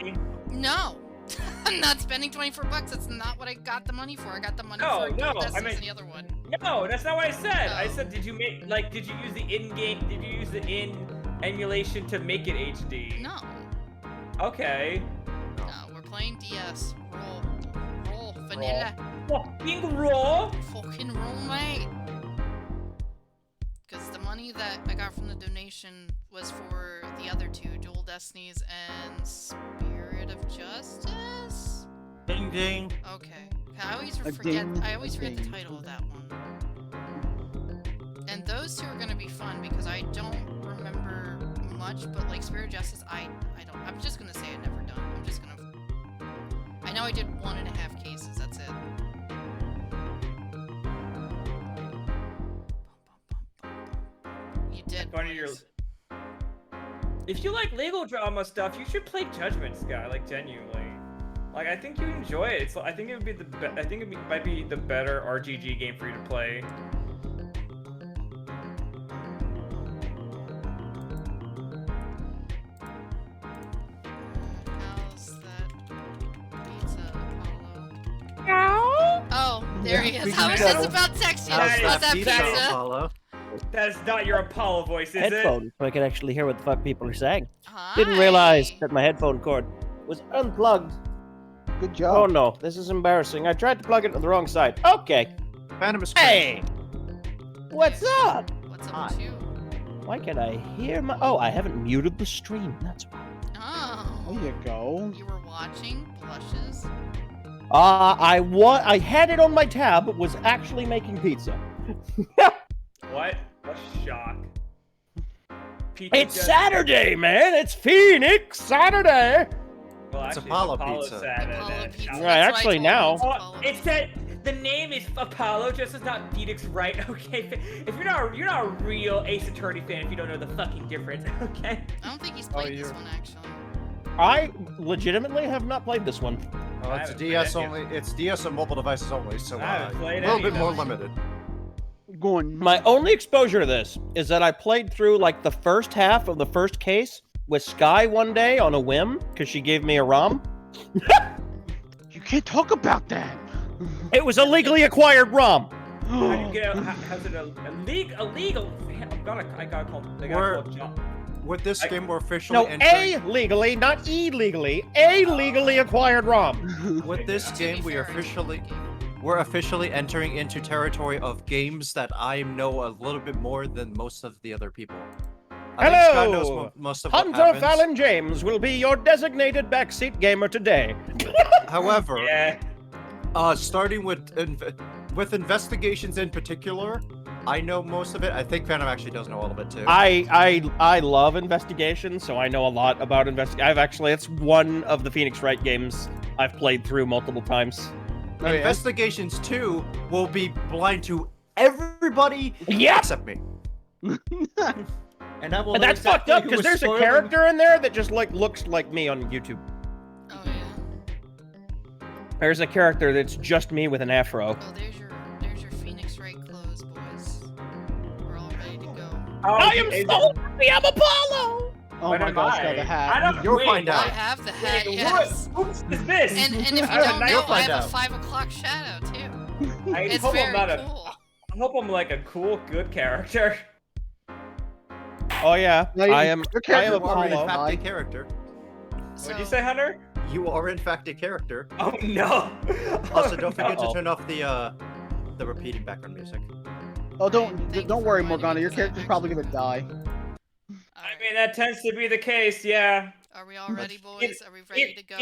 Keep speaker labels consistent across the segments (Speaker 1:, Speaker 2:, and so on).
Speaker 1: HD?
Speaker 2: No. I'm not spending $24. That's not what I got the money for. I got the money
Speaker 1: No,
Speaker 2: for
Speaker 1: no,
Speaker 2: Dual Destinies
Speaker 1: I mean-
Speaker 2: and the other one.
Speaker 1: No, that's not what I said. I
Speaker 2: Oh.
Speaker 1: said, did you use the in-game, did you use the in-emulation to make it HD?
Speaker 2: No.
Speaker 1: Okay.
Speaker 2: No, we're playing DS. Roll. Vanilla.
Speaker 1: Fucking raw.
Speaker 2: Fucking roll, mate. Because the money that I got from the donation was for the other two, Dual Destinies and Spirit of Justice?
Speaker 3: Ding ding.
Speaker 2: Okay. I always
Speaker 4: A
Speaker 2: forget.
Speaker 4: ding,
Speaker 2: I always
Speaker 4: a
Speaker 2: forget the
Speaker 4: ding.
Speaker 2: title of that one. And those two are gonna be fun because I don't remember much, but like Spirit of Justice, I don't. I'm just gonna say I never done. I'm just gonna. I know I did 1.5 cases. That's it. You did.
Speaker 1: Funny you're-
Speaker 2: boys.
Speaker 1: If you like legal drama stuff, you should play Judgment Sky, like genuinely. Like I think you enjoy it. It's I think it would be might be the better RGG game for you to play.
Speaker 2: How's that pizza, Apollo? Oh, there he
Speaker 4: Yeah,
Speaker 2: is.
Speaker 4: we
Speaker 2: I was
Speaker 4: can
Speaker 2: just
Speaker 4: go.
Speaker 2: about texting you.
Speaker 1: How's
Speaker 2: How's that
Speaker 1: pizza?
Speaker 2: pizza?
Speaker 3: Apollo?
Speaker 1: That is not your Apollo voice, is it?
Speaker 5: Headphones, so I can actually hear what the fuck people are saying.
Speaker 2: Hi.
Speaker 5: Didn't realize that my headphone cord was unplugged.
Speaker 4: Good
Speaker 5: Oh
Speaker 4: job.
Speaker 5: no, this is embarrassing. I tried to plug it on the wrong side. Okay.
Speaker 3: Phantom is
Speaker 5: Hey! What's up?
Speaker 2: What's up
Speaker 3: Hi.
Speaker 2: with you?
Speaker 5: Why can't I hear my... Oh, I haven't muted the stream. That's why.
Speaker 2: Oh.
Speaker 4: There you go.
Speaker 2: You were watching Blushes?
Speaker 5: I had it on my tab, but was actually making pizza.
Speaker 1: What? A shock. Pizza
Speaker 5: It's
Speaker 1: just-
Speaker 5: Saturday, man! It's Phoenix Saturday!
Speaker 1: Well,
Speaker 3: It's
Speaker 1: actually,
Speaker 3: Apollo
Speaker 1: Apollo
Speaker 3: pizza.
Speaker 1: Saturday.
Speaker 2: Apollo pizza.
Speaker 5: Right,
Speaker 2: That's what I
Speaker 5: actually
Speaker 2: told him,
Speaker 5: now-
Speaker 2: it's
Speaker 1: Oh,
Speaker 2: Apollo
Speaker 1: it
Speaker 2: pizza.
Speaker 1: said the name is Apollo, just as not Phoenix, right? Okay, if you're not a real Ace Attorney fan if you don't know the fucking difference. Okay.
Speaker 2: I don't think he's played this
Speaker 3: you're-
Speaker 2: one actually.
Speaker 5: I legitimately have not played this one.
Speaker 3: Oh,
Speaker 1: I
Speaker 3: it's
Speaker 1: haven't
Speaker 3: DS
Speaker 1: played
Speaker 3: only. It's DS and mobile devices only, so
Speaker 1: I haven't
Speaker 3: a
Speaker 1: played
Speaker 3: little
Speaker 1: any
Speaker 3: bit
Speaker 1: of
Speaker 3: more
Speaker 2: them.
Speaker 3: limited.
Speaker 4: Going.
Speaker 5: My only exposure to this is that I played through like the first half of the first case with Sky one day on a whim because she gave me a ROM.
Speaker 4: You can't talk about that.
Speaker 5: It was a legally acquired ROM.
Speaker 1: How do you get? How's it illegal? I gotta call.
Speaker 3: We're-
Speaker 1: John.
Speaker 3: With this
Speaker 1: I-
Speaker 3: game, we're officially
Speaker 5: No,
Speaker 3: entering.
Speaker 5: A legally, not illegally. A legally acquired ROM.
Speaker 3: With this
Speaker 2: To be
Speaker 3: game, we
Speaker 2: fair,
Speaker 3: are
Speaker 2: it's a
Speaker 3: officially
Speaker 2: good game.
Speaker 3: we're officially entering into territory of games that I know a little bit more than most of the other people. I think Scott knows
Speaker 5: Hello!
Speaker 3: most of what
Speaker 5: Hunter
Speaker 3: happens.
Speaker 5: Fallon James will be your designated backseat gamer today.
Speaker 3: However,
Speaker 1: Yeah.
Speaker 3: starting with investigations in particular, I know most of it. I think Phantom actually does know all of it too.
Speaker 5: I love investigations, so I know a lot about it's one of the Phoenix Wright games I've played through multiple times.
Speaker 4: Oh, yeah.
Speaker 3: Investigations 2 will be blind to everybody
Speaker 5: Yeah!
Speaker 3: except me.
Speaker 6: And I will
Speaker 5: And
Speaker 6: know
Speaker 5: that's fucked
Speaker 6: exactly
Speaker 5: up
Speaker 6: who
Speaker 5: because
Speaker 6: was
Speaker 5: there's a
Speaker 6: spoiling-
Speaker 5: character in there that just like looks like me on YouTube.
Speaker 2: Oh yeah.
Speaker 5: There's a character that's just me with an afro.
Speaker 2: Oh, there's your Phoenix Wright clothes, boys. We're all ready to go.
Speaker 1: Oh,
Speaker 5: I am
Speaker 1: is
Speaker 5: so
Speaker 1: it-
Speaker 5: happy I'm Apollo!
Speaker 4: Oh
Speaker 1: What
Speaker 4: my
Speaker 1: am
Speaker 4: gosh,
Speaker 1: I?
Speaker 4: got the
Speaker 1: I
Speaker 4: hat.
Speaker 1: don't.
Speaker 3: You'll
Speaker 1: wait,
Speaker 3: find
Speaker 2: I
Speaker 3: out.
Speaker 2: have the hat,
Speaker 1: Wait,
Speaker 2: yes.
Speaker 1: what? Oops, is this?
Speaker 2: And if you
Speaker 1: You'll
Speaker 2: don't know, I
Speaker 3: find
Speaker 2: have
Speaker 3: out.
Speaker 2: a 5 o'clock shadow too.
Speaker 1: I
Speaker 2: It's
Speaker 1: hope
Speaker 2: very
Speaker 1: I'm not
Speaker 2: cool.
Speaker 1: I hope I'm like a cool, good character.
Speaker 5: Oh yeah,
Speaker 4: No, you-
Speaker 5: I am.
Speaker 4: your
Speaker 5: I am
Speaker 4: character
Speaker 3: You are in
Speaker 5: Apollo.
Speaker 3: fact a character.
Speaker 1: What'd you say, Hunter?
Speaker 3: You are in fact a character.
Speaker 1: Oh no.
Speaker 3: Also, don't forget
Speaker 5: Uh-oh.
Speaker 3: to turn off the repeating background music.
Speaker 4: Oh,
Speaker 2: Thank you
Speaker 4: don't
Speaker 2: for
Speaker 4: worry,
Speaker 2: reminding me,
Speaker 4: Morgana. Your
Speaker 2: because I
Speaker 4: character's probably gonna
Speaker 2: actually
Speaker 4: die.
Speaker 1: I
Speaker 2: Alright.
Speaker 1: mean, that tends to be the case, yeah.
Speaker 2: Are we all ready,
Speaker 1: It-
Speaker 2: boys? Are we ready to go?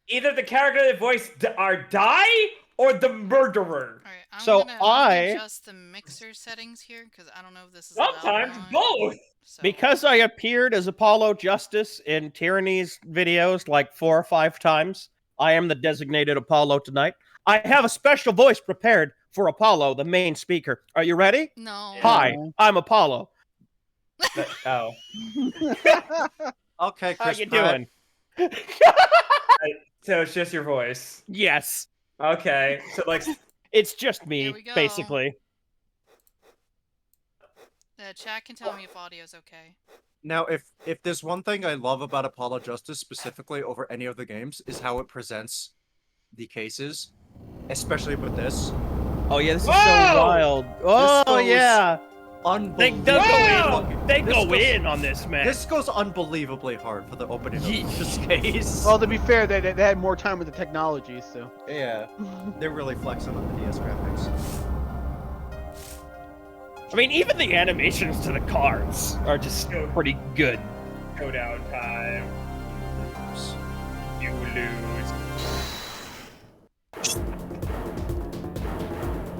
Speaker 1: Either the character they voice are die or the murderer.
Speaker 2: Alright, I'm
Speaker 5: So
Speaker 2: gonna
Speaker 5: I-
Speaker 2: adjust the mixer settings here because I don't know if this is allowed or
Speaker 1: Sometimes
Speaker 2: not.
Speaker 1: both.
Speaker 2: So,
Speaker 5: Because I appeared as Apollo Justice in Tyranny's videos like 4 or 5 times, I am the designated Apollo tonight. I have a special voice prepared for Apollo, the main speaker. Are you ready?
Speaker 2: no.
Speaker 5: Hi, I'm Apollo.
Speaker 1: Oh.
Speaker 3: Okay,
Speaker 5: How
Speaker 3: Chris
Speaker 5: you
Speaker 3: Pratt.
Speaker 5: doing?
Speaker 1: So it's just your voice.
Speaker 5: Yes,
Speaker 1: Okay. So like
Speaker 5: it's just
Speaker 2: Here
Speaker 5: me,
Speaker 2: we go.
Speaker 5: basically.
Speaker 2: Chat can tell me if audio's okay.
Speaker 3: Now, if there's one thing I love about Apollo Justice specifically over any of the games is how it presents the cases, especially with this.
Speaker 5: Oh yeah, this is so
Speaker 1: Whoa!
Speaker 5: wild. Oh
Speaker 3: goes
Speaker 5: yeah, they
Speaker 3: Unbelievable.
Speaker 5: go in on this, man.
Speaker 3: This goes unbelievably hard for the opening
Speaker 5: Yeesh.
Speaker 3: of this case.
Speaker 4: Well, to be fair, they had more time with the technology, so.
Speaker 3: Yeah, they're really flexing on the DS graphics.
Speaker 5: I mean, even the animations to the cards are just pretty good.
Speaker 1: Showdown time. You lose.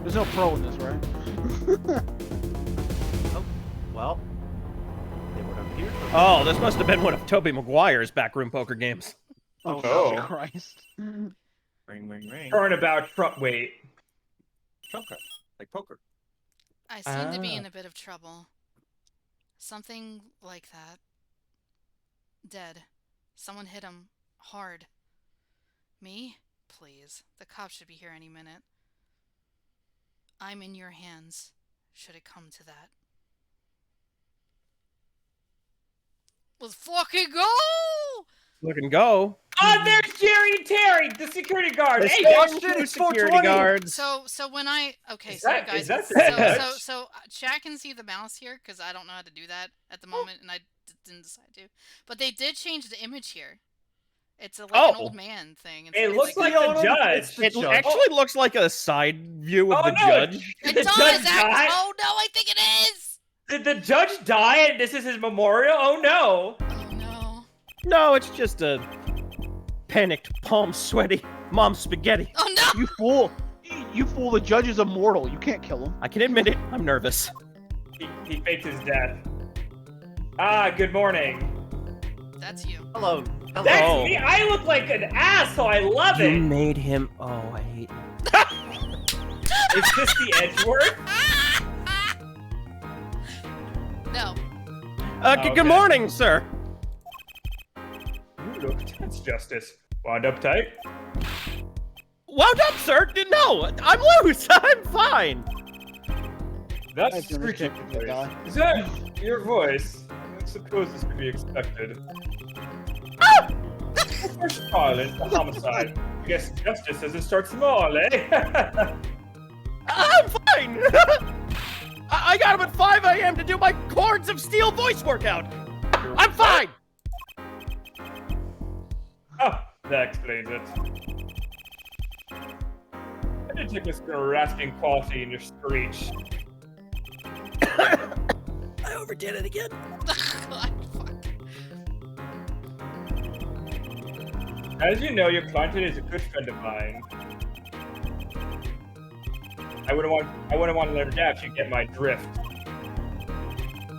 Speaker 4: There's no pro in this, right?
Speaker 3: Well, they would have appeared.
Speaker 5: Oh, this must have been one of Tobey Maguire's backroom poker games.
Speaker 4: Oh,
Speaker 1: Oh.
Speaker 4: Christ.
Speaker 3: Ring, ring, ring.
Speaker 1: Turnabout Trump. Wait.
Speaker 3: Trump card, like poker.
Speaker 2: I seem to be
Speaker 1: Ah.
Speaker 2: in a bit of trouble. Something like that. Dead. Someone hit him hard. Me? Please. The cops should be here any minute. I'm in your hands, should it come to that. Let's fucking go!
Speaker 5: Look and go.
Speaker 1: Oh, there's Jerry and Terry, the security guard.
Speaker 3: It's
Speaker 1: Hey,
Speaker 3: Boston,
Speaker 1: guys.
Speaker 3: it's
Speaker 5: Security
Speaker 3: 420.
Speaker 5: guards.
Speaker 2: So when I okay,
Speaker 1: Is
Speaker 2: so
Speaker 1: that-
Speaker 2: you guys,
Speaker 1: is that
Speaker 2: so
Speaker 1: the
Speaker 2: so chat can see the mouse here because I don't know how to do that at the moment, and I didn't decide to. But they did change the image here. It's like an
Speaker 5: Oh.
Speaker 2: old man thing.
Speaker 1: It looks like
Speaker 3: the
Speaker 1: the judge.
Speaker 3: It's the
Speaker 5: It
Speaker 3: judge.
Speaker 5: actually looks like a side view of
Speaker 1: Oh,
Speaker 5: the
Speaker 1: no,
Speaker 5: judge.
Speaker 2: it
Speaker 1: the
Speaker 2: does.
Speaker 1: judge die?
Speaker 2: Oh no, I think it is.
Speaker 1: Did the judge die and this is his memorial? Oh no.
Speaker 2: Oh no.
Speaker 5: No, it's just a panicked, palm sweaty mom spaghetti.
Speaker 2: Oh no.
Speaker 4: You fool! You fool! The judge is immortal. You can't kill him.
Speaker 5: I can admit it, I'm nervous.
Speaker 1: He faked his death. Ah, good morning.
Speaker 2: That's you.
Speaker 3: Hello. Hello.
Speaker 1: That's
Speaker 5: Oh.
Speaker 1: me. I look like an asshole. I love
Speaker 5: You
Speaker 1: it.
Speaker 5: made him. Oh, I hate you.
Speaker 1: Is this the Edgeworth?
Speaker 2: No.
Speaker 1: Okay.
Speaker 5: Good morning, sir.
Speaker 1: You look tense, Justice. Wound up tight?
Speaker 5: Wound up, sir. No, I'm loose. I'm fine.
Speaker 1: That's
Speaker 4: I can
Speaker 1: screeching
Speaker 4: respect the
Speaker 1: voice.
Speaker 4: guy.
Speaker 1: Is that your voice? I suppose this could be expected.
Speaker 5: Ah!
Speaker 1: First violence, a homicide. I guess justice doesn't start small, eh?
Speaker 5: I'm fine. I got up at 5 a.m. to do my Chords of Steel voice workout. I'm fine.
Speaker 1: Oh, that explains it. I did take this rasping coffee in your screech.
Speaker 5: I overdid it again.
Speaker 2: God, fuck.
Speaker 1: As you know, your client is a good friend of mine. I wouldn't want to let her down if you get my drift.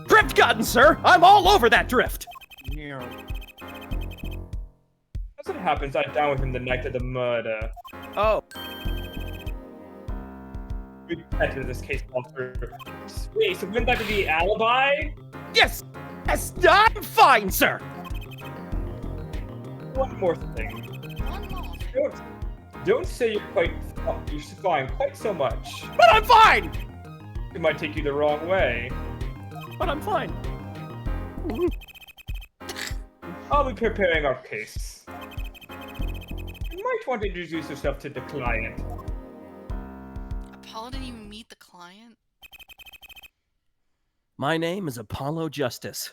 Speaker 5: Drift gotten, sir. I'm all over that drift.
Speaker 3: Yeah.
Speaker 1: As it happens, I down with him the night of the murder.
Speaker 5: Oh.
Speaker 1: We petted this case all through. Wait, so wouldn't that be the alibi?
Speaker 5: Yes. Yes. I'm fine, sir.
Speaker 1: One more thing.
Speaker 2: One more.
Speaker 1: Don't say you're fine quite so much.
Speaker 5: But I'm fine.
Speaker 1: It might take you the wrong way.
Speaker 5: But I'm fine.
Speaker 1: I'll be preparing our case. You might want to introduce yourself to the client.
Speaker 2: Apollo didn't even meet the client.
Speaker 5: My name is Apollo Justice.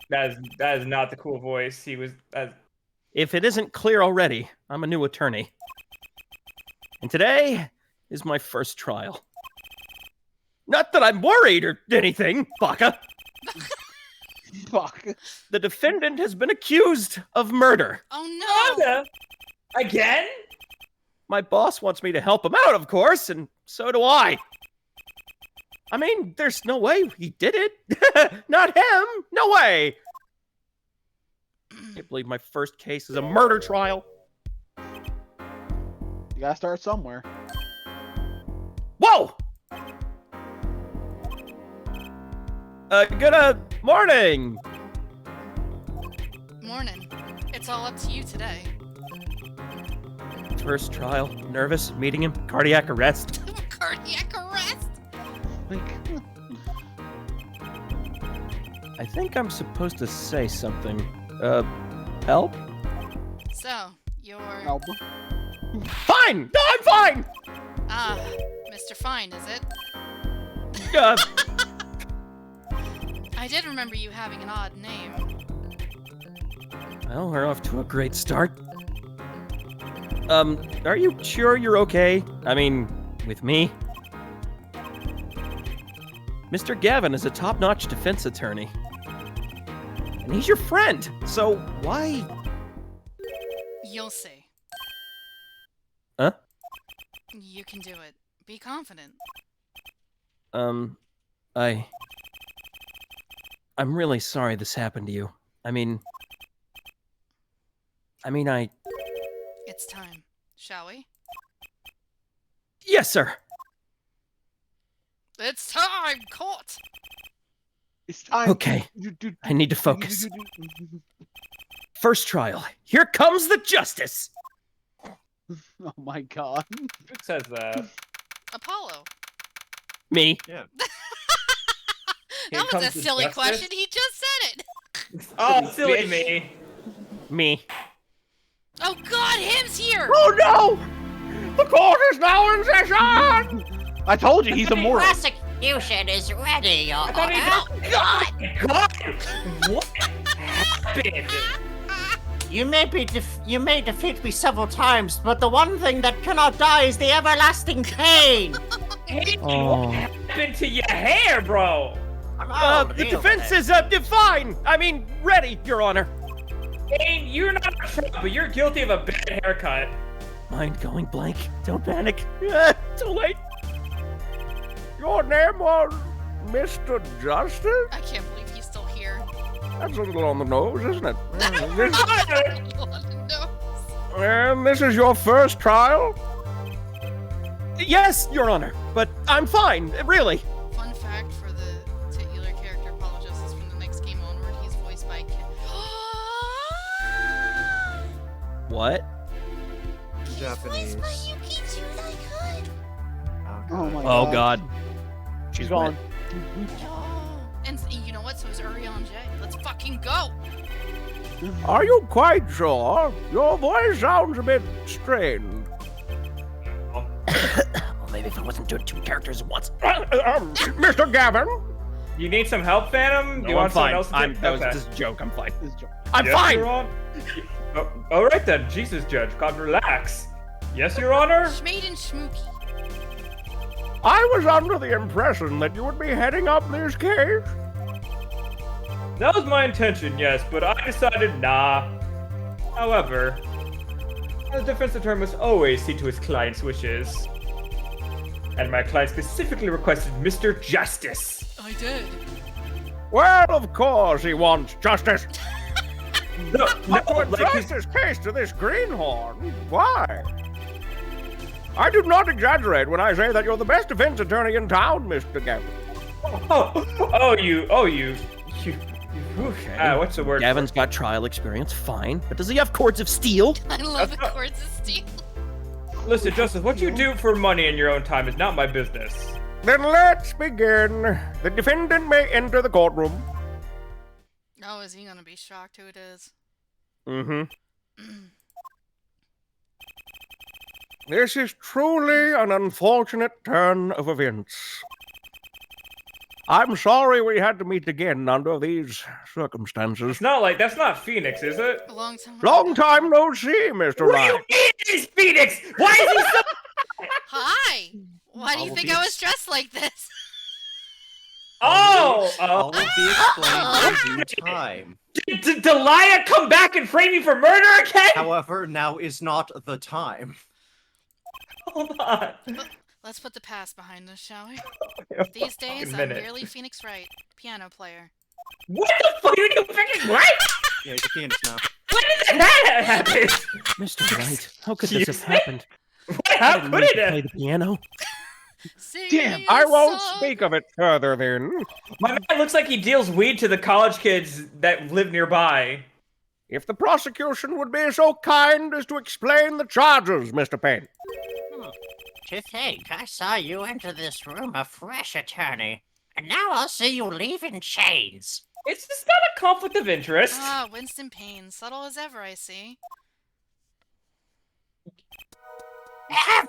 Speaker 1: That is not the cool voice. He was.
Speaker 5: If it isn't clear already, I'm a new attorney. And today is my first trial. Not that I'm worried or anything, Baka.
Speaker 4: Fuck.
Speaker 5: The defendant has been accused of murder.
Speaker 2: Oh no.
Speaker 1: Again?
Speaker 5: My boss wants me to help him out, of course, and so do I. I mean, there's no way he did it. Not him. No way. I can't believe my first case is a murder trial.
Speaker 4: You gotta start somewhere.
Speaker 5: Whoa! Good morning.
Speaker 2: Morning. It's all up to you today.
Speaker 5: First trial, nervous, meeting him, cardiac arrest.
Speaker 2: Cardiac arrest.
Speaker 4: Like,
Speaker 5: I think I'm supposed to say something. Help?
Speaker 2: So, you're...
Speaker 4: Alba.
Speaker 5: Fine! No, I'm fine!
Speaker 2: Ah, Mr. Fine, is it?
Speaker 5: Uh,
Speaker 2: I did remember you having an odd name.
Speaker 5: well, we're off to a great start. Are you sure you're okay? I mean, with me? Mr. Gavin is a top-notch defense attorney. And he's your friend, so why?
Speaker 2: You'll see.
Speaker 5: Huh?
Speaker 2: You can do it. Be confident.
Speaker 5: I'm really sorry this happened to you. I mean,
Speaker 2: It's time. Shall we?
Speaker 5: yes, sir.
Speaker 2: It's time, court!
Speaker 4: It's time.
Speaker 5: Okay, I need to focus. First trial. Here comes the justice.
Speaker 4: Oh my god.
Speaker 1: Who says that?
Speaker 2: Apollo.
Speaker 5: Me.
Speaker 3: Yeah.
Speaker 1: Here
Speaker 2: That was a
Speaker 1: comes the
Speaker 2: silly
Speaker 1: justice?
Speaker 2: question. He just said it.
Speaker 1: Oh, silly
Speaker 4: bitch.
Speaker 1: me.
Speaker 5: Me.
Speaker 2: Oh God, him's here.
Speaker 5: Oh no! The court is now in session!
Speaker 4: I told you he's immortal.
Speaker 6: Prosecution is ready, Your
Speaker 1: thought he-
Speaker 6: Honor.
Speaker 1: God! What happened?
Speaker 6: You may defeat me several times, but the one thing that cannot die is the everlasting pain.
Speaker 1: Hey,
Speaker 5: Oh.
Speaker 1: what happened to your hair, bro?
Speaker 6: Oh,
Speaker 5: The
Speaker 6: deal
Speaker 5: defense
Speaker 6: with
Speaker 5: is, fine! I mean, ready, Your Honor.
Speaker 1: Hey, you're not a Trump, but you're guilty of a bad haircut.
Speaker 5: Mind going blank. Don't panic. Too late. Your name was Mr. Justice?
Speaker 2: I can't believe he's still here.
Speaker 5: That's a little on the nose, isn't it?
Speaker 2: No.
Speaker 5: And this is your first trial? Yes, Your Honor, but I'm fine, really.
Speaker 2: Fun fact for the titular character Apollo Justice from the next game onward, he's voiced by
Speaker 5: What?
Speaker 3: Japanese.
Speaker 6: Yuki Tsunaikun.
Speaker 4: Oh my
Speaker 5: Oh
Speaker 4: god.
Speaker 5: God.
Speaker 4: She's gone.
Speaker 2: And you know what? So is Urion J. Let's fucking go.
Speaker 5: Are you quite sure? Your voice sounds a bit strained. Well, maybe if I wasn't doing two characters at once. Mr. Gavin?
Speaker 1: You need some help, Phantom? Do you
Speaker 5: No, I'm
Speaker 1: want someone
Speaker 5: fine.
Speaker 1: else to take?
Speaker 5: That was
Speaker 1: Okay.
Speaker 5: just a joke. I'm fine.
Speaker 4: This joke.
Speaker 5: I'm
Speaker 1: Yes,
Speaker 5: fine.
Speaker 1: Your Honor. Oh, all right then, Jesus, Judge. God, relax. Yes, Your Honor.
Speaker 2: Schmade and Schmooky.
Speaker 5: I was under the impression that you would be heading up this case.
Speaker 1: That was my intention, yes, but I decided nah. However, the defense attorney must always see to his client's wishes. And my client specifically requested Mr. Justice.
Speaker 2: I did.
Speaker 5: Well, of course he wants justice.
Speaker 1: No,
Speaker 5: But to
Speaker 1: like
Speaker 5: address
Speaker 1: his,
Speaker 5: this case to this greenhorn, why? I do not exaggerate when I say that you're the best defense attorney in town, Mr. Gavin.
Speaker 1: you. What's the word?
Speaker 5: Gavin's got trial experience, fine. But does he have cords of steel?
Speaker 2: I love the cords of steel.
Speaker 1: Listen, Justice, what you do for money in your own time is not my business.
Speaker 5: Then let's begin. The defendant may enter the courtroom.
Speaker 2: Oh, is he gonna be shocked who it is?
Speaker 5: Mm-hmm. This is truly an unfortunate turn of events. I'm sorry we had to meet again under these circumstances.
Speaker 1: It's not like that's not Phoenix, is it?
Speaker 2: A long time.
Speaker 5: Long time no see, Mr.
Speaker 1: What do
Speaker 5: Ryan.
Speaker 1: you mean it's Phoenix? Why is he so?
Speaker 2: Hi. Why do you think I was dressed like this?
Speaker 1: Oh,
Speaker 3: All will be explained in due time.
Speaker 1: Did Delia come back and frame you for murder again?
Speaker 3: However, now is not the time.
Speaker 1: Hold on.
Speaker 2: Let's put the past behind us, shall we? These days, I'm
Speaker 1: minute.
Speaker 2: merely Phoenix Wright, piano player.
Speaker 1: What the fuck? You freaking right?
Speaker 3: Yeah, he's a pianist now.
Speaker 1: When did that happen?
Speaker 5: Mr. Wright, how could this
Speaker 1: Excuse
Speaker 5: have
Speaker 1: me?
Speaker 5: happened?
Speaker 1: How could it
Speaker 5: Play
Speaker 1: have?
Speaker 5: the piano?
Speaker 2: Sing
Speaker 4: Damn,
Speaker 2: me
Speaker 5: I
Speaker 2: a
Speaker 5: won't
Speaker 2: song.
Speaker 5: speak of it further then.
Speaker 1: My man looks like he deals weed to the college kids that live nearby.
Speaker 5: If the prosecution would be so kind as to explain the charges, Mr. Payne.
Speaker 6: To think, I saw you enter this room a fresh attorney, and now I'll see you leave in chains.
Speaker 1: It's just not a conflict of interest.
Speaker 2: Ah, Winston Payne. Subtle as ever, I see.
Speaker 6: Ahem.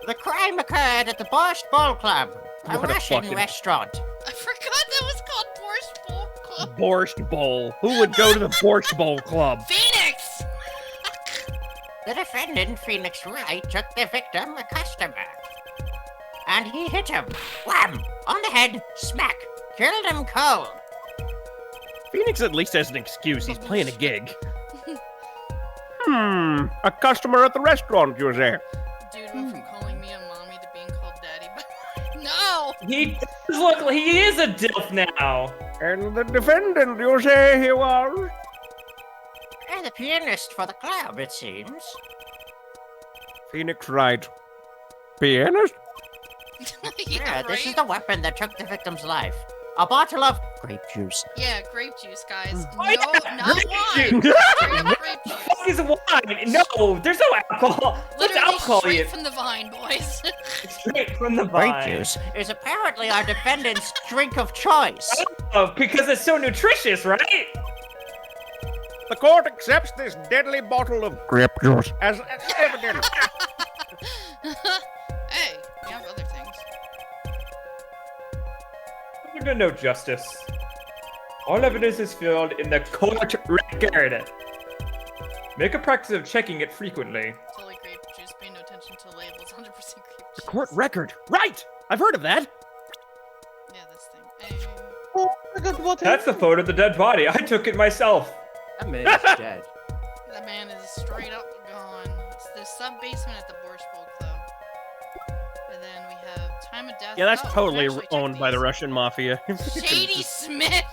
Speaker 6: The crime occurred at the Borscht Bowl Club, a
Speaker 5: What a
Speaker 6: Russian
Speaker 5: fucking-
Speaker 6: restaurant.
Speaker 2: I forgot that was called Borscht Bowl Club.
Speaker 5: Borscht Bowl. Who would go to the Borscht Bowl Club?
Speaker 2: Phoenix!
Speaker 6: The defendant, Phoenix Wright, took the victim, a customer. And he hit him. Wham! On the head, smack. Killed him cold.
Speaker 5: Phoenix at least has an excuse. He's playing a gig. A customer at the restaurant, you say?
Speaker 2: Dude went from calling me a mommy to being called daddy. No!
Speaker 1: He does look like he is a dilf now.
Speaker 5: And the defendant, you say he was?
Speaker 6: And the pianist for the club, it seems.
Speaker 5: Phoenix Wright. Pianist?
Speaker 6: Yeah, this is
Speaker 2: right?
Speaker 6: the weapon that took the victim's life. A bottle of grape juice.
Speaker 2: Yeah, grape juice, guys.
Speaker 1: Oh,
Speaker 2: No,
Speaker 1: yeah,
Speaker 2: not
Speaker 1: grape
Speaker 2: wine.
Speaker 1: juice.
Speaker 2: Straight up grape juice.
Speaker 1: Fuck is wine? No, there's no alcohol. What's
Speaker 2: Literally
Speaker 1: alcohol?
Speaker 2: straight
Speaker 1: You
Speaker 2: from the vine, boys.
Speaker 1: straight from the
Speaker 6: Grape
Speaker 1: vine.
Speaker 6: juice is apparently our defendant's drink of choice.
Speaker 1: Oh, because it's so nutritious, right?
Speaker 5: The court accepts this deadly bottle of grape juice as evidence.
Speaker 2: Hey, we have other things.
Speaker 1: Under no justice. All evidence is filled in the court record. Make a practice of checking it frequently.
Speaker 2: Totally grape juice. Pay no attention to labels. 100% grape juice.
Speaker 5: Court record. Right! I've heard of that.
Speaker 2: Yeah, this thing. Hey.
Speaker 4: Oh my god, what
Speaker 1: That's the photo of the dead body. I took it myself.
Speaker 3: That man is dead.
Speaker 2: That man is straight up gone. It's the sub basement at the Borscht Bowl Club. And then we have time of death.
Speaker 5: Yeah, that's
Speaker 2: Oh,
Speaker 5: totally
Speaker 2: actually, check
Speaker 5: owned by the
Speaker 2: these.
Speaker 5: Russian mafia.
Speaker 2: Shady Smith.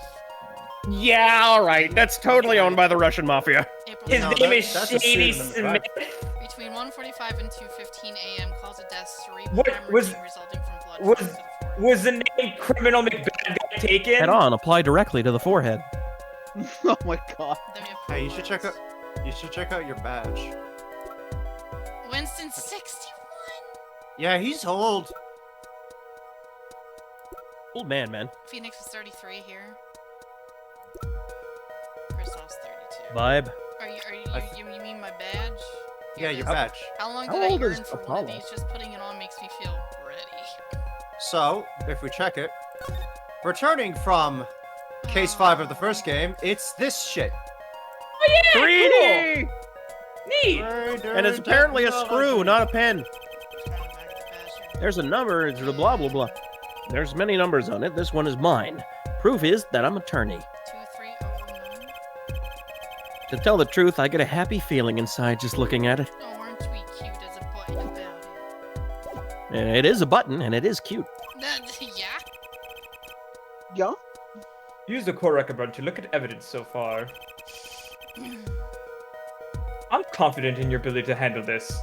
Speaker 5: Yeah, all right. That's totally owned by the Russian mafia.
Speaker 2: April
Speaker 1: His
Speaker 3: No,
Speaker 2: 9th.
Speaker 1: name
Speaker 3: that-
Speaker 1: is
Speaker 3: that's a
Speaker 1: Shady
Speaker 3: pseudonym,
Speaker 1: Smith.
Speaker 2: Between 1:45 and 2:15 a.m. Cause of death cerebral
Speaker 1: What was-
Speaker 2: hemorrhaging resulting from blood
Speaker 1: was-
Speaker 2: flow to the forehead.
Speaker 1: Was the name Criminal McBad guy taken?
Speaker 5: Head on, apply directly to the forehead.
Speaker 4: Oh my god.
Speaker 2: Then we have
Speaker 3: Hey, you should check out.
Speaker 2: Polaroids.
Speaker 3: You should check out your badge.
Speaker 2: Winston 61.
Speaker 3: Yeah, he's old.
Speaker 5: Old man.
Speaker 2: Phoenix is 33 here. Kristoff's 32.
Speaker 5: Vibe.
Speaker 2: You mean my badge?
Speaker 3: Yeah,
Speaker 2: Here it
Speaker 3: your
Speaker 2: is.
Speaker 3: badge.
Speaker 2: How long
Speaker 5: How
Speaker 2: did I
Speaker 5: old
Speaker 2: yearn
Speaker 5: is
Speaker 2: for one
Speaker 5: Apollo?
Speaker 2: of these? Just putting it on makes me feel ready.
Speaker 3: So, if we check it, returning from case 5 of the first game, it's this shit.
Speaker 1: Oh yeah,
Speaker 5: 3D!
Speaker 1: Neat.
Speaker 5: And it's apparently a screw, not a pen.
Speaker 2: Just going back to the badge here.
Speaker 5: There's a number, it's a blah blah blah. There's many numbers on it. This one is mine. Proof is that I'm attorney.
Speaker 2: 23009.
Speaker 5: To tell the truth, I get a happy feeling inside just looking at it.
Speaker 2: Oh, aren't we cute as a button about it?
Speaker 5: It is a button, and it is cute.
Speaker 2: Yeah?
Speaker 4: Yeah?
Speaker 1: Use the core record button to look at evidence so far. I'm confident in your ability to handle this.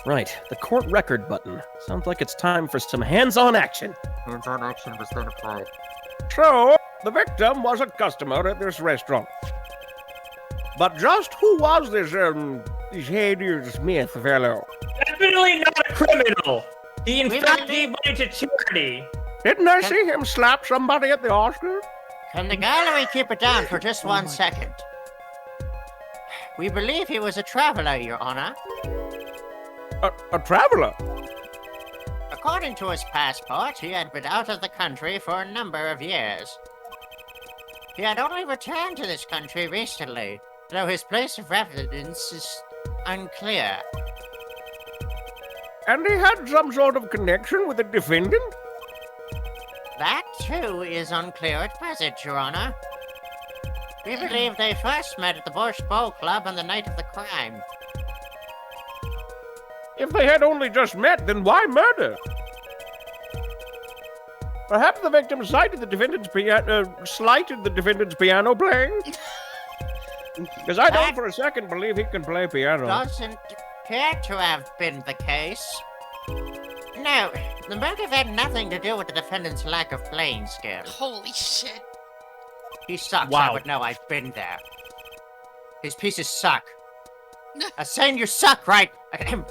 Speaker 5: Right, the court record button. Sounds like it's time for some hands-on action.
Speaker 7: Hands-on action was then applied.
Speaker 5: So, the victim was a customer at this restaurant. But just who was this Shady Smith fellow?
Speaker 1: Definitely not a criminal. He in
Speaker 6: We
Speaker 1: fact
Speaker 6: might
Speaker 1: gave money to charity.
Speaker 5: Didn't I see him slap somebody at the Oscars?
Speaker 6: Can the gallery keep it down for just 1 second? We believe he was a traveler, Your Honor.
Speaker 5: A traveler?
Speaker 6: According to his passport, he had been out of the country for a number of years. He had only returned to this country recently, though his place of residence is unclear.
Speaker 5: And he had some sort of connection with the defendant?
Speaker 6: That, too, is unclear at present, Your Honor. We believe they first met at the Borscht Bowl Club on the night of the crime.
Speaker 5: If they had only just met, then why murder? Perhaps the victim slighted the defendant's piano playing? Because I don't for a second believe he can play piano.
Speaker 6: Doesn't appear to have been the case. No, the motive had nothing to do with the defendant's lack of playing skill.
Speaker 2: Holy shit.
Speaker 6: He sucks,
Speaker 5: Wow.
Speaker 6: I would know, I've been there. His pieces suck. Saying you suck, right?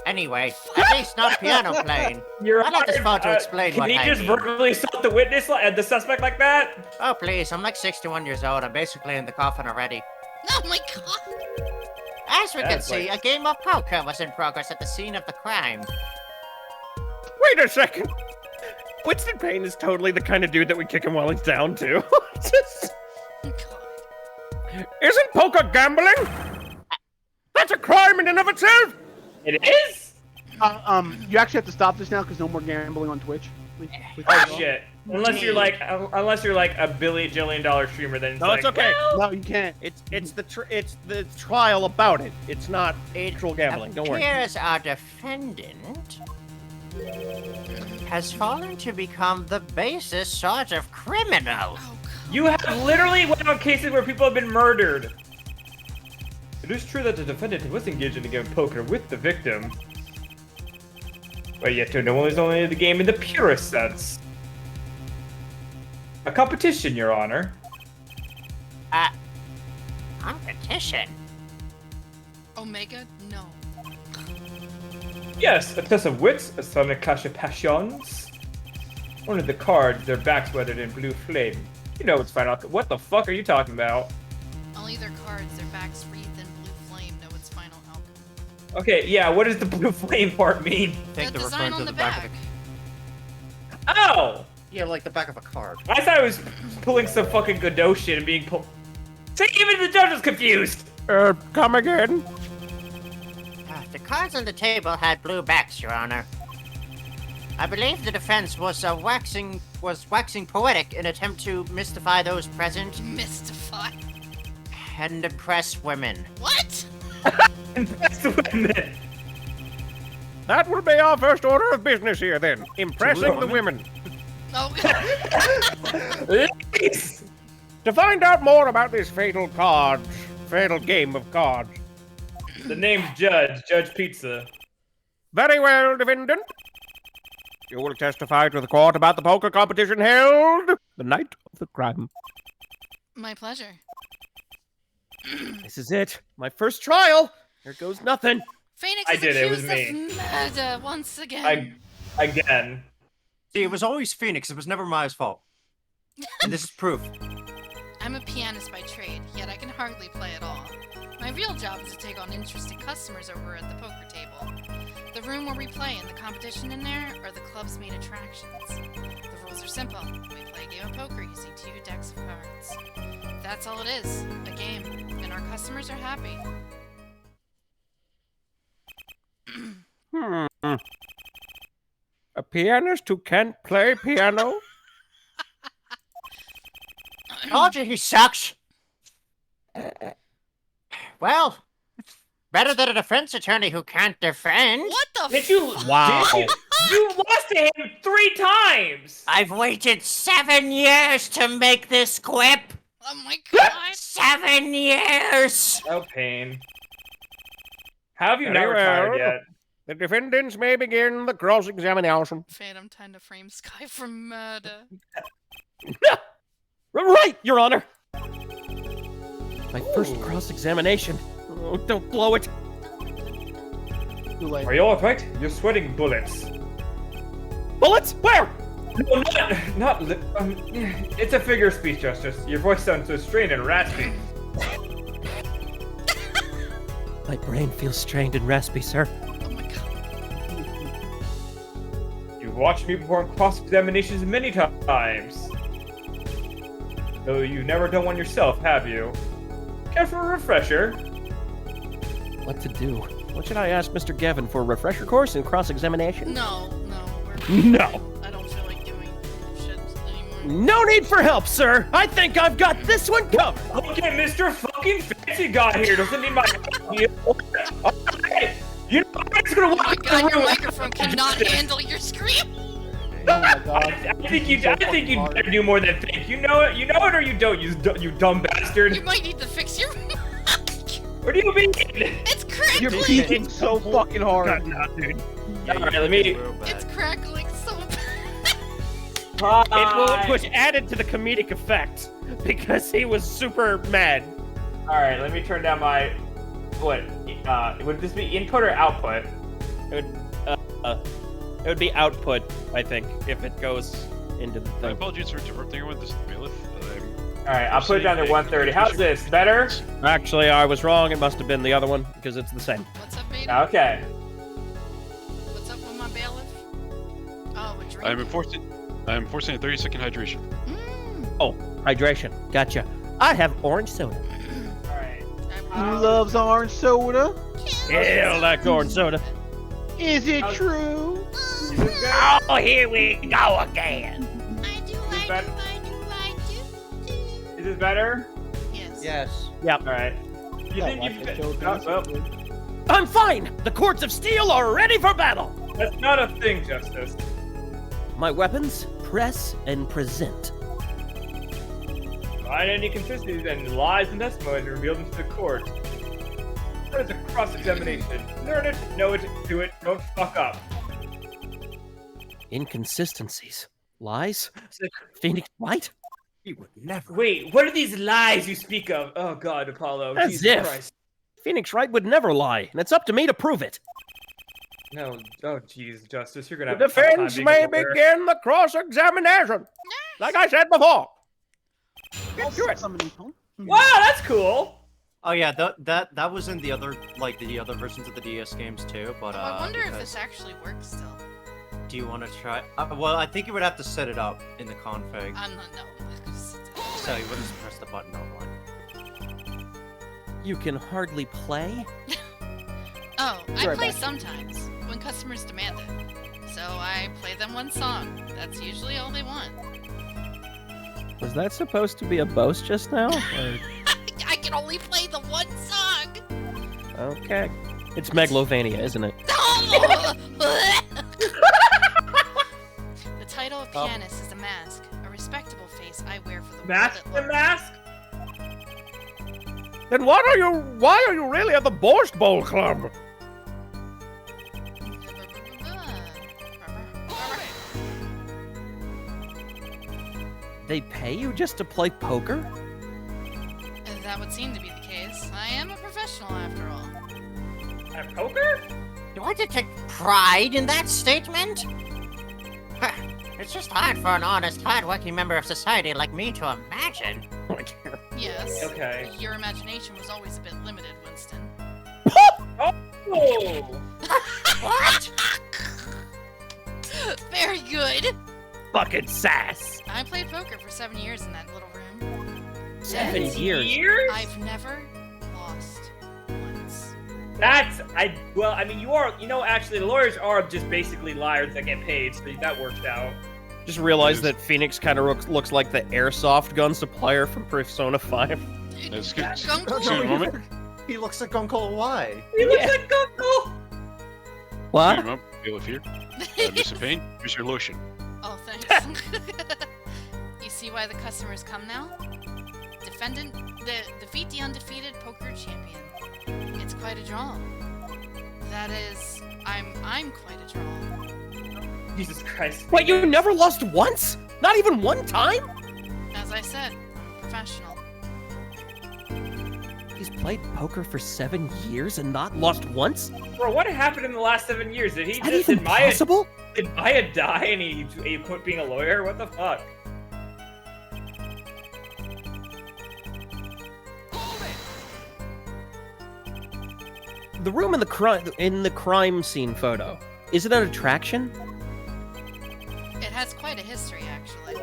Speaker 6: Anyway, at least not piano playing.
Speaker 1: Your
Speaker 6: I'd like this
Speaker 1: Honor,
Speaker 6: phone to explain what
Speaker 1: Can
Speaker 6: I
Speaker 1: he just
Speaker 6: mean.
Speaker 1: verbally assault the witness, the suspect like that?
Speaker 6: Oh, please, I'm like 61 years old. I'm basically in the coffin already.
Speaker 2: Oh my god!
Speaker 6: As we can
Speaker 1: That's
Speaker 6: see,
Speaker 1: like-
Speaker 6: a game of poker was in progress at the scene of the crime.
Speaker 5: Wait a second. Winston Payne is totally the kind of dude that would kick him while he's down, too. Just,
Speaker 2: God.
Speaker 5: isn't poker gambling? That's a crime in and of itself!
Speaker 1: It is?
Speaker 4: You actually have to stop this now because no more gambling on Twitch.
Speaker 1: Oh shit. Unless you're like a $1 billion streamer, then it's
Speaker 5: No,
Speaker 1: like,
Speaker 5: it's okay.
Speaker 1: well,
Speaker 4: No, you can't.
Speaker 5: It's the trial about it. It's not actual gambling. Don't worry.
Speaker 6: Appears our defendant has fallen to become the basest sort of criminal.
Speaker 2: Oh god.
Speaker 1: you have literally went on cases where people have been murdered. It is true that the defendant was engaged in a game of poker with the victim, but yet to no one is only the game in the purest sense. A competition, Your Honor.
Speaker 6: Competition?
Speaker 2: Omega? No.
Speaker 1: Yes, a test of wits, a sonic clash of passions. One of the cards, their backs weathered in blue flame. You know it's final. What the fuck are you talking about?
Speaker 2: Only their cards, their backs wreathed in blue flame, know its final outcome.
Speaker 1: Okay, yeah, what does the blue flame part mean?
Speaker 3: I think
Speaker 2: The
Speaker 3: they're
Speaker 2: design
Speaker 3: referring to
Speaker 2: on
Speaker 3: the
Speaker 2: the
Speaker 3: back
Speaker 2: back.
Speaker 3: of
Speaker 1: Oh!
Speaker 3: Yeah, like the back of a card.
Speaker 1: I thought I was pulling some fucking Godot shit and being pulled. See, even the judge was confused!
Speaker 5: Come again?
Speaker 6: The cards on the table had blue backs, Your Honor. I believe the defense was waxing poetic in attempt to mystify those present
Speaker 2: Mystify.
Speaker 6: and impress women.
Speaker 2: What?
Speaker 1: And that's the women.
Speaker 5: That will be our first order of business here, then. Impressing the women.
Speaker 2: Oh
Speaker 1: Ladies!
Speaker 5: To find out more about this fatal game of cards.
Speaker 1: The name's Judge Pizza.
Speaker 5: Very well, defendant. You will testify to the court about the poker competition held the night of the crime.
Speaker 2: My pleasure.
Speaker 5: This is it. My first trial. Here goes nothing.
Speaker 2: Phoenix
Speaker 1: I
Speaker 2: is
Speaker 1: did it, it was
Speaker 2: accused of murder once again.
Speaker 1: Again.
Speaker 3: See, it was always Phoenix. It was never Maya's fault. And this is proof.
Speaker 2: I'm a pianist by trade, yet I can hardly play at all. My real job is to take on interested customers over at the poker table. The room where we play and the competition in there are the club's main attractions. The rules are simple. We play a game of poker using 2 decks of cards. That's all it is, a game, and our customers are happy.
Speaker 5: A pianist who can't play piano?
Speaker 6: Told you he sucks. Well, better than a defense attorney who can't defend.
Speaker 2: What the
Speaker 1: Did you?
Speaker 5: Wow.
Speaker 1: Did you lost to him 3 times!
Speaker 6: I've waited 7 years to make this quip.
Speaker 2: Oh my god!
Speaker 6: 7 years.
Speaker 1: Oh, pain. How have you
Speaker 5: Very
Speaker 1: not retired
Speaker 5: well.
Speaker 1: yet?
Speaker 5: The defendants may begin the cross-examination.
Speaker 2: Phantom time to frame Sky for murder.
Speaker 5: Right, Your Honor. My first cross-examination. Oh, don't blow it.
Speaker 4: Too late.
Speaker 1: Are you alright? You're sweating bullets.
Speaker 5: Bullets? Where?
Speaker 1: No, it's a figure of speech, Justice. Your voice sounds so strained and raspy.
Speaker 5: My brain feels strained and raspy, sir.
Speaker 2: Oh my god.
Speaker 1: You've watched me perform cross-examinations many times. Though you've never done one yourself, have you? Care for a refresher?
Speaker 5: What to do? What should I ask Mr. Gavin for a refresher course in cross-examination?
Speaker 2: No, we're.
Speaker 5: No.
Speaker 2: I don't feel like doing shit anymore.
Speaker 5: No need for help, sir. I think I've got this one covered.
Speaker 1: Look at Mr. fucking Fancy Guy here. Doesn't need my help. Okay. You know, I'm just gonna
Speaker 2: Oh
Speaker 1: walk
Speaker 2: my
Speaker 1: the
Speaker 2: god, your
Speaker 1: room.
Speaker 2: microphone cannot handle your scream!
Speaker 4: Oh my god.
Speaker 1: I think you better do more than think. You know it or you don't, you dumb bastard.
Speaker 2: You might need to fix your mic!
Speaker 1: What do you mean?
Speaker 2: It's
Speaker 4: You're
Speaker 2: crackling!
Speaker 4: peeking so fucking hard.
Speaker 5: Dude.
Speaker 1: Alright, let me.
Speaker 2: It's crackling so bad!
Speaker 5: It was added to the comedic effect because he was super mad.
Speaker 1: Alright, let me turn down my. what? Would this be input or output?
Speaker 5: It would be output, I think, if it goes into the
Speaker 8: My
Speaker 5: thing.
Speaker 8: apologies for interrupting everyone. This is the bailiff.
Speaker 1: All right, I'll put it down to 130. How's this? Better?
Speaker 5: Actually, I was wrong. It must have been the other one because it's the same.
Speaker 2: What's up, Beta?
Speaker 1: Okay.
Speaker 2: What's up with my bailiff? Oh, a drink.
Speaker 8: I'm enforcing a 30-second hydration.
Speaker 5: Hydration. Gotcha. I have orange soda.
Speaker 1: All right.
Speaker 4: Who loves orange soda?
Speaker 5: Hell, that orange soda.
Speaker 4: Is it
Speaker 1: How's-
Speaker 4: true?
Speaker 1: Is this good?
Speaker 5: Oh, here we go again.
Speaker 2: I do,
Speaker 1: Is that- Is this better?
Speaker 2: Yes.
Speaker 3: Yes.
Speaker 1: All right. You
Speaker 4: Yeah,
Speaker 1: think
Speaker 4: like
Speaker 1: you
Speaker 4: the
Speaker 1: fit?
Speaker 4: show
Speaker 1: Oh,
Speaker 4: basically.
Speaker 1: well,
Speaker 5: I'm fine. The courts of steel are ready for battle.
Speaker 1: that's not a thing, Justice.
Speaker 5: My weapons, press and present.
Speaker 1: Find any consistencies and lies and testimony and reveal them to the court. That is a cross-examination. Learn it, know it, do it, don't fuck up.
Speaker 5: Inconsistencies. Lies? Phoenix Wright?
Speaker 3: He would never.
Speaker 1: Wait, what are these lies you speak of? Oh God, Apollo,
Speaker 5: As
Speaker 1: Jesus
Speaker 5: if.
Speaker 1: Christ.
Speaker 5: Phoenix Wright would never lie, and it's up to me to prove it.
Speaker 1: No, oh jeez, Justice, you're gonna
Speaker 5: The
Speaker 1: have a tough time
Speaker 5: defense
Speaker 1: being
Speaker 5: may
Speaker 1: a lawyer.
Speaker 5: begin the cross-examination. Like I said before. Get to it.
Speaker 4: Somebody told-
Speaker 1: Wow, that's cool.
Speaker 3: Oh yeah, that was in the other versions of the DS games too. But
Speaker 2: I wonder if
Speaker 3: because-
Speaker 2: this actually works still.
Speaker 3: Do you want to try? Well, I think you would have to set it up in the config,
Speaker 2: I'm not, no.
Speaker 3: so you wouldn't press the button online.
Speaker 5: You can hardly play?
Speaker 2: Oh, I
Speaker 4: Right
Speaker 2: play
Speaker 4: back.
Speaker 2: sometimes, when customers demand it. So I play them one song. That's usually all they want.
Speaker 5: Was that supposed to be a boast just now? Or-
Speaker 2: I can only play the one song!
Speaker 5: Okay. It's Megalovania, isn't it?
Speaker 2: The title of
Speaker 3: Oh.
Speaker 2: pianist is a mask, a respectable face I wear for the
Speaker 1: Mask
Speaker 2: world
Speaker 1: the
Speaker 2: at large.
Speaker 1: mask?
Speaker 5: Then why are you really at the Borscht Bowl Club? They pay you just to play poker?
Speaker 2: That would seem to be the case. I am a professional after all.
Speaker 1: At poker?
Speaker 6: Do I detect pride in that statement? Huh, it's just hard for an honest, hard-working member of society like me to imagine.
Speaker 2: Yes.
Speaker 1: Okay.
Speaker 2: Your imagination was always a bit limited, Winston.
Speaker 1: Oh!
Speaker 6: What?
Speaker 2: Very good!
Speaker 5: Fucking sass.
Speaker 2: I played poker for 7 years in that little room.
Speaker 5: 7 years.
Speaker 1: Years?
Speaker 2: I've never lost once.
Speaker 1: Well, I mean, actually, the lawyers are just basically liars that get paid, so that works out.
Speaker 5: Just realized that Phoenix kind of looks like the airsoft gun supplier from Persona 5.
Speaker 8: Excuse
Speaker 2: Gunkel?
Speaker 8: me a moment.
Speaker 3: He looks like Uncle Y.
Speaker 1: He looks like Goku!
Speaker 8: Excuse me a
Speaker 5: What?
Speaker 8: moment. Bailiff here. Mr. Payne, here's your lotion.
Speaker 2: Oh, thanks. You see why the customers come now? Defeat the undefeated poker champion. It's quite a draw. That is, I'm quite a draw.
Speaker 1: Jesus Christ.
Speaker 5: Wait, you never lost once? Not even one time?
Speaker 2: As I said, I'm a professional.
Speaker 5: He's played poker for 7 years and not lost once?
Speaker 1: Bro, what happened in the last 7 years? Did he
Speaker 5: Is that
Speaker 1: just,
Speaker 5: even
Speaker 1: did Maya
Speaker 5: possible?
Speaker 1: die and he quit being a lawyer? What the fuck?
Speaker 5: The room in the crime scene photo, is it an attraction?
Speaker 2: It has quite a history, actually.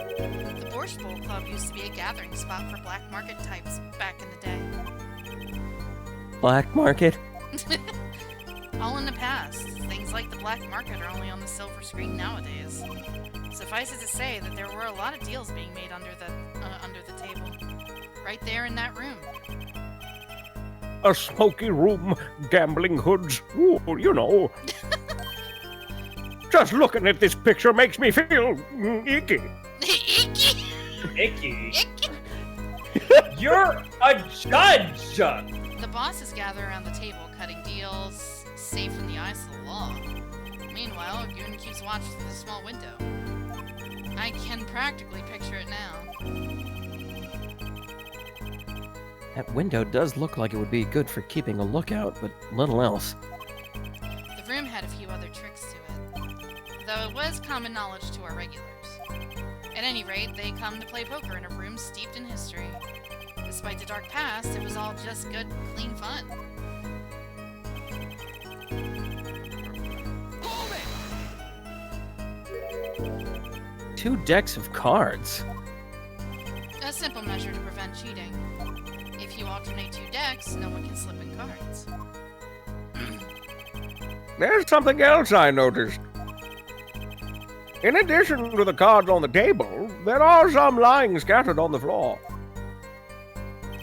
Speaker 2: The Borscht Bowl Club used to be a gathering spot for black market types back in the day.
Speaker 5: Black market?
Speaker 2: All in the past. Things like the black market are only on the silver screen nowadays. Suffice it to say that there were a lot of deals being made under the table. Right there in that room.
Speaker 5: A smoky room, gambling hoods, ooh, you know. Just looking at this picture makes me feel icky.
Speaker 2: Icky!
Speaker 1: Icky.
Speaker 2: Icky!
Speaker 1: You're a judge!
Speaker 2: The bosses gather around the table, cutting deals, safe in the eyes of the law. Meanwhile, Goon keeps watch through the small window. I can practically picture it now.
Speaker 5: That window does look like it would be good for keeping a lookout, but little else.
Speaker 2: The room had a few other tricks to it, though it was common knowledge to our regulars. At any rate, they come to play poker in a room steeped in history. Despite the dark past, it was all just good, clean fun.
Speaker 5: 2 decks of cards.
Speaker 2: A simple measure to prevent cheating. If you alternate 2 decks, no one can slip in cards.
Speaker 5: There's something else I noticed. In addition to the cards on the table, there are some lying scattered on the floor.
Speaker 2: Oh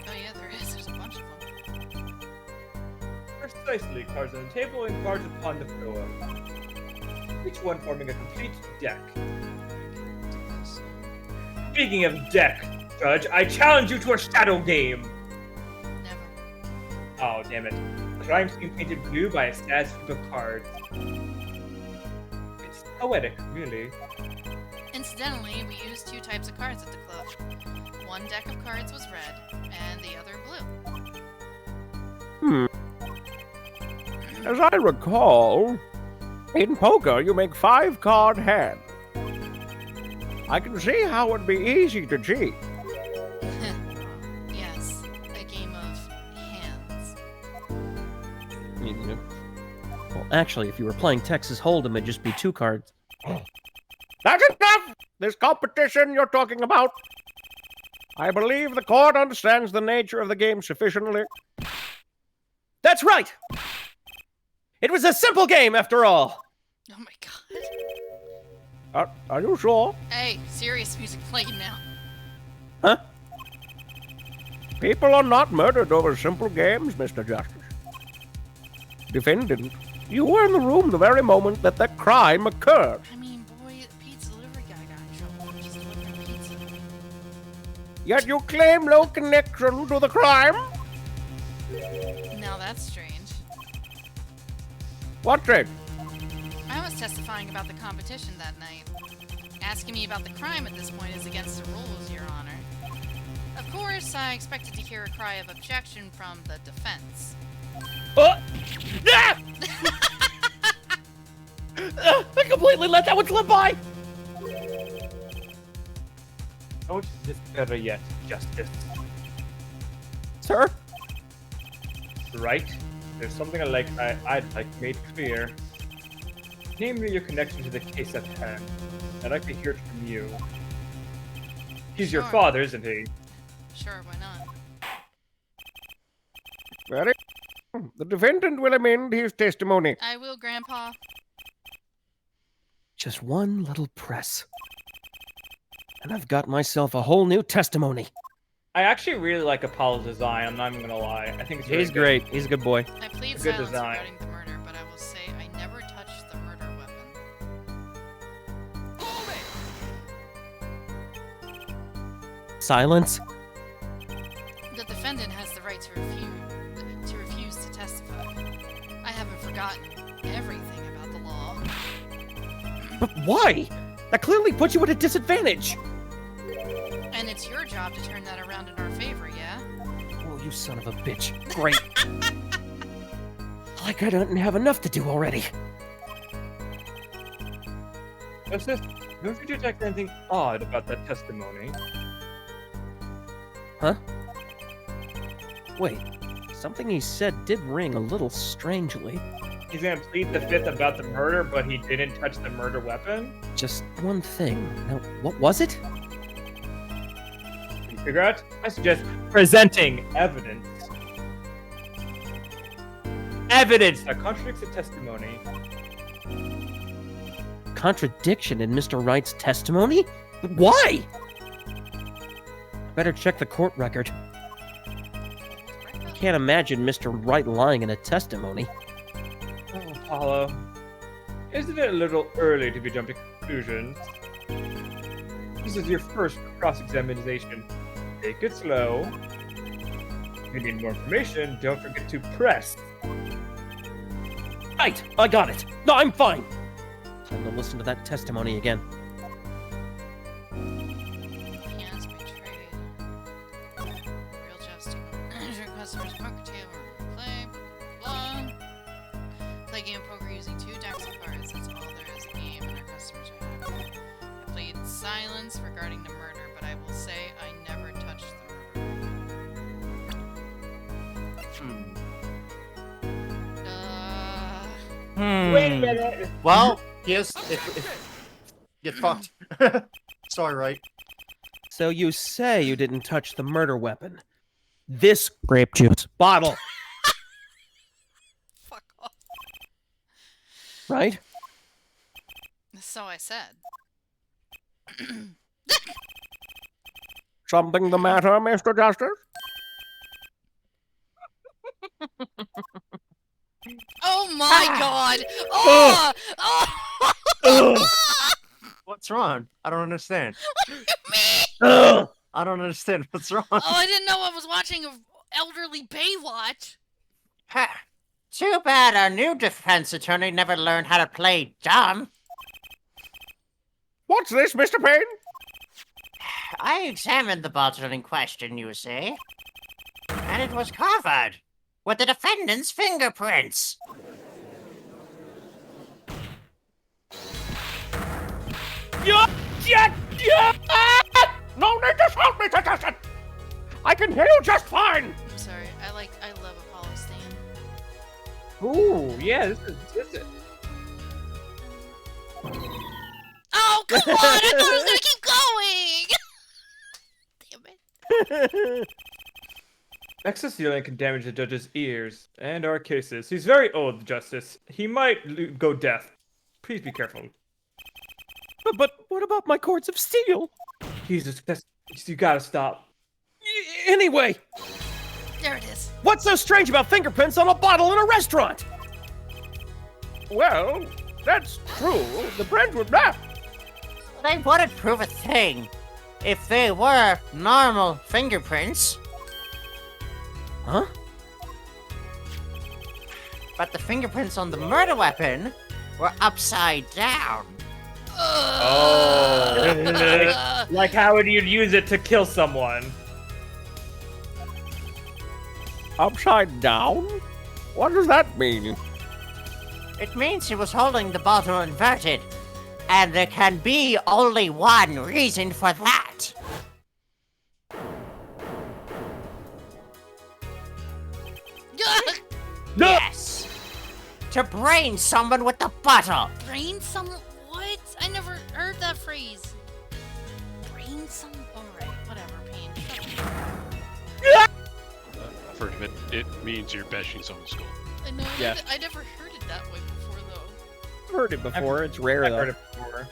Speaker 2: yeah, there is. There's a bunch of them.
Speaker 1: Precisely, cards on the table and cards upon the floor. Each one forming a complete deck. Speaking of deck, Judge, I challenge you to a shadow game!
Speaker 2: Never.
Speaker 1: Oh, damn it. Crime scene painted blue by a sad strip of cards. It's poetic, really.
Speaker 2: Incidentally, we used 2 types of cards at the club. One deck of cards was red, and the other blue.
Speaker 5: As I recall, in poker you make 5-card hands. I can see how it'd be easy to cheat.
Speaker 2: Yes, a game of hands.
Speaker 5: Well, actually, if you were playing Texas Hold'em, it'd just be 2 cards. That's enough! This competition you're talking about. I believe the court understands the nature of the game sufficiently. That's right! It was a simple game, after all!
Speaker 2: Oh my god.
Speaker 5: Are you sure?
Speaker 2: Hey, serious music playing now.
Speaker 5: Huh? People are not murdered over simple games, Mr. Justice. Defendant, you were in the room the very moment that that crime occurred.
Speaker 2: I mean, boy, the pizza delivery guy got in trouble for just delivering pizza.
Speaker 5: Yet you claim no connection to the crime?
Speaker 2: Now that's strange.
Speaker 5: What thing?
Speaker 2: I was testifying about the competition that night. Asking me about the crime at this point is against the rules, Your Honor. Of course, I expected to hear a cry of objection from the defense.
Speaker 5: Ah! I completely let that one slip by!
Speaker 1: Don't despair yet, Justice.
Speaker 5: Sir?
Speaker 1: Right? There's something I'd like made clear. Namely, your connection to the case at hand. I'd like to hear it from you. He's your
Speaker 2: Sure.
Speaker 1: father, isn't he?
Speaker 2: Sure, why not?
Speaker 5: Very. The defendant will amend his testimony.
Speaker 2: I will, Grandpa.
Speaker 5: Just one little press. And I've got myself a whole new testimony.
Speaker 1: I actually really like Apollo's design, I'm not even gonna lie. I think it's really
Speaker 5: He's
Speaker 1: good.
Speaker 5: great. He's a good boy.
Speaker 2: I plead
Speaker 1: A good
Speaker 2: silence
Speaker 1: design.
Speaker 2: regarding the murder, but I will say I never touched the murder weapon.
Speaker 5: Silence?
Speaker 2: The defendant has the right to refuse to testify. I haven't forgotten everything about the law.
Speaker 5: But why? That clearly puts you at a disadvantage.
Speaker 2: And it's your job to turn that around in our favor, yeah?
Speaker 5: Oh, you son of a bitch. Great. Like I don't have enough to do already.
Speaker 1: Justice, don't you detect anything odd about that testimony?
Speaker 5: Huh? Wait. Something he said did ring a little strangely.
Speaker 1: He's gonna plead the fifth about the murder, but he didn't touch the murder weapon?
Speaker 5: Just one thing. Now, what was it?
Speaker 1: Can you figure out? I suggest presenting evidence. Evidence that contradicts the testimony.
Speaker 5: Contradiction in Mr. Wright's testimony? Why? Better check the court record. I can't imagine Mr. Wright lying in a testimony.
Speaker 1: Oh, Apollo. Isn't it a little early to be jumping to conclusions? This is your first cross-examination. Take it slow. If you need more information, don't forget to press.
Speaker 5: Right, I got it. No, I'm fine. Time to listen to that testimony again.
Speaker 2: He has betrayed. Real justice. regarding the murder, but I will say I never touched the murder.
Speaker 1: Wait a minute.
Speaker 3: Well, yes, if get fucked. Sorry, right?
Speaker 5: So you say you didn't touch the murder weapon. This grape juice bottle,
Speaker 2: Fuck off.
Speaker 5: right?
Speaker 2: So I said.
Speaker 5: Something the matter, Mr. Justice?
Speaker 2: Oh my god! Oh! Oh!
Speaker 3: What's wrong? I don't understand.
Speaker 2: Me!
Speaker 5: Ugh.
Speaker 3: I don't understand. What's wrong?
Speaker 2: Oh, I didn't know I was watching a elderly Baywatch.
Speaker 6: Ha! Too bad our new defense attorney never learned how to play dumb.
Speaker 5: What's this, Mr. Payne?
Speaker 6: I examined the bottle in question, you see. And it was covered with the defendant's fingerprints.
Speaker 5: No need to shout, Mr. Justice! I can hear you just fine!
Speaker 2: I'm sorry. I love Apollo Stan.
Speaker 1: Ooh, yeah, this is.
Speaker 2: Oh, come on! I thought it was gonna keep going! Damn it.
Speaker 1: Excess yelling can damage the judge's ears and our cases. He's very old, Justice. He might go deaf. Please be careful.
Speaker 5: But what about my cords of steel?
Speaker 1: Jesus, you gotta stop.
Speaker 5: Anyway,
Speaker 2: There it is.
Speaker 5: what's so strange about fingerprints on a bottle in a restaurant? Well, that's true. The Brentwood map.
Speaker 6: They wouldn't prove a thing if they were normal fingerprints.
Speaker 5: Huh?
Speaker 6: But the fingerprints on the murder weapon were upside down.
Speaker 1: Oh. Like how would you use it to kill someone?
Speaker 5: Upside down? What does that mean?
Speaker 6: It means he was holding the bottle inverted. And there can be only one reason for that. Yes! To brain someone with the bottle.
Speaker 2: Brain some what? I never heard that phrase. Brain some. Alright, whatever, Payne.
Speaker 8: I've heard of it. It means you're bashing someone's skull.
Speaker 2: I know.
Speaker 5: Yeah.
Speaker 2: I never heard it that way before, though.
Speaker 5: I've heard it before. It's rare,
Speaker 1: I've
Speaker 5: though.
Speaker 1: heard it before.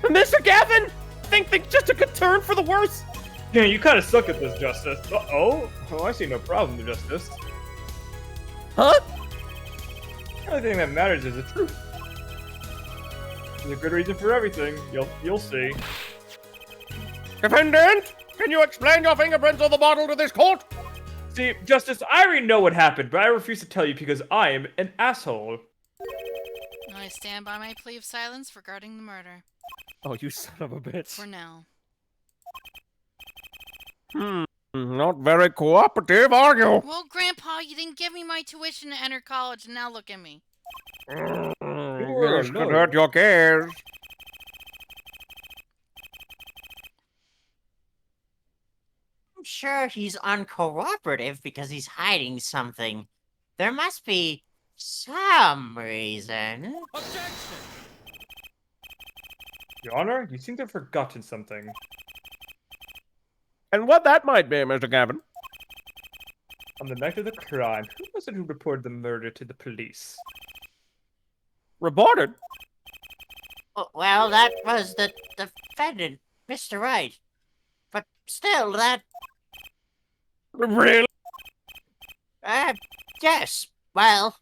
Speaker 5: Mr. Gavin! Think just took a turn for the worse?
Speaker 1: Yeah, you kind of suck at this, Justice. Oh, I see no problem, Justice.
Speaker 5: Huh?
Speaker 1: The only thing that matters is the truth. There's a good reason for everything. You'll see.
Speaker 5: Defendant, can you explain your fingerprints on the bottle to this court?
Speaker 1: See, Justice, I already know what happened, but I refuse to tell you because I am an asshole.
Speaker 2: I stand by my plea of silence regarding the murder.
Speaker 5: Oh, you son of a bitch.
Speaker 2: For now.
Speaker 5: Not very cooperative, are you?
Speaker 2: Well, Grandpa, you didn't give me my tuition to enter college, and now look at me.
Speaker 5: This could hurt your case.
Speaker 6: I'm sure he's uncooperative because he's hiding something. There must be some reason.
Speaker 1: Your Honor, you seem to have forgotten something.
Speaker 5: And what that might be, Mr. Gavin.
Speaker 1: On the night of the crime, who was it who reported the murder to the police?
Speaker 5: Reported?
Speaker 6: Well, that was the defendant, Mr. Wright. But still, that...
Speaker 5: Really?
Speaker 6: Yes. Well,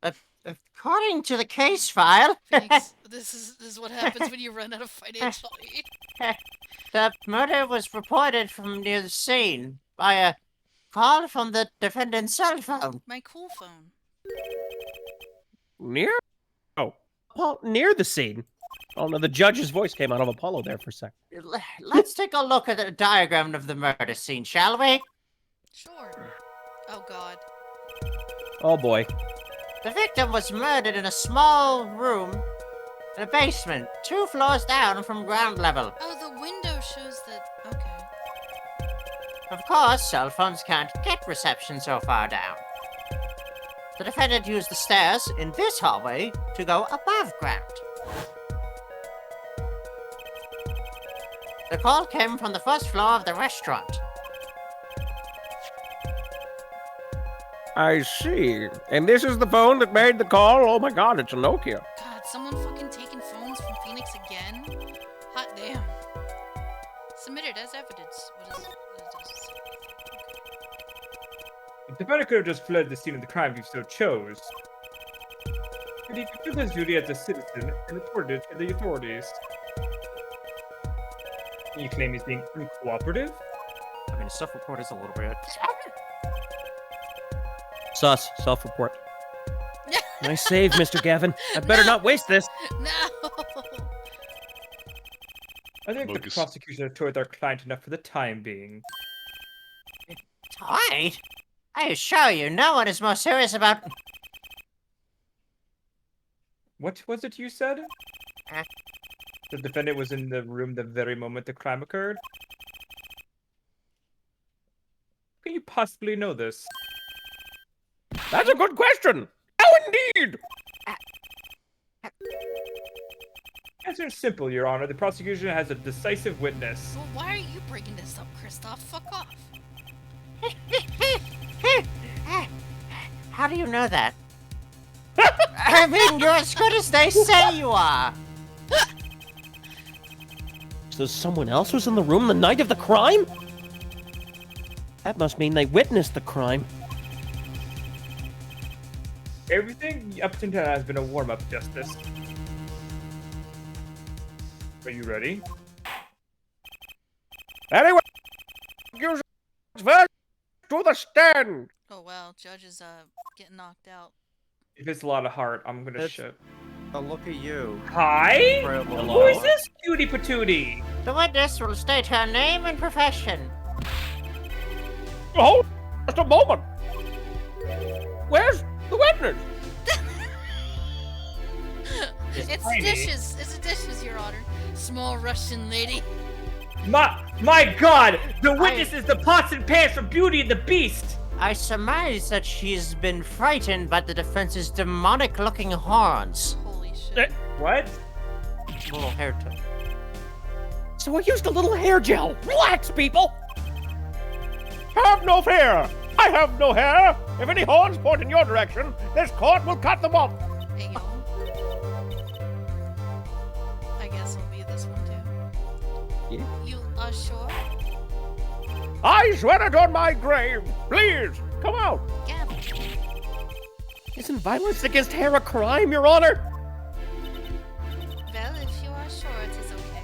Speaker 6: according to the case file,
Speaker 2: Thanks. This is what happens when you run out of financial aid.
Speaker 6: the murder was reported from near the scene by a call from the defendant's cell phone.
Speaker 2: My cool phone.
Speaker 5: Near? Oh. Near the scene. Oh no, the judge's voice came out of Apollo there for a sec.
Speaker 6: Let's take a look at the diagram of the murder scene, shall we?
Speaker 2: Sure. Oh god.
Speaker 5: Oh boy.
Speaker 6: The victim was murdered in a small room In a basement, 2 floors down from ground level.
Speaker 2: Oh, the window shows that. Okay.
Speaker 6: Of course, cell phones can't get reception so far down. The defendant used the stairs in this hallway to go above ground. The call came from the first floor of the restaurant.
Speaker 5: I see. And this is the phone that made the call? Oh my god, it's a Nokia.
Speaker 2: God, someone fucking taking phones from Phoenix again? Hot damn. Submitted as evidence. What is this?
Speaker 1: The defendant could have just fled the scene of the crime if he so chose. But he fulfilled his duty as a citizen and reported it to the authorities. You claim he's being uncooperative?
Speaker 3: I mean, self-report is a little weird.
Speaker 5: Sus, self-report. Nice save, Mr. Gavin. I better not waste this.
Speaker 2: No!
Speaker 1: I think the
Speaker 8: Bogus.
Speaker 1: prosecution has told our client enough for the time being.
Speaker 6: Tight? I assure you, no one is more serious about...
Speaker 1: What was it you said?
Speaker 6: Huh?
Speaker 1: The defendant was in the room the very moment the crime occurred? How can you possibly know this?
Speaker 5: That's a good question. How indeed?
Speaker 1: Answer is simple, Your Honor. The prosecution has a decisive witness.
Speaker 2: Well, why are you bringing this up, Kristoff? Fuck off.
Speaker 6: How do you know that? I mean, you're as good as they say you are.
Speaker 5: So someone else was in the room the night of the crime? That must mean they witnessed the crime.
Speaker 1: Everything up to now has been a warm-up, Justice. Are you ready?
Speaker 5: Anyway, accused first to the stand.
Speaker 2: Oh, well, Judge is, getting knocked out.
Speaker 1: If it's a lot of heart, I'm gonna
Speaker 3: It's-
Speaker 1: ship.
Speaker 3: Oh, look at you.
Speaker 1: Hi?
Speaker 3: Hello.
Speaker 1: Who is this cutie patootie?
Speaker 6: The witness will state her name and profession.
Speaker 5: Hold just a moment. Where's the witness?
Speaker 2: It's
Speaker 1: tiny.
Speaker 2: dishes. It's dishes, Your Honor. Small Russian lady.
Speaker 1: My God! The witness is the pots and pans from Beauty and the Beast.
Speaker 6: I surmise that she's been frightened by the defense's demonic-looking horns.
Speaker 2: Holy shit.
Speaker 1: What?
Speaker 6: Little hair tip.
Speaker 5: So I used a little hair gel. Relax, people. Have no fear. I have no hair. If any horns point in your direction, this court will cut them off.
Speaker 2: Hey, yo. I guess I'll be this one, too.
Speaker 5: Yeah.
Speaker 2: You are sure?
Speaker 5: I swear it on my grave. Please, come out.
Speaker 2: Gavin.
Speaker 5: Isn't violence against hair a crime, Your Honor?
Speaker 2: Well, if you are sure, it is okay.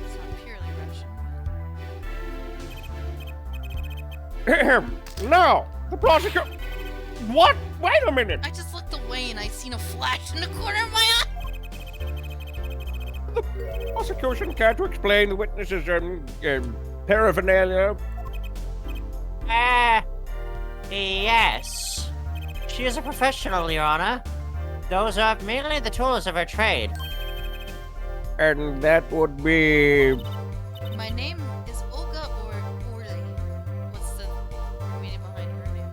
Speaker 2: It's not purely Russian.
Speaker 5: Now, the prosecutor. What? Wait a minute.
Speaker 2: I just looked away and I seen a flash in the corner of my eye.
Speaker 5: The prosecution care to explain the witnesses' paraphernalia.
Speaker 6: Yes. She is a professional, Your Honor. Those are merely the tools of her trade.
Speaker 5: And that would be.
Speaker 2: My name is Olga or Orly. What's the meaning behind her name?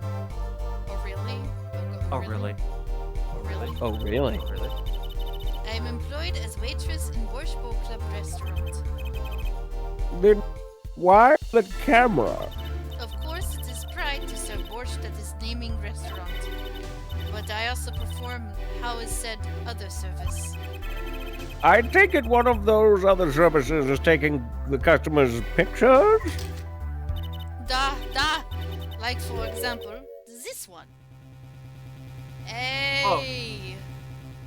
Speaker 2: Aurelie? Olga
Speaker 3: Oh,
Speaker 2: Aurelie?
Speaker 3: really?
Speaker 2: Aurelie?
Speaker 5: Oh, really?
Speaker 3: Really?
Speaker 2: I am employed as waitress in Borscht Bowl Club restaurant.
Speaker 5: Then why the camera?
Speaker 2: Of course, it is pride to serve borscht at this naming restaurant. But I also perform how is said other service.
Speaker 5: I take it one of those other services is taking the customer's pictures?
Speaker 2: Da. Like, for example, this one. Hey.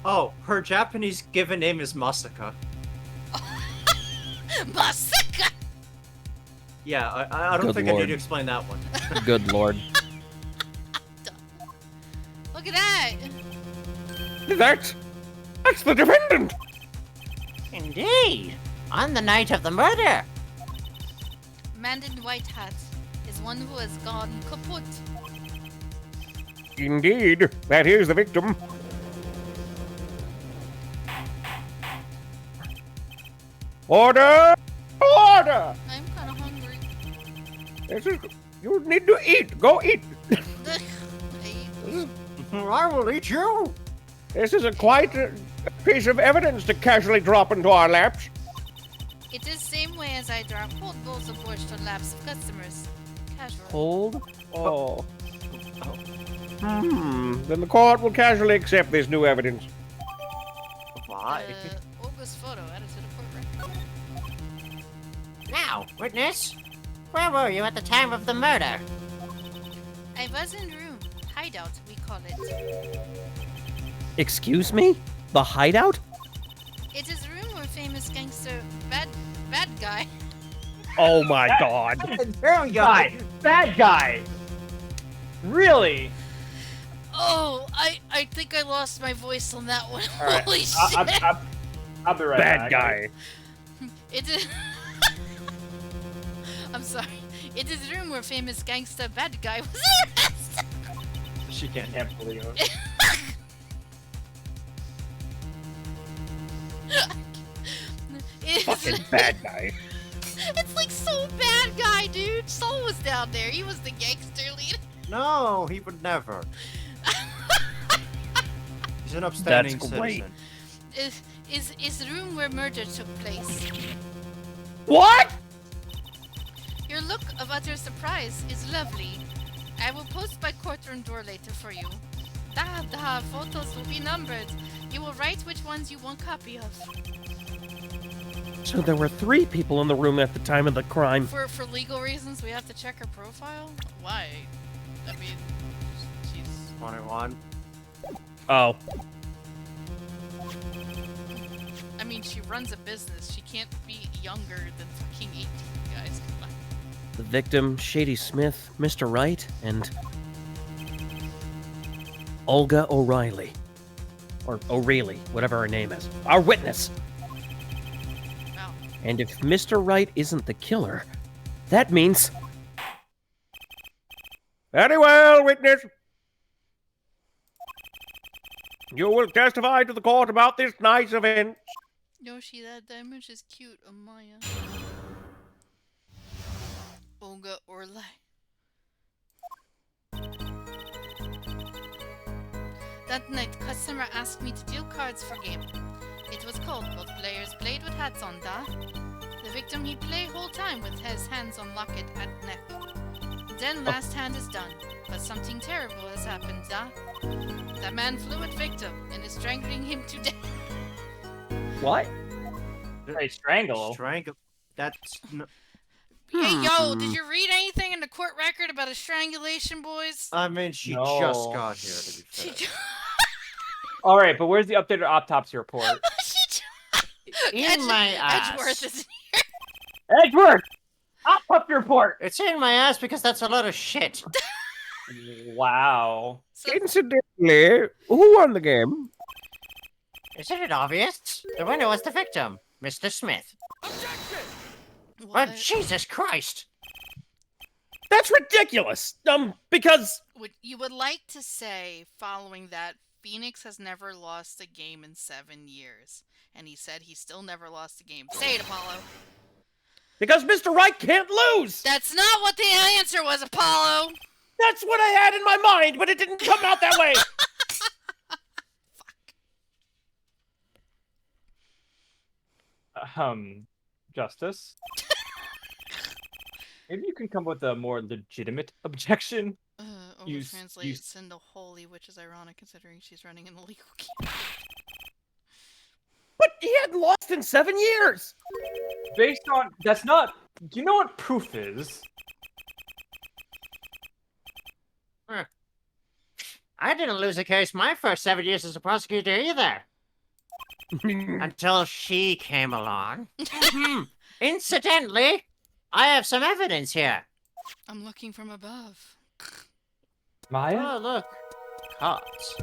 Speaker 3: Oh, her Japanese given name is Masaka.
Speaker 2: Masaka!
Speaker 3: Yeah, I don't
Speaker 5: Good
Speaker 3: think I
Speaker 5: lord.
Speaker 3: need to explain that one.
Speaker 5: Good lord.
Speaker 2: Look at that!
Speaker 5: That's the defendant!
Speaker 6: Indeed. On the night of the murder.
Speaker 2: Man in white hat is one who has gone kaput.
Speaker 5: Indeed, that is the victim. Order! Order!
Speaker 2: I'm kind of hungry.
Speaker 5: You need to eat. Go eat.
Speaker 3: I will eat you.
Speaker 5: This isn't quite a piece of evidence to casually drop into our laps.
Speaker 2: It is same way as I drop cold bowls of borscht on laps of customers. Casual.
Speaker 5: Cold? Oh. Then the court will casually accept this new evidence.
Speaker 3: Why?
Speaker 2: Olga's photo added to the court record.
Speaker 6: Now, witness, where were you at the time of the murder?
Speaker 2: I was in room. Hideout, we call it.
Speaker 5: Excuse me? The hideout?
Speaker 2: It is room where famous gangster bad guy.
Speaker 5: Oh my god.
Speaker 3: There we go.
Speaker 1: Bad guy. Really?
Speaker 2: Oh, I think I lost my voice on that one.
Speaker 1: All right.
Speaker 2: Holy shit!
Speaker 1: I'll be right
Speaker 5: Bad
Speaker 1: back.
Speaker 5: guy.
Speaker 2: It is. I'm sorry. It is room where famous gangster bad guy was arrested.
Speaker 3: She can't.
Speaker 1: Can't believe it.
Speaker 5: Fucking bad guy.
Speaker 2: It's like Soul bad guy, dude. Soul was down there. He was the gangster leader.
Speaker 3: No, he would never. He's an upstanding
Speaker 5: That's great.
Speaker 3: citizen.
Speaker 2: Is the room where murder took place.
Speaker 5: What?
Speaker 2: Your look of utter surprise is lovely. I will post by courtroom door later for you. Photos will be numbered. You will write which ones you want copy of.
Speaker 5: So there were 3 people in the room at the time of the crime.
Speaker 2: For legal reasons, we have to check her profile? Why? I mean, she's...
Speaker 3: 21.
Speaker 5: Oh.
Speaker 2: I mean, she runs a business. She can't be younger than fucking 18, guys. Come on.
Speaker 5: The victim, Shady Smith, Mr. Wright, and Olga O'Reilly. Or O'Reilly, whatever her name is. Our witness!
Speaker 2: Wow.
Speaker 5: And if Mr. Wright isn't the killer, that means... Very well, witness! You will testify to the court about this night's event.
Speaker 2: Yoshi, that image is cute, Amaya. Olga Orlai. That night, customer asked me to deal cards for game. It was cold, both players played with hats on, da. The victim he play whole time with his hands on locket at neck. Then last hand is done, but something terrible has happened, da. That man flew at victim and is strangling him to death.
Speaker 5: What?
Speaker 1: Hey, strangle.
Speaker 3: Strangle. That's. No,
Speaker 2: Hey, yo, did you read anything in the court record about a strangulation, boys?
Speaker 3: I mean, she
Speaker 1: No.
Speaker 3: just got here, to be
Speaker 2: She
Speaker 3: fair.
Speaker 2: ju-
Speaker 1: All right, but where's the updated autopsy report?
Speaker 2: she
Speaker 6: In my
Speaker 2: Edgeworth
Speaker 6: ass.
Speaker 2: is
Speaker 1: Edgeworth! Autopsy report!
Speaker 6: It's in my ass because that's a lot of shit.
Speaker 1: Wow.
Speaker 2: so,
Speaker 5: Incidentally, who won the game?
Speaker 6: Isn't it obvious? The winner was the victim, Mr. Smith.
Speaker 2: what?
Speaker 6: But Jesus Christ!
Speaker 5: That's ridiculous! Because...
Speaker 2: You would like to say, following that, Phoenix has never lost a game in 7 years. And he said he still never lost a game. Say it, Apollo.
Speaker 5: Because Mr. Wright can't lose!
Speaker 2: That's not what the answer was, Apollo!
Speaker 5: That's what I had in my mind, but it didn't come out that way!
Speaker 1: Justice? Maybe you can come with a more legitimate objection.
Speaker 2: Over
Speaker 1: s-
Speaker 2: translates into holy, which is ironic considering she's running an illegal game.
Speaker 5: But he hadn't lost in 7 years!
Speaker 1: Based on... That's not... Do you know what proof is?
Speaker 6: I didn't lose a case my first 7 years as a prosecutor either. Until she came along. Incidentally, I have some evidence here.
Speaker 2: I'm looking from above.
Speaker 1: Maya?
Speaker 6: Oh, look. Cards.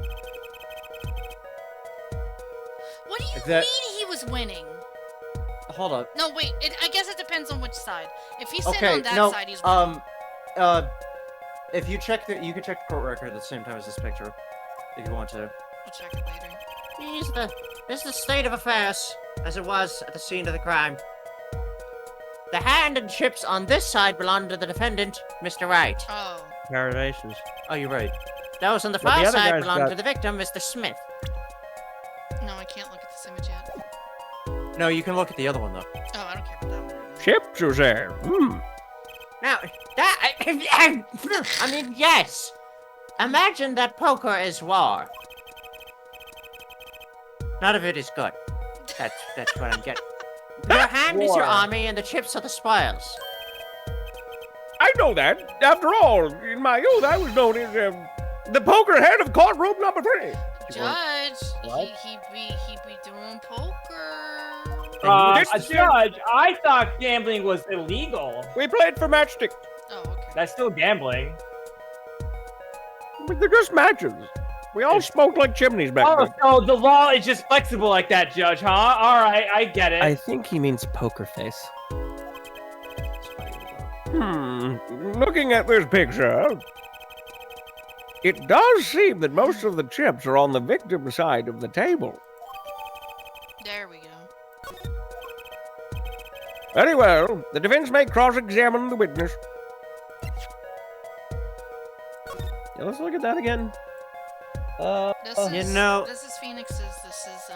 Speaker 2: What do you
Speaker 3: Is that-
Speaker 2: mean he was winning?
Speaker 3: Hold up.
Speaker 2: No, wait. I guess it depends on which side. If he's sitting
Speaker 3: Okay,
Speaker 2: on that
Speaker 3: no,
Speaker 2: side, he's winning.
Speaker 3: if you check you can check the court record at the same time as this picture, if you want to.
Speaker 2: We'll check it later.
Speaker 6: This is the state of affairs as it was at the scene of the crime. The hand and chips on this side belong to the defendant, Mr. Wright.
Speaker 2: Oh.
Speaker 5: Congratulations.
Speaker 3: Oh, you're right.
Speaker 6: Those on the
Speaker 5: Well, the
Speaker 6: far
Speaker 5: other
Speaker 6: side
Speaker 5: guy's
Speaker 6: belong
Speaker 5: got-
Speaker 6: to the victim, Mr. Smith.
Speaker 2: No, I can't look at this image yet.
Speaker 3: No, you can look at the other one though.
Speaker 2: Oh, I don't care about that one.
Speaker 5: Chips, you say?
Speaker 6: Now, that... I mean, yes. Imagine that poker is war. None of it is good. That's what I'm getting. Your hand is your
Speaker 5: War.
Speaker 6: army, and the chips are the spoils.
Speaker 5: I know that. After all, in my youth, I was known as the poker head of courtroom number 3.
Speaker 2: Judge,
Speaker 5: What?
Speaker 2: he be doing poker.
Speaker 1: Judge, I thought gambling was illegal.
Speaker 5: We played for matchstick.
Speaker 2: Oh, okay.
Speaker 1: That's still gambling.
Speaker 5: But they're just matches. We all smoked like chimneys back
Speaker 1: Oh,
Speaker 5: then.
Speaker 1: so the law is just flexible like that, Judge, huh? All right, I get it.
Speaker 5: I think he means poker face. Looking at this picture, it does seem that most of the chips are on the victim's side of the table.
Speaker 2: There we go.
Speaker 5: Very well. The defense may cross-examine the witness. Yeah, let's look at that again.
Speaker 2: This
Speaker 3: you
Speaker 2: is
Speaker 3: know-
Speaker 2: this is Phoenix's. This is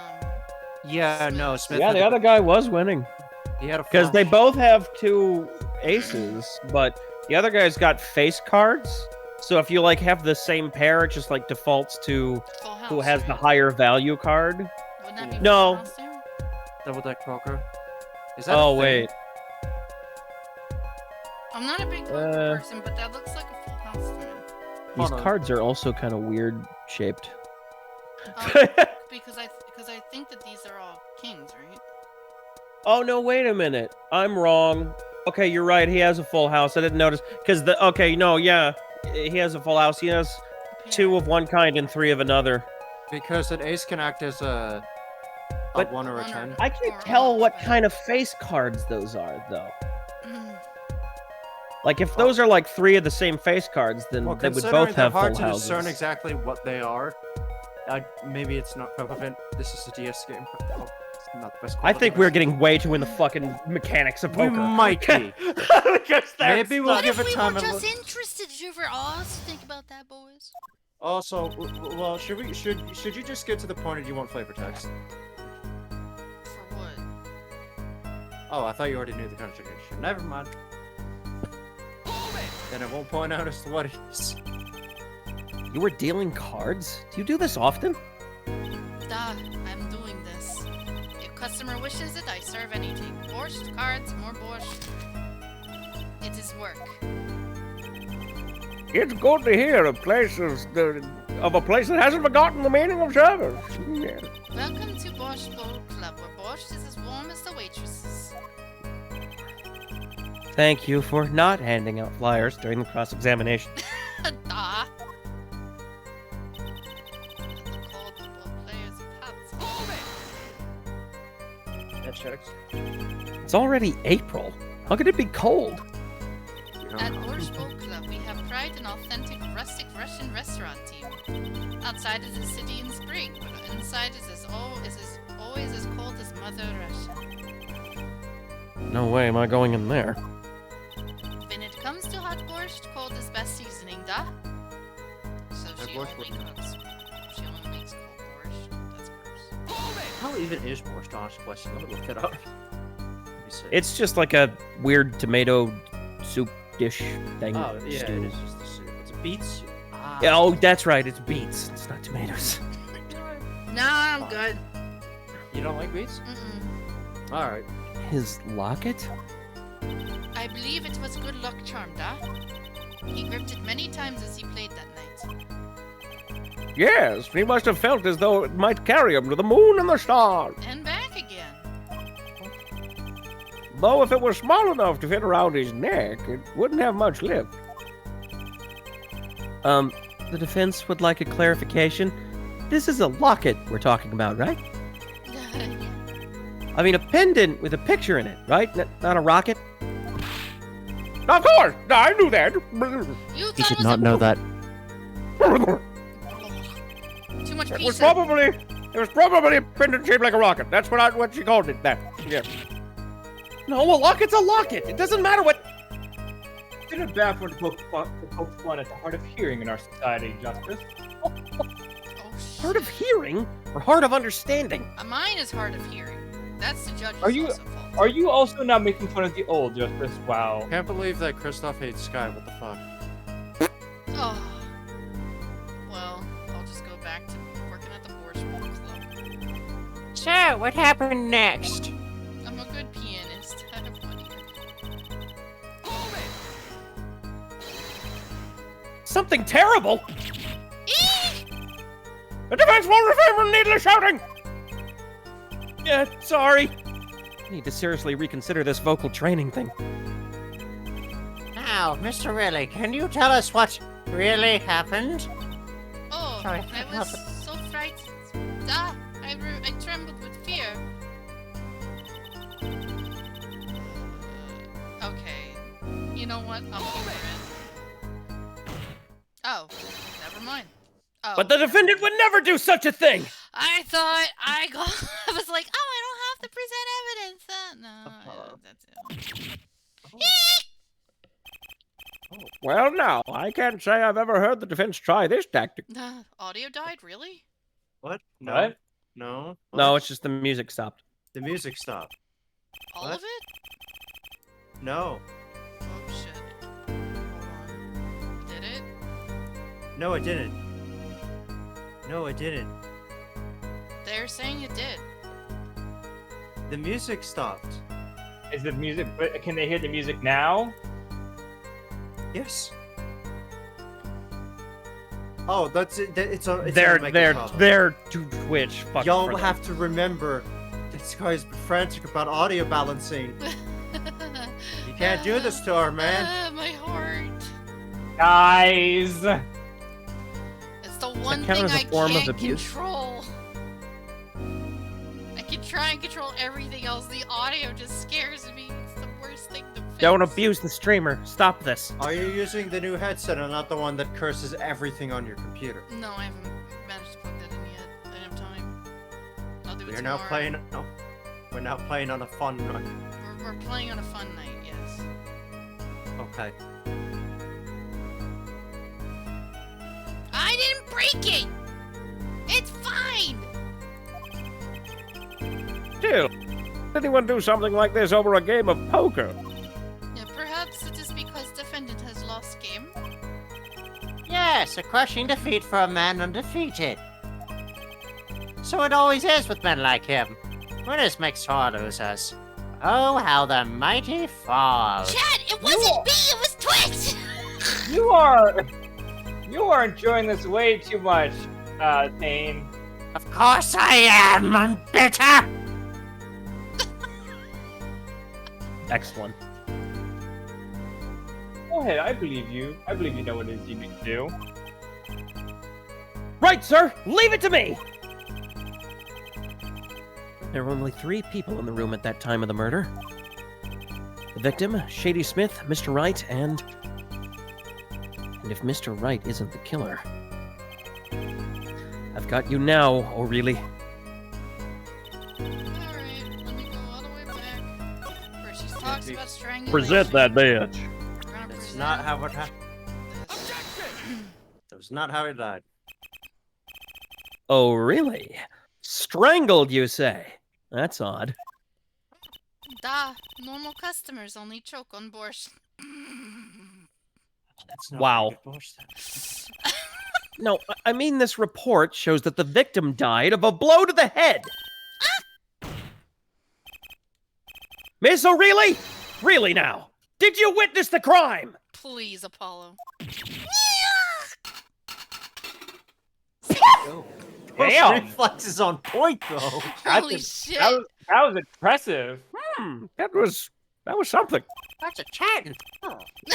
Speaker 3: Yeah, no, Smith.
Speaker 5: Yeah,
Speaker 3: had
Speaker 5: the other guy was winning.
Speaker 3: He had a
Speaker 5: Because they
Speaker 3: flush.
Speaker 5: both have 2 aces, but the other guy's got face cards. So if you like have the same pair, it just like defaults to
Speaker 2: Full House.
Speaker 5: who has the
Speaker 2: right?
Speaker 5: higher value card.
Speaker 2: Wouldn't that be
Speaker 5: No.
Speaker 2: Full House there?
Speaker 3: double deck poker. Is that? a
Speaker 5: Oh
Speaker 3: thing?
Speaker 5: wait,
Speaker 2: I'm not a big poker person, but that looks like a Full House to me.
Speaker 5: these
Speaker 3: Hold on.
Speaker 5: cards are also kind of weird shaped.
Speaker 2: Because I think that these are all kings, right?
Speaker 5: Oh no, wait a minute. I'm wrong. Okay, you're right. He has a full house. I didn't notice because he has a full house. He has
Speaker 2: A
Speaker 5: 2
Speaker 2: pair.
Speaker 5: of one kind and 3 of another.
Speaker 3: Because an ace can act as a
Speaker 5: But-
Speaker 3: 1 or a
Speaker 2: One or-
Speaker 3: 10.
Speaker 5: I can't
Speaker 2: Or
Speaker 5: tell
Speaker 2: all
Speaker 5: what
Speaker 2: of it.
Speaker 5: kind of face cards those are, though.
Speaker 2: Mm.
Speaker 5: Like if those are like 3 of the same face cards, then
Speaker 3: Well,
Speaker 5: they would
Speaker 3: considering
Speaker 5: both
Speaker 3: they're
Speaker 5: have
Speaker 3: hard
Speaker 5: full
Speaker 3: to
Speaker 5: houses.
Speaker 3: discern exactly what they are, maybe it's not relevant. This is a DS game. But, it's not the best
Speaker 5: I think
Speaker 3: quality.
Speaker 5: we're getting way too in the fucking mechanics of
Speaker 3: We
Speaker 5: poker.
Speaker 3: might be.
Speaker 5: Because that's
Speaker 3: Maybe we'll
Speaker 2: What
Speaker 3: give
Speaker 2: if
Speaker 3: it
Speaker 2: we
Speaker 3: time
Speaker 2: were
Speaker 3: and
Speaker 2: just
Speaker 3: look.
Speaker 2: interested for us? Think about that, boys.
Speaker 3: Also, well, should you just get to the point, or do you want flavor text?
Speaker 2: For what?
Speaker 3: Oh, I thought you already knew the conjugation. Never mind. Then it won't point out as to what it is.
Speaker 5: You were dealing cards? Do you do this often?
Speaker 2: Duh, I'm doing this. If customer wishes it, I serve anything. Borscht, cards, more borscht. It is work.
Speaker 5: It's good to hear of a place that hasn't forgotten the meaning of service. Yeah.
Speaker 2: Welcome to Borscht Bowl Club, where borscht is as warm as the waitresses.
Speaker 5: Thank you for not handing out flyers during the cross-examination.
Speaker 2: Duh. The cold football players of Pats.
Speaker 3: That checks.
Speaker 5: It's already April. How could it be cold?
Speaker 3: You don't
Speaker 2: At
Speaker 3: know.
Speaker 2: Borscht Bowl Club, we have pride in authentic rustic Russian restaurant team. Outside is a city in spring, but inside is always as cold as Mother Russia.
Speaker 5: No way am I going in there.
Speaker 2: When it comes to hot borscht, cold is best seasoning, duh. So
Speaker 3: Hot
Speaker 2: she
Speaker 3: borscht
Speaker 2: only
Speaker 3: wouldn't-
Speaker 2: cooks. She only makes cold borscht. That's gross.
Speaker 3: How even is borscht? Honest question. Let me look it up. Let me see.
Speaker 5: It's just like a weird tomato soup dish thing.
Speaker 3: Oh yeah,
Speaker 5: stew.
Speaker 3: it is just the soup. It's a beet soup. Ah.
Speaker 5: Yeah, oh, that's right. It's beets. It's not tomatoes.
Speaker 2: Nah, I'm good.
Speaker 3: You don't like beets?
Speaker 2: Mm-mm.
Speaker 3: All right.
Speaker 5: His locket?
Speaker 2: I believe it was good luck charm, duh. He gripped it many times as he played that night.
Speaker 5: Yes, he must have felt as though it might carry him to the moon and the stars.
Speaker 2: And back again.
Speaker 5: Though if it were small enough to fit around his neck, it wouldn't have much lift. The defense would like a clarification. This is a locket we're talking about, right? I mean, a pendant with a picture in it, right? Not a rocket? Of course! I knew that!
Speaker 2: You
Speaker 3: He
Speaker 2: thought
Speaker 3: should
Speaker 2: it was
Speaker 3: not
Speaker 2: a...
Speaker 3: know that.
Speaker 2: Too much
Speaker 5: It
Speaker 2: pizza.
Speaker 5: was probably a pendant shaped like a rocket. That's what she called it. That. Yeah. No, a locket's a locket. It doesn't matter what.
Speaker 1: It's not bad for to poke fun at the hard of hearing in our society, Justice.
Speaker 2: Oh, shit.
Speaker 5: Hard of hearing or hard of understanding?
Speaker 2: Mine is hard of hearing. That's the judge's
Speaker 1: Are you-
Speaker 2: also fault.
Speaker 1: Are you also not making fun of the old, Justice? Wow.
Speaker 3: Can't believe that Kristoff hates Sky. What the fuck?
Speaker 2: Oh. Well, I'll just go back to working at the Borscht Bowl Club.
Speaker 6: So, what happened next?
Speaker 2: I'm a good pianist. I have money.
Speaker 5: Something terrible.
Speaker 2: Eek!
Speaker 5: The defense will refrain from needless shouting. Yeah, sorry. I need to seriously reconsider this vocal training thing.
Speaker 6: Now, Mr. Riley, can you tell us what really happened?
Speaker 2: Oh,
Speaker 6: Sorry,
Speaker 2: I
Speaker 6: help
Speaker 2: was
Speaker 6: it.
Speaker 2: so frightened. I trembled with fear. Okay. You know what? I'll humor it. Oh, never mind. Oh.
Speaker 5: But the defendant would never do such a thing.
Speaker 2: I thought I was like, oh, I don't have to present evidence. No, that's it.
Speaker 5: Well, now, I can't say I've ever heard the defense try this tactic.
Speaker 2: The audio died, really?
Speaker 3: What? No.
Speaker 1: What?
Speaker 3: No.
Speaker 5: No, it's just the music stopped.
Speaker 3: The music stopped.
Speaker 2: All
Speaker 3: What?
Speaker 2: of it?
Speaker 3: No.
Speaker 2: Oh shit. Hold on. Did it?
Speaker 3: No, it didn't. No, it didn't.
Speaker 2: They're saying it did.
Speaker 3: The music stopped.
Speaker 1: Is the music? But can they hear the music now?
Speaker 3: Yes. Oh, that's it. It's on. It's
Speaker 5: They're
Speaker 3: on Megatron.
Speaker 5: they're to Twitch. Fuck
Speaker 3: Y'all
Speaker 5: for
Speaker 3: will
Speaker 5: them.
Speaker 3: have to remember that Sky's frantic about audio balancing. You can't do this to her, man.
Speaker 2: My heart.
Speaker 1: Guys.
Speaker 2: It's the one
Speaker 5: count
Speaker 2: thing
Speaker 5: as a
Speaker 2: I
Speaker 5: form of
Speaker 2: can't
Speaker 5: abuse?
Speaker 2: control. I can try and control everything else. The audio just scares me. It's the worst thing to fix.
Speaker 5: Don't abuse the streamer. Stop this.
Speaker 3: Are you using the new headset and not the one that curses everything on your computer?
Speaker 2: No, I haven't managed to plug that in yet. I don't have time. I'll do it
Speaker 3: We're now
Speaker 2: tomorrow.
Speaker 3: playing. No, we're now playing on a fun run.
Speaker 2: We're playing on a fun night, yes.
Speaker 3: Okay.
Speaker 2: I didn't break it! It's fine!
Speaker 5: Still, anyone do something like this over a game of poker?
Speaker 2: Yeah, perhaps it is because defendant has lost game.
Speaker 6: Yes, a crushing defeat for a man undefeated. So it always is with men like him. Winners make sore losers. Oh, how the mighty fall.
Speaker 2: Chad, it wasn't me, it was Twix!
Speaker 1: You are enjoying this way too much, Thane.
Speaker 6: Of course I am, I'm bitter!
Speaker 5: Excellent.
Speaker 1: Go ahead, I believe you. I believe you know what it is you need to do.
Speaker 5: Right, sir. Leave it to me. There were only 3 people in the room at that time of the murder. The victim, Shady Smith, Mr. Wright, and if Mr. Wright isn't the killer, I've got you now, O'Reilly.
Speaker 2: Alright, let me go all the way back. Where she talks about strangulation.
Speaker 5: Present that bitch.
Speaker 2: We're gonna
Speaker 3: That's
Speaker 2: present
Speaker 3: not how it happened.
Speaker 2: this.
Speaker 3: That was not how it died.
Speaker 5: Oh, really? Strangled, you say? That's odd.
Speaker 2: Duh, normal customers only choke on borscht.
Speaker 3: That's not
Speaker 5: Wow.
Speaker 3: very good borscht.
Speaker 5: No, I mean this report shows that the victim died of a blow to the head. Miss O'Reilly? Really now? Did you witness the crime?
Speaker 2: Please, Apollo.
Speaker 3: Those
Speaker 1: Damn.
Speaker 3: reflexes on point, though.
Speaker 2: Holy shit!
Speaker 1: That was impressive.
Speaker 5: That was something.
Speaker 6: That's a chatting.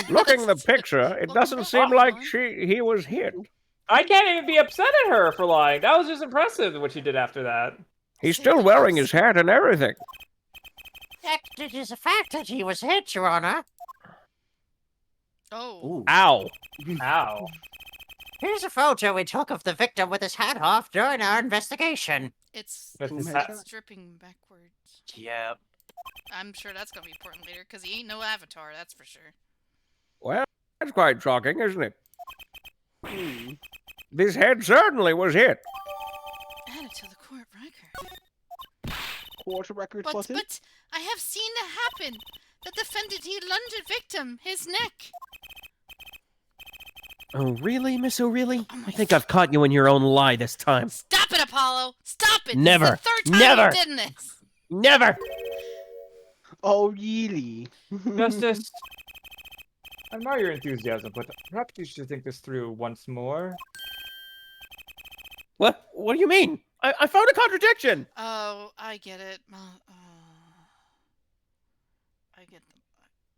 Speaker 5: Looking at the picture, it doesn't seem like he was hit.
Speaker 1: I can't even be upset at her for lying. That was just impressive what she did after that.
Speaker 5: He's still wearing his hat and everything.
Speaker 6: It is a fact that he was hit, Your Honor.
Speaker 2: Oh,
Speaker 3: Ooh.
Speaker 5: Ow.
Speaker 1: Ow.
Speaker 6: Here's a photo we took of the victim with his hat off during our investigation.
Speaker 2: it's
Speaker 1: That's
Speaker 2: it's
Speaker 1: his hat.
Speaker 2: dripping backwards.
Speaker 3: Yeah.
Speaker 2: I'm sure that's gonna be important later, because he ain't no avatar, that's for sure.
Speaker 5: Well, that's quite shocking, isn't it? This head certainly was hit.
Speaker 2: Add it to the court record.
Speaker 4: Court record
Speaker 2: But,
Speaker 4: plus it?
Speaker 2: but, I have seen it happen! The defendant, he lunged at victim, his neck!
Speaker 5: Oh, really, Miss O'Reilly?
Speaker 2: Oh my
Speaker 5: I think I've caught you in your own lie this time.
Speaker 2: Stop it, Apollo! Stop it!
Speaker 5: Never.
Speaker 2: This is the third time
Speaker 5: Never.
Speaker 2: you did this!
Speaker 5: Never!
Speaker 4: Oh, really?
Speaker 1: Justice, I admire your enthusiasm, but perhaps you should think this through once more.
Speaker 5: What? What do you mean? I found a contradiction!
Speaker 2: Oh, I get it. I get them.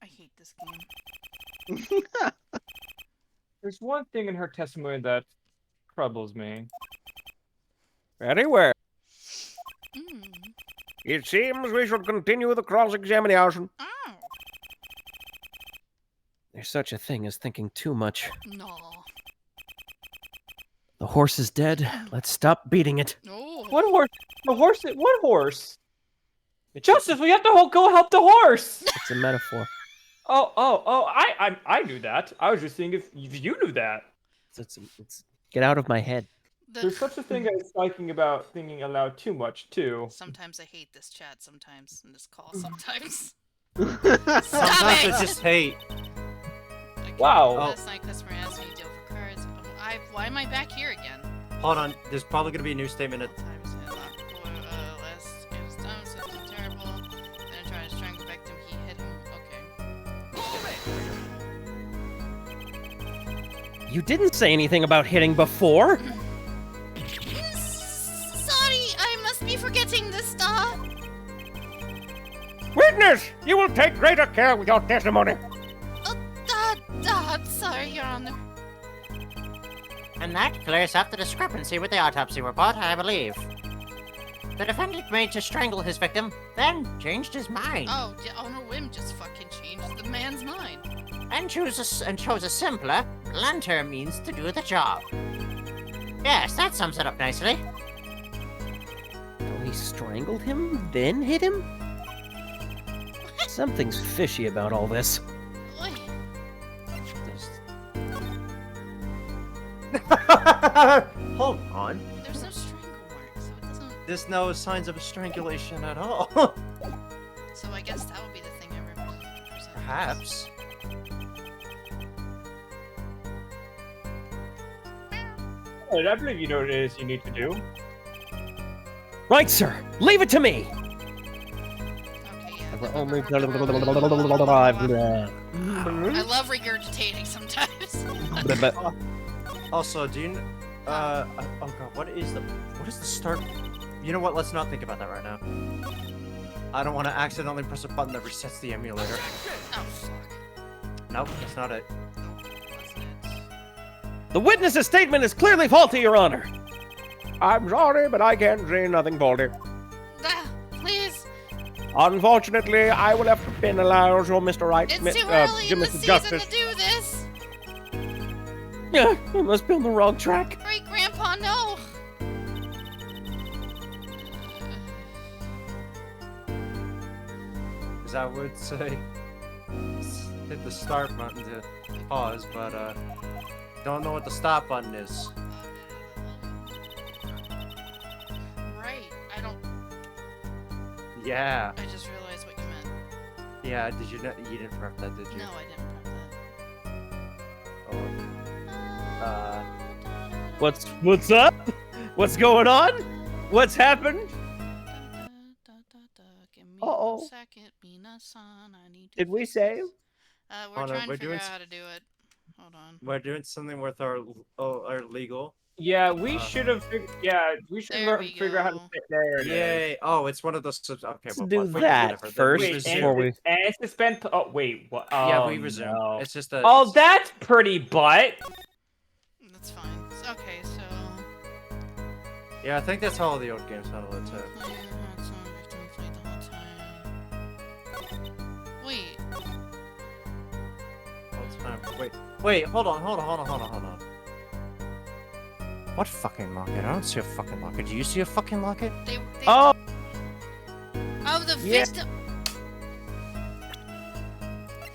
Speaker 2: I hate this game.
Speaker 1: There's one thing in her testimony that troubles me.
Speaker 5: Very well.
Speaker 2: Mm.
Speaker 5: It seems we should continue the cross-examination.
Speaker 2: Oh.
Speaker 5: There's such a thing as thinking too much.
Speaker 2: No.
Speaker 5: The horse is dead. Let's stop beating it.
Speaker 2: No.
Speaker 1: What horse? The horse? What horse? Justice, we have to go help the horse.
Speaker 5: It's a metaphor.
Speaker 1: Oh! I knew that. I was just seeing if you knew that.
Speaker 5: It's get out of my head.
Speaker 1: There's such a thing as thinking aloud too much too.
Speaker 2: Sometimes I hate this chat. Sometimes in this call. Sometimes.
Speaker 3: Sometimes
Speaker 2: it!
Speaker 3: it's just hate.
Speaker 2: Okay,
Speaker 1: Wow.
Speaker 2: Last night, customer asked me to deal for cards. Why am I back here again?
Speaker 3: Hold on, there's probably gonna be a new statement.
Speaker 2: Times last it was done, so it was terrible. Then I tried to strangle victim. He hit him. Okay.
Speaker 5: You didn't say anything about hitting before.
Speaker 2: Sorry, I must be forgetting the star.
Speaker 5: Witness, you will take greater care with your testimony.
Speaker 2: I'm sorry, Your Honor.
Speaker 6: And that clears up the discrepancy with the autopsy report, I believe. The defendant made to strangle his victim, then changed his mind.
Speaker 2: Oh, yeah, on a whim, just fucking changed the man's mind.
Speaker 6: And chose a simpler, blunter means to do the job. Yes, that sums it up nicely.
Speaker 5: So he strangled him, then hit him? Something's fishy about all this.
Speaker 2: Wait,
Speaker 3: Hold on.
Speaker 2: there's no strangle mark, so it doesn't.
Speaker 3: There's no signs of strangulation at all.
Speaker 2: So I guess that would be the thing I represent.
Speaker 3: Perhaps.
Speaker 1: I believe you know what it is you need to do.
Speaker 5: Right, sir. Leave it to me.
Speaker 2: Okay, yeah.
Speaker 5: We're only-
Speaker 2: I love regurgitating sometimes.
Speaker 3: Also, do you? Oh god, what is the start? You know what? Let's not think about that right now. I don't want to accidentally press a button that resets the emulator.
Speaker 2: Oh, fuck.
Speaker 3: Nope, that's not it.
Speaker 2: Wasn't it?
Speaker 5: The witness's statement is clearly faulty, Your Honor. I'm sorry, but I can't say nothing faulty.
Speaker 2: Please.
Speaker 5: Unfortunately, I will have to penalize your Mr. Right,
Speaker 2: It's too early in the
Speaker 5: Mr.
Speaker 2: season
Speaker 5: Justice.
Speaker 2: to do this.
Speaker 5: Yeah, I must be on the wrong track.
Speaker 2: Great Grandpa, no.
Speaker 3: Because I would say hit the start button to pause, but don't know what the stop button is.
Speaker 2: Right. I don't.
Speaker 3: Yeah,
Speaker 2: I just realized what you meant.
Speaker 3: yeah. Did you not? You didn't prep that, did you?
Speaker 2: No, I didn't prep
Speaker 3: Oh,
Speaker 2: that.
Speaker 5: What's up? What's going on? What's happened?
Speaker 2: Give me
Speaker 5: Uh-oh.
Speaker 2: a second, Mina-san, I need to
Speaker 5: Did we
Speaker 2: fix
Speaker 5: save?
Speaker 2: this. We're
Speaker 3: Oh, no,
Speaker 2: trying
Speaker 3: we're
Speaker 2: to figure
Speaker 3: doing
Speaker 2: out how to do it. Hold on.
Speaker 3: we're doing something with our legal.
Speaker 1: Yeah, we should have. We should
Speaker 2: There we
Speaker 1: figure out how to
Speaker 2: go.
Speaker 1: sit there. it is.
Speaker 3: Yay! Oh, it's one of those. Okay,
Speaker 5: Let's
Speaker 3: well,
Speaker 5: do
Speaker 3: whatever,
Speaker 5: that
Speaker 3: then
Speaker 5: first
Speaker 3: we
Speaker 1: Wait,
Speaker 3: resume.
Speaker 5: before we.
Speaker 1: and suspend. Oh wait, what?
Speaker 3: Yeah, we
Speaker 1: Oh,
Speaker 3: resume.
Speaker 1: no.
Speaker 3: It's just a.
Speaker 1: Oh,
Speaker 3: it's-
Speaker 1: that's pretty butt.
Speaker 2: That's fine. Okay, so.
Speaker 3: Yeah, I think that's how all the old games handle it too.
Speaker 2: Wait.
Speaker 3: Oh, it's fine. Wait, hold on. What fucking locket? I don't see a fucking locket. Do you see a fucking locket?
Speaker 2: They
Speaker 5: Oh,
Speaker 2: Oh, the
Speaker 5: Yeah.
Speaker 2: victim.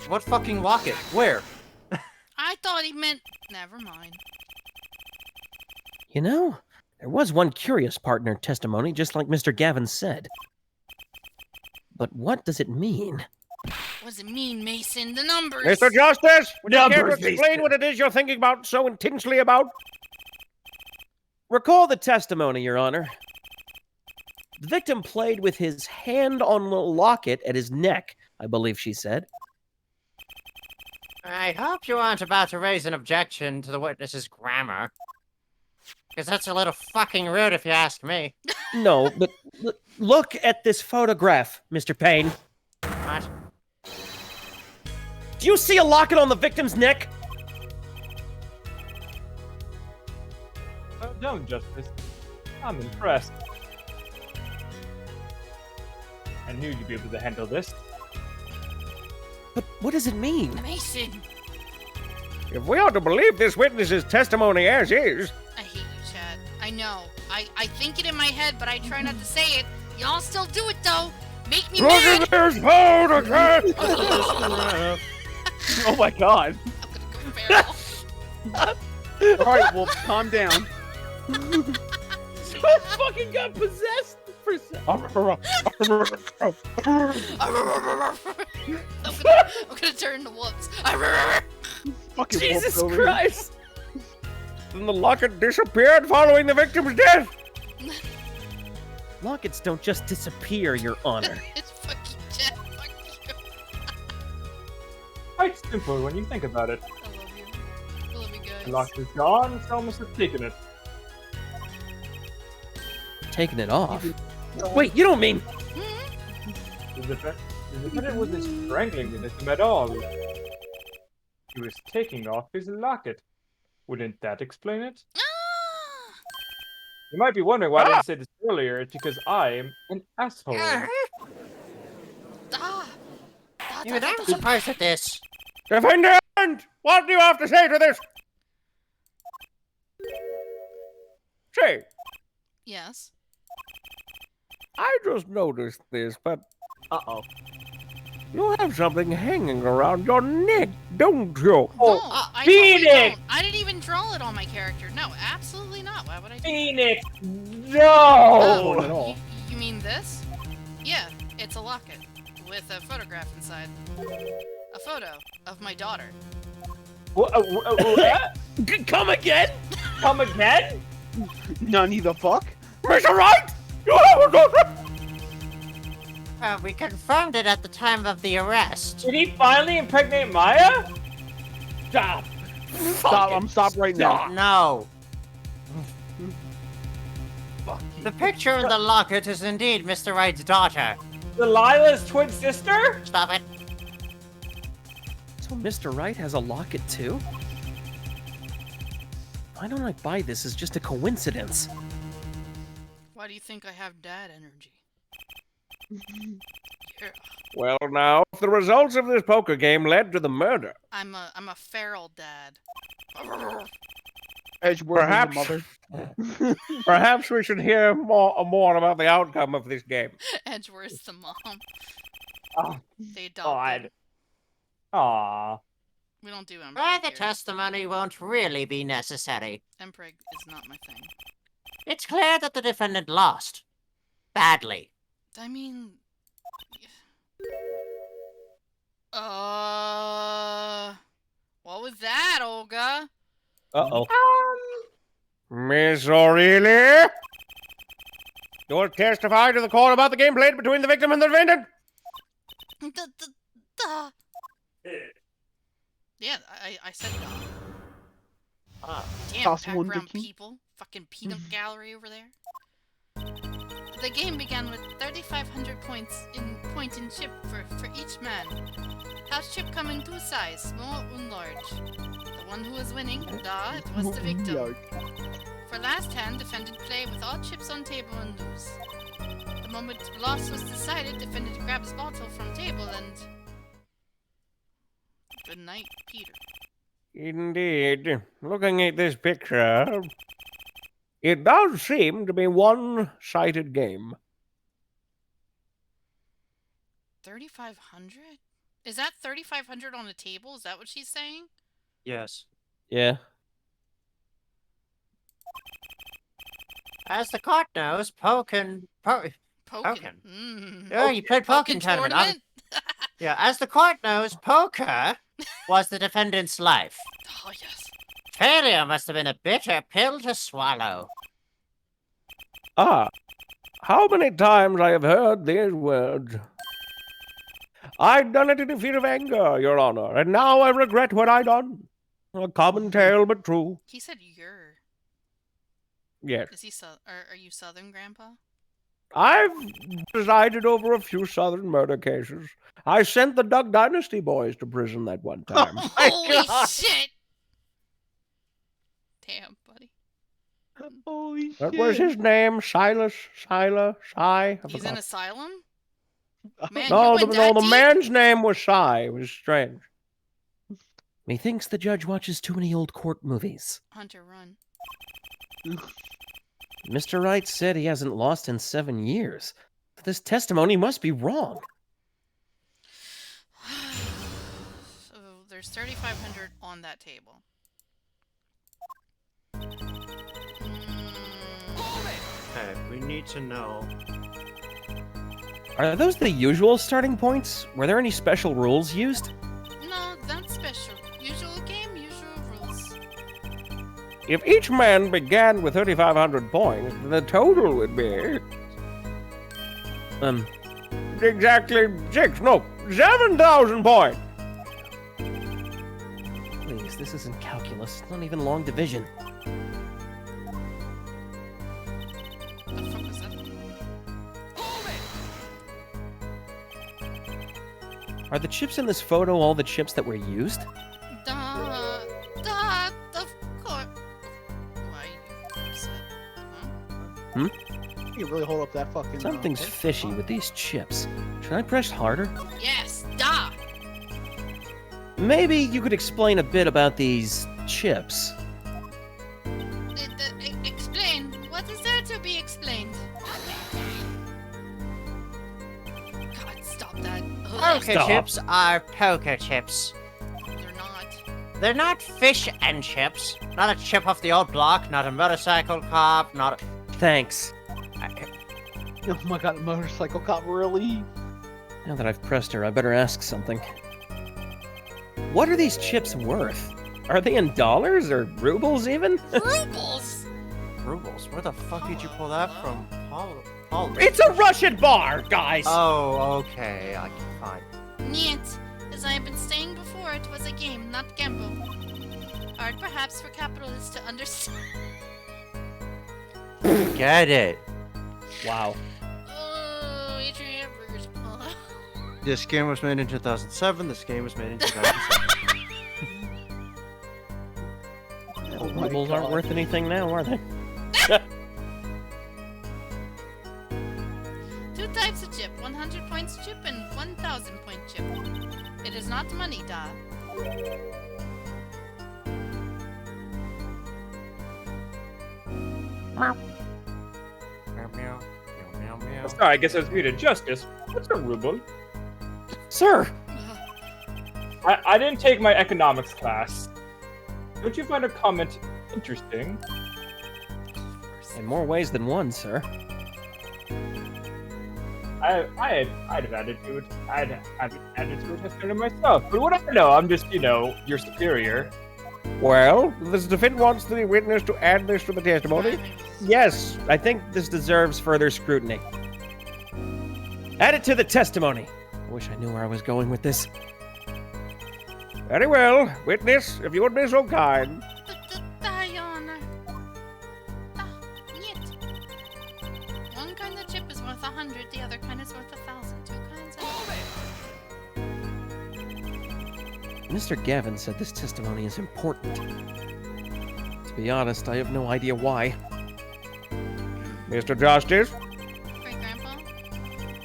Speaker 3: What fucking locket? Where?
Speaker 2: I thought he meant. Never mind.
Speaker 5: You know, there was one curious part in her testimony, just like Mr. Gavin said. But what does it mean?
Speaker 2: What does it mean, Mason? The numbers.
Speaker 5: Mr. Justice, would you care to
Speaker 1: Numbers,
Speaker 5: explain
Speaker 1: Mason.
Speaker 5: what it is you're thinking about so intensely about? Recall the testimony, Your Honor. The victim played with his hand on the locket at his neck, I believe she said.
Speaker 6: I hope you aren't about to raise an objection to the witness's grammar. Because that's a little fucking rude if you ask me.
Speaker 5: No, but look at this photograph, Mr. Payne.
Speaker 6: What?
Speaker 5: Do you see a locket on the victim's neck?
Speaker 1: Well done, Justice. I'm impressed. I knew you'd be able to handle this.
Speaker 5: But what does it mean?
Speaker 2: Mason.
Speaker 5: If we are to believe this witness's testimony as is,
Speaker 2: I hate you, Chad. I know. I think it in my head, but I try not to say it. Y'all still do it though. Make me
Speaker 5: look
Speaker 2: mad.
Speaker 5: at this photograph!
Speaker 4: Oh my god.
Speaker 2: I'm gonna go feral.
Speaker 4: Alright, Wolf, calm down.
Speaker 5: I fucking got possessed for a second.
Speaker 2: I'm gonna turn to whoops.
Speaker 4: Fucking
Speaker 5: Jesus
Speaker 4: Wolf's over here.
Speaker 5: Christ! Then the locket disappeared following the victim's death. Lockets don't just disappear, Your Honor.
Speaker 2: It's fucking Chad. Fuck you.
Speaker 1: Quite simple when you think about it.
Speaker 2: I love you. I love you guys.
Speaker 1: The lock is gone, someone must have taken it.
Speaker 5: Taking it off. Wait, you don't mean?
Speaker 2: Hmm?
Speaker 1: The defendant wasn't strangling the victim at all. He was taking off his locket. Wouldn't that explain it?
Speaker 2: Ah!
Speaker 1: You might be wondering why I didn't say this earlier. It's because I'm an asshole.
Speaker 2: Ah!
Speaker 6: Even I'm surprised at this.
Speaker 5: Defendant! What do you have to say to this? Say,
Speaker 2: Yes.
Speaker 5: I just noticed this, but
Speaker 3: Uh-oh.
Speaker 5: you have something hanging around your neck, don't you?
Speaker 1: Oh,
Speaker 2: No, I
Speaker 1: Phoenix!
Speaker 2: totally don't. I didn't even draw it on my character. No, absolutely not. Why would I do
Speaker 1: Phoenix!
Speaker 2: that?
Speaker 1: No!
Speaker 4: Not at all.
Speaker 2: You mean this? Yeah, it's a locket with a photograph inside. A photo of my daughter.
Speaker 1: What?
Speaker 5: Come again?
Speaker 1: Come again?
Speaker 4: None the fuck?
Speaker 5: Mr. Wright! You have a daughter!
Speaker 6: We confirmed it at the time of the arrest.
Speaker 1: Did he finally impregnate Maya?
Speaker 5: Stop!
Speaker 4: Stop, I'm stop right now.
Speaker 6: No. The picture in the locket is indeed Mr. Wright's daughter.
Speaker 1: Delilah's twin sister?
Speaker 6: Stop it.
Speaker 5: So Mr. Wright has a locket too? Why don't I buy this as just a coincidence?
Speaker 2: Why do you think I have dad energy? Yeah.
Speaker 5: Well now, if the results of this poker game led to the murder,
Speaker 2: I'm a feral dad.
Speaker 4: Edgeworth is the
Speaker 5: Perhaps.
Speaker 4: mother.
Speaker 5: perhaps we should hear more about the outcome of this game.
Speaker 2: Edgeworth's the mom.
Speaker 1: Oh,
Speaker 2: They adopted.
Speaker 1: God. Aww.
Speaker 2: We don't do Empreg
Speaker 6: Further
Speaker 2: here.
Speaker 6: testimony won't really be necessary.
Speaker 2: Empreg is not my thing.
Speaker 6: It's clear that the defendant lost. Badly.
Speaker 2: I mean... What was that, Olga?
Speaker 5: Uh-oh. Miss O'Reilly? You'll testify to the court about the game played between the victim and the defendant?
Speaker 2: Yeah, I said that.
Speaker 6: Ah.
Speaker 2: Damn,
Speaker 4: Toss one
Speaker 2: background
Speaker 4: bikini.
Speaker 2: people. Fucking peanut gallery over there. The game began with 3,500 points in chip for each man. House chip come in two sizes, small and large. The one who was winning, it was the victim. For last hand, defendant play with all chips on table and lose. The moment loss was decided, defendant grab his bottle from table and... Good night, Peter.
Speaker 5: Indeed. Looking at this picture, it does seem to be one-sided game.
Speaker 2: 3,500? Is that 3,500 on the table? Is that what she's saying?
Speaker 3: Yes.
Speaker 5: Yeah.
Speaker 6: As the court knows, Pokken.
Speaker 2: Pokken.
Speaker 6: Pokken. Oh, you played Pokken tournament. Yeah, as the court knows, poker was the defendant's life.
Speaker 2: Oh, yes.
Speaker 6: Failure must have been a bitter pill to swallow.
Speaker 5: Ah, how many times I have heard these words. I'd done it in a fit of anger, Your Honor, and now I regret what I done. A common tale, but true.
Speaker 2: He said you're.
Speaker 5: Yes.
Speaker 2: Is he are you Southern, Grandpa?
Speaker 5: I've presided over a few Southern murder cases. I sent the Duck Dynasty boys to prison that one time.
Speaker 2: Holy shit! Damn, buddy.
Speaker 4: Holy shit.
Speaker 5: What was his name? Silas? Sila? I
Speaker 2: He's in
Speaker 5: forgot.
Speaker 2: asylum? Man,
Speaker 5: No,
Speaker 2: you
Speaker 5: the,
Speaker 2: went
Speaker 5: no,
Speaker 2: that
Speaker 5: the
Speaker 2: deep?
Speaker 5: man's name was Cy. It was strange. Methinks the judge watches too many old court movies.
Speaker 2: Hunter, run.
Speaker 5: Mr. Wright said he hasn't lost in 7 years. This testimony must be wrong.
Speaker 2: So there's 3,500 on that table.
Speaker 3: Okay, we need to know.
Speaker 5: Are those the usual starting points? Were there any special rules used?
Speaker 2: No, that's special. Usual game, usual rules.
Speaker 5: If each man began with 3,500 points, the total would be... Exactly 7,000 points! Please, this isn't calculus, not even long division.
Speaker 2: What the fuck was that?
Speaker 5: Are the chips in this photo all the chips that were used?
Speaker 2: Of course. Why are you upset? Huh?
Speaker 4: You can really hold up that fucking.
Speaker 5: Something's
Speaker 4: thing.
Speaker 5: fishy with these chips. Should I press harder?
Speaker 2: Yes, da!
Speaker 5: Maybe you could explain a bit about these chips.
Speaker 2: Explain. What is there to be explained? God, stop that. Ugh,
Speaker 6: Poker
Speaker 5: Stop.
Speaker 6: chips are poker chips.
Speaker 2: they're not.
Speaker 6: They're not fish and chips. Not a chip off the old block, not a motorcycle cop, not a...
Speaker 5: Thanks.
Speaker 4: Oh my god, a motorcycle cop, really?
Speaker 5: Now that I've pressed her, I better ask something. What are these chips worth? Are they in dollars or rubles even?
Speaker 2: Rubles!
Speaker 3: Rubles? Where the fuck did you pull that from? Paul.
Speaker 5: It's a Russian bar, guys!
Speaker 3: Oh, okay. I can find.
Speaker 2: Niet. As I have been saying before, it was a game, not gamble. Hard perhaps for capitalists to understand.
Speaker 3: Get it.
Speaker 5: Wow.
Speaker 2: Oh, eat your hamburgers, Paula.
Speaker 3: This game was made in 2007. This game was made in 2007.
Speaker 4: Oh my
Speaker 5: Rubles aren't
Speaker 4: God.
Speaker 5: worth anything now, are they?
Speaker 2: Two types of chip, 100 points chip and 1,000 point chip. It is not money, da.
Speaker 3: Meow, meow, meow, meow, meow.
Speaker 1: Sorry, I guess I was muted. Justice, what's a ruble?
Speaker 5: Sir!
Speaker 1: I didn't take my economics class. Don't you find a comment interesting?
Speaker 5: In more ways than one, sir.
Speaker 1: I'd have added to it. I'd have added to it history myself. But what do I know? I'm just, your superior.
Speaker 5: Well, this defendant wants the witness to add this to the testimony. Yes, I think this deserves further scrutiny. Add it to the testimony. I wish I knew where I was going with this. Very well. Witness, if you would be so kind.
Speaker 2: Diana. Niet. One kind of chip is worth 100, the other kind is worth 1,000. Two kinds of...
Speaker 5: Mr. Gavin said this testimony is important. To be honest, I have no idea why. Mr. Justice,
Speaker 2: Great Grandpa?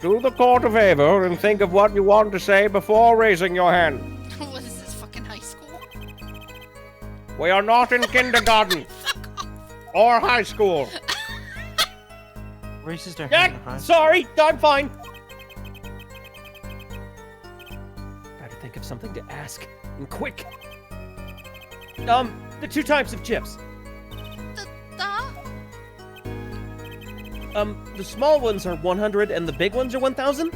Speaker 5: do the court a favor and think of what you want to say before raising your hand.
Speaker 2: What is this, fucking high school?
Speaker 5: We are not in kindergarten
Speaker 2: Fuck off!
Speaker 5: or high school.
Speaker 3: Raises their hand
Speaker 5: Yeah,
Speaker 3: behind.
Speaker 5: sorry, I'm fine. Better have something to ask, and quick. The 2 types of chips. The small ones are 100 and the big ones are 1,000?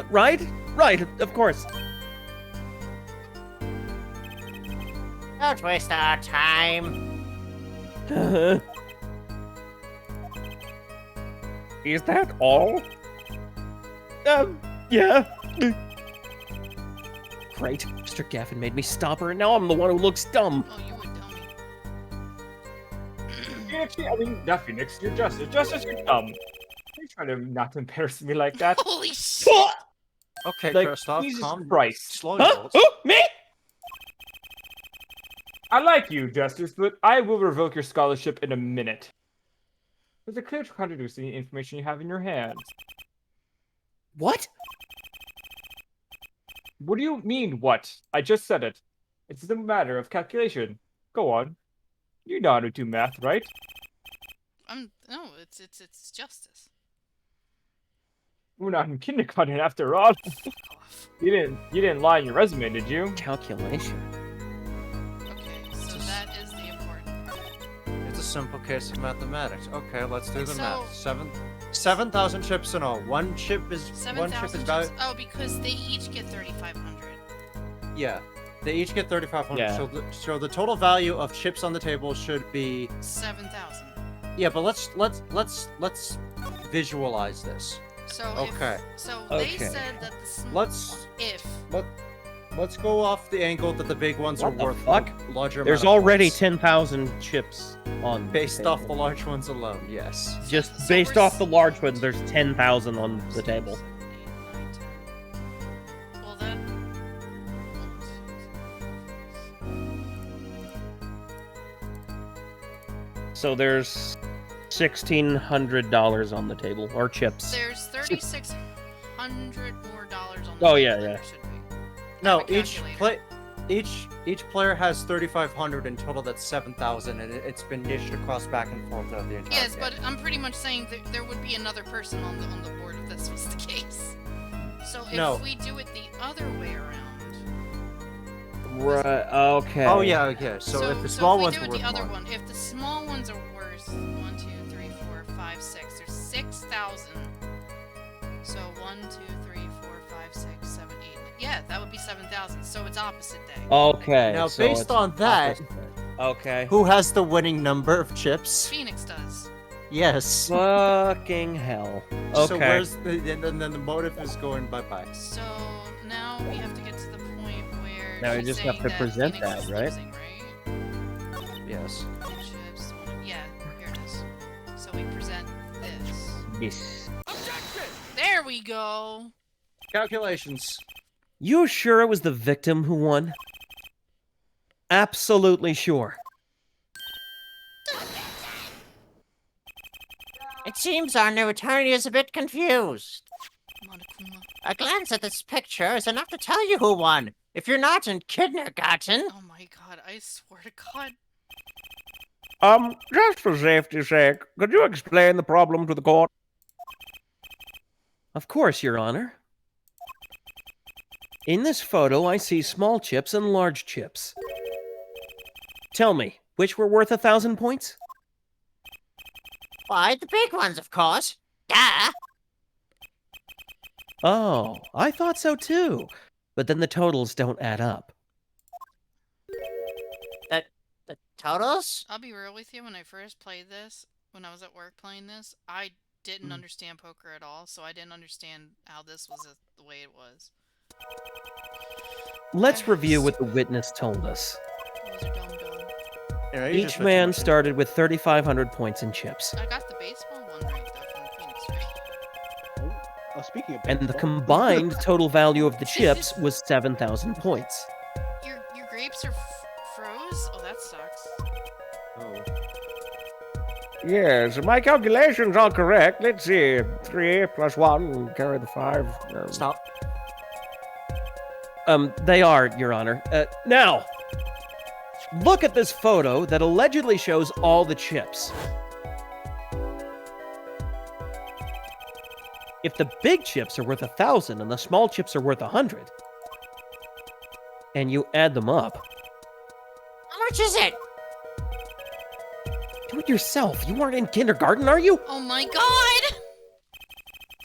Speaker 5: Right? Right, of course.
Speaker 6: Don't waste our time.
Speaker 5: Is that all? Yeah. Great. Mr. Gaffin made me stop her, and now I'm the one who looks dumb.
Speaker 2: Oh, you would tell me.
Speaker 1: Actually, I mean, not Phoenix, you're Justice. Justice, you're dumb. You're trying to not embarrass me like that.
Speaker 2: Holy shit!
Speaker 3: Okay,
Speaker 1: Like,
Speaker 3: Kristoff,
Speaker 1: Jesus
Speaker 3: calm.
Speaker 1: Christ.
Speaker 3: Slow your
Speaker 5: Huh?
Speaker 3: rolls.
Speaker 5: Oh, me?
Speaker 1: I like you, Justice, but I will revoke your scholarship in a minute. There's a clear contradiction in the information you have in your hands.
Speaker 5: What?
Speaker 1: What do you mean, what? I just said it. It's a matter of calculation. Go on. You know how to do math, right?
Speaker 2: No, it's justice.
Speaker 1: We're not in kindergarten after all.
Speaker 2: Fuck off.
Speaker 1: You didn't lie in your resume, did you?
Speaker 5: Calculation.
Speaker 2: Okay, so that is the important part.
Speaker 3: It's a simple case of mathematics. Okay, let's do the
Speaker 2: So-
Speaker 3: math. 7,000 chips in all. One chip is
Speaker 2: 7,000
Speaker 3: value.
Speaker 2: chips. Oh, because they each get 3,500.
Speaker 3: Yeah, they each get 3,500.
Speaker 5: Yeah.
Speaker 3: So the total value of chips on the table should be
Speaker 2: 7,000.
Speaker 3: yeah. But let's visualize this.
Speaker 2: So
Speaker 3: Okay.
Speaker 2: they
Speaker 5: Okay.
Speaker 2: said that the small
Speaker 3: Let's
Speaker 2: if
Speaker 3: let's go off the angle that the big ones
Speaker 5: What
Speaker 3: are
Speaker 5: the
Speaker 3: worth
Speaker 5: fuck?
Speaker 3: a larger.
Speaker 5: There's
Speaker 3: amount of
Speaker 5: already
Speaker 3: points.
Speaker 5: 10,000 chips on.
Speaker 3: Based
Speaker 5: the
Speaker 3: off the
Speaker 5: table.
Speaker 3: large ones alone. Yes.
Speaker 5: Just
Speaker 2: So
Speaker 5: based
Speaker 2: we're
Speaker 5: off the large ones, there's 10,000 on the table.
Speaker 2: 7, 8, 9, 10. Well, that.
Speaker 5: So there's $1,600 on the table, or chips.
Speaker 2: There's $3,600 more dollars on the
Speaker 5: Oh,
Speaker 2: table
Speaker 5: yeah,
Speaker 2: than
Speaker 5: yeah.
Speaker 2: there should be.
Speaker 3: No,
Speaker 2: Have a calculator.
Speaker 3: each player has 3,500 in total. That's 7,000, and it's been dished across back and forth throughout the entire
Speaker 2: Yes,
Speaker 3: game.
Speaker 2: but I'm pretty much saying that there would be another person on the board if this was the case. So if
Speaker 3: No.
Speaker 2: we do it the other way around.
Speaker 5: Right. Okay.
Speaker 3: Oh yeah, okay. So if the small
Speaker 2: if
Speaker 3: ones
Speaker 2: we do
Speaker 3: were
Speaker 2: it the
Speaker 3: worth
Speaker 2: other
Speaker 3: more.
Speaker 2: one, if the small ones are worth 1, 2, 3, 4, 5, 6, there's 6,000. So 1, 2, 3, 4, 5, 6, 7, 8. Yeah, that would be 7,000. So it's opposite day.
Speaker 5: Okay.
Speaker 3: Now,
Speaker 5: so
Speaker 3: based
Speaker 5: it's
Speaker 3: on that-
Speaker 5: opposite. Okay.
Speaker 3: Who has the winning number of chips?
Speaker 2: Phoenix does.
Speaker 3: Yes.
Speaker 5: Fucking hell. Okay.
Speaker 3: So where's the and then the motive is going bye bye.
Speaker 2: So now we have to get to the point where
Speaker 5: Now you
Speaker 2: she's
Speaker 5: just have
Speaker 2: saying
Speaker 5: to
Speaker 2: that
Speaker 5: present
Speaker 2: Phoenix
Speaker 5: that,
Speaker 2: is
Speaker 5: right?
Speaker 2: losing, right?
Speaker 3: Yes.
Speaker 2: Chips, yeah, here it is. So we present this.
Speaker 5: Yes.
Speaker 2: There we go.
Speaker 3: Calculations.
Speaker 5: You sure it was the victim who won? Absolutely sure.
Speaker 6: It seems our new attorney is a bit confused.
Speaker 2: Monokuma.
Speaker 6: A glance at this picture is enough to tell you who won. If you're not in kindergarten,
Speaker 2: Oh my god, I swear to god.
Speaker 5: Just for safety's sake, could you explain the problem to the court? Of course, Your Honor. In this photo, I see small chips and large chips. Tell me, which were worth 1,000 points?
Speaker 6: why, the big ones, of course. Duh!
Speaker 5: Oh, I thought so too. But then the totals don't add up.
Speaker 6: The totals?
Speaker 2: I'll be real with you, when I first played this, when I was at work playing this, I didn't understand poker at all, so I didn't understand how this was the way it was.
Speaker 5: Let's review what the witness told us.
Speaker 2: Those are dumb dumb.
Speaker 3: Yeah, you
Speaker 5: Each
Speaker 3: just put too
Speaker 5: man
Speaker 3: much in.
Speaker 5: started with 3,500 points in chips,
Speaker 2: I got the baseball one right, though, from Phoenix, right?
Speaker 4: Speaking of
Speaker 5: and the
Speaker 4: baseball.
Speaker 5: combined total value of the chips was 7,000 points.
Speaker 2: Your grapes are froze? Oh, that sucks.
Speaker 3: Oh.
Speaker 5: Yes, my calculations are correct. Let's see. 3 plus 1, carry the 5.
Speaker 3: Stop.
Speaker 5: They are, Your Honor. Now, look at this photo that allegedly shows all the chips. If the big chips are worth 1,000 and the small chips are worth 100, and you add them up.
Speaker 6: How much is it?
Speaker 5: Do it yourself. You aren't in kindergarten, are you?
Speaker 2: Oh my god!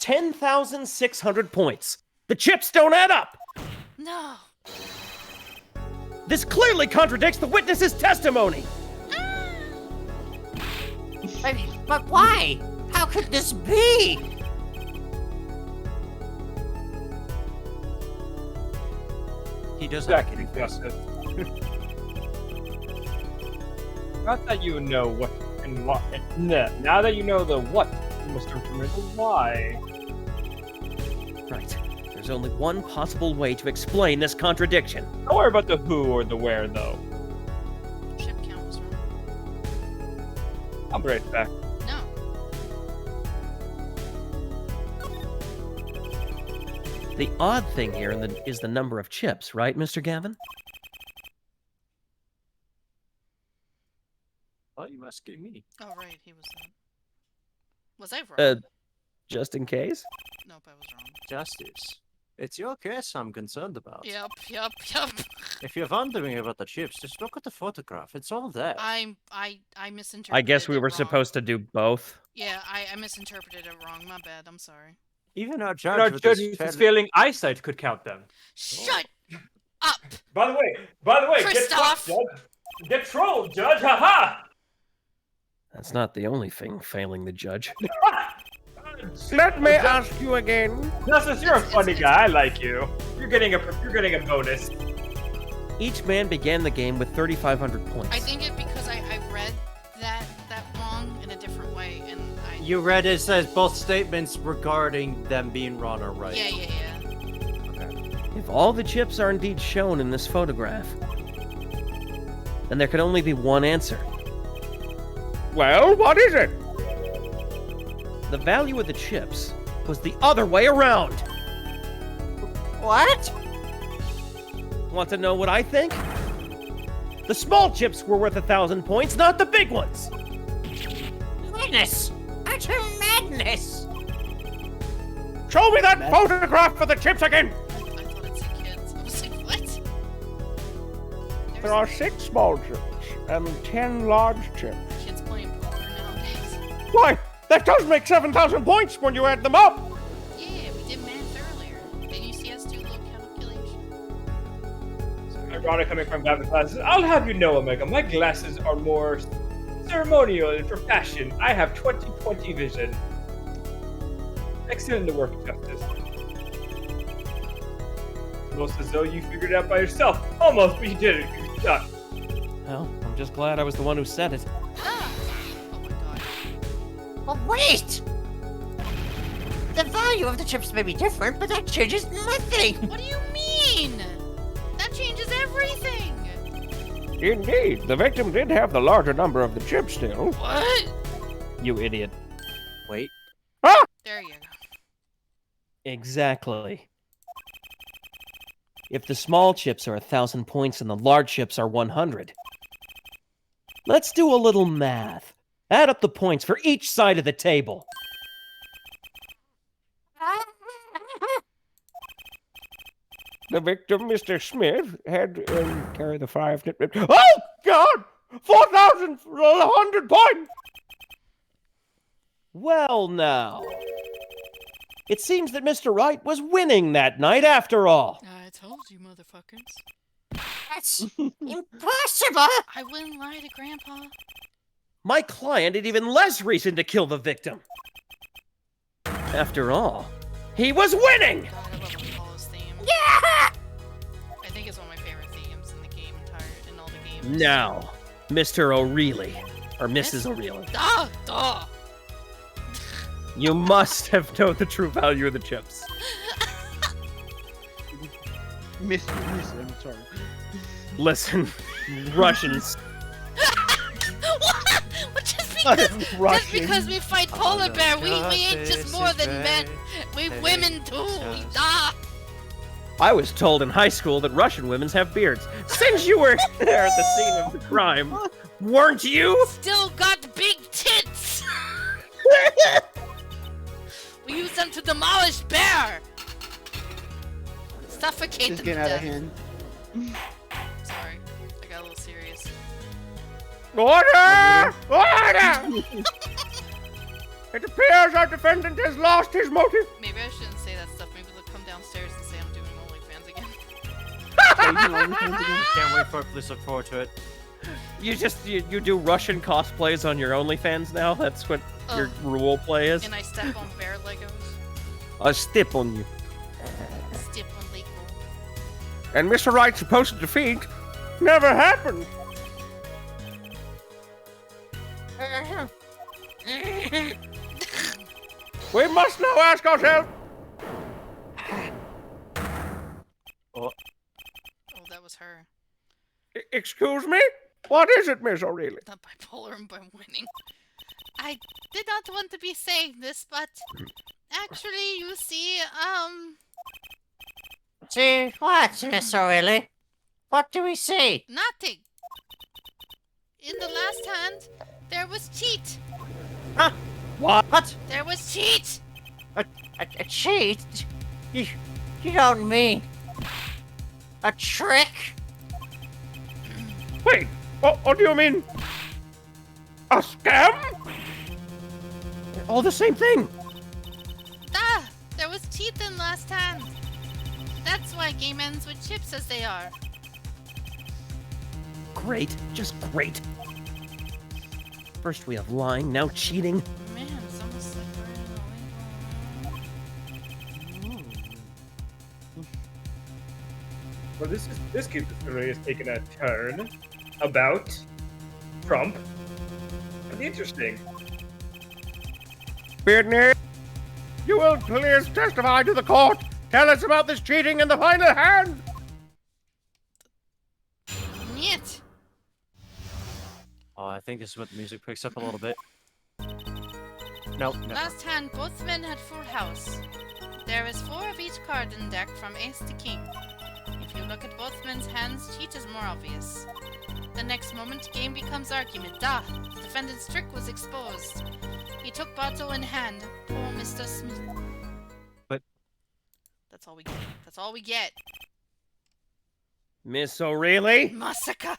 Speaker 5: 10,600 points. The chips don't add up.
Speaker 2: No.
Speaker 5: This clearly contradicts the witness's testimony.
Speaker 6: But why? How could this be?
Speaker 3: He does have a
Speaker 1: Exactly,
Speaker 3: kidding face.
Speaker 1: Justice. Not that you know what and what. Now that you know the what, you must determine the why.
Speaker 5: Right. There's only one possible way to explain this contradiction.
Speaker 1: Don't worry about the who or the where, though.
Speaker 2: Chip count was wrong.
Speaker 1: I'll be right back.
Speaker 2: No.
Speaker 5: The odd thing here is the number of chips, right, Mr. Gavin?
Speaker 3: Oh, you asking me?
Speaker 2: Oh, right, he was that. Was I wrong?
Speaker 5: Just in case?
Speaker 2: Nope, I was wrong.
Speaker 3: Justice. It's your case I'm concerned about.
Speaker 2: Yep.
Speaker 3: If you're wondering about the chips, just look at the photograph. It's all there.
Speaker 2: I misinterpreted
Speaker 5: I guess we
Speaker 2: it
Speaker 5: were
Speaker 2: wrong.
Speaker 5: supposed to do both.
Speaker 2: Yeah, I misinterpreted it wrong. My bad. I'm sorry.
Speaker 3: Even our
Speaker 1: And
Speaker 3: judge
Speaker 1: our
Speaker 3: with
Speaker 1: judge
Speaker 3: his
Speaker 1: with
Speaker 3: fairly-
Speaker 1: failing eyesight could count them.
Speaker 2: Shut up!
Speaker 1: By the way,
Speaker 2: Christoph!
Speaker 1: get trolled, Judge. Get trolled, Judge. Haha.
Speaker 5: That's not the only thing failing the judge.
Speaker 1: Let me
Speaker 5: ask you again.
Speaker 1: Justice, you're a funny guy. I like you. You're getting a bonus.
Speaker 5: Each man began the game with 3,500 points.
Speaker 2: I think it because I read that wrong in a different way, and I.
Speaker 3: You read it says both statements regarding them being wrong are right.
Speaker 2: Yeah.
Speaker 5: If all the chips are indeed shown in this photograph, then there can only be one answer. Well, what is it? The value of the chips was the other way around.
Speaker 6: What?
Speaker 5: Want to know what I think? The small chips were worth 1,000 points, not the big ones.
Speaker 6: Madness! Utter madness!
Speaker 5: Show me that photograph for the chips again.
Speaker 2: I thought it said kids. I was like, what?
Speaker 5: There are 6 small chips and 10 large chips.
Speaker 2: Kids playing poker nowadays.
Speaker 5: Why? That does make 7,000 points when you add them up.
Speaker 2: Yeah, we did math earlier. Didn't you see us do a little calculation?
Speaker 1: Ironic coming from Gavin glasses. I'll have you know, Omega, my glasses are more ceremonial and for fashion. I have 20/20 vision. Excellent work, Justice. Almost as though you figured it out by yourself. Almost, but you did it. You're done.
Speaker 5: Well, I'm just glad I was the one who said it.
Speaker 2: Ah! Oh my god.
Speaker 6: But wait! The value of the chips may be different, but that changes nothing!
Speaker 2: What do you mean? That changes everything!
Speaker 5: Indeed, the victim did have the larger number of the chips still.
Speaker 2: What?
Speaker 5: You idiot.
Speaker 3: Wait.
Speaker 2: There you go.
Speaker 5: Exactly. If the small chips are 1,000 points and the large chips are 100. Let's do a little math. Add up the points for each side of the table. The victim, Mr. Smith, had carry the 5. Oh, God! 4,100 points! Well, now. It seems that Mr. Wright was winning that night after all.
Speaker 2: I told you, motherfuckers.
Speaker 6: That's impossible!
Speaker 2: I wouldn't lie to Grandpa.
Speaker 5: My client had even less reason to kill the victim. After all, he was winning!
Speaker 2: God, I love Apollo's theme.
Speaker 6: Yeah!
Speaker 2: I think it's one of my favorite themes in the game in all the games.
Speaker 5: Now, Mr. O'Reilly, or Mrs. O'Reilly,
Speaker 2: Duh!
Speaker 5: you must have known the true value of the chips.
Speaker 4: I'm sorry.
Speaker 5: Listen, Russians.
Speaker 2: What? Just because we fight polar bear, we ain't just
Speaker 3: Justice
Speaker 2: more
Speaker 3: is
Speaker 2: than men. We
Speaker 3: very
Speaker 2: women too. We
Speaker 3: just.
Speaker 5: I was told in high school that Russian women have beards. Since you were there at the scene of the crime, weren't you?
Speaker 2: Still got big tits. We use them to demolish bear. Suffocate
Speaker 4: It's
Speaker 2: them
Speaker 4: getting
Speaker 2: to
Speaker 4: out of
Speaker 2: death.
Speaker 4: hand.
Speaker 2: Sorry, I got a little serious.
Speaker 5: Order! Order! It appears our defendant has lost his motive.
Speaker 2: Maybe I shouldn't say that stuff. Maybe they'll come downstairs and say I'm doing OnlyFans again.
Speaker 3: Can't wait for it. Please look forward to it.
Speaker 5: You do Russian cosplays on your OnlyFans now? That's what your role play is?
Speaker 2: And I step on bear Legos.
Speaker 5: I step on you.
Speaker 2: Step on Lego.
Speaker 5: And Mr. Wright's supposed defeat never happened. We must now ask ourselves.
Speaker 2: Oh, that was her.
Speaker 5: Excuse me? What is it, Miss O'Reilly?
Speaker 2: Not bipolar and by winning. I did not want to be saying this, but actually, you see,
Speaker 6: See what, Miss O'Reilly? What do we see?
Speaker 2: nothing. In the last hand, there was cheat.
Speaker 6: Huh? What?
Speaker 2: There was cheat.
Speaker 6: A cheat? You don't mean a trick?
Speaker 5: Wait, what do you mean? A scam? All the same thing.
Speaker 2: There was cheat in last hand. That's why game ends with chips as they are.
Speaker 5: Great, just great. First we have lying, now cheating.
Speaker 2: Man, it's almost like we're in a legal.
Speaker 1: Well, this kid's story has taken a turn about Trump. Pretty interesting.
Speaker 5: Beardney, you will please testify to the court. Tell us about this cheating in the final hand.
Speaker 2: Niet.
Speaker 3: Oh, I think this is what the music picks up a little bit. Nope. Never.
Speaker 2: Last hand, both men had full house. There is 4 of each card in deck from ace to king. If you look at both men's hands, cheat is more obvious. The next moment, game becomes argument. The defendant's trick was exposed. He took bottle in hand. Poor Mr. Smith.
Speaker 3: But...
Speaker 2: That's all we get. That's all we get.
Speaker 5: Miss O'Reilly,
Speaker 2: Massacre.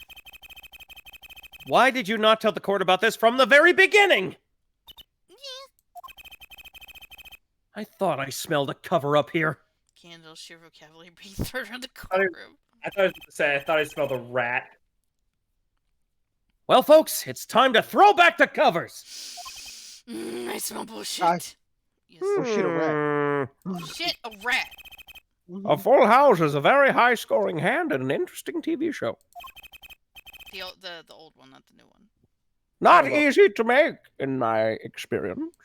Speaker 5: why did you not tell the court about this from the very beginning? I thought I smelled a cover-up here.
Speaker 2: Candle, sheer vocabulary, breathe around the courtroom.
Speaker 1: I thought I was going to say, I thought I smelled a rat.
Speaker 5: Well, folks, it's time to throw back the covers.
Speaker 2: I smell bullshit.
Speaker 4: Nice.
Speaker 2: Yes.
Speaker 4: Oh, shit, a rat.
Speaker 2: Shit, a rat.
Speaker 5: A full house is a very high-scoring hand and an interesting TV show.
Speaker 2: The old one, not the new one.
Speaker 5: Not easy to make, in my experience.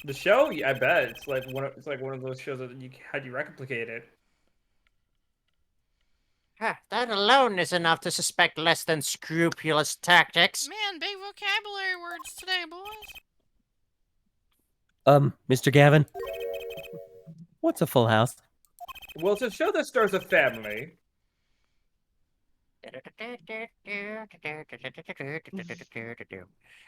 Speaker 1: The show, yeah, I bet it's like one of those shows that had you replicated.
Speaker 6: That alone is enough to suspect less than scrupulous tactics.
Speaker 2: Man, big vocabulary words today, boys.
Speaker 5: Mr. Gavin, what's a full house?
Speaker 1: Well, it's a show that stars a family.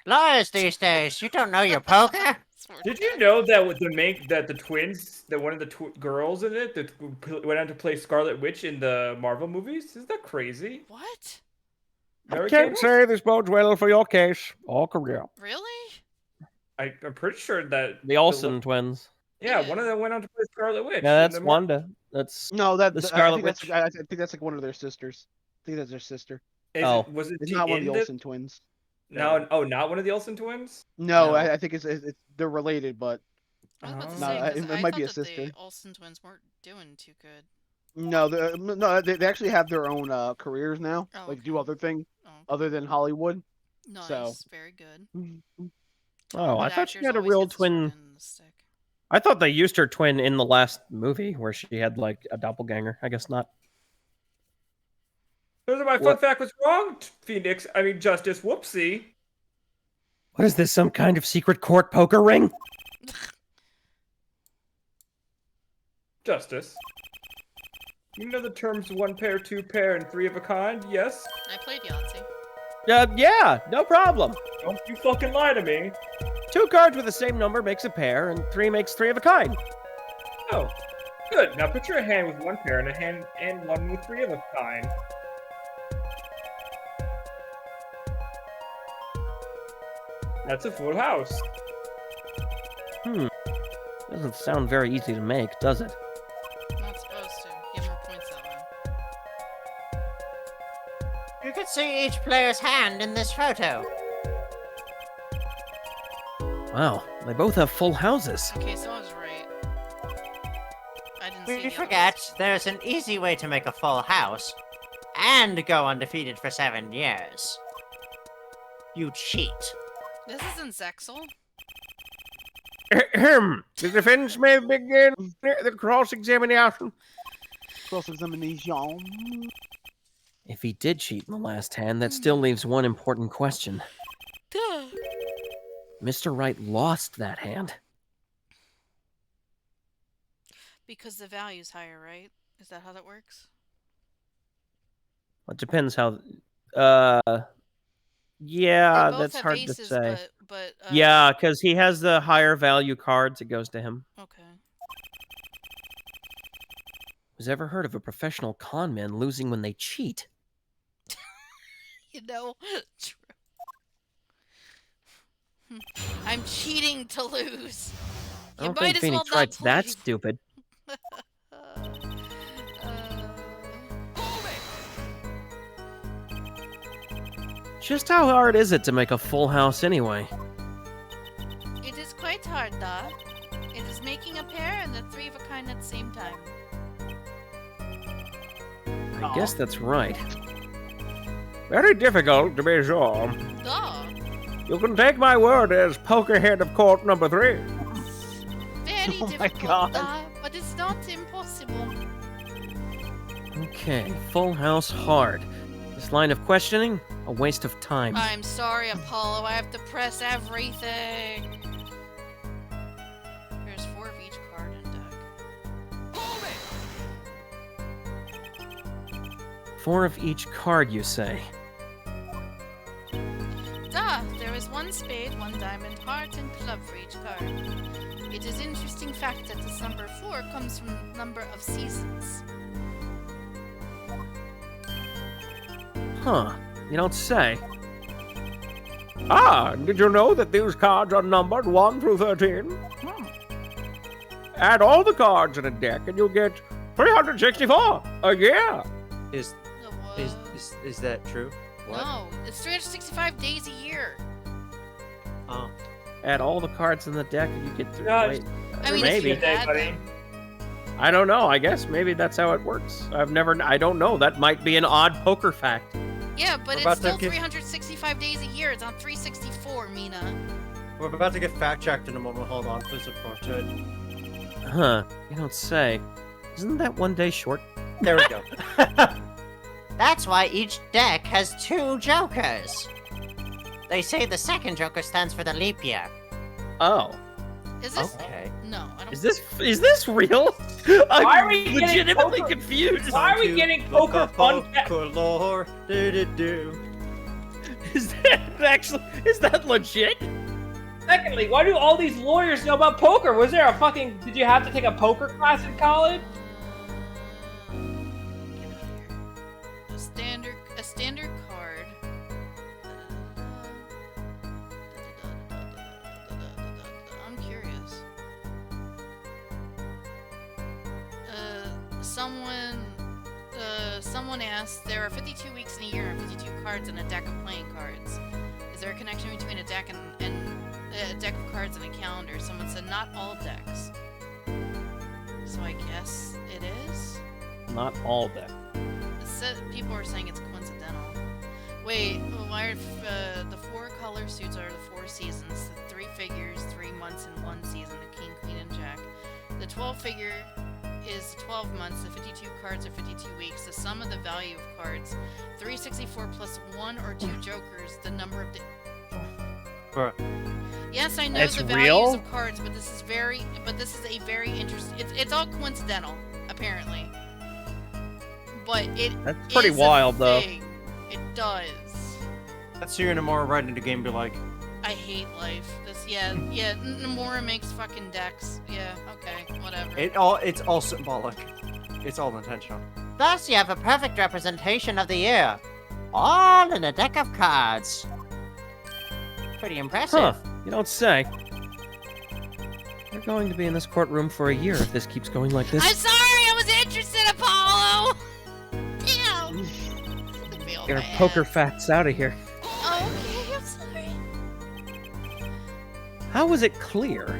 Speaker 6: Lawyers these days, you don't know your poker?
Speaker 1: Did you know that the twins, that one of the girls in it, that went on to play Scarlet Witch in the Marvel movies? Isn't that crazy?
Speaker 2: What?
Speaker 1: Mary
Speaker 5: I can't
Speaker 1: Kate?
Speaker 5: say this bodes well for your case or career.
Speaker 2: Really?
Speaker 1: I'm pretty sure that
Speaker 5: The Olsen twins.
Speaker 1: yeah, one of them went on to play Scarlet Witch.
Speaker 5: Yeah,
Speaker 1: in
Speaker 5: that's
Speaker 1: the
Speaker 5: Wanda. That's
Speaker 4: No, that
Speaker 5: The
Speaker 4: I
Speaker 5: Scarlet
Speaker 4: think that's-
Speaker 5: Witch.
Speaker 4: I think that's like one of their sisters. I think that's their sister.
Speaker 1: Was it
Speaker 4: It's not one of the
Speaker 1: in
Speaker 4: Olsen twins.
Speaker 1: No, oh, not one of the Olsen twins?
Speaker 4: No,
Speaker 5: No.
Speaker 4: I think it's they're related, but
Speaker 2: I was about to
Speaker 1: Oh.
Speaker 4: No,
Speaker 2: say, 'cause
Speaker 4: it
Speaker 2: I
Speaker 4: might
Speaker 2: thought
Speaker 4: be a
Speaker 2: that
Speaker 4: sister.
Speaker 2: the Olsen twins weren't doing too good.
Speaker 4: no, they actually have their own careers now.
Speaker 2: Oh,
Speaker 4: Like
Speaker 2: okay.
Speaker 4: do other things
Speaker 2: Oh,
Speaker 4: other than Hollywood.
Speaker 2: nice.
Speaker 4: So-
Speaker 2: Very good.
Speaker 5: Oh, I
Speaker 2: Good
Speaker 5: thought she
Speaker 2: actors
Speaker 5: had a
Speaker 2: always
Speaker 5: real
Speaker 2: get the sword
Speaker 5: twin.
Speaker 2: and the stick.
Speaker 5: I thought they used her twin in the last movie where she had like a doppelganger. I guess not.
Speaker 1: Those are my fun fact was wrong, Phoenix. I mean, Justice. Whoopsie.
Speaker 5: What is this? Some kind of secret court poker ring?
Speaker 1: Justice. You know the terms one pair, two pair, and three of a kind? Yes?
Speaker 2: I played Yahtzee.
Speaker 5: Yeah, no problem.
Speaker 1: Don't you fucking lie to me.
Speaker 5: 2 cards with the same number makes a pair, and 3 makes 3 of a kind.
Speaker 1: Oh, good. Now picture a hand with one pair and a hand and one with three of a kind. That's a full house.
Speaker 5: Doesn't sound very easy to make, does it?
Speaker 2: Not supposed to. You have more points that way.
Speaker 6: You can see each player's hand in this photo.
Speaker 5: Wow, they both have full houses.
Speaker 2: Okay, so I was right. I didn't see
Speaker 6: We
Speaker 2: the
Speaker 6: forget
Speaker 2: others.
Speaker 6: there's an easy way to make a full house and go undefeated for 7 years. You cheat.
Speaker 2: This isn't Zexel.
Speaker 5: Ahem. The defense may begin the cross-examination.
Speaker 4: Cross-examination.
Speaker 5: If he did cheat in the last hand, that still leaves one important question.
Speaker 2: Duh.
Speaker 5: Mr. Wright lost that hand.
Speaker 2: Because the value's higher, right? Is that how that works?
Speaker 5: It depends how...
Speaker 2: They
Speaker 5: Yeah,
Speaker 2: both
Speaker 5: that's
Speaker 2: have
Speaker 5: hard
Speaker 2: aces,
Speaker 5: to say.
Speaker 2: but
Speaker 5: Yeah, because he has the higher value cards, it goes to him.
Speaker 2: Okay.
Speaker 5: Who's ever heard of a professional con man losing when they cheat?
Speaker 2: You know, true. I'm cheating to lose.
Speaker 5: I
Speaker 2: You
Speaker 5: don't
Speaker 2: might
Speaker 5: think
Speaker 2: as
Speaker 5: Phoenix
Speaker 2: well not
Speaker 5: Wright's that
Speaker 2: play.
Speaker 5: stupid. Just how hard is it to make a full house anyway?
Speaker 2: It is quite hard, da. It is making a pair and the three of a kind at the same time.
Speaker 5: I guess that's right. Very difficult to be sure.
Speaker 2: Da.
Speaker 5: You can take my word as poker head of court number 3.
Speaker 2: Very
Speaker 4: Oh my
Speaker 2: difficult,
Speaker 4: God.
Speaker 2: da, but it's not impossible.
Speaker 5: Okay, full house hard. This line of questioning, a waste of time.
Speaker 2: I'm sorry, Apollo. I have to press everything. There's 4 of each card in deck.
Speaker 5: 4 of each card, you say?
Speaker 2: Duh, there is 1 spade, 1 diamond, heart, and club for each card. It is interesting fact that this number 4 comes from the number of seasons.
Speaker 5: Huh, you don't say. Ah, did you know that these cards are numbered 1 through 13? Add all the cards in a deck and you'll get 364 a year.
Speaker 3: Is
Speaker 2: What?
Speaker 3: is that true? What?
Speaker 2: No, it's 365 days a year.
Speaker 3: Oh.
Speaker 5: Add all the cards in the deck and you get 3.
Speaker 1: Yeah,
Speaker 5: Wait,
Speaker 2: I mean,
Speaker 5: maybe.
Speaker 2: if you had
Speaker 1: Buddy.
Speaker 2: them.
Speaker 5: I don't know. I guess maybe that's how it works. I don't know. That might be an odd poker fact.
Speaker 2: Yeah, but
Speaker 3: We're
Speaker 2: it's
Speaker 3: about to
Speaker 2: still
Speaker 3: get-
Speaker 2: 365 days a year. It's not 364, Mina.
Speaker 3: We're about to get fact-checked in a moment. Hold on. Please look forward to it.
Speaker 5: Huh, you don't say. Isn't that 1 day short?
Speaker 3: There we go.
Speaker 6: That's why each deck has 2 jokers. They say the second joker stands for the leap year.
Speaker 5: Oh.
Speaker 2: Is this?
Speaker 3: Okay.
Speaker 2: No, I don't.
Speaker 5: Is this real? I'm
Speaker 1: Why are we getting
Speaker 5: legitimately
Speaker 1: poker-
Speaker 5: confused.
Speaker 1: Why are we getting poker fun?
Speaker 3: Color, do.
Speaker 5: Is that legit?
Speaker 1: Secondly, why do all these lawyers know about poker? Was there a fucking? Did you have to take a poker class in college?
Speaker 2: Get out of here. A standard card. I'm curious. Someone asked, there are 52 weeks in a year and 52 cards in a deck of playing cards. Is there a connection between a deck and a deck of cards and a calendar? Someone said, not all decks. So I guess it is?
Speaker 5: Not all deck.
Speaker 2: People are saying it's coincidental. Wait, why are the 4 color suits are the 4 seasons, the 3 figures, 3 months in 1 season, the king, queen, and jack. The 12 figure is 12 months, the 52 cards are 52 weeks. The sum of the value of cards, 364 plus 1 or 2 jokers, the number of
Speaker 3: Bruh.
Speaker 2: Yes, I know
Speaker 5: It's
Speaker 2: the values
Speaker 5: real?
Speaker 2: of cards, but this is a very interesting. It's all coincidental, apparently. But
Speaker 5: That's pretty
Speaker 2: is a
Speaker 5: wild, though.
Speaker 2: thing. It does.
Speaker 3: Let's see you Nomura right into the game. Be like,
Speaker 2: I hate life. Nomura makes fucking decks. Yeah, okay, whatever.
Speaker 3: it's all symbolic. It's all intentional.
Speaker 6: Thus, you have a perfect representation of the year. All in a deck of cards. Pretty impressive.
Speaker 5: Huh, you don't say. We're going to be in this courtroom for a year if this keeps going like this.
Speaker 2: I'm sorry, I was interested, Apollo! Damn! I feel
Speaker 5: Get our
Speaker 2: bad.
Speaker 5: poker facts out of here.
Speaker 2: Okay, I'm sorry.
Speaker 5: How was it clear?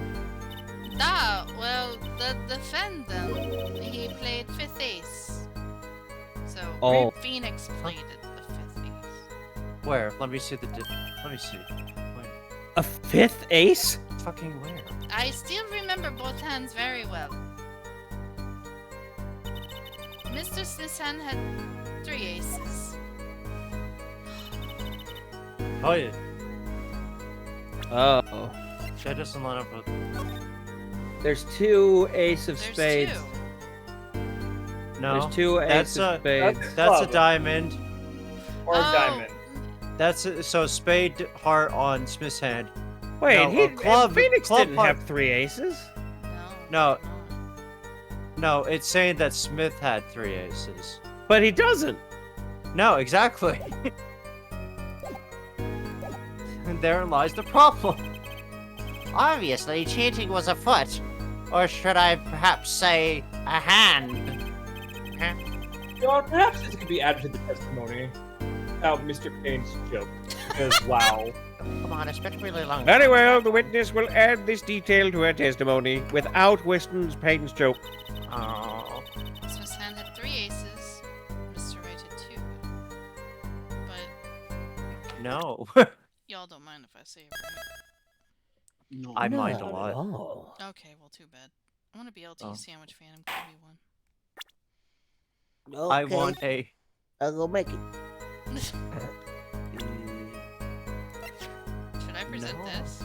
Speaker 2: Well, the defendant, he played fifth ace. So,
Speaker 5: Oh.
Speaker 2: Phoenix played the fifth ace.
Speaker 3: Where? Let me see the. Let me see. Where?
Speaker 5: A fifth ace?
Speaker 3: Fucking where?
Speaker 2: I still remember both hands very well. Mr. Snissan had 3 aces.
Speaker 3: Oh yeah.
Speaker 5: Oh.
Speaker 3: That doesn't line up with.
Speaker 5: There's 2 ace of
Speaker 2: There's
Speaker 5: spades.
Speaker 2: 2.
Speaker 3: No.
Speaker 5: There's 2 ace
Speaker 3: That's
Speaker 5: of
Speaker 3: a-
Speaker 5: spades.
Speaker 3: That's a
Speaker 1: Club.
Speaker 3: diamond.
Speaker 1: Or
Speaker 2: Oh.
Speaker 1: diamond.
Speaker 3: That's so spade heart on Smith's hand.
Speaker 5: Wait,
Speaker 3: No, a club-
Speaker 5: Phoenix
Speaker 3: club
Speaker 5: didn't
Speaker 3: heart-
Speaker 5: have 3 aces.
Speaker 3: No. No, it's saying that Smith had 3 aces.
Speaker 5: But he doesn't.
Speaker 3: No, exactly. And therein lies the problem.
Speaker 6: Obviously, cheating was afoot. Or should I perhaps say, a hand?
Speaker 1: Well, perhaps this could be added to the testimony about Mr. Payne's joke. Because, wow.
Speaker 6: Come on, it's been really long.
Speaker 5: Very well, the witness will add this detail to her testimony without Weston's Payton's joke.
Speaker 6: Oh.
Speaker 2: Smith's hand had 3 aces. Mr. Wright had 2. But
Speaker 3: No.
Speaker 2: y'all don't mind if I say it, right?
Speaker 4: No.
Speaker 3: I mind a
Speaker 5: Not
Speaker 3: lot.
Speaker 5: at all.
Speaker 2: Okay, well, too bad. I want a BLT
Speaker 3: Oh.
Speaker 2: sandwich fan. I'm gonna be
Speaker 3: I want a.
Speaker 5: I'll go make it.
Speaker 2: one. Should I present
Speaker 3: No.
Speaker 2: this?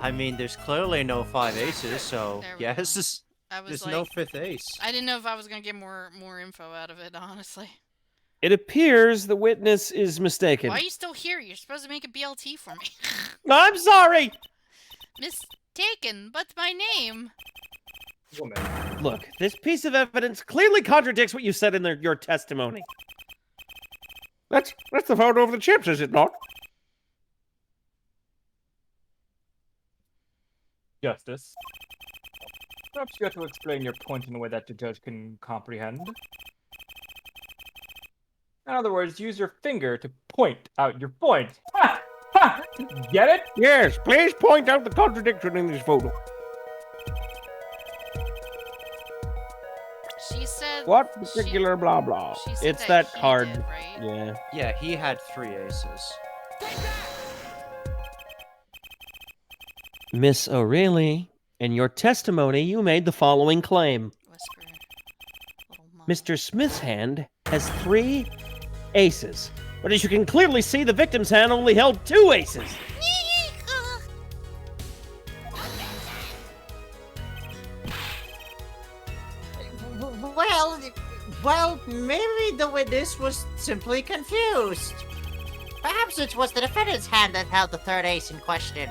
Speaker 3: I mean, there's clearly no 5 aces, so
Speaker 2: There we
Speaker 3: yes,
Speaker 2: I was
Speaker 3: there's
Speaker 2: like,
Speaker 3: no 5th ace.
Speaker 2: I didn't know if I was gonna get more info out of it, honestly.
Speaker 5: It appears the witness is mistaken.
Speaker 2: Why are you still here? You're supposed to make a BLT for me.
Speaker 5: I'm sorry!
Speaker 2: Mistaken, but my name.
Speaker 1: Woman.
Speaker 5: Look, this piece of evidence clearly contradicts what you said in your testimony. That's the photo of the chips, is it not?
Speaker 1: Justice. Perhaps you have to explain your point in a way that the judge can comprehend. In other words, use your finger to point out your point. Ha! Ha! Get it?
Speaker 5: Yes, please point out the contradiction in this photo.
Speaker 2: She said.
Speaker 5: What
Speaker 2: she-
Speaker 5: particular blah blah?
Speaker 2: She said
Speaker 5: It's that
Speaker 2: he
Speaker 5: card.
Speaker 2: did, right?
Speaker 5: Yeah.
Speaker 3: Yeah, he had 3 aces.
Speaker 5: Miss O'Reilly, in your testimony, you made the following claim.
Speaker 2: Whisper. Little mama.
Speaker 5: Mr. Smith's hand has 3 aces. But as you can clearly see, the victim's hand only held 2 aces.
Speaker 6: Well, maybe the witness was simply confused. Perhaps it was the defendant's hand that held the 3rd ace in question.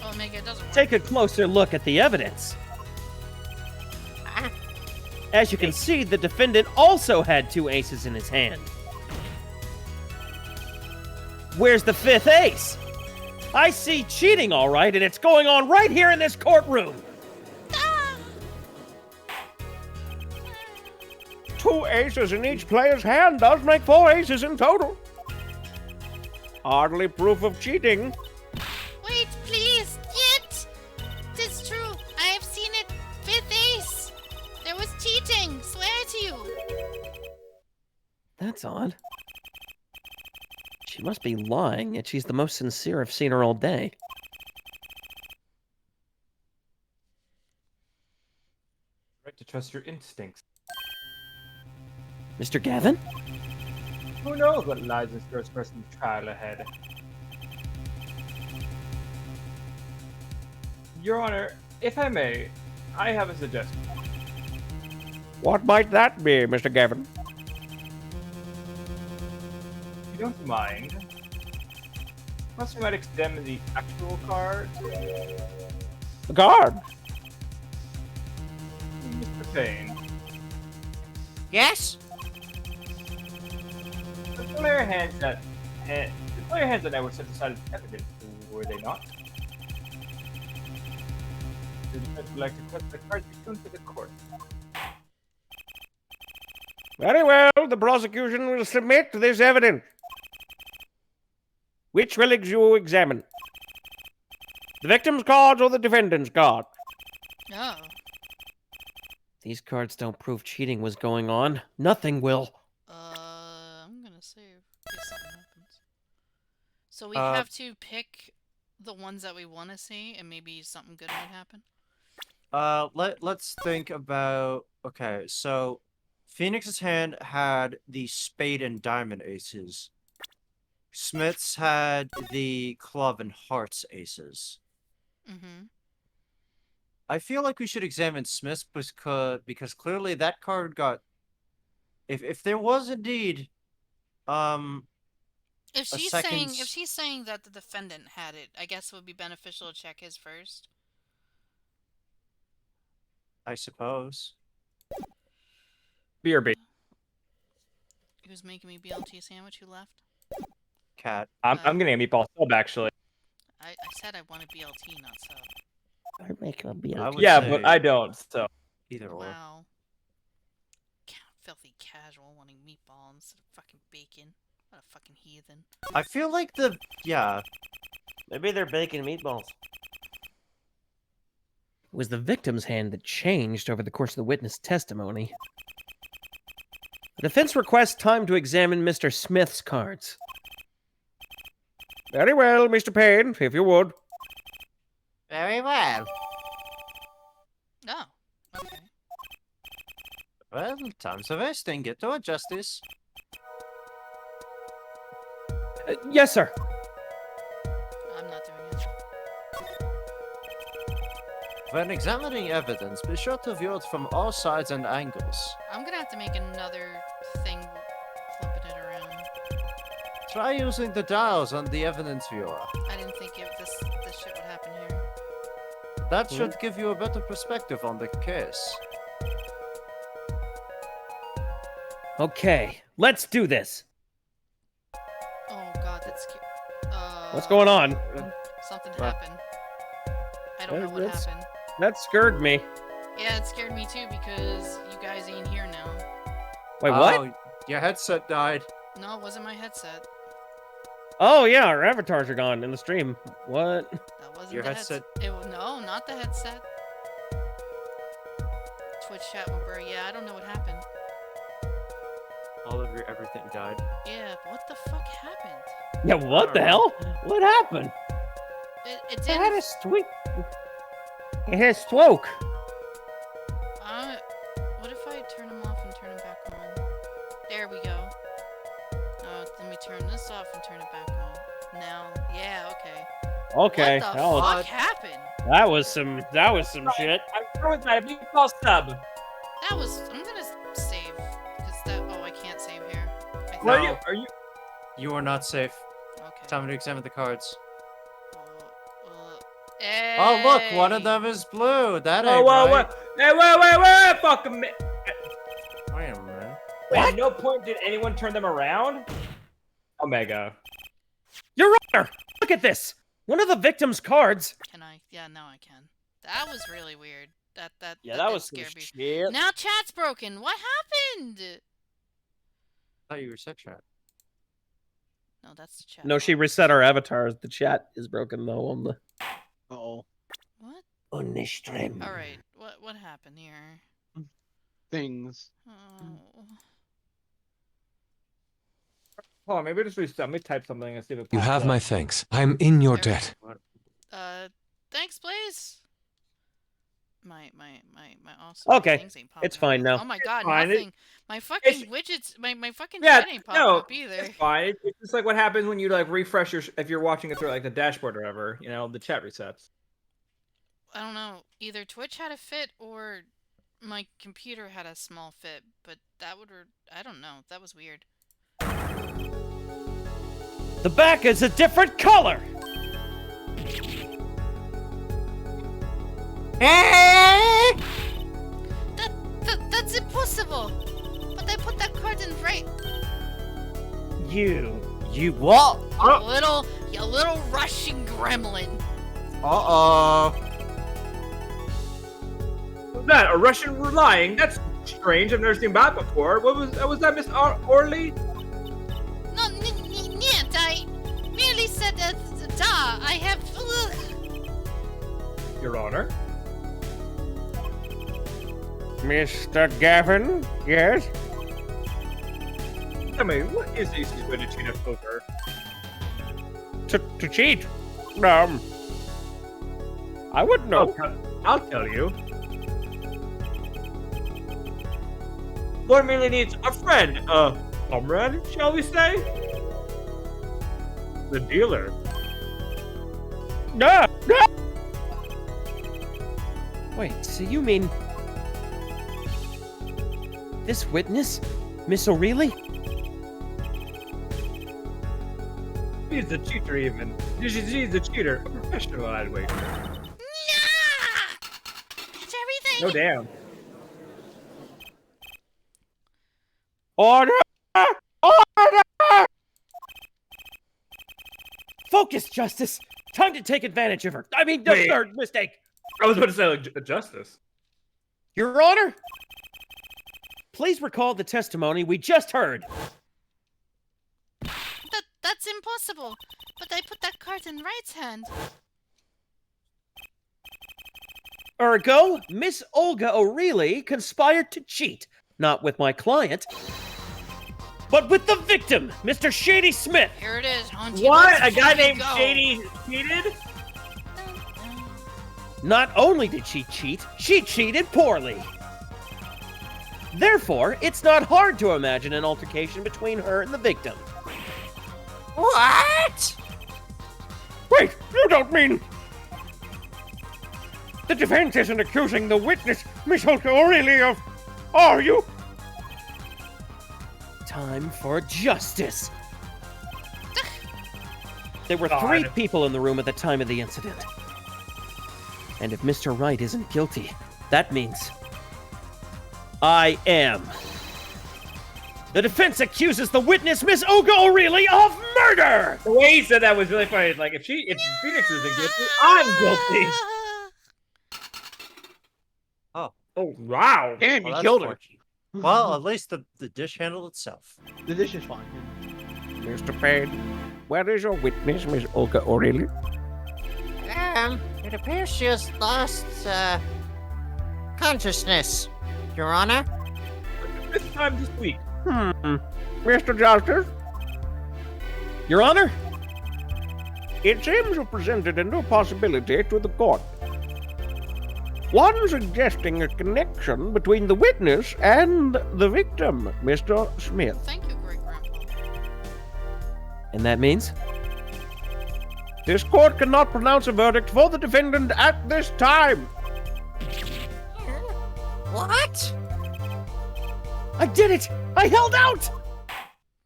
Speaker 2: Oh, Omega, it doesn't work.
Speaker 5: Take a closer look at the evidence.
Speaker 6: Ah,
Speaker 5: As you can see, the defendant also had 2 aces in his hand. Where's the 5th ace? I see cheating, all right, and it's going on right here in this courtroom. 2 aces in each player's hand does make 4 aces in total. Hardly proof of cheating.
Speaker 2: Wait, please! It! It's true! I have seen it! 5th ace! There was cheating! Swear to you!
Speaker 5: That's odd. She must be lying, yet she's the most sincere I've seen her all day.
Speaker 1: Right to trust your instincts.
Speaker 5: Mr. Gavin?
Speaker 1: Who knows what lies in first person trial ahead? Your Honor, if I may, I have a suggestion.
Speaker 5: What might that be, Mr. Gavin?
Speaker 1: If you don't mind, perhaps you might examine the actual card.
Speaker 5: The card.
Speaker 1: Mr. Payne,
Speaker 6: yes?
Speaker 1: the player hands that Player hands and I were set aside as evidence, were they not? The defense would like to cut the cards returned to the court.
Speaker 5: Very well, the prosecution will submit this evidence. Which will you examine? The victim's cards or the defendant's card?
Speaker 2: Oh.
Speaker 5: These cards don't prove cheating was going on. Nothing will.
Speaker 2: I'm gonna save if something happens. So we
Speaker 3: Uh,
Speaker 2: have to pick the ones that we want to see, and maybe something good might happen.
Speaker 3: Let's think about. Okay, so Phoenix's hand had the spade and diamond aces. Smith's had the club and hearts aces.
Speaker 2: Mm-hmm.
Speaker 3: I feel like we should examine Smith's because clearly that card got. If there was indeed,
Speaker 2: If
Speaker 3: A
Speaker 2: she's
Speaker 3: second's-
Speaker 2: saying that the defendant had it, I guess it would be beneficial to check his first.
Speaker 3: I suppose.
Speaker 1: BRB.
Speaker 2: Who's making me BLT sandwich? Who left?
Speaker 3: Cat.
Speaker 1: I'm getting a meatball sub actually.
Speaker 2: I said I wanted BLT, not sub.
Speaker 5: I'm making a
Speaker 3: I would
Speaker 1: Yeah,
Speaker 3: say
Speaker 1: but I don't. So
Speaker 3: either or.
Speaker 2: Wow. Filthy casual wanting meatball instead of fucking bacon. What a fucking heathen.
Speaker 3: I feel like yeah.
Speaker 5: Maybe they're bacon meatballs. It was the victim's hand that changed over the course of the witness testimony. The defense requests time to examine Mr. Smith's cards. Very well, Mr. Payne, if you would.
Speaker 6: Very well.
Speaker 2: Oh, okay.
Speaker 3: Well, time's a wasting. Get to it, Justice.
Speaker 5: Yes, sir.
Speaker 2: I'm not doing it.
Speaker 3: When examining evidence, be sure to view it from all sides and angles.
Speaker 2: I'm gonna have to make another thing flipping it around.
Speaker 3: Try using the dials on the evidence viewer.
Speaker 2: I didn't think this shit would happen here.
Speaker 3: That should give you a better perspective on the case.
Speaker 5: Okay, let's do this.
Speaker 2: Oh god, that's scary.
Speaker 5: What's going on?
Speaker 2: Something
Speaker 3: What?
Speaker 2: happened. I don't know what
Speaker 5: That's-
Speaker 2: happened.
Speaker 5: That scared me.
Speaker 2: Yeah, it scared me too because you guys ain't here now.
Speaker 5: Wait, what?
Speaker 3: Oh, your headset died.
Speaker 2: No, it wasn't my headset.
Speaker 5: Oh, yeah, our avatars are gone in the stream. What?
Speaker 2: That wasn't
Speaker 3: Your
Speaker 2: the
Speaker 3: headset-
Speaker 2: No, not the headset. Twitch chat went blurry. Yeah, I don't know what happened.
Speaker 3: All of your everything died.
Speaker 2: Yeah, but what the fuck happened?
Speaker 5: Yeah, what the hell? What happened?
Speaker 2: It
Speaker 5: I had
Speaker 2: didn't.
Speaker 5: a stroke. It had a stroke.
Speaker 2: What if I turn them off and turn them back on? There we go. Let me turn this off and turn it back on. Now, yeah, okay.
Speaker 5: Okay,
Speaker 2: What the
Speaker 5: that was,
Speaker 2: fuck happened?
Speaker 5: that was some shit.
Speaker 1: I'm through with my meatball sub.
Speaker 2: That was. I'm gonna save because that. Oh, I can't save here. I think.
Speaker 1: What
Speaker 3: No.
Speaker 1: are you?
Speaker 3: You are not safe.
Speaker 2: Okay.
Speaker 3: Time to examine the cards.
Speaker 2: Hey.
Speaker 3: Oh, look, one of them is blue. That ain't
Speaker 1: Oh, whoa,
Speaker 3: right.
Speaker 1: whoa. Hey, wait, fucking me.
Speaker 3: Wait a minute.
Speaker 1: Wait, at no point did anyone turn them around? Omega.
Speaker 5: Your Honor, look at this. One of the victim's cards.
Speaker 2: Can I? Yeah, now I can. That was really weird. That
Speaker 5: Yeah,
Speaker 2: that
Speaker 5: that
Speaker 2: did
Speaker 5: was some
Speaker 2: scare me.
Speaker 5: shit.
Speaker 2: Now chat's broken. What happened?
Speaker 3: I thought you were set chat.
Speaker 2: No, that's the chat.
Speaker 5: No, she reset our avatars. The chat is broken though on the
Speaker 4: Oh,
Speaker 2: What?
Speaker 5: on the stream.
Speaker 2: All right. What happened here?
Speaker 4: things.
Speaker 2: Oh.
Speaker 1: Hold on, maybe just reset. Let me type something and see if it
Speaker 9: You
Speaker 1: pops
Speaker 9: have
Speaker 1: up.
Speaker 9: my thanks. I'm in your
Speaker 2: There-
Speaker 9: debt.
Speaker 2: Thanks, Blaze. My awesome
Speaker 5: Okay,
Speaker 2: things ain't popping
Speaker 5: it's fine
Speaker 2: up.
Speaker 5: now.
Speaker 2: Oh my god,
Speaker 1: fine.
Speaker 2: nothing. My fucking
Speaker 1: it's-
Speaker 2: widgets, my fucking
Speaker 1: Yeah,
Speaker 2: chat ain't popping
Speaker 1: no,
Speaker 2: up either.
Speaker 1: it's fine. It's just like what happens when you like refresh your if you're watching it through like the dashboard or whatever. You know, the chat resets.
Speaker 2: I don't know. Either Twitch had a fit or my computer had a small fit, but that would I don't know. That was weird.
Speaker 5: The back is a different color.
Speaker 2: That's impossible. But I put that card in right.
Speaker 5: You
Speaker 3: You what?
Speaker 2: You little Russian gremlin.
Speaker 3: Uh-oh.
Speaker 1: What's that? A Russian lying? That's strange. I've never seen that before. Was that Miss Orly?
Speaker 2: No, нет, I merely said that, I have...
Speaker 1: Your Honor.
Speaker 5: Mr. Gavin, yes?
Speaker 1: Tell me, what is the easiest way to cheat at poker?
Speaker 5: To cheat? I wouldn't know.
Speaker 1: I'll tell you. Lord merely needs a friend, a comrade, shall we say? The dealer.
Speaker 5: No! Wait, so you mean... this witness? Miss O'Reilly?
Speaker 1: She's a cheater, even. She's a cheater, a professional, I'd wager.
Speaker 2: It's everything!
Speaker 1: No damn.
Speaker 5: Order! Order! Focus, Justice! Time to take advantage of her. I mean,
Speaker 1: Wait.
Speaker 5: third mistake.
Speaker 1: I was about to say, like, justice.
Speaker 5: Your Honor? Please recall the testimony we just heard.
Speaker 2: That's impossible. But I put that card in Wright's hand.
Speaker 5: Ergo, Miss Olga O'Reilly conspired to cheat, not with my client, but with the victim, Mr. Shady Smith.
Speaker 2: Here it is, Hunty.
Speaker 1: What?
Speaker 2: Let's
Speaker 1: A guy
Speaker 2: fucking
Speaker 1: named
Speaker 2: go.
Speaker 1: Shady cheated?
Speaker 5: Not only did she cheated poorly. Therefore, it's not hard to imagine an altercation between her and the victim.
Speaker 6: What?
Speaker 5: Wait, you don't mean... The defense isn't accusing the witness, Miss Olga O'Reilly, of... Are you? Time for justice. There were 3
Speaker 1: God.
Speaker 5: people in the room at the time of the incident. And if Mr. Wright isn't guilty, that means... I am. The defense accuses the witness, Miss Olga O'Reilly, of murder!
Speaker 1: The way he said that was really funny. It's like, if Phoenix isn't guilty, I'm guilty.
Speaker 3: Oh.
Speaker 1: Oh, wow.
Speaker 4: Damn,
Speaker 3: Well,
Speaker 4: you
Speaker 3: that's
Speaker 4: killed her.
Speaker 3: fortunate. Well, at least the dish handled itself.
Speaker 4: The dish is fine.
Speaker 5: Mr. Payne, where is your witness, Miss Olga O'Reilly?
Speaker 6: It appears she has lost, consciousness, Your Honor.
Speaker 1: This time this week.
Speaker 5: Mr. Justice? Your Honor? It seems you presented a new possibility to the court. One suggesting a connection between the witness and the victim, Mr. Smith.
Speaker 2: Thank you, Great Grandpa.
Speaker 5: And that means? This court cannot pronounce a verdict for the defendant at this time.
Speaker 6: What?
Speaker 5: I did it! I held out!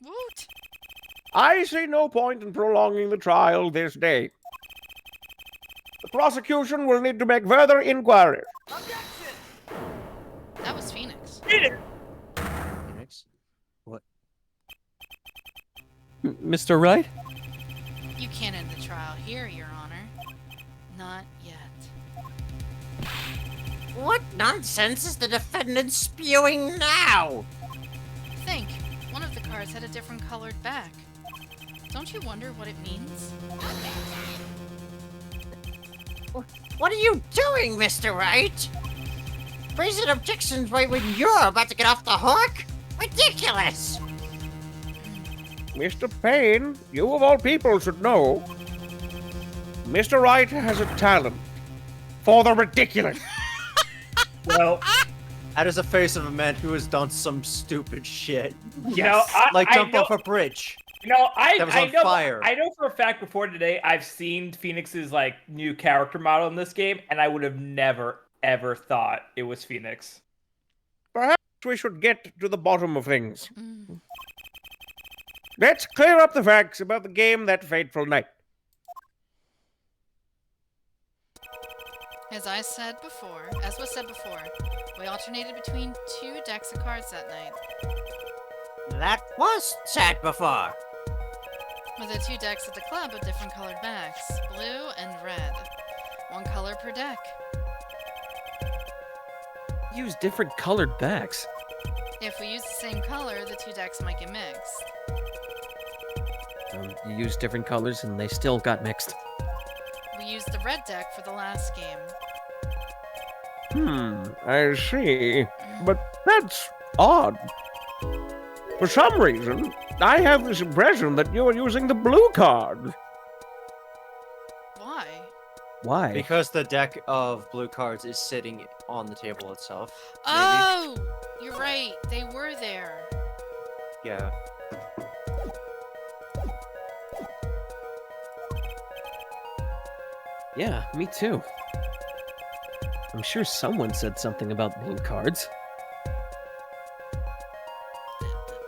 Speaker 2: Woot!
Speaker 5: I see no point in prolonging the trial this day. The prosecution will need to make further inquiries.
Speaker 2: That was Phoenix.
Speaker 3: Phoenix? What?
Speaker 5: Mr. Wright?
Speaker 2: You can't end the trial here, Your Honor. Not yet.
Speaker 6: What nonsense is the defendant spewing now?
Speaker 2: Think. One of the cards had a different colored back. Don't you wonder what it means?
Speaker 6: What are you doing, Mr. Wright? Raising objections right when you're about to get off the hook? Ridiculous!
Speaker 5: Mr. Payne, you of all people should know. Mr. Wright has a talent for the ridiculous.
Speaker 1: Well,
Speaker 3: That is the face of a man who has done some stupid shit.
Speaker 1: you know,
Speaker 3: Like
Speaker 1: I
Speaker 3: jump
Speaker 1: know,
Speaker 3: off a bridge.
Speaker 1: you know,
Speaker 3: that was on
Speaker 1: know,
Speaker 3: fire.
Speaker 1: I know for a fact before today I've seen Phoenix's like new character model in this game, and I would have never ever thought it was Phoenix.
Speaker 5: Perhaps we should get to the bottom of things.
Speaker 2: Mm.
Speaker 5: Let's clear up the facts about the game that fateful night.
Speaker 2: As was said before, we alternated between 2 decks of cards that night.
Speaker 6: That was said before.
Speaker 2: With the 2 decks at the club with different colored backs, blue and red. 1 color per deck.
Speaker 5: Use different colored backs.
Speaker 2: If we use the same color, the 2 decks might get mixed.
Speaker 5: You use different colors and they still got mixed.
Speaker 2: We used the red deck for the last game.
Speaker 5: I see. But that's odd. For some reason, I have this impression that you're using the blue card.
Speaker 2: Why?
Speaker 5: Why?
Speaker 3: Because the deck of blue cards is sitting on the table itself.
Speaker 2: Oh! You're right. They were there.
Speaker 3: Yeah.
Speaker 5: Yeah, me too. I'm sure someone said something about blue cards.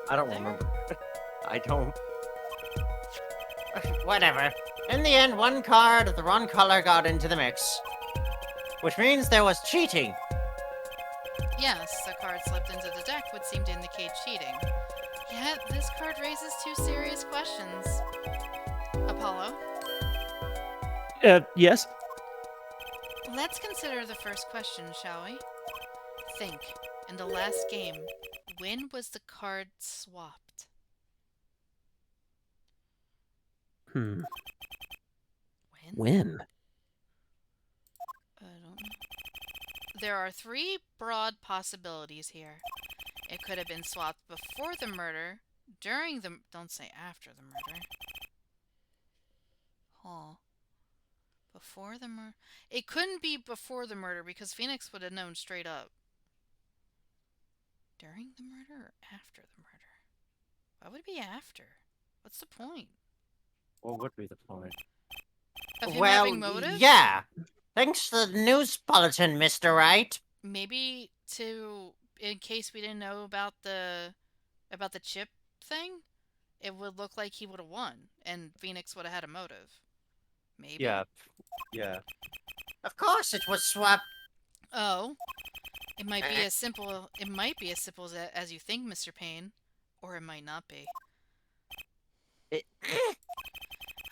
Speaker 3: I don't remember. I don't.
Speaker 6: Whatever. In the end, 1 card of the wrong color got into the mix. Which means there was cheating.
Speaker 2: Yes, a card slipped into the deck would seem to indicate cheating. Yet, this card raises 2 serious questions. Apollo,
Speaker 5: Yes?
Speaker 2: let's consider the first question, shall we? Think, in the last game, when was the card swapped?
Speaker 5: When?
Speaker 2: I don't know. There are 3 broad possibilities here. It could have been swapped before the murder, during the... Don't say after the murder. Huh. Before the murder... It couldn't be before the murder because Phoenix would have known straight up. During the murder or after the murder? Why would it be after? What's the point?
Speaker 3: What would be the point?
Speaker 2: Of him
Speaker 6: Well,
Speaker 2: having motive?
Speaker 6: yeah. Thanks to the news bulletin, Mr. Wright.
Speaker 2: Maybe to... In case we didn't know about the chip thing, it would look like he would have won, and Phoenix would have had a motive. Maybe.
Speaker 3: Yeah. Yeah.
Speaker 6: Of course it was swapped.
Speaker 2: Oh, it might be as simple. It might be as simple as you think, Mr. Payne, or it might not be.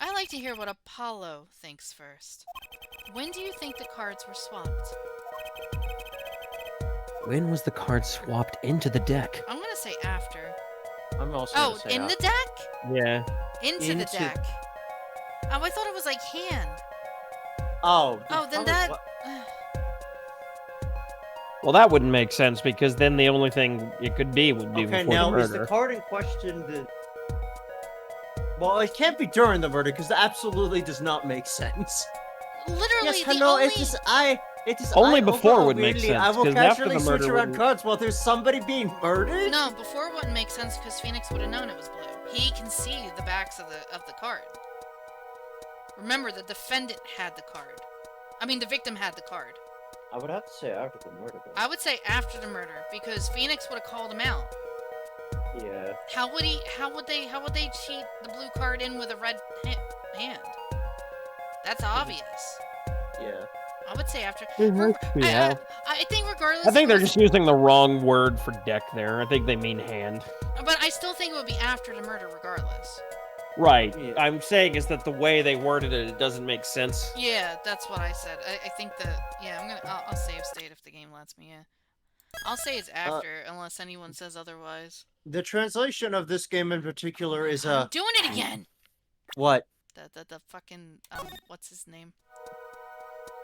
Speaker 2: I like to hear what Apollo thinks first. When do you think the cards were swapped?
Speaker 5: When was the card swapped into the deck?
Speaker 2: I'm gonna say after.
Speaker 3: I'm also
Speaker 2: Oh,
Speaker 3: gonna say
Speaker 2: in
Speaker 3: after.
Speaker 2: the deck?
Speaker 5: Yeah.
Speaker 2: Into the
Speaker 3: Into-
Speaker 2: deck. Oh, I thought it was like hand.
Speaker 3: Oh.
Speaker 2: Oh, then
Speaker 3: probably
Speaker 2: that.
Speaker 3: what-
Speaker 5: Well, that wouldn't make sense because then the only thing it could be would be
Speaker 3: Okay,
Speaker 5: before
Speaker 3: now
Speaker 5: the
Speaker 3: is the
Speaker 5: murder.
Speaker 3: card in question the... Well, it can't be during the murder because that absolutely does not make sense.
Speaker 2: Literally,
Speaker 3: Yes,
Speaker 2: the
Speaker 3: hello,
Speaker 2: only.
Speaker 3: it is
Speaker 5: Only
Speaker 3: I
Speaker 5: before
Speaker 3: overall
Speaker 5: would make
Speaker 3: weirdly,
Speaker 5: sense,
Speaker 3: I will
Speaker 5: 'cause after
Speaker 3: casually
Speaker 5: the
Speaker 3: switch
Speaker 5: murder
Speaker 3: around
Speaker 5: wouldn't-
Speaker 3: cards while there's somebody being murdered?
Speaker 2: No, before wouldn't make sense because Phoenix would have known it was blue. He can see the backs of the card. Remember, the defendant had the card. I mean, the victim had the card.
Speaker 3: I would have to say after the murder, though.
Speaker 2: I would say after the murder because Phoenix would have called him out.
Speaker 3: Yeah.
Speaker 2: How would they cheat the blue card in with a red hand? That's obvious.
Speaker 3: Yeah.
Speaker 2: I would say after.
Speaker 5: Yeah.
Speaker 2: I think regardless.
Speaker 5: I think
Speaker 2: it
Speaker 5: they're
Speaker 2: was-
Speaker 5: just using the wrong word for deck there. I think they mean hand.
Speaker 2: But I still think it would be after the murder, regardless.
Speaker 5: Right.
Speaker 3: Yeah.
Speaker 5: I'm saying is that the way they worded it, it doesn't make sense.
Speaker 2: Yeah, that's what I said. I think that. Yeah, I'll save state if the game lets me. Yeah. I'll say it's after, unless anyone says otherwise.
Speaker 3: The translation of this game in particular is
Speaker 2: I'm doing it again.
Speaker 3: what?
Speaker 2: The fucking what's his name?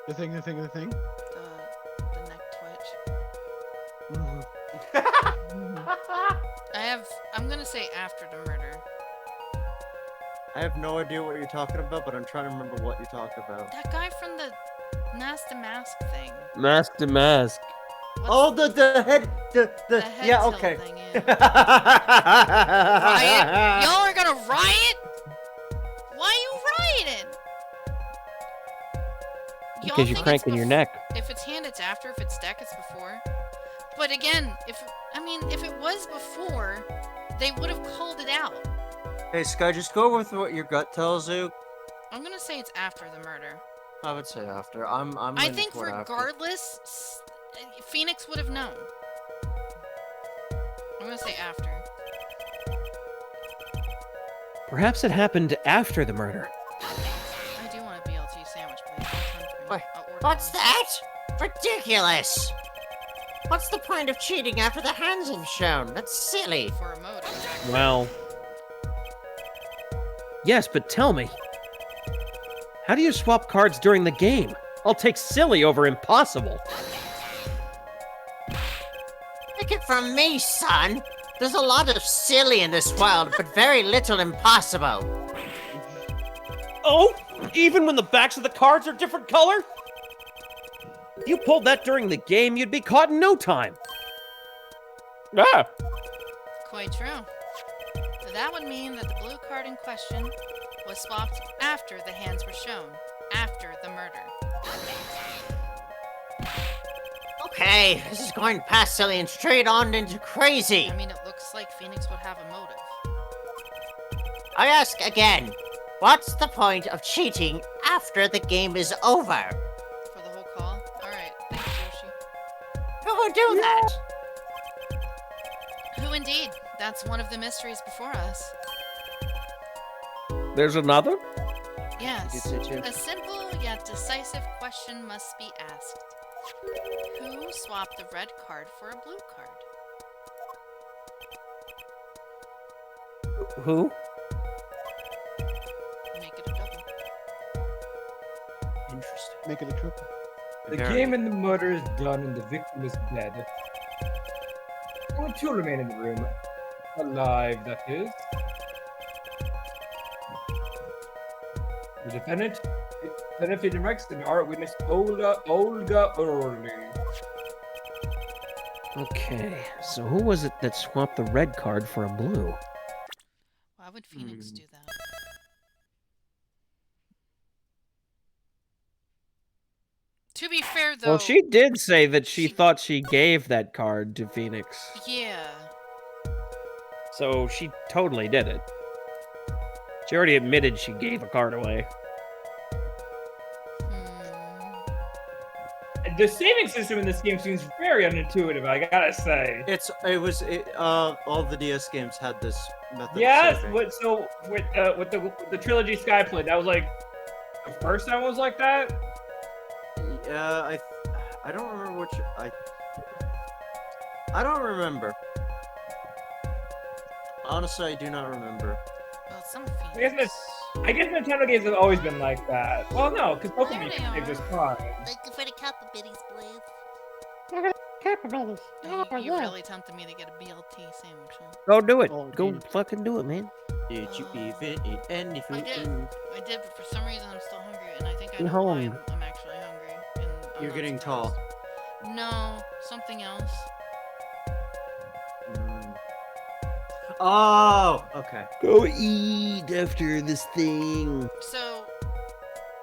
Speaker 4: The thing.
Speaker 2: The neck twitch. I'm gonna say after the murder.
Speaker 3: I have no idea what you're talking about, but I'm trying to remember what you're talking about.
Speaker 2: That guy from the Nasty Mask thing.
Speaker 5: Mask to mask.
Speaker 2: What's
Speaker 3: Oh, the head, the
Speaker 2: head
Speaker 3: yeah,
Speaker 2: tilt
Speaker 3: okay.
Speaker 2: thing, riot? Y'all are gonna riot? Why are you rioting? Y'all
Speaker 5: Because
Speaker 2: think
Speaker 5: you're
Speaker 2: it's
Speaker 5: cranking your neck.
Speaker 2: If it's hand, it's after. If it's deck, it's before. But again, if it was before, they would have called it out.
Speaker 3: Hey, Sky, just go with what your gut tells you.
Speaker 2: I'm gonna say it's after the murder.
Speaker 3: I would say after. I'm
Speaker 2: I
Speaker 3: leaning
Speaker 2: think
Speaker 3: toward after.
Speaker 2: regardless, Phoenix would have known. I'm gonna say after.
Speaker 5: Perhaps it happened after the murder.
Speaker 2: I do want a BLT sandwich, please. Don't tempt me.
Speaker 6: What-
Speaker 2: I'll order
Speaker 6: What's
Speaker 2: one.
Speaker 6: that? Ridiculous! What's the point of cheating after the hands have shown? That's silly.
Speaker 2: For a motive.
Speaker 5: Well... Yes, but tell me. How do you swap cards during the game? I'll take silly over impossible.
Speaker 6: Take it from me, son. There's a lot of silly in this world, but very little impossible.
Speaker 5: Oh? Even when the backs of the cards are different color? If you pulled that during the game, you'd be caught in no time. Ah!
Speaker 2: Quite true. That would mean that the blue card in question was swapped after the hands were shown, after the murder.
Speaker 6: Okay, this is going past silly and straight on into crazy.
Speaker 2: I mean, it looks like Phoenix would have a motive.
Speaker 6: I ask again, what's the point of cheating after the game is over?
Speaker 2: For the whole call? Alright, thanks, Yoshi.
Speaker 6: Who would do that?
Speaker 2: Who indeed? That's one of the mysteries before us.
Speaker 5: There's another?
Speaker 2: Yes.
Speaker 3: say too.
Speaker 2: A simple yet decisive question must be asked. Who swapped the red card for a blue card?
Speaker 5: Who?
Speaker 2: Make it a double.
Speaker 3: Interesting.
Speaker 4: Make it a triple.
Speaker 1: The
Speaker 3: Very-
Speaker 1: game and the murder is done and the victim is dead. Only two remain in the room. Alive, that is. The defendant, Feeding Rex, and our witness Olga Orly.
Speaker 5: Okay, so who was it that swapped the red card for a blue?
Speaker 2: Why would Phoenix do that? To be fair, though.
Speaker 5: Well, she did say that she thought she gave that card to Phoenix.
Speaker 2: Yeah.
Speaker 5: So she totally did it. She already admitted she gave a card away.
Speaker 2: Hmm.
Speaker 1: The saving system in this game seems very unintuitive, I gotta say.
Speaker 3: All the DS games had this method.
Speaker 1: Yes,
Speaker 3: of saving.
Speaker 1: with the trilogy Skyplay, that was like the first time it was like that.
Speaker 3: I don't remember which I don't remember. Honestly, I do not remember.
Speaker 2: Well, some
Speaker 1: I guess
Speaker 2: Phoenix.
Speaker 1: I guess Nintendo games have always been like that. Well, no, because
Speaker 2: There
Speaker 1: Pokemon
Speaker 2: they
Speaker 1: games
Speaker 2: are.
Speaker 1: just fine.
Speaker 6: Thank you for the capabilities, please.
Speaker 2: You really tempted me to get a BLT sandwich, huh?
Speaker 5: Go do it.
Speaker 4: Oh,
Speaker 5: Go
Speaker 4: dude.
Speaker 5: fucking do it, man.
Speaker 3: Did you even eat any
Speaker 2: I
Speaker 3: food?
Speaker 2: did. I did, but for some reason I'm still hungry, and I think I
Speaker 5: You're
Speaker 2: know why
Speaker 5: home.
Speaker 2: I'm actually hungry. And I'm
Speaker 3: You're
Speaker 2: not
Speaker 3: getting
Speaker 2: surprised.
Speaker 3: tall.
Speaker 2: No, something else.
Speaker 3: Oh, okay.
Speaker 5: Go eat after this thing.
Speaker 2: So,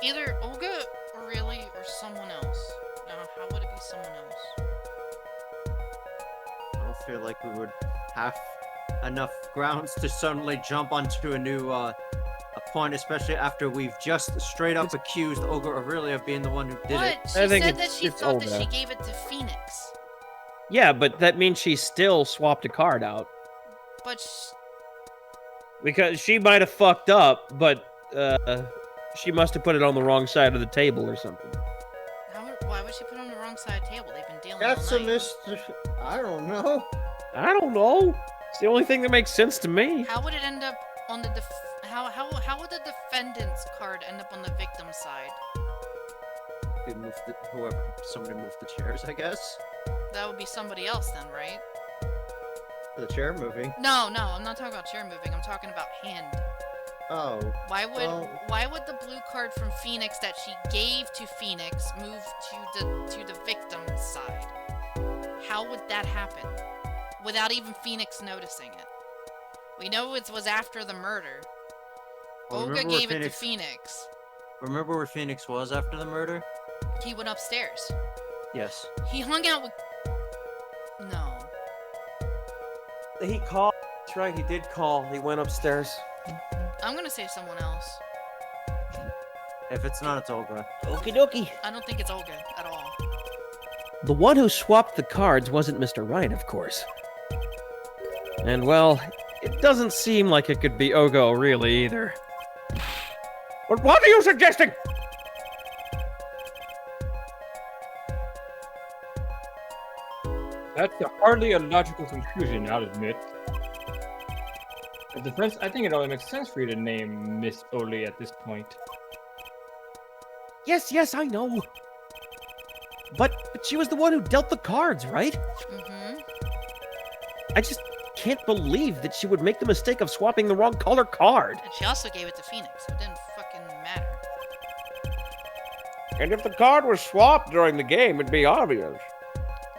Speaker 2: either Olga really or someone else. Now, how would it be someone else?
Speaker 3: I don't feel like we would have enough grounds to suddenly jump onto a new a point, especially after we've just straight up accused Olga Aurelia of being the one who did it.
Speaker 2: What? She
Speaker 5: I think
Speaker 2: said that
Speaker 5: it's-
Speaker 2: she
Speaker 5: it's
Speaker 2: thought that she
Speaker 5: Olga.
Speaker 2: gave it to Phoenix.
Speaker 5: Yeah, but that means she still swapped a card out.
Speaker 2: But
Speaker 5: Because she might have fucked up, but she must have put it on the wrong side of the table or something.
Speaker 2: why would she put it on the wrong side of the table? They've been dealing
Speaker 3: That's
Speaker 2: all
Speaker 3: a
Speaker 2: night.
Speaker 3: mystery. I don't know.
Speaker 5: I don't know. It's the only thing that makes sense to me.
Speaker 2: How would it end up on the how would the defendant's card end up on the victim's side?
Speaker 3: They moved somebody moved the chairs, I guess.
Speaker 2: That would be somebody else then, right?
Speaker 3: The chair moving.
Speaker 2: No, I'm not talking about chair moving. I'm talking about hand.
Speaker 3: Oh.
Speaker 2: Why would
Speaker 3: Well-
Speaker 2: why would the blue card from Phoenix that she gave to Phoenix move to the victim's side? How would that happen without even Phoenix noticing it? We know it was after the murder.
Speaker 3: Well,
Speaker 2: Olga
Speaker 3: remember where
Speaker 2: gave it to Phoenix.
Speaker 3: Remember where Phoenix was after the murder?
Speaker 2: He went upstairs.
Speaker 3: Yes.
Speaker 2: He hung out with. No.
Speaker 5: He called. That's right, he did call. He went upstairs.
Speaker 2: I'm gonna say someone else.
Speaker 3: If it's not, it's Olga.
Speaker 5: Okie dokie.
Speaker 2: I don't think it's Olga at all.
Speaker 5: The one who swapped the cards wasn't Mr. Right, of course. And well, It doesn't seem like it could be Ogo, really, either. But what are you suggesting?
Speaker 1: That's hardly a logical conclusion, I'll admit. The defense, I think it only makes sense for you to name Miss Oli at this point.
Speaker 5: Yes, I know. But she was the one who dealt the cards, right?
Speaker 2: Mm-hmm.
Speaker 5: I just can't believe that she would make the mistake of swapping the wrong color card.
Speaker 2: And she also gave it to Phoenix, so it didn't fucking matter.
Speaker 5: And if the card was swapped during the game, it'd be obvious.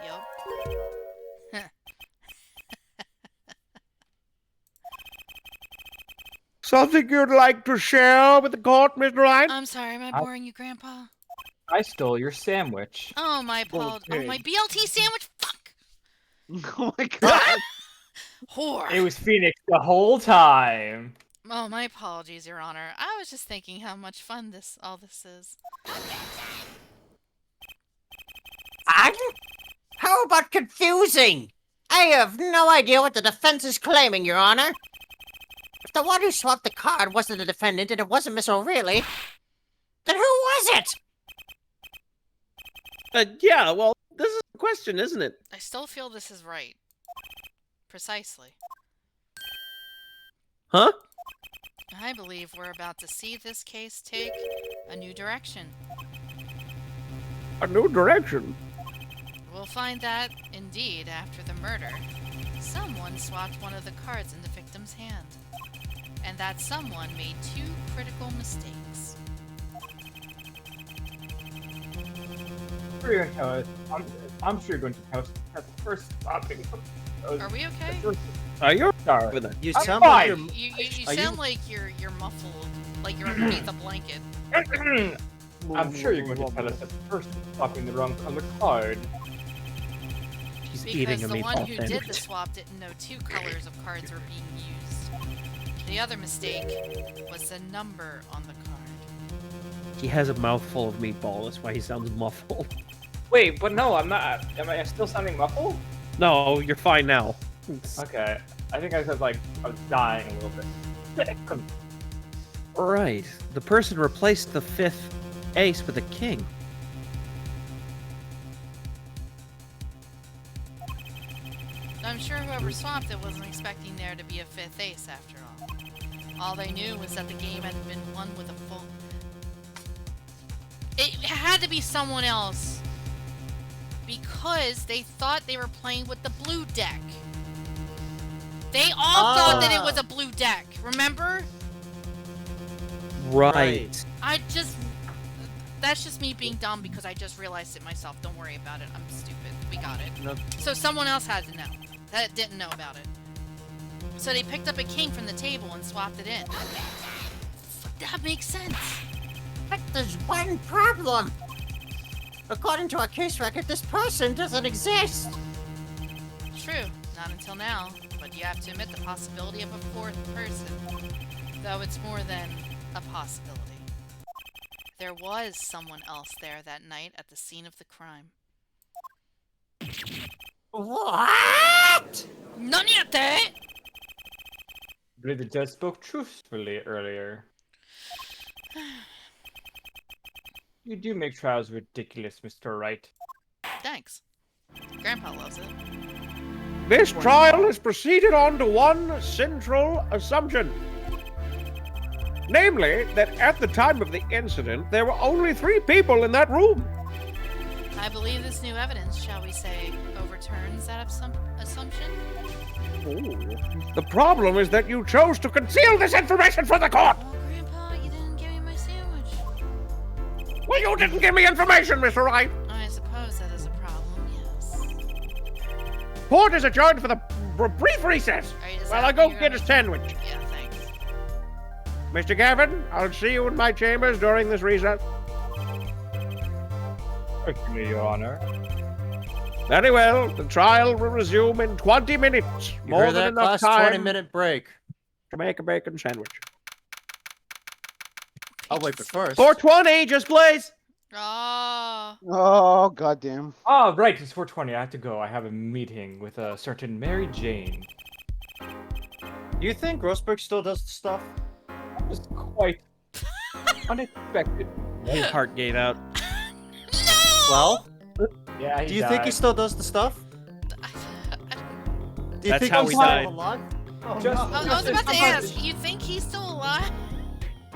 Speaker 2: Yup.
Speaker 5: Something you'd like to share with the court, Mr. Ryan?
Speaker 2: I'm sorry, am I boring you, Grandpa?
Speaker 1: I stole your sandwich.
Speaker 2: Oh, my apologies. Oh, my BLT sandwich? Fuck!
Speaker 4: Oh my god.
Speaker 2: Whore!
Speaker 1: It was Phoenix the whole time.
Speaker 2: Oh, my apologies, Your Honor. I was just thinking how much fun all this is.
Speaker 6: How about confusing? I have no idea what the defense is claiming, Your Honor. If the one who swapped the card wasn't the defendant and it wasn't Miss O'Reilly, then who was it?
Speaker 5: Yeah, well, this is the question, isn't it?
Speaker 2: I still feel this is right. Precisely.
Speaker 5: Huh?
Speaker 2: I believe we're about to see this case take a new direction.
Speaker 5: A new direction?
Speaker 2: We'll find that, indeed, after the murder, someone swapped one of the cards in the victim's hand. And that someone made 2 critical mistakes.
Speaker 1: I'm sure you're going to tell us that the first stopping.
Speaker 2: Are we okay?
Speaker 5: Are you
Speaker 1: Sorry.
Speaker 5: with it?
Speaker 3: You
Speaker 1: I'm
Speaker 3: sound like
Speaker 1: fine.
Speaker 3: you're.
Speaker 2: You
Speaker 3: Are
Speaker 2: sound like you're muffled, like you're underneath a blanket.
Speaker 1: I'm sure you're going to tell us that the first swapping the wrong color card.
Speaker 5: He's
Speaker 2: Because
Speaker 5: eating a
Speaker 2: the one
Speaker 5: meatball
Speaker 2: who did
Speaker 5: sandwich.
Speaker 2: the swap didn't know 2 colors of cards were being used. The other mistake was the number on the card.
Speaker 5: He has a mouthful of meatball, that's why he sounds muffled.
Speaker 1: Wait, but no, I'm not. Am I still sounding muffled?
Speaker 5: No, you're fine now.
Speaker 1: Okay. I think I said like I was dying a little bit.
Speaker 5: Right. The person replaced the 5th ace with a king.
Speaker 2: I'm sure whoever swapped it wasn't expecting there to be a 5th ace after all. All they knew was that the game had been won with a full... It had to be someone else. Because they thought they were playing with the blue deck. They all thought that it was a blue deck, remember?
Speaker 5: Right.
Speaker 2: I just... That's just me being dumb because I just realized it myself. Don't worry about it. I'm stupid. We got it.
Speaker 3: No.
Speaker 2: So someone else had to know. That didn't know about it. So they picked up a king from the table and swapped it in. That makes sense.
Speaker 6: But there's one problem. According to our case record, this person doesn't exist.
Speaker 2: True. Not until now. But you have to admit the possibility of a 4th person. Though it's more than a possibility. There was someone else there that night at the scene of the crime.
Speaker 6: What?
Speaker 2: None yet, eh?
Speaker 1: I believe the judge spoke truthfully earlier. You do make trials ridiculous, Mr. Wright.
Speaker 2: Thanks. Grandpa loves it.
Speaker 5: This trial has proceeded on to one central assumption. Namely, that at the time of the incident, there were only 3 people in that room.
Speaker 2: I believe this new evidence, shall we say, overturns that assumption?
Speaker 5: The problem is that you chose to conceal this information from the court.
Speaker 2: Oh, Grandpa, you didn't give me my sandwich.
Speaker 5: Well, you didn't give me information, Mr. Wright.
Speaker 2: I suppose that is a problem, yes.
Speaker 5: Court is adjourned for the brief recess.
Speaker 2: Alright, is
Speaker 5: While
Speaker 2: that
Speaker 5: I go
Speaker 2: what
Speaker 5: get
Speaker 2: you're
Speaker 5: a
Speaker 2: gonna-
Speaker 5: sandwich.
Speaker 2: Yeah, thanks.
Speaker 5: Mr. Gavin, I'll see you in my chambers during this recess.
Speaker 1: Certainly, Your Honor.
Speaker 5: Very well. The trial will resume in 20 minutes.
Speaker 3: You
Speaker 5: More
Speaker 3: heard
Speaker 5: than
Speaker 3: that,
Speaker 5: enough
Speaker 3: class?
Speaker 5: time
Speaker 3: 20-minute break.
Speaker 5: to make a bacon sandwich.
Speaker 3: Oh wait, but first.
Speaker 5: 420, just please.
Speaker 2: Oh,
Speaker 4: Oh, goddamn.
Speaker 1: Oh, right, it's 4:20. I have to go. I have a meeting with a certain Mary Jane.
Speaker 3: Do you think Grossberg still does the stuff?
Speaker 1: That was quite unexpected.
Speaker 5: His heart gave out.
Speaker 3: Well,
Speaker 1: Yeah, he
Speaker 3: do you think he
Speaker 1: died.
Speaker 3: still does the stuff? Do you
Speaker 5: That's
Speaker 3: think
Speaker 5: how
Speaker 3: he's
Speaker 5: he
Speaker 3: still
Speaker 5: died.
Speaker 3: alive? Oh,
Speaker 1: Just-
Speaker 3: no.
Speaker 2: I was about to ask, you think he's still alive?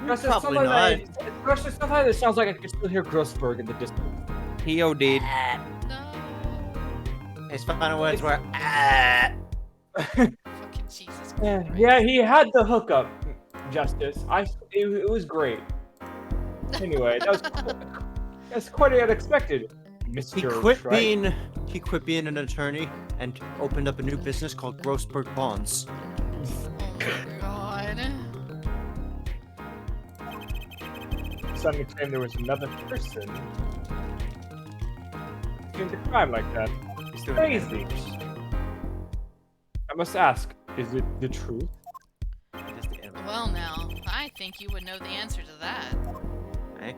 Speaker 1: Just
Speaker 3: Probably
Speaker 1: something
Speaker 3: not.
Speaker 1: especially sometimes it sounds like I can still hear Grossberg in the distance.
Speaker 5: He OD'd.
Speaker 2: No.
Speaker 3: His final words were,
Speaker 2: Fucking Jesus
Speaker 1: Yeah,
Speaker 2: Christ.
Speaker 1: yeah, he had the hookup, Justice. It was great. Anyway, that's quite unexpected, Mr.
Speaker 3: He quit
Speaker 1: Shrike.
Speaker 3: being an attorney and opened up a new business called Grossberg Bonds.
Speaker 2: Oh my god.
Speaker 1: Suddenly claimed there was another person doing a crime like that.
Speaker 3: He's doing
Speaker 1: Crazy. I must ask, is it the truth?
Speaker 2: Well now, I think you would know the answer to that.
Speaker 3: Eh?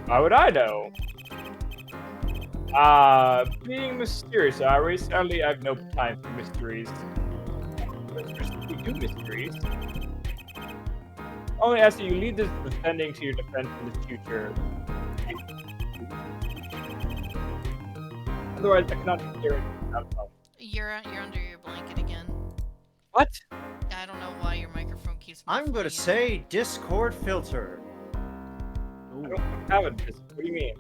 Speaker 1: How would I know? Being mysterious, Ari. Sadly, I have no time for mysteries. We do mysteries. Only ask that you leave this defending to your defense in the future. Otherwise, I cannot hear it.
Speaker 2: You're under your blanket again.
Speaker 1: What?
Speaker 2: I don't know why your microphone keeps.
Speaker 3: I'm gonna
Speaker 2: muffling it.
Speaker 3: say Discord filter.
Speaker 1: I don't have it. What do you mean?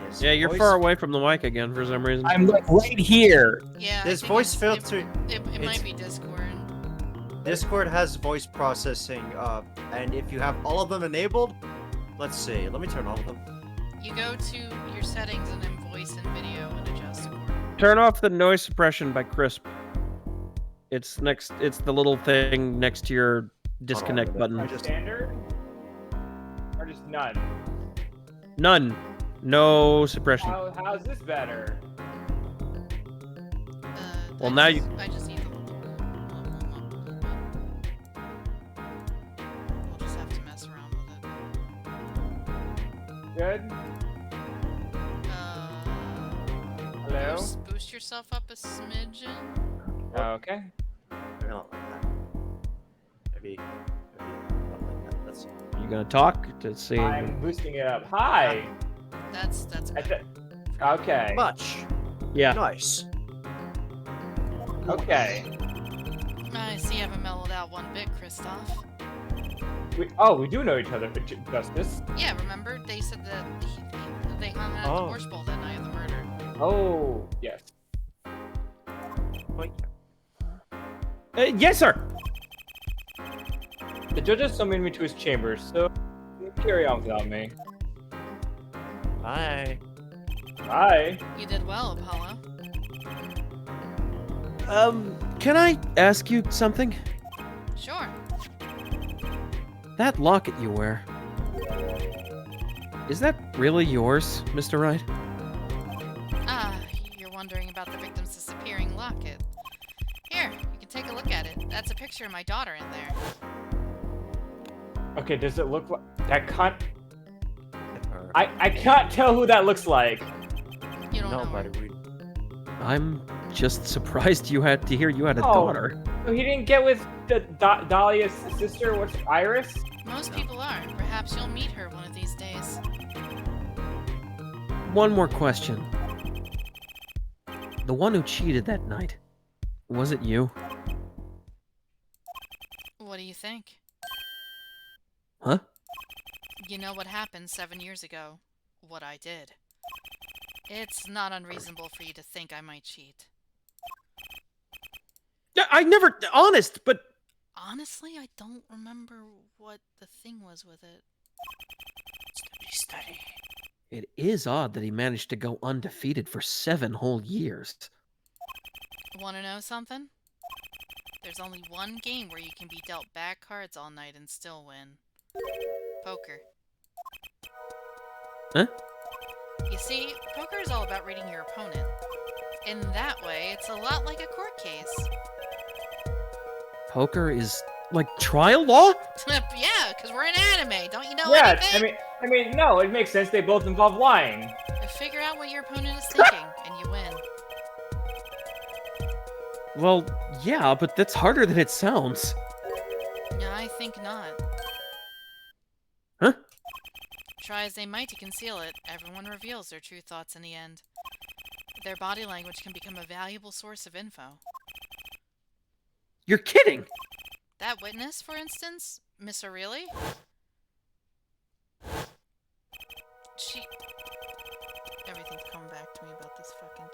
Speaker 3: His
Speaker 5: Yeah, you're
Speaker 3: voice-
Speaker 5: far away from the mic again for some reason.
Speaker 1: I'm like right here.
Speaker 2: Yeah. I
Speaker 3: His
Speaker 2: think
Speaker 3: voice
Speaker 2: it's-
Speaker 3: filter.
Speaker 2: It
Speaker 3: it's-
Speaker 2: might be Discord.
Speaker 3: Discord has voice processing, and if you have all of them enabled, let's see. Let me turn all of them.
Speaker 2: You go to your settings and then voice and video and adjust accordingly.
Speaker 5: Turn off the noise suppression by Crisp. It's next. It's the little thing next to your disconnect
Speaker 3: I
Speaker 5: button.
Speaker 3: just-
Speaker 1: Standard? Or just none?
Speaker 5: None. No suppression.
Speaker 1: How's this better?
Speaker 5: Well,
Speaker 2: I
Speaker 5: now
Speaker 2: just-
Speaker 5: you-
Speaker 2: I just need to level them up a little bit. We'll just have to mess around with it.
Speaker 1: Good? Hello?
Speaker 2: Boost yourself up a smidgen.
Speaker 1: Okay.
Speaker 3: Maybe not like that. Maybe not like that. Let's see.
Speaker 5: You gonna talk to see?
Speaker 1: I'm boosting it up. Hi!
Speaker 2: That's
Speaker 1: I
Speaker 2: good.
Speaker 1: th- okay.
Speaker 3: Much.
Speaker 5: Yeah.
Speaker 3: Nice.
Speaker 1: Okay.
Speaker 2: I see you haven't mellowed out one bit, Kristoff.
Speaker 1: We do know each other, Justice.
Speaker 2: Yeah, remember? They said that they hung out at
Speaker 3: Oh.
Speaker 2: the Borscht Bowl that night of the murder.
Speaker 1: Oh, yes.
Speaker 3: Wait.
Speaker 5: Yes, sir.
Speaker 1: The judge has summoned me to his chamber, so carry on without me.
Speaker 3: Bye.
Speaker 1: Bye.
Speaker 2: You did well, Apollo.
Speaker 5: Can I ask you something?
Speaker 2: Sure.
Speaker 5: That locket you wear. Is that really yours, Mr. Wright?
Speaker 2: Ah, you're wondering about the victim's disappearing locket. Here, you can take a look at it. That's a picture of my daughter in there.
Speaker 1: Okay, does it look like that? I can't tell who that looks like.
Speaker 2: You don't know
Speaker 3: Nobody
Speaker 2: her.
Speaker 3: would.
Speaker 5: I'm just surprised you had to hear you had a
Speaker 1: Oh.
Speaker 5: daughter.
Speaker 1: So he didn't get with the Dahlia's sister. What's Iris?
Speaker 2: Most people are. Perhaps you'll meet her one of these days.
Speaker 5: One more question. The one who cheated that night, was it you?
Speaker 2: What do you think?
Speaker 5: Huh?
Speaker 2: You know what happened 7 years ago. What I did. It's not unreasonable for you to think I might cheat.
Speaker 5: Yeah, I never, honest, but
Speaker 2: Honestly, I don't remember what the thing was with it.
Speaker 3: Steady.
Speaker 5: it is odd that he managed to go undefeated for 7 whole years.
Speaker 2: Want to know something? There's only one game where you can be dealt bad cards all night and still win. Poker.
Speaker 5: Huh?
Speaker 2: You see, poker is all about reading your opponent. In that way, it's a lot like a court case.
Speaker 5: Poker is like trial law?
Speaker 2: Yeah, because we're in anime. Don't you know
Speaker 1: Yeah,
Speaker 2: anything?
Speaker 1: I mean, no, it makes sense. They both involve lying.
Speaker 2: Figure out what your opponent is thinking, and you win.
Speaker 5: Well, yeah, but that's harder than it sounds.
Speaker 2: No, I think not.
Speaker 5: Huh?
Speaker 2: Try as they might to conceal it, everyone reveals their true thoughts in the end. Their body language can become a valuable source of info.
Speaker 5: You're kidding!
Speaker 2: That witness, for instance, Miss O'Reilly? She... Everything's coming back to me about this fucking...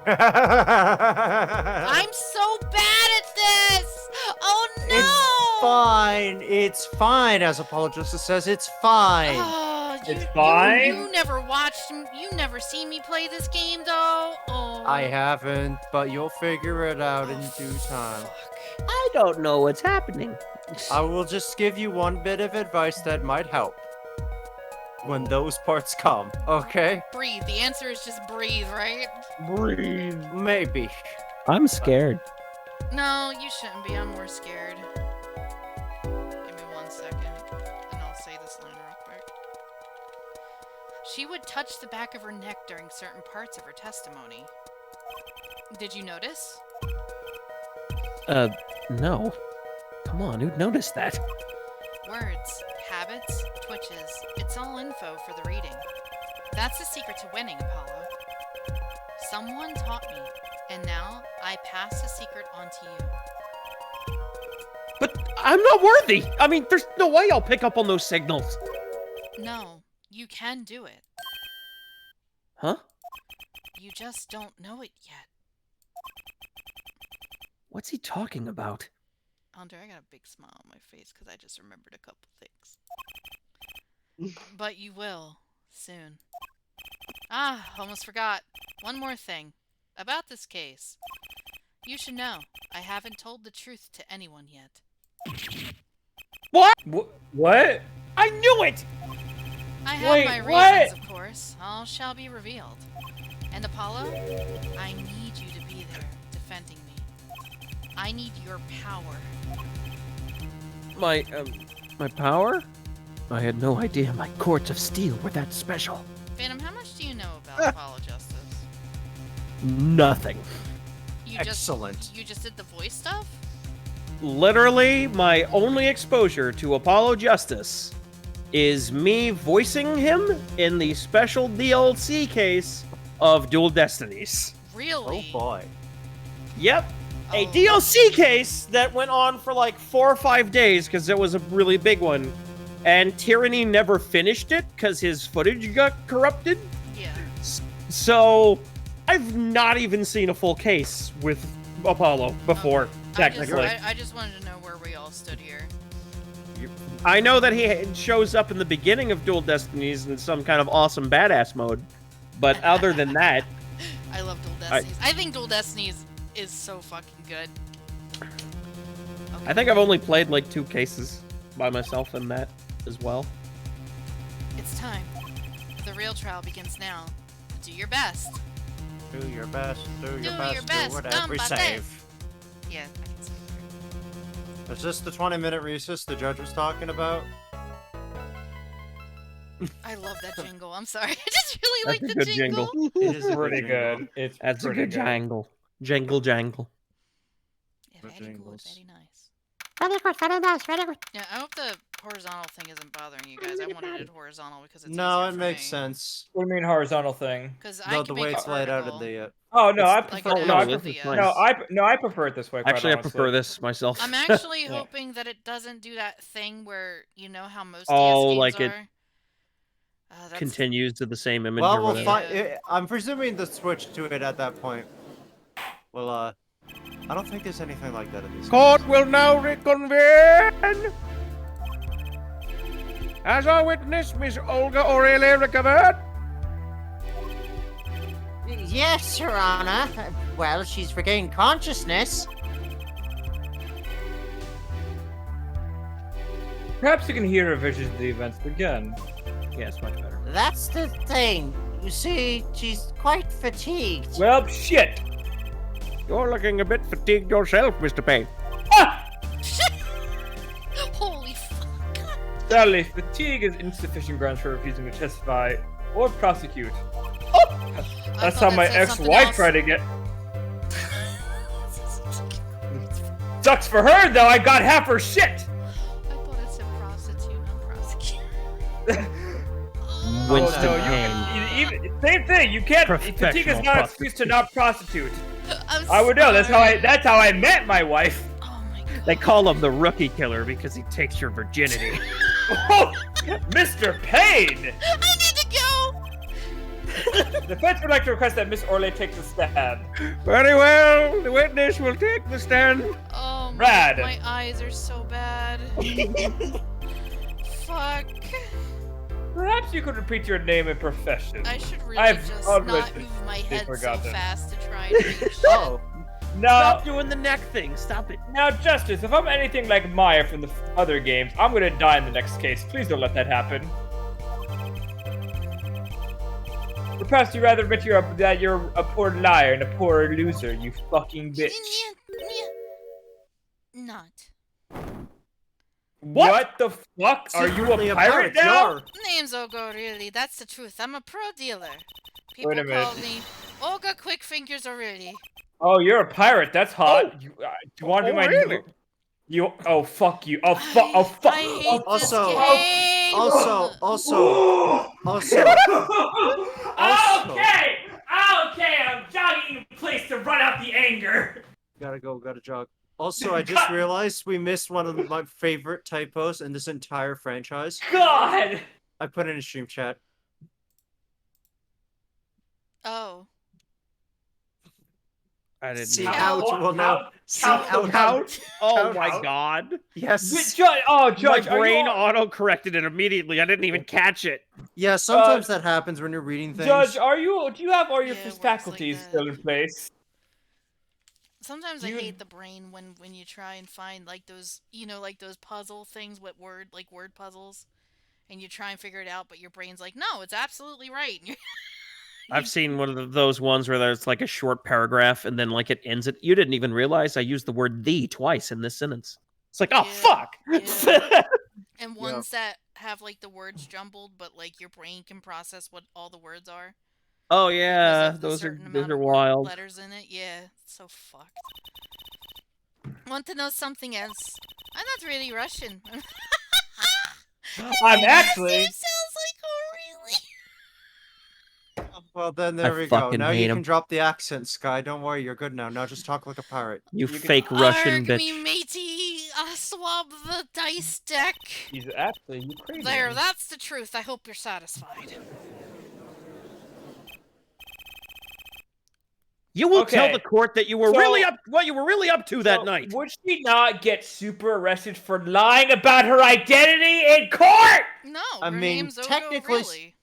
Speaker 2: I'm so bad at this! Oh no!
Speaker 3: It's fine. It's fine, as Apollo Justice says. It's fine.
Speaker 2: Oh,
Speaker 1: It's fine.
Speaker 2: You never watched... You never seen me play this game, though? Oh.
Speaker 3: I haven't, but you'll figure it out in due time.
Speaker 2: Fuck.
Speaker 5: I don't know what's happening.
Speaker 3: I will just give you one bit of advice that might help. When those parts come, okay?
Speaker 2: Breathe. The answer is just breathe, right?
Speaker 3: Breathe. Maybe.
Speaker 5: I'm scared.
Speaker 2: No, you shouldn't be. I'm more scared. Give me 1 second, and I'll say this line real quick. She would touch the back of her neck during certain parts of her testimony. Did you notice?
Speaker 5: No. Come on, who'd notice that?
Speaker 2: Words, habits, twitches. It's all info for the reading. That's the secret to winning, Apollo. Someone taught me, and now I pass the secret on to you.
Speaker 5: But I'm not worthy! I mean, there's no way I'll pick up on those signals.
Speaker 2: No, you can do it.
Speaker 5: Huh?
Speaker 2: You just don't know it yet.
Speaker 5: What's he talking about?
Speaker 2: Andre, I got a big smile on my face because I just remembered a couple things. But you will, soon. Ah, almost forgot. One more thing. About this case. You should know, I haven't told the truth to anyone yet.
Speaker 5: What?
Speaker 1: What?
Speaker 5: I knew it!
Speaker 2: I have
Speaker 1: Wait,
Speaker 2: my
Speaker 1: what?
Speaker 2: reasons, of course. All shall be revealed. And Apollo, I need you to be there, defending me. I need your power.
Speaker 5: My power? I had no idea my cords of steel were that special.
Speaker 2: Phantom, how much do you know about Apollo Justice?
Speaker 5: Nothing.
Speaker 2: You
Speaker 3: Excellent.
Speaker 2: You just did the voice stuff?
Speaker 5: Literally, my only exposure to Apollo Justice is me voicing him in the special DLC case of Dual Destinies.
Speaker 2: Really?
Speaker 3: Oh boy.
Speaker 5: Yep. A
Speaker 2: Oh.
Speaker 5: DLC case that went on for like 4 or 5 days because it was a really big one. And Tyranny never finished it because his footage got corrupted.
Speaker 2: Yeah.
Speaker 5: So I've not even seen a full case with Apollo before, technically.
Speaker 2: I just wanted to know where we all stood here.
Speaker 5: I know that he shows up in the beginning of Dual Destinies in some kind of awesome badass mode. But other than that,
Speaker 2: I love Dual Destinies. I think Dual Destinies is so fucking good. Okay.
Speaker 5: I think I've only played like 2 cases by myself in that as well.
Speaker 2: It's time. The real trial begins now. Do your best.
Speaker 3: Do your best. Do your
Speaker 2: Do
Speaker 3: best.
Speaker 2: your best.
Speaker 3: Do whatever we
Speaker 2: Gamba
Speaker 3: save.
Speaker 2: Yeah, I can see it.
Speaker 3: Is this the 20-minute recess the judge was talking about?
Speaker 2: I love that jingle. I'm sorry. I just really
Speaker 5: That's
Speaker 2: like
Speaker 5: a
Speaker 2: the
Speaker 5: good
Speaker 2: jingle.
Speaker 3: It is a
Speaker 1: Pretty
Speaker 3: jingle.
Speaker 1: good. It's
Speaker 5: That's a
Speaker 1: pretty
Speaker 5: good jangle. Jangle jangle.
Speaker 2: Yeah,
Speaker 3: The
Speaker 2: very good.
Speaker 3: jingles.
Speaker 2: Very nice.
Speaker 6: Very good, very nice, very good.
Speaker 2: Yeah, I hope the horizontal thing isn't bothering you guys. I wanted it horizontal because it's
Speaker 3: No,
Speaker 2: easier
Speaker 3: it
Speaker 2: for
Speaker 3: makes
Speaker 2: me.
Speaker 3: sense.
Speaker 1: What do you mean horizontal thing?
Speaker 2: Because
Speaker 3: No,
Speaker 2: I
Speaker 3: the
Speaker 2: can
Speaker 3: way
Speaker 2: make
Speaker 3: it's
Speaker 2: it
Speaker 3: laid out in
Speaker 2: vertical.
Speaker 3: the.
Speaker 1: Oh no, I
Speaker 2: Like
Speaker 1: prefer
Speaker 2: an
Speaker 1: no, I
Speaker 5: this
Speaker 2: apple,
Speaker 5: is
Speaker 2: yeah.
Speaker 5: fine.
Speaker 1: no, I prefer it this way. Quite
Speaker 5: Actually, I
Speaker 1: honestly.
Speaker 5: prefer this myself.
Speaker 2: I'm actually
Speaker 1: Yeah.
Speaker 2: hoping that it doesn't do that thing where you know how most
Speaker 5: Oh,
Speaker 2: DS games
Speaker 5: like it
Speaker 2: are. That's-
Speaker 5: Continues to the same image
Speaker 3: Well,
Speaker 5: or
Speaker 3: we'll
Speaker 5: whatever.
Speaker 3: find. I'm presuming the switch to it at that point. Well, I don't think there's anything like that in this.
Speaker 5: Court will now reconvene. Has our witness, Miss Olga Aurelia, recovered?
Speaker 6: Yes, Your Honor. Well, she's regained consciousness.
Speaker 1: Perhaps you can hear revisions of the events again.
Speaker 5: Yes, much better.
Speaker 6: That's the thing. You see, she's quite fatigued.
Speaker 1: Well, shit.
Speaker 5: You're looking a bit fatigued yourself, Mr. Payne.
Speaker 2: Holy fuck.
Speaker 1: Sadly, fatigue is insufficient grounds for refusing to testify or prosecute.
Speaker 2: I
Speaker 1: That's
Speaker 2: thought
Speaker 1: how my
Speaker 2: that said something
Speaker 1: ex-wife
Speaker 2: else.
Speaker 1: tried to get. Sucks for her, though. I got half her shit.
Speaker 2: I thought it said prostitute, not prosecutor.
Speaker 5: Winston
Speaker 1: no,
Speaker 5: Payne.
Speaker 1: Same thing. You can't. Fatigue is
Speaker 5: Professional
Speaker 1: not an excuse to not prostitute.
Speaker 2: I'm
Speaker 1: I would know. That's how
Speaker 2: sorry.
Speaker 1: That's how I met my wife.
Speaker 2: Oh my god.
Speaker 5: They call him the rookie killer because he takes your virginity.
Speaker 1: Oh, Mr. Payne.
Speaker 2: I need to go.
Speaker 1: The defense would like to request that Miss Orley takes a stand.
Speaker 5: Very well, the witness will take the stand.
Speaker 2: Oh
Speaker 1: Rad.
Speaker 2: my eyes are so bad. Fuck.
Speaker 1: Perhaps you could repeat your name and profession.
Speaker 2: I should really
Speaker 1: I've
Speaker 2: just
Speaker 1: already
Speaker 2: not move my head so
Speaker 1: forgotten.
Speaker 2: fast to try and reach.
Speaker 3: Oh,
Speaker 1: Now,
Speaker 5: Stop doing the neck thing. Stop it.
Speaker 1: now, Justice, if I'm anything like Maya from the other games, I'm gonna die in the next case. Please don't let that happen. Or perhaps you rather admit that you're a poor liar and a poor loser, you fucking bitch.
Speaker 2: Not.
Speaker 1: What the fuck? Are you
Speaker 3: secretly
Speaker 1: a pirate now?
Speaker 3: Yar.
Speaker 2: Name's Olga, really. That's the truth. I'm a pro dealer. People
Speaker 1: Wait a minute.
Speaker 2: call me Olga Quick Fingers O'Reilly.
Speaker 1: Oh, you're a pirate. That's hot. You, do you want to be my
Speaker 5: really?
Speaker 1: You? Oh, fuck you. Oh, fuck. Oh, fuck.
Speaker 2: I hate
Speaker 1: Oh,
Speaker 2: this
Speaker 3: Also-
Speaker 2: game.
Speaker 3: Also,
Speaker 1: Okay, I'm jogging in place to run out the anger.
Speaker 3: gotta jog. Also, I just realized we missed one of my favorite typos in this entire franchise.
Speaker 1: God.
Speaker 3: I put in a stream chat.
Speaker 2: Oh.
Speaker 5: I didn't.
Speaker 3: See
Speaker 5: know.
Speaker 3: out. Well, now. See out.
Speaker 5: Out? Oh
Speaker 3: Out.
Speaker 5: my god.
Speaker 3: Yes.
Speaker 1: Judge, Judge,
Speaker 5: My brain auto-corrected it immediately. I didn't even catch it.
Speaker 3: Yeah, sometimes that happens when you're reading things.
Speaker 1: Judge, do you have all your
Speaker 2: Yeah, it works
Speaker 1: faculties
Speaker 2: like that.
Speaker 1: still in place?
Speaker 2: Sometimes I
Speaker 1: You-
Speaker 2: hate the brain when you try and find like those, like those puzzle things with word puzzles, and you try and figure it out, but your brain's like, no, it's absolutely right. And you're-
Speaker 5: I've seen one of those ones where there's like a short paragraph and then like it ends it. You didn't even realize I used the word "the" twice in this sentence. It's like, oh
Speaker 2: Yeah,
Speaker 5: fuck.
Speaker 2: yeah. And ones that have like the words jumbled, but like your brain can process what all the words are.
Speaker 5: Oh
Speaker 2: because
Speaker 5: yeah,
Speaker 2: of the
Speaker 5: those
Speaker 2: certain
Speaker 5: are
Speaker 2: amount of
Speaker 5: wild.
Speaker 2: letters in it. Yeah, it's so fucked. Want to know something else? I'm not really Russian.
Speaker 1: I'm actually.
Speaker 2: It sounds like O'Reilly.
Speaker 3: Well, then there
Speaker 5: I
Speaker 3: we go.
Speaker 5: fucking
Speaker 3: Now
Speaker 5: hate
Speaker 3: you
Speaker 5: him.
Speaker 3: can drop the accent, Sky. Don't worry, you're good now. Now just talk like a pirate.
Speaker 5: You
Speaker 1: can-
Speaker 5: fake Russian
Speaker 2: Arg,
Speaker 5: bitch.
Speaker 2: me matey, I swab the dice deck.
Speaker 1: He's actually Ukrainian.
Speaker 2: There, that's the truth. I hope you're satisfied.
Speaker 5: You will tell
Speaker 1: Okay.
Speaker 5: the court that you were
Speaker 1: So-
Speaker 5: really up what you were really up to that
Speaker 1: So,
Speaker 5: night.
Speaker 1: Would she not get super arrested for lying about her identity in court?
Speaker 2: No,
Speaker 3: I
Speaker 2: her
Speaker 3: mean,
Speaker 2: name's Ogo
Speaker 3: technically-
Speaker 2: O'Reilly.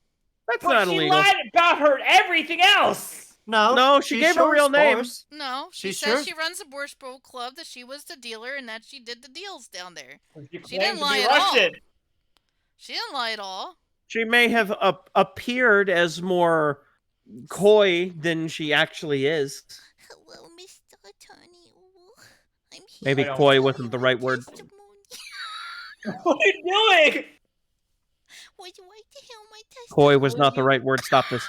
Speaker 5: That's
Speaker 1: But
Speaker 5: not
Speaker 1: she
Speaker 5: illegal.
Speaker 1: lied about her everything else.
Speaker 3: No,
Speaker 5: she gave a real name.
Speaker 2: No, she
Speaker 3: She's
Speaker 2: says
Speaker 3: sure?
Speaker 2: she runs a Borscht Bowl club, that she was the dealer, and that she did the deals down there.
Speaker 1: She
Speaker 2: She
Speaker 1: claims
Speaker 2: didn't
Speaker 1: to
Speaker 2: lie
Speaker 1: be
Speaker 2: at all.
Speaker 1: Russian.
Speaker 2: She didn't lie at all.
Speaker 5: She may have appeared as more coy than she actually is.
Speaker 2: Hello, Mr. Attorney. I'm here.
Speaker 5: Maybe
Speaker 1: I don't-
Speaker 5: coy wasn't the right word.
Speaker 1: What are you doing?
Speaker 2: Would you like to hear my testimony?
Speaker 5: Coy was not the right word. Stop this.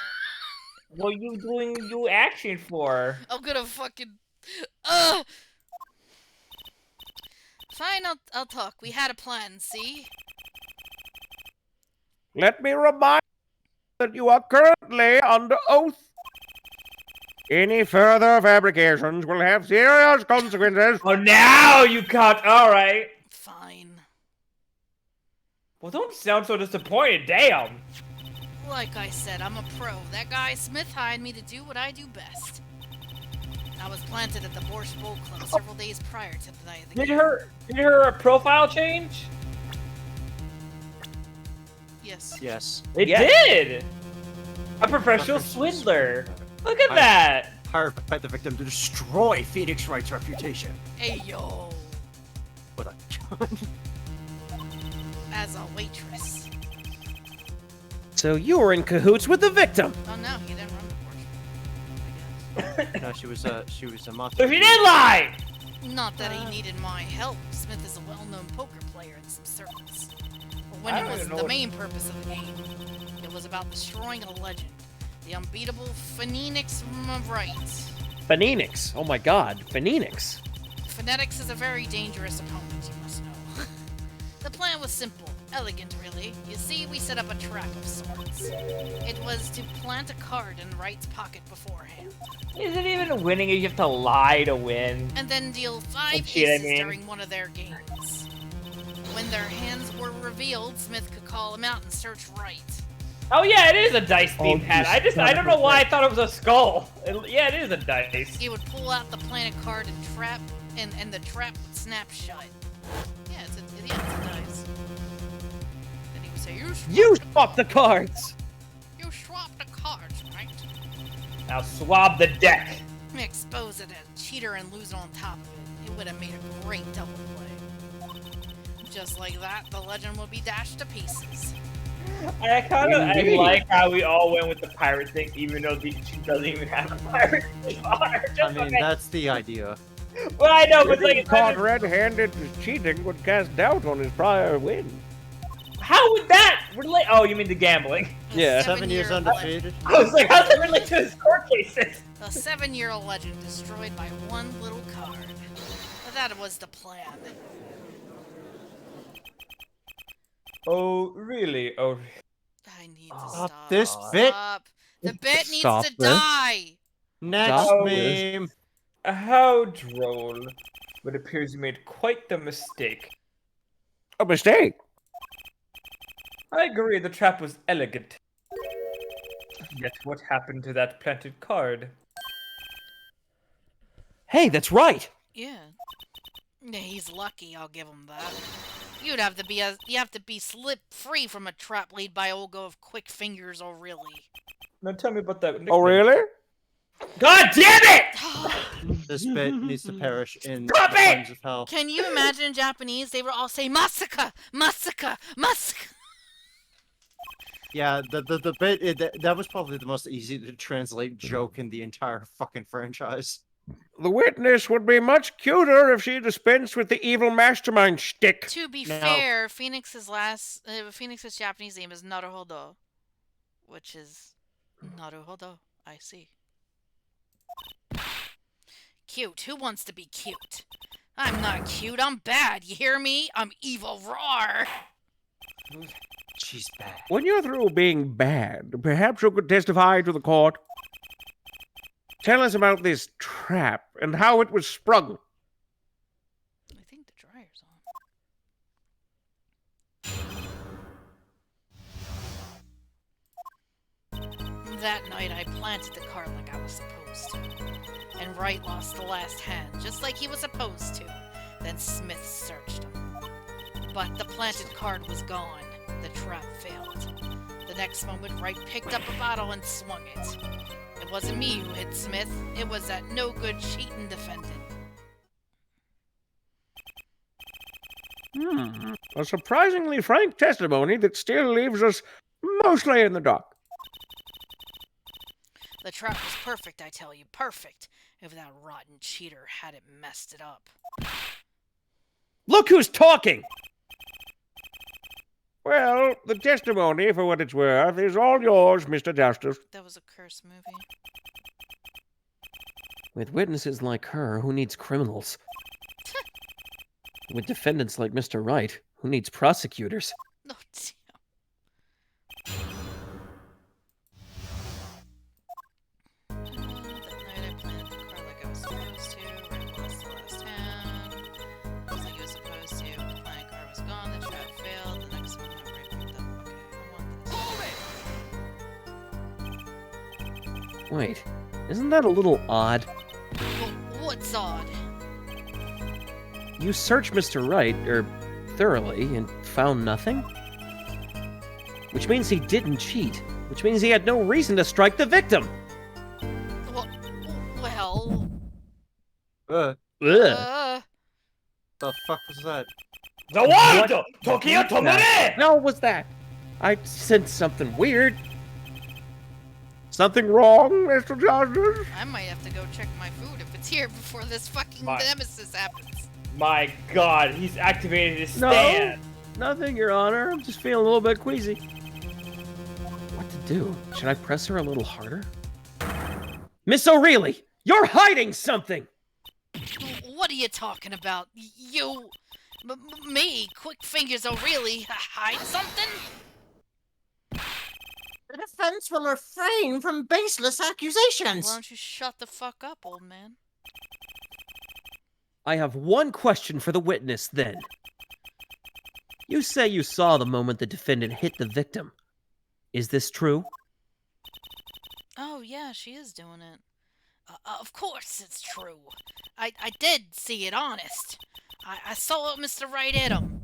Speaker 1: What are you doing? You action for?
Speaker 2: I'm gonna fucking. Fine, I'll talk. We had a plan, see?
Speaker 5: Let me remind you that you are currently under oath. Any further fabrications will have serious consequences.
Speaker 1: Oh, now you got. All right.
Speaker 2: Fine.
Speaker 1: Well, don't sound so disappointed. Damn.
Speaker 2: Like I said, I'm a pro. That guy Smith hired me to do what I do best. I was planted at the Borscht Bowl Club several days prior to the night of the
Speaker 1: Did
Speaker 2: game.
Speaker 1: her profile change?
Speaker 2: Yes.
Speaker 3: Yes.
Speaker 1: It did. A professional swindler. Look at that.
Speaker 3: Hired by the victim to destroy Phoenix Wright's reputation.
Speaker 2: Hey, yo.
Speaker 3: With a gun.
Speaker 2: As a waitress.
Speaker 5: So you were in cahoots with the victim.
Speaker 2: Oh, no, he didn't run the Borscht Bowl, I guess.
Speaker 3: No, she was a monster.
Speaker 1: So she did lie.
Speaker 2: Not that he needed my help. Smith is a well-known poker player in some circles. But
Speaker 1: I
Speaker 2: winning
Speaker 1: don't
Speaker 2: wasn't
Speaker 1: even know
Speaker 2: the
Speaker 1: what-
Speaker 2: main purpose of the game. It was about destroying a legend. The unbeatable Phoenix Wright.
Speaker 5: Phoenix. Oh my god, Phoenix.
Speaker 2: Phonetics is a very dangerous opponent, you must know. The plan was simple, elegant really. You see, we set up a trap of sorts. It was to plant a card in Wright's pocket beforehand,
Speaker 1: Is it even winning if you have to lie to win?
Speaker 2: and then deal 5
Speaker 1: cheat, I
Speaker 2: aces
Speaker 1: mean.
Speaker 2: during one of their games. When their hands were revealed, Smith could call him out and search Wright.
Speaker 1: Oh yeah, it is a dice-themed
Speaker 3: Oh,
Speaker 1: hat.
Speaker 3: you
Speaker 1: I don't know why I thought it was a skull. Yeah, it is a dice.
Speaker 2: He would pull out the planted card and trap, and the trap would snap shut. Yeah, it's a dice. Then he would say,
Speaker 5: You swap the cards!
Speaker 2: You swapped the cards, right?
Speaker 1: Now swab the deck.
Speaker 2: Expose it as cheater and lose on top of it. It would have made a great double play. Just like that, the legend will be dashed to pieces.
Speaker 1: I kind of
Speaker 5: Indeed.
Speaker 1: like how we all went with the pirate thing, even though she doesn't even have a pirate card.
Speaker 3: I mean, that's the idea.
Speaker 1: Well, I know, but like,
Speaker 5: Being caught red-handed cheating would cast doubt on his prior win.
Speaker 1: how would that relate? Oh, you mean the gambling?
Speaker 2: A
Speaker 5: Yeah.
Speaker 3: 7 years
Speaker 2: 7-year legend-
Speaker 3: undefeated.
Speaker 1: I was like, how's that relate to his court cases?
Speaker 2: A 7-year-old legend destroyed by one little card. But that was the plan.
Speaker 1: Oh, really? Oh,
Speaker 2: I need to
Speaker 3: Stop
Speaker 2: stop.
Speaker 3: this bit.
Speaker 2: Stop. The bit needs
Speaker 5: Stop
Speaker 2: to
Speaker 5: this.
Speaker 2: die.
Speaker 3: Next
Speaker 1: Oh,
Speaker 3: meme.
Speaker 1: how droll. But it appears you made quite the mistake.
Speaker 5: A mistake.
Speaker 1: I agree, the trap was elegant. Yet what happened to that planted card?
Speaker 5: Hey, that's right.
Speaker 2: Yeah. Yeah, he's lucky, I'll give him that. You have to be slip free from a trap laid by Olga of quick fingers O'Reilly.
Speaker 1: Now tell me about that.
Speaker 5: Oh, really?
Speaker 1: God damn it!
Speaker 3: This bit needs to perish in the
Speaker 1: Stop it!
Speaker 3: flames of hell.
Speaker 2: Can you imagine in Japanese? They would all say Masaka! Masaka! Masaka!
Speaker 3: Yeah, the bit that was probably the most easy to translate joke in the entire fucking franchise.
Speaker 5: The witness would be much cuter if she dispensed with the evil mastermind shtick.
Speaker 2: To be
Speaker 3: No.
Speaker 2: fair, Phoenix's Japanese name is Naruhodo, which is Naruhodo. I see. Cute. Who wants to be cute? I'm not cute. I'm bad. You hear me? I'm evil. Roar.
Speaker 3: She's bad.
Speaker 5: When you're through being bad, perhaps you could testify to the court. Tell us about this trap and how it was sprung.
Speaker 2: I think the dryer's on. That night, I planted the card like I was supposed to. And Wright lost the last hand, just like he was supposed to. Then Smith searched him. But the planted card was gone. The trap failed. The next moment, Wright picked up a bottle and swung it. It wasn't me who hit Smith. It was that no-good cheating defendant.
Speaker 5: A surprisingly frank testimony that still leaves us mostly in the dark.
Speaker 2: The trap was perfect, I tell you. Perfect. If that rotten cheater hadn't messed it up.
Speaker 5: Look who's talking! Well, the testimony, for what it's worth, is all yours, Mr. Justice.
Speaker 2: That was a cursed movie.
Speaker 9: With witnesses like her, who needs criminals? With defendants like Mr. Wright, who needs prosecutors?
Speaker 2: No, damn. That night I planted the card like I was supposed to. Right lost the last hand. Just like he was supposed to. The planted card was gone. The trap failed. The next one I picked up. Okay, I want this.
Speaker 9: Wait, isn't that a little odd?
Speaker 2: Well, what's odd?
Speaker 9: You searched Mr. Wright, thoroughly, and found nothing? Which means he didn't cheat. Which means he had no reason to strike the victim.
Speaker 2: Well,
Speaker 9: Ugh.
Speaker 3: The fuck was that?
Speaker 1: The world! Tokyo Tomare!
Speaker 5: No, what's that? I sensed something weird. Something wrong, Mr. Justice?
Speaker 2: I might have to go check my food if it's here before this fucking
Speaker 1: My-
Speaker 2: nemesis happens.
Speaker 1: My god, he's activated his
Speaker 5: No.
Speaker 1: stand.
Speaker 9: Nothing, Your Honor. I'm just feeling a little bit queasy. What to do? Should I press her a little harder?
Speaker 5: Miss O'Reilly, you're hiding something!
Speaker 2: What are you talking about? You... me? Quick Fingers O'Reilly hide something?
Speaker 6: The defense will refrain from baseless
Speaker 2: Why
Speaker 6: accusations.
Speaker 2: don't you shut the fuck up, old man?
Speaker 9: I have one question for the witness, then. You say you saw the moment the defendant hit the victim. Is this true?
Speaker 2: Oh, yeah, she is doing it. Of course it's true. I did see it, honest. I saw Mr. Wright hit him.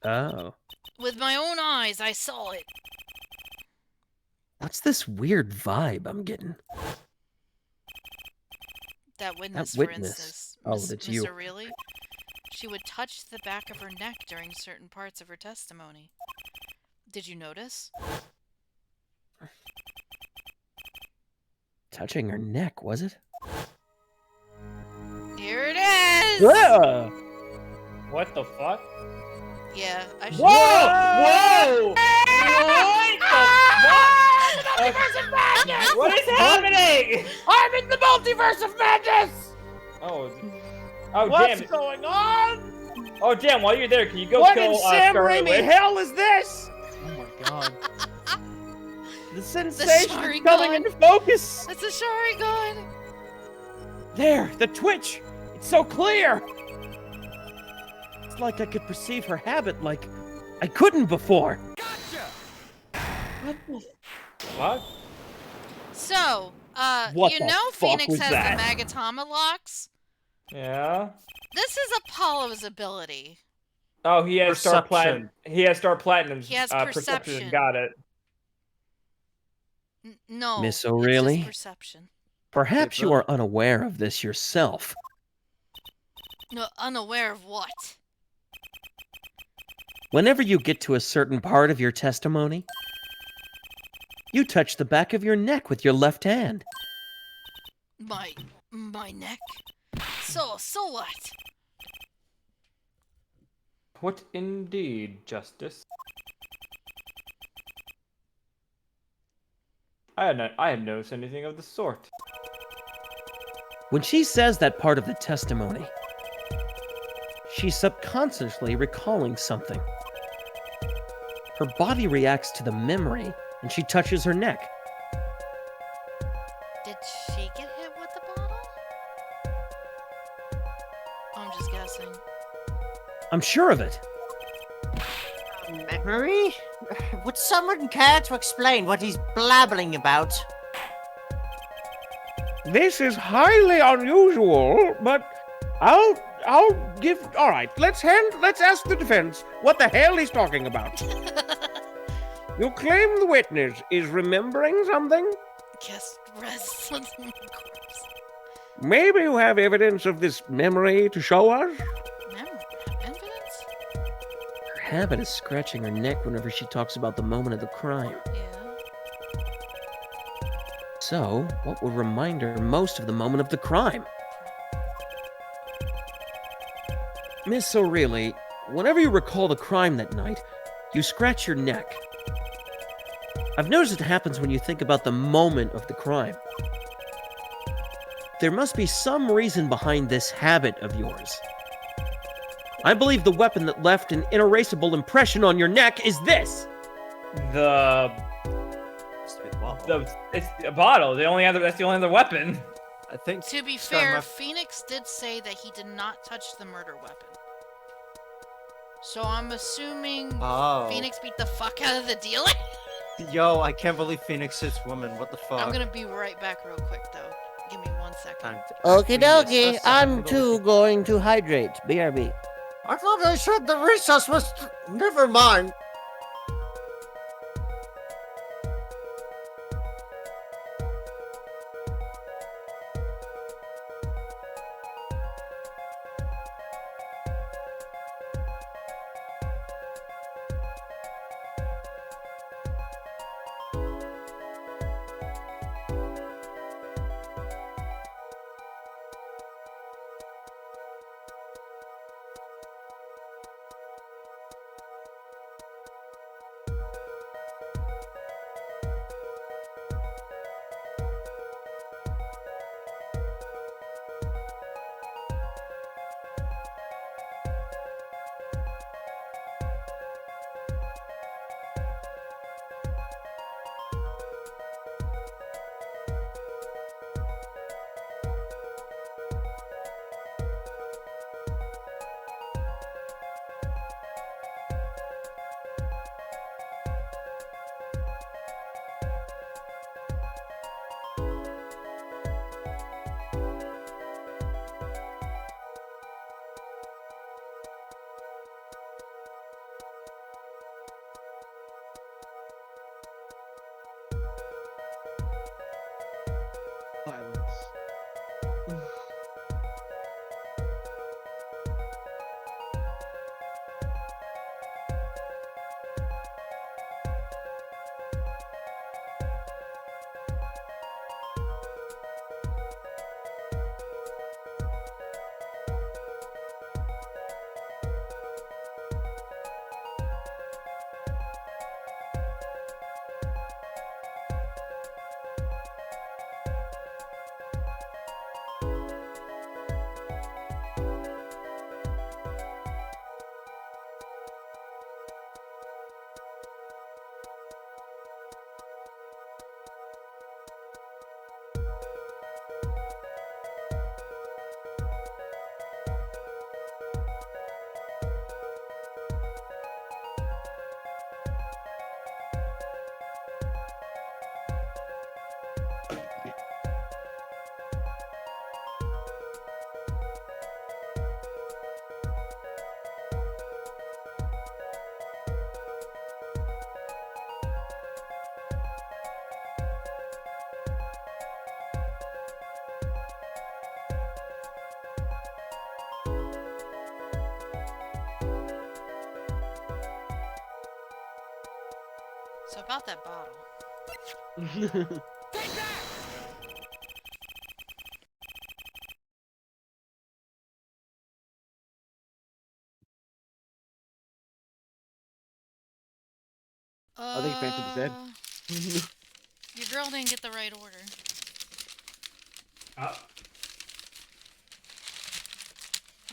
Speaker 9: Oh.
Speaker 2: With my own eyes, I saw it.
Speaker 9: What's this weird vibe I'm getting?
Speaker 2: That witness,
Speaker 9: witness.
Speaker 2: for instance.
Speaker 9: Oh, that's you.
Speaker 2: Mr. Really? She would touch the back of her neck during certain parts of her testimony. Did you notice?
Speaker 9: Touching her neck, was it?
Speaker 2: Here it is!
Speaker 5: Yeah.
Speaker 1: What the fuck?
Speaker 2: Yeah, I should.
Speaker 1: Whoa! What is happening?
Speaker 5: I'm in the multiverse of madness!
Speaker 1: Oh, oh
Speaker 5: What's
Speaker 1: damn!
Speaker 5: going on?
Speaker 1: Oh damn! While you're there, can you go
Speaker 5: What
Speaker 1: kill
Speaker 5: in Sam
Speaker 1: Scarlet
Speaker 5: Raimi
Speaker 1: Witch?
Speaker 5: hell is this?
Speaker 4: Oh my god.
Speaker 5: The sensation
Speaker 2: Sharingan.
Speaker 5: is coming into focus.
Speaker 2: It's a Sharingan!
Speaker 5: There, the twitch. It's so clear. It's like I could perceive her habit like I couldn't before.
Speaker 1: What?
Speaker 2: So,
Speaker 5: What
Speaker 2: you
Speaker 5: the
Speaker 2: know
Speaker 5: fuck
Speaker 2: Phoenix
Speaker 5: was
Speaker 2: has
Speaker 5: that?
Speaker 2: the Magatama locks?
Speaker 1: Yeah.
Speaker 2: This is Apollo's ability.
Speaker 1: Oh, he has Star Platinum.
Speaker 3: Perception.
Speaker 1: He has Star Platinum's
Speaker 2: He has
Speaker 1: perception.
Speaker 2: perception.
Speaker 1: Got it.
Speaker 2: No.
Speaker 9: Miss
Speaker 2: it's just
Speaker 9: O'Reilly?
Speaker 2: perception.
Speaker 9: Perhaps you
Speaker 3: but-
Speaker 9: are unaware of this yourself.
Speaker 2: No, unaware of what?
Speaker 9: Whenever you get to a certain part of your testimony, you touch the back of your neck with your left hand.
Speaker 2: My neck? So what?
Speaker 1: What indeed, Justice? I had noticed anything of the sort.
Speaker 9: When she says that part of the testimony, she's subconsciously recalling something. Her body reacts to the memory, and she touches her neck.
Speaker 2: Did she get hit with the bottle? I'm just guessing.
Speaker 9: I'm sure of it.
Speaker 6: Memory? Would someone care to explain what he's blabbling about?
Speaker 5: This is highly unusual, but I'll give. All right, let's ask the defense what the hell he's talking about. You claim the witness is remembering something?
Speaker 2: Guess wrestling corpse.
Speaker 5: Maybe you have evidence of this memory to show us?
Speaker 2: Evidence?
Speaker 9: Her habit is scratching her neck whenever she talks about the moment of the crime.
Speaker 2: Yeah.
Speaker 9: So, what would remind her most of the moment of the crime? Miss O'Reilly, whenever you recall the crime that night, you scratch your neck. I've noticed it happens when you think about the moment of the crime. There must be some reason behind this habit of yours. I believe the weapon that left an inerasable impression on your neck is this!
Speaker 3: Has to be the bottle.
Speaker 1: It's a bottle. That's the only other weapon.
Speaker 3: I think.
Speaker 2: To be
Speaker 3: Scar,
Speaker 2: fair,
Speaker 3: my-
Speaker 2: Phoenix did say that he did not touch the murder weapon. So I'm assuming
Speaker 3: Oh.
Speaker 2: Phoenix beat the fuck out of the dealer?
Speaker 3: Yo, I can't believe Phoenix hits woman. What the fuck?
Speaker 2: I'm gonna be right back real quick though. Give me 1 second.
Speaker 3: Time to
Speaker 10: Okie
Speaker 3: actually
Speaker 10: dokie,
Speaker 3: assess
Speaker 10: I'm
Speaker 3: the
Speaker 10: too going to hydrate. BRB.
Speaker 6: I thought I said the recess was. Never mind.
Speaker 2: about that bottle.
Speaker 4: I think Phantom's dead.
Speaker 2: Your girl didn't get the right order.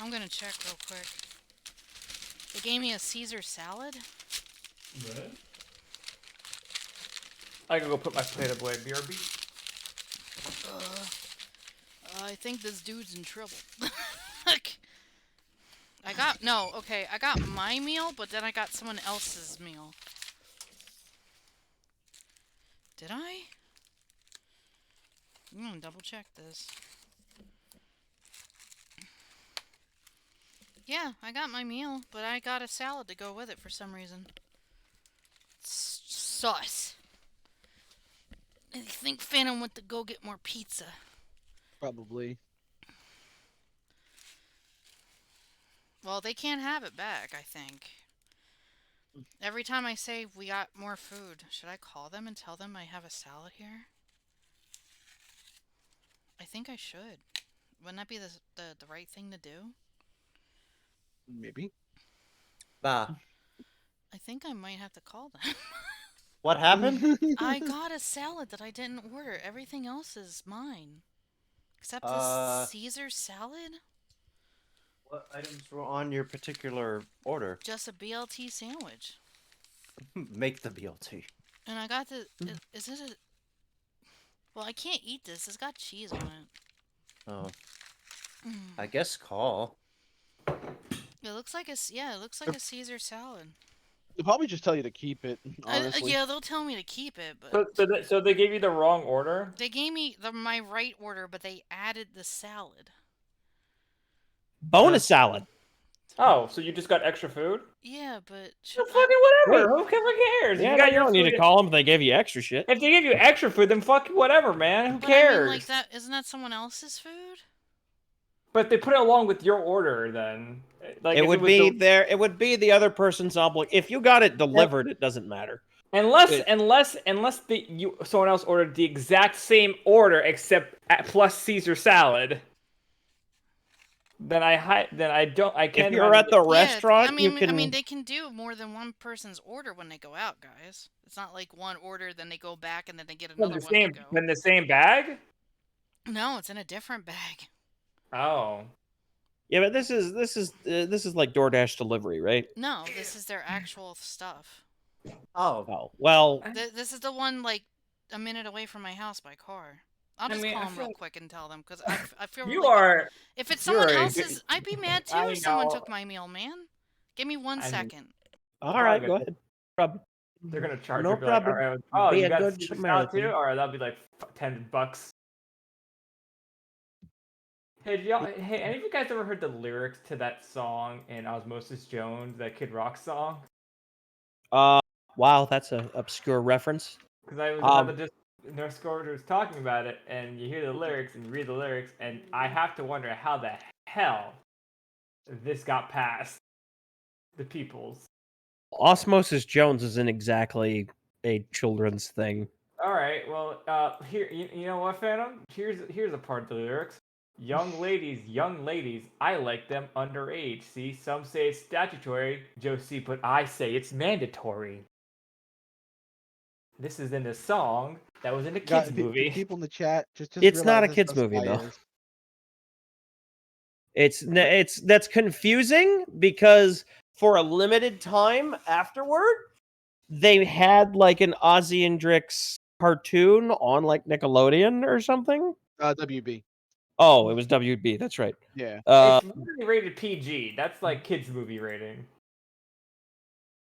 Speaker 2: I'm gonna check real quick. They gave me a Caesar salad.
Speaker 1: What? I gotta go put my plate away, BRB.
Speaker 2: I think this dude's in trouble. I got my meal, but then I got someone else's meal. Did I? I'm gonna double check this. Yeah, I got my meal, but I got a salad to go with it for some reason. Sus. I think Phantom went to go get more pizza.
Speaker 4: Probably.
Speaker 2: Well, they can't have it back, I think. Every time I say we got more food, should I call them and tell them I have a salad here? I think I should. Wouldn't that be the right thing to do?
Speaker 4: Maybe.
Speaker 3: Bah.
Speaker 2: I think I might have to call them.
Speaker 3: What happened?
Speaker 2: I got a salad that I didn't order. Everything else is mine. Except the Caesar salad?
Speaker 3: What items were on your particular order?
Speaker 2: Just a BLT sandwich.
Speaker 3: Make the BLT.
Speaker 2: And I got the... Is it a... Well, I can't eat this. It's got cheese on it.
Speaker 3: Oh. I guess call.
Speaker 2: It looks like a... Yeah, it looks like a Caesar salad.
Speaker 4: They'll probably just tell you to keep it, honestly.
Speaker 2: Yeah, they'll tell me to keep it, but...
Speaker 1: So they gave you the wrong order?
Speaker 2: They gave me my right order, but they added the salad.
Speaker 5: Bonus salad.
Speaker 1: Oh, so you just got extra food?
Speaker 2: Yeah, but...
Speaker 1: So fucking whatever. Who cares?
Speaker 5: Yeah,
Speaker 1: you got
Speaker 5: you
Speaker 1: your
Speaker 5: don't need
Speaker 1: food.
Speaker 5: to call them if they gave you extra shit.
Speaker 1: If they give you extra food, then fucking whatever, man. Who
Speaker 2: But
Speaker 1: cares?
Speaker 2: I mean, like that, isn't that someone else's food?
Speaker 1: But they put it along with your order, then. Like
Speaker 5: It
Speaker 1: if
Speaker 5: would
Speaker 1: was
Speaker 5: be
Speaker 1: the-
Speaker 5: there. It would be the other person's obligation. If you got it delivered, it doesn't matter.
Speaker 1: Unless someone else ordered the exact same order except plus Caesar salad. Then I can't.
Speaker 5: If you're at the restaurant,
Speaker 2: I mean,
Speaker 5: you can.
Speaker 2: I mean, they can do more than one person's order when they go out, guys. It's not like one order, then they go back, and then they get another one to go.
Speaker 1: In the same bag?
Speaker 2: No, it's in a different bag.
Speaker 1: Oh.
Speaker 5: Yeah, but this is like DoorDash delivery, right?
Speaker 2: No, this is their actual stuff.
Speaker 5: Oh, well.
Speaker 2: This is the one like a minute away from my house by car. I'll just call them real quick and tell them because I feel
Speaker 1: You
Speaker 2: really
Speaker 1: are.
Speaker 2: If it's someone
Speaker 1: you're a
Speaker 2: else's, I'd be mad too
Speaker 1: I
Speaker 2: if someone
Speaker 1: know.
Speaker 2: took my meal, man. Give me 1 second.
Speaker 5: All right, go ahead. Problem.
Speaker 1: They're gonna charge
Speaker 5: No
Speaker 1: you. Like,
Speaker 5: problem.
Speaker 1: all right, oh,
Speaker 5: Be
Speaker 1: you
Speaker 5: a
Speaker 1: got
Speaker 5: good
Speaker 1: Caesar salad
Speaker 5: Samaritan.
Speaker 1: too? Alright, that'll be like $10. Hey, hey, any of you guys ever heard the lyrics to that song in Osmosis Jones, that Kid Rock song?
Speaker 5: Wow, that's an obscure reference.
Speaker 1: Because I was another North Scorer was talking about it, and you hear the lyrics and you read the lyrics, and I have to wonder how the hell this got past the peoples.
Speaker 5: Osmosis Jones isn't exactly a children's thing.
Speaker 1: All right, well, here, you know what, Phantom? Here's a part of the lyrics. Young ladies, I like them underage. See, some say it's statutory, Josie, but I say it's mandatory. This is in the song that was in the kids movie.
Speaker 4: People in the chat just
Speaker 5: It's not a
Speaker 4: realize
Speaker 5: kids
Speaker 4: that's
Speaker 5: movie, though.
Speaker 4: Spiders.
Speaker 5: That's confusing because for a limited time afterward, they had like an Ozzy and Drix cartoon on like Nickelodeon or something.
Speaker 4: WB.
Speaker 5: Oh, it was WB. That's right.
Speaker 4: Yeah.
Speaker 1: It's really rated PG. That's like kids movie rating.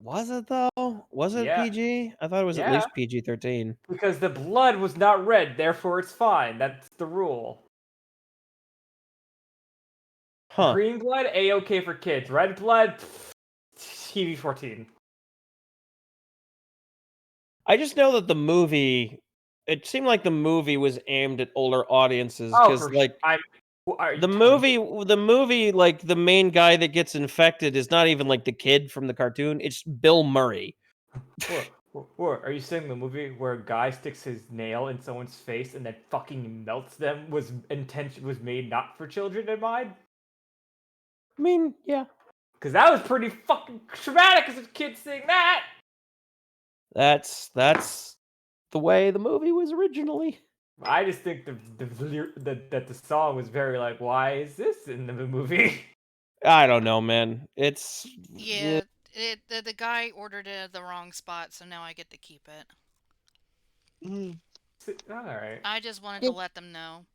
Speaker 5: Was it though? Was it
Speaker 1: Yeah.
Speaker 5: PG? I thought it was at
Speaker 1: Yeah.
Speaker 5: least PG-13.
Speaker 1: Because the blood was not red, therefore it's fine. That's the rule.
Speaker 5: Huh.
Speaker 1: Green blood, A-OK for kids. Red blood, TV-14.
Speaker 5: I just know that the movie. It seemed like the movie was aimed at older audiences
Speaker 1: Oh,
Speaker 5: because, like, the movie, like the main guy that gets infected is not even like the kid from the cartoon. It's Bill Murray.
Speaker 1: Or are you saying the movie where a guy sticks his nail in someone's face and then fucking melts them was made not for children in mind?
Speaker 9: I mean, yeah.
Speaker 1: Because that was pretty fucking traumatic as a kid seeing that.
Speaker 9: That's the way the movie was originally.
Speaker 1: I just think that the song was very like, why is this in the movie?
Speaker 9: I don't know, man. It's
Speaker 2: Yeah, the guy ordered it at the wrong spot, so now I get to keep it.
Speaker 1: All right.
Speaker 2: I just wanted to let them know.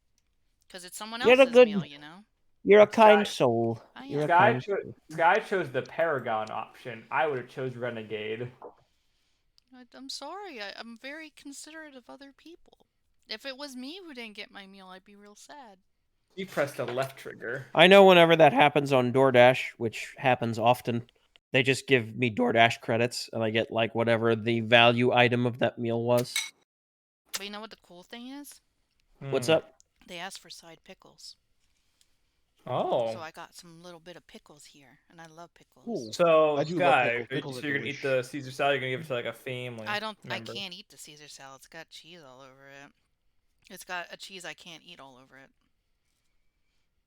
Speaker 2: Because it's someone
Speaker 10: You're a
Speaker 2: else's
Speaker 10: good-
Speaker 2: meal, you know?
Speaker 10: You're a
Speaker 1: Sky-
Speaker 10: kind soul.
Speaker 2: I
Speaker 10: You're a
Speaker 2: am.
Speaker 1: Sky,
Speaker 10: kind
Speaker 1: Sky chose the Paragon option. I would have chose Renegade.
Speaker 2: I'm sorry. I'm very considerate of other people. If it was me who didn't get my meal, I'd be real sad.
Speaker 1: You pressed the left trigger.
Speaker 9: I know whenever that happens on DoorDash, which happens often, they just give me DoorDash credits and I get like whatever the value item of that meal was.
Speaker 2: But you know what the cool thing is?
Speaker 9: What's up?
Speaker 2: They asked for side pickles.
Speaker 1: Oh.
Speaker 2: So I got some little bit of pickles here, and I love pickles.
Speaker 1: So,
Speaker 4: I do love
Speaker 1: Sky,
Speaker 4: pickles. Pickles
Speaker 1: so
Speaker 4: are
Speaker 1: you're gonna eat
Speaker 4: delish.
Speaker 1: the Caesar salad. You're gonna give it to like a family.
Speaker 2: I
Speaker 1: member.
Speaker 2: can't eat the Caesar salad. It's got cheese all over it. It's got a cheese I can't eat all over it.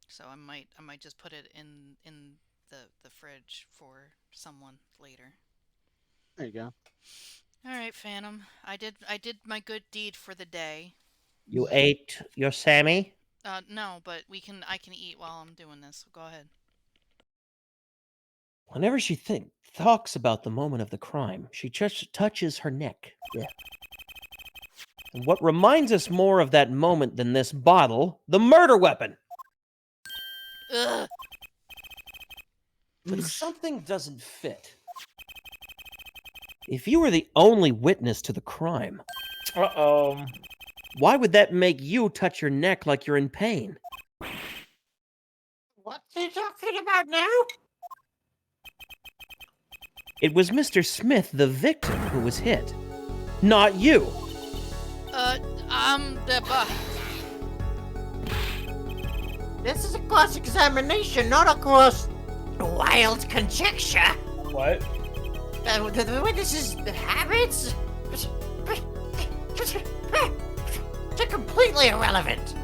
Speaker 2: So I might just put it in the fridge for someone later.
Speaker 4: There you go.
Speaker 2: All right, Phantom. I did my good deed for the day.
Speaker 10: You ate your Sammy?
Speaker 2: No, but I can eat while I'm doing this. So go ahead.
Speaker 9: Whenever she talks about the moment of the crime, she touches her neck. Yeah. And what reminds us more of that moment than this bottle, the murder weapon.
Speaker 2: Ugh.
Speaker 9: But something doesn't fit. If you were the only witness to the crime,
Speaker 1: Uh-oh.
Speaker 9: why would that make you touch your neck like you're in pain?
Speaker 6: What's he talking about now?
Speaker 9: It was Mr. Smith, the victim, who was hit. Not you.
Speaker 6: This is a cross-examination, not a wild conjecture.
Speaker 1: What?
Speaker 6: The witness's habits? They're completely irrelevant.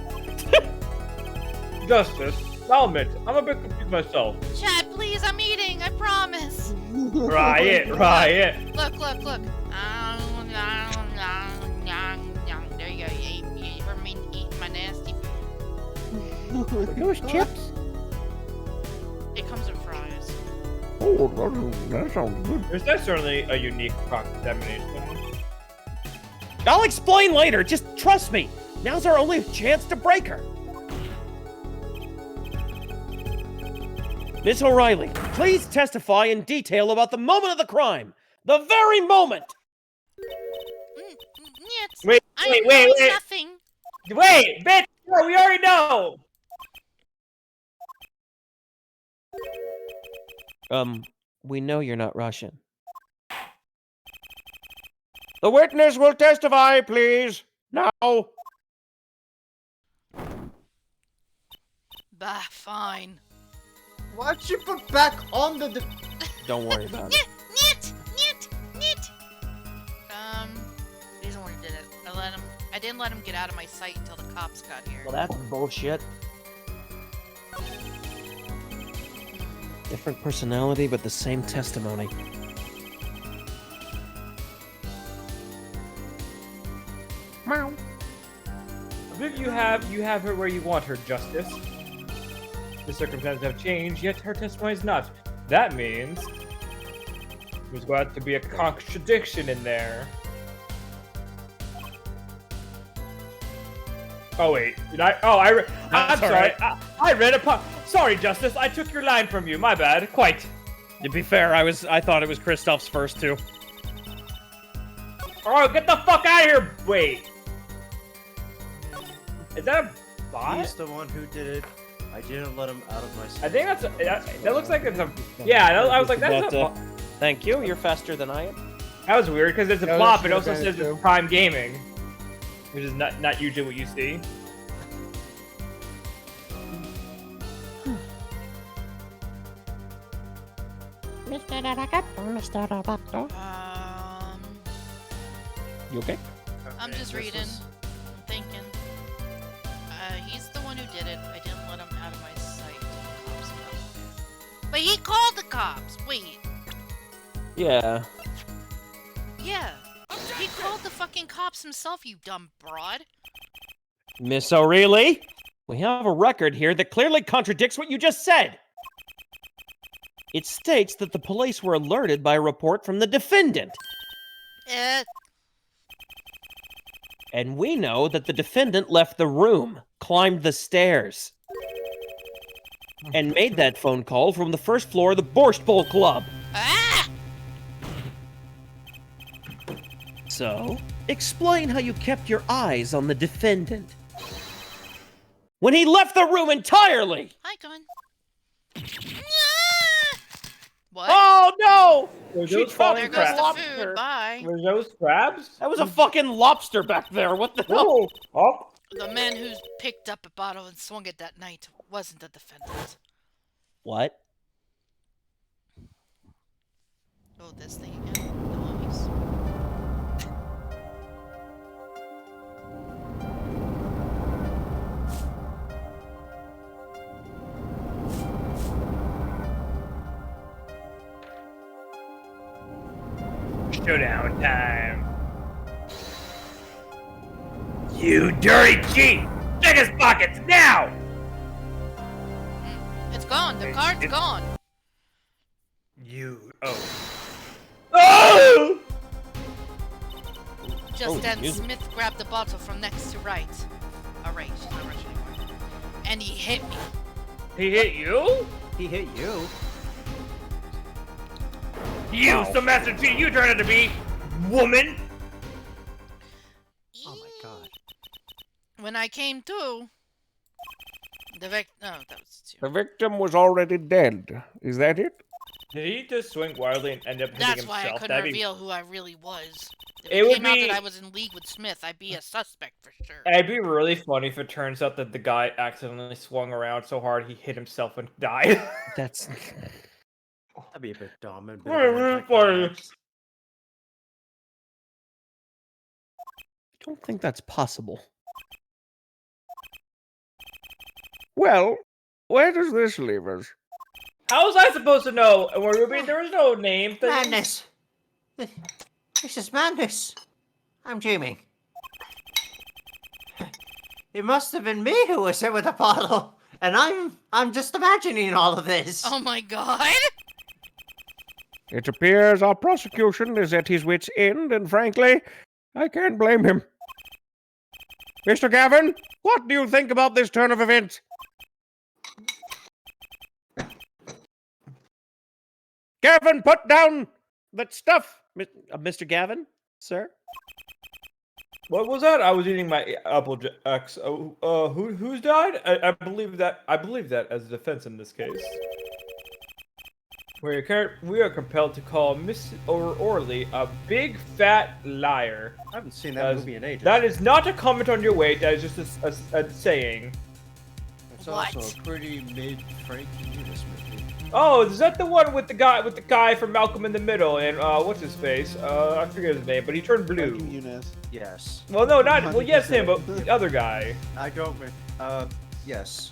Speaker 1: Justice. I'll admit, I'm a bit confused myself.
Speaker 2: Chad, please, I'm eating. I promise.
Speaker 1: Riot.
Speaker 2: Look. There you go. You ate for me eating my nasty food.
Speaker 10: Those chips?
Speaker 2: It comes with fries.
Speaker 10: Oh, that sounds good.
Speaker 1: That's certainly a unique cross-examination.
Speaker 9: I'll explain later. Just trust me. Now's our only chance to break her. Miss O'Reilly, please testify in detail about the moment of the crime. The very moment.
Speaker 2: Niet. I know
Speaker 1: wait.
Speaker 2: nothing.
Speaker 1: Wait, bitch! No, we already know!
Speaker 9: We know you're not Russian.
Speaker 5: The witness will testify, please. Now.
Speaker 2: Bah, fine.
Speaker 3: Why'd you put back on the...
Speaker 9: Don't worry about it.
Speaker 2: Niet. The reason why he did it. I didn't let him get out of my sight until the cops got here.
Speaker 9: Well, that's bullshit. Different personality, but the same testimony.
Speaker 10: Meow.
Speaker 1: I believe you have her where you want her, Justice. The circumstances have changed, yet her testimony is not. That means there's got to be a contradiction in there. Oh wait, did I? Oh, I'm sorry. I read a Sorry, Justice. I took your line from you. My bad. Quite.
Speaker 5: To be fair, I thought it was Kristoff's first too.
Speaker 1: Oh, get the fuck out of here! Wait. Is that a bot?
Speaker 3: He's the one who did it. I didn't let him out of my sight.
Speaker 1: I think that looks like it's a. Yeah, I was like, that's a.
Speaker 9: Thank you. You're faster than I am.
Speaker 1: That was weird because it's a
Speaker 4: Yeah,
Speaker 1: flop.
Speaker 4: that's
Speaker 1: It also
Speaker 4: what I
Speaker 1: says
Speaker 4: do.
Speaker 1: it's Prime Gaming, which is not usually what you see.
Speaker 9: You okay?
Speaker 2: I'm just reading, thinking. He's the one who did it. I didn't let him out of my sight. The cops know. But he called the cops. Wait.
Speaker 9: Yeah.
Speaker 2: Yeah. He called the fucking cops himself, you dumb broad.
Speaker 9: Miss O'Reilly, we have a record here that clearly contradicts what you just said. It states that the police were alerted by a report from the defendant. And we know that the defendant left the room, climbed the stairs, and made that phone call from the first floor of the Borscht Bowl Club.
Speaker 2: Ah!
Speaker 9: So, explain how you kept your eyes on the defendant when he left the room entirely.
Speaker 2: Hi, Gun. What?
Speaker 9: Oh no!
Speaker 1: Were
Speaker 9: She
Speaker 1: those
Speaker 9: dropped
Speaker 2: There
Speaker 1: fucking
Speaker 2: goes
Speaker 9: that
Speaker 2: the
Speaker 1: crabs?
Speaker 2: food.
Speaker 9: lobster.
Speaker 2: Bye.
Speaker 1: Were those crabs?
Speaker 9: That was a fucking lobster back there. What the hell?
Speaker 1: Oh, oh.
Speaker 2: The man who picked up a bottle and swung it that night wasn't the defendant.
Speaker 9: What?
Speaker 2: Oh, this thing again. The mummies.
Speaker 1: Showdown time. You dirty cheat! Check his pockets now!
Speaker 2: It's gone. The card's gone.
Speaker 1: You. Oh. Oh!
Speaker 2: Just
Speaker 9: Oh,
Speaker 2: then,
Speaker 9: music.
Speaker 2: Smith grabbed the bottle from next to right. Right, she's not Russian anymore. And he hit me.
Speaker 1: He hit you?
Speaker 3: He hit you.
Speaker 1: You, some master cheat you turned out to be, woman!
Speaker 3: Oh my god.
Speaker 2: When I came to, the oh, that was too.
Speaker 10: The victim was already dead. Is that it?
Speaker 1: Did he just swing wildly and end up hitting
Speaker 2: That's
Speaker 1: himself?
Speaker 2: why I couldn't
Speaker 1: That'd be-
Speaker 2: reveal who I really was. If
Speaker 1: It
Speaker 2: it
Speaker 1: would
Speaker 2: came out
Speaker 1: be-
Speaker 2: that I was in league with Smith, I'd be a suspect for sure.
Speaker 1: It'd be really funny if it turns out that the guy accidentally swung around so hard he hit himself and died.
Speaker 9: That's.
Speaker 3: That'd be a bit dumb. And
Speaker 1: Really, really funny.
Speaker 9: I don't think that's possible.
Speaker 10: Well, where does this leave us?
Speaker 1: How was I supposed to know? Ruby, there was no name thing.
Speaker 6: Madness. This is madness. I'm dreaming. It must have been me who was hit with the bottle, and I'm just imagining all of this.
Speaker 2: Oh my god!
Speaker 10: It appears our prosecution is at his wit's end, and frankly, I can't blame him. Mr. Gavin, what do you think about this turn of events? Gavin, put down that stuff.
Speaker 9: Mr. Gavin, sir?
Speaker 1: What was that? I was eating my Applejack. Who's died? I believe that as a defense in this case. We are compelled to call Miss Orley a big fat liar.
Speaker 3: I haven't seen that
Speaker 1: As-
Speaker 3: movie in ages.
Speaker 1: That is not a comment on your weight. That is just a saying.
Speaker 3: It's
Speaker 2: What?
Speaker 3: also a pretty mid Frank Muniz movie.
Speaker 1: Oh, is that the one with the guy from Malcolm in the Middle and what's his face? I forget his name, but he turned blue.
Speaker 3: Yes.
Speaker 1: Well, no, not well. Yes, him, but the other guy.
Speaker 3: I don't. Yes.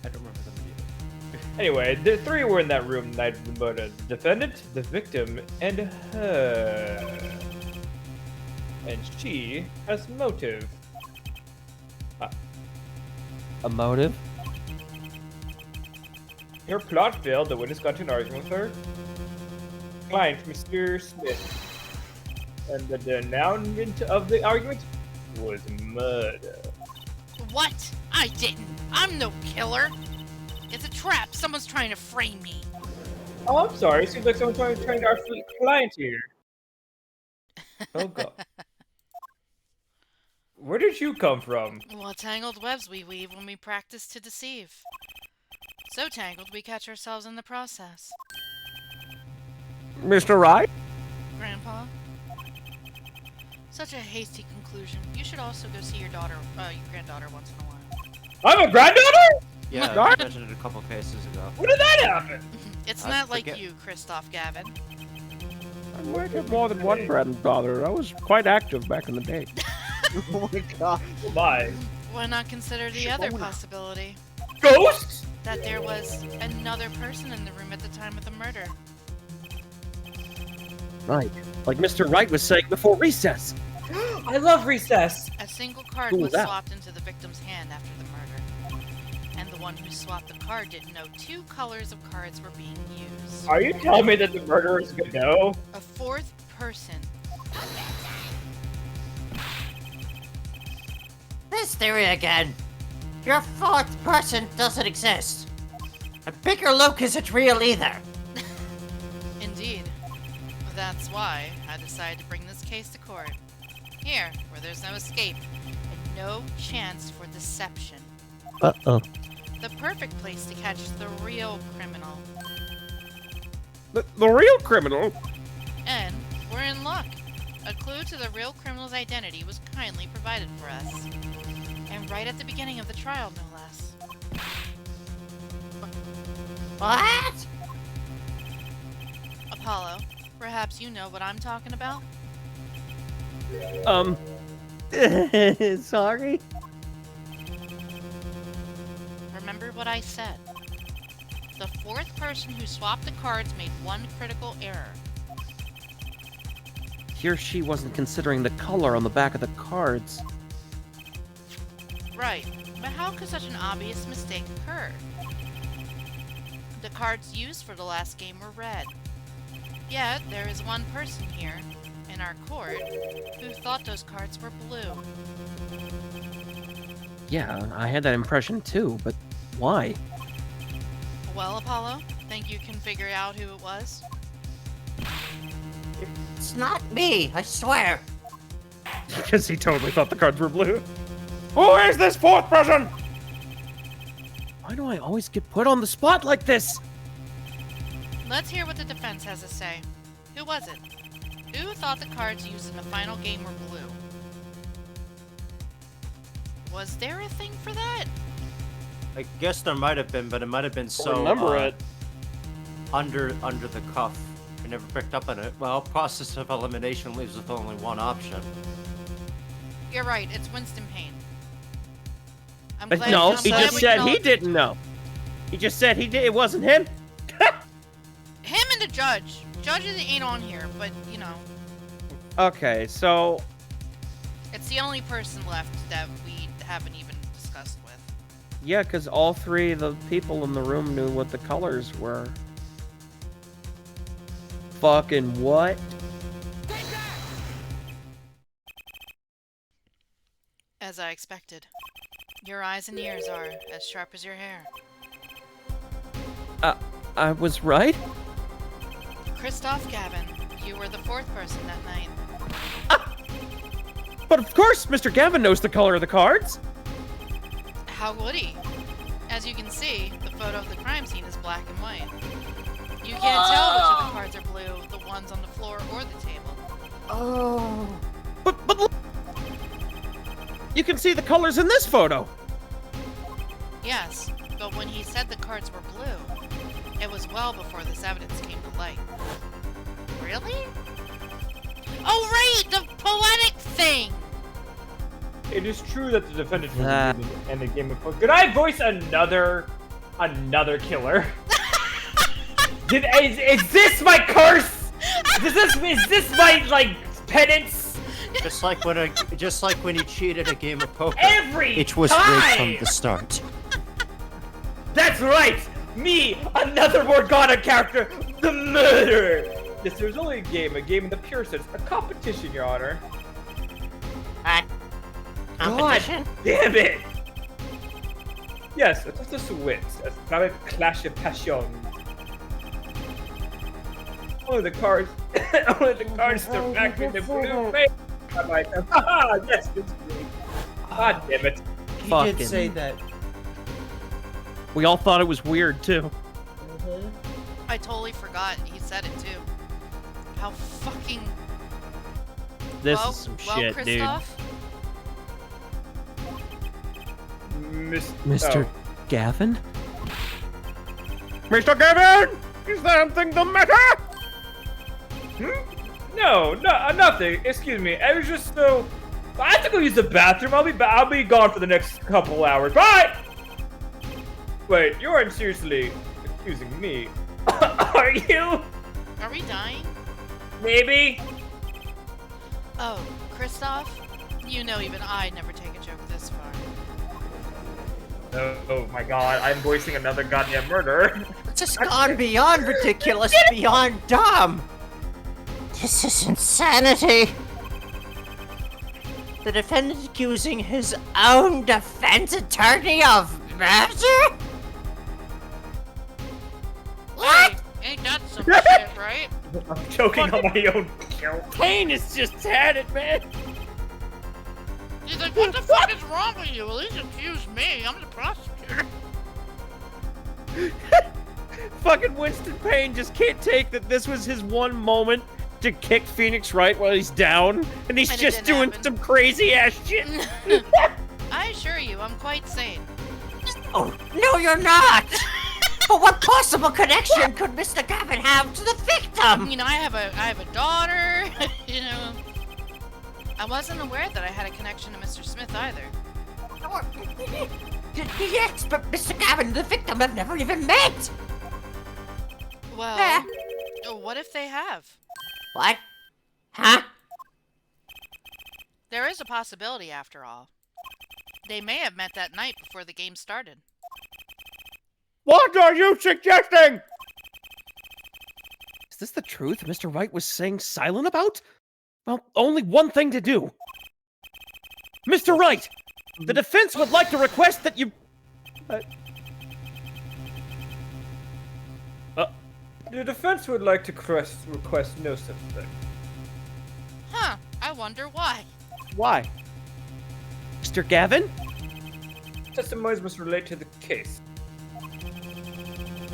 Speaker 3: I don't remember the movie.
Speaker 1: Anyway, the three were in that room the night of the murder: the defendant, the victim, and her. And she has motive.
Speaker 9: A motive?
Speaker 1: Her plot failed. The witness got into an argument with her client, Mr. Smith, and the denouement of the argument was murder.
Speaker 2: What? I didn't. I'm no killer. It's a trap. Someone's trying to frame me.
Speaker 1: Oh, I'm sorry. Seems like someone's trying to our client here. Oh god. Where did you come from?
Speaker 2: What tangled webs we weave when we practice to deceive. So tangled we catch ourselves in the process.
Speaker 10: Mr. Wright?
Speaker 2: Grandpa? Such a hasty conclusion. You should also go see your granddaughter once in a while.
Speaker 1: I'm a granddaughter?
Speaker 3: Yeah, I mentioned it a couple cases ago.
Speaker 1: When did that happen?
Speaker 2: It's
Speaker 3: I
Speaker 2: not like
Speaker 3: forget-
Speaker 2: you, Christoph Gavin.
Speaker 10: I might have more than one grandfather. I was quite active back in the day.
Speaker 4: Oh my god.
Speaker 1: Oh my.
Speaker 2: Why not consider the other possibility?
Speaker 1: Ghosts?
Speaker 2: That there was another person in the room at the time of the murder.
Speaker 9: Right. Like Mr. Wright was saying before recess.
Speaker 1: I love recess.
Speaker 2: A single card
Speaker 9: Cool
Speaker 2: was
Speaker 9: that.
Speaker 2: swapped into the victim's hand after the murder. And the one who swapped the card didn't know 2 colors of cards were being used.
Speaker 1: Are you telling me that the murderers could know?
Speaker 2: A 4th person.
Speaker 6: This theory again. Your 4th person doesn't exist. And Bigger Luke isn't real either.
Speaker 2: Indeed. That's why I decided to bring this case to court. Here, where there's no escape and no chance for deception.
Speaker 9: Uh-oh.
Speaker 2: The perfect place to catch the real criminal.
Speaker 10: The real criminal?
Speaker 2: And we're in luck. A clue to the real criminal's identity was kindly provided for us. And right at the beginning of the trial, no less.
Speaker 6: What?
Speaker 2: Apollo, perhaps you know what I'm talking about?
Speaker 9: Sorry?
Speaker 2: Remember what I said. The 4th person who swapped the cards made one critical error.
Speaker 9: He or she wasn't considering the color on the back of the cards.
Speaker 2: Right, but how could such an obvious mistake occur? The cards used for the last game were red. Yet, there is one person here, in our court, who thought those cards were blue.
Speaker 9: Yeah, I had that impression too, but why?
Speaker 2: Well, Apollo, think you can figure out who it was?
Speaker 6: It's not me, I swear.
Speaker 5: Because he totally thought the cards were blue. Who is this 4th person?
Speaker 9: Why do I always get put on the spot like this?
Speaker 2: Let's hear what the defense has to say. Who was it? Who thought the cards used in the final game were blue? Was there a thing for that?
Speaker 3: I guess there might have been, but it might have been so
Speaker 5: remember it.
Speaker 3: under the cuff. I never picked up on it. Well, process of elimination leaves with only one option.
Speaker 2: You're right, it's Winston Payne. I'm
Speaker 9: But
Speaker 2: glad-
Speaker 9: no,
Speaker 2: I'm
Speaker 9: he
Speaker 2: glad
Speaker 9: just
Speaker 2: we
Speaker 9: said
Speaker 2: can
Speaker 9: he
Speaker 2: all-
Speaker 9: didn't know. He just said he did. It wasn't him.
Speaker 2: Him and the judge. Judges ain't on here, but, you know,
Speaker 5: Okay, so
Speaker 2: it's the only person left that we haven't even discussed with.
Speaker 5: yeah, because all 3 of the people in the room knew what the colors were. Fucking what?
Speaker 2: As I expected. Your eyes and ears are as sharp as your hair.
Speaker 9: I was right?
Speaker 2: Christoph Gavin, you were the 4th person that night.
Speaker 9: But of course, Mr. Gavin knows the color of the cards.
Speaker 2: How would he? As you can see, the photo of the crime scene is black and white. You can't tell which of the cards are blue, the ones on the floor or the table.
Speaker 6: Oh.
Speaker 9: But look. You can see the colors in this photo.
Speaker 2: Yes, but when he said the cards were blue, it was well before this evidence came to light. Really? Oh, right! The poetic thing!
Speaker 1: It is true that the defendant was in the game of poker. Could I voice another killer? Is this my curse? Is this my like penance?
Speaker 3: Just like when he cheated a game of poker.
Speaker 1: It
Speaker 3: was rigged from the start.
Speaker 1: That's right! Me, another Morgana character, the murderer! Yes, there's only a game in the pure sense, a competition, Your Honor.
Speaker 6: Competition?
Speaker 1: God damn it! Yes, it's just a switch, a not a clash of passions. Only the cards still back in the blue face. Haha, yes, it's great. God damn it.
Speaker 3: He
Speaker 9: Fucking-
Speaker 3: did say that.
Speaker 9: We all thought it was weird too.
Speaker 2: I totally forgot he said it too. How fucking...
Speaker 9: This
Speaker 2: well,
Speaker 9: is some
Speaker 2: well,
Speaker 9: shit, dude.
Speaker 2: Christoph,
Speaker 9: Mr. Gavin?
Speaker 10: Mr. Gavin! Is there something the matter?
Speaker 1: No, nothing. Excuse me. I was just so. I have to go use the bathroom. I'll be gone for the next couple hours. Bye. Wait, you aren't seriously accusing me, are you?
Speaker 2: Are we dying?
Speaker 1: Maybe.
Speaker 2: Oh, Kristoff? You know even I never take a joke this far.
Speaker 1: Oh my god, I'm voicing another goddamn murder.
Speaker 3: Just gone beyond ridiculous, beyond dumb.
Speaker 6: This is insanity.
Speaker 3: The defendant accusing his own defense attorney of murder?
Speaker 2: What? Ain't that some shit, right?
Speaker 1: I'm choking on my own guilt.
Speaker 5: Payne is just at it, man.
Speaker 2: He's like, what the fuck is wrong with you? At least accuse me. I'm the prosecutor.
Speaker 5: Fucking Winston Payne just can't take that this was his one moment to kick Phoenix Wright while he's down, and he's
Speaker 2: And it
Speaker 5: just
Speaker 2: didn't
Speaker 5: doing
Speaker 2: happen.
Speaker 5: some crazy ass shit.
Speaker 2: I assure you, I'm quite sane.
Speaker 3: Oh, no, you're not! But what possible connection could Mr. Gavin have to the victim?
Speaker 2: You know, I have a daughter. You know, I wasn't aware that I had a connection to Mr. Smith either.
Speaker 3: Yes, but Mr. Gavin and the victim have never even met!
Speaker 2: Well, what if they have?
Speaker 3: What? Huh?
Speaker 2: There is a possibility, after all. They may have met that night before the game started.
Speaker 10: What are you suggesting?
Speaker 9: Is this the truth Mr. Wright was saying silent about? Well, only one thing to do. Mr. Wright, the defense would like to request that you...
Speaker 1: The defense would like to request no such thing.
Speaker 2: Huh, I wonder why.
Speaker 5: Why?
Speaker 9: Mr. Gavin?
Speaker 1: Testimonies must relate to the case.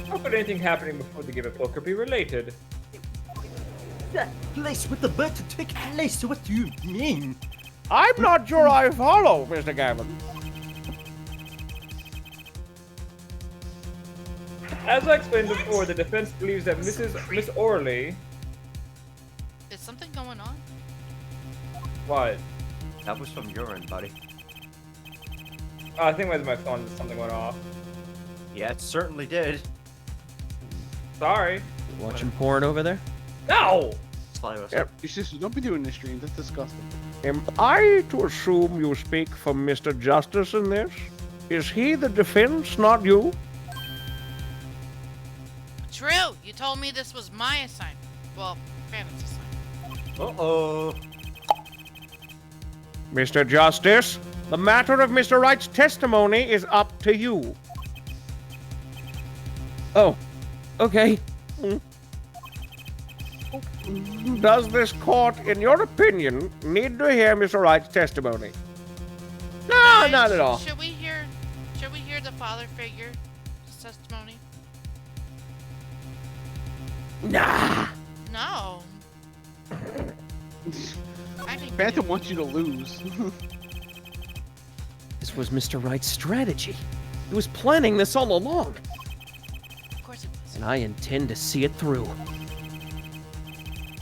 Speaker 1: How could anything happening before the game of poker be related?
Speaker 3: That place with the bird to take place, what do you mean?
Speaker 10: I'm not sure I follow, Mr. Gavin.
Speaker 1: As I explained before, the defense believes that Miss Orley...
Speaker 2: Is something going on?
Speaker 1: What?
Speaker 3: That was from your end, buddy.
Speaker 1: Oh, I think it was my phone. Something went off.
Speaker 3: Yeah, it certainly did.
Speaker 1: Sorry.
Speaker 9: Watching porn over there?
Speaker 1: No!
Speaker 3: Slyos.
Speaker 10: Yep.
Speaker 4: Your sister, don't be doing this stream. That's disgusting.
Speaker 10: Am I to assume you speak for Mr. Justice in this? Is he the defense, not you?
Speaker 2: True, you told me this was my assignment. Well, Phantom's assignment.
Speaker 3: Uh-oh.
Speaker 10: Mr. Justice, the matter of Mr. Wright's testimony is up to you.
Speaker 9: Oh, okay.
Speaker 10: Does this court, in your opinion, need to hear Mr. Wright's testimony? No,
Speaker 2: Guys,
Speaker 10: not at all.
Speaker 2: Should we hear the father figure's testimony?
Speaker 9: Nah.
Speaker 2: No. I think
Speaker 4: Phantom wants you to lose.
Speaker 9: This was Mr. Wright's strategy. He was planning this all along,
Speaker 2: of course it was.
Speaker 9: and I intend to see it through.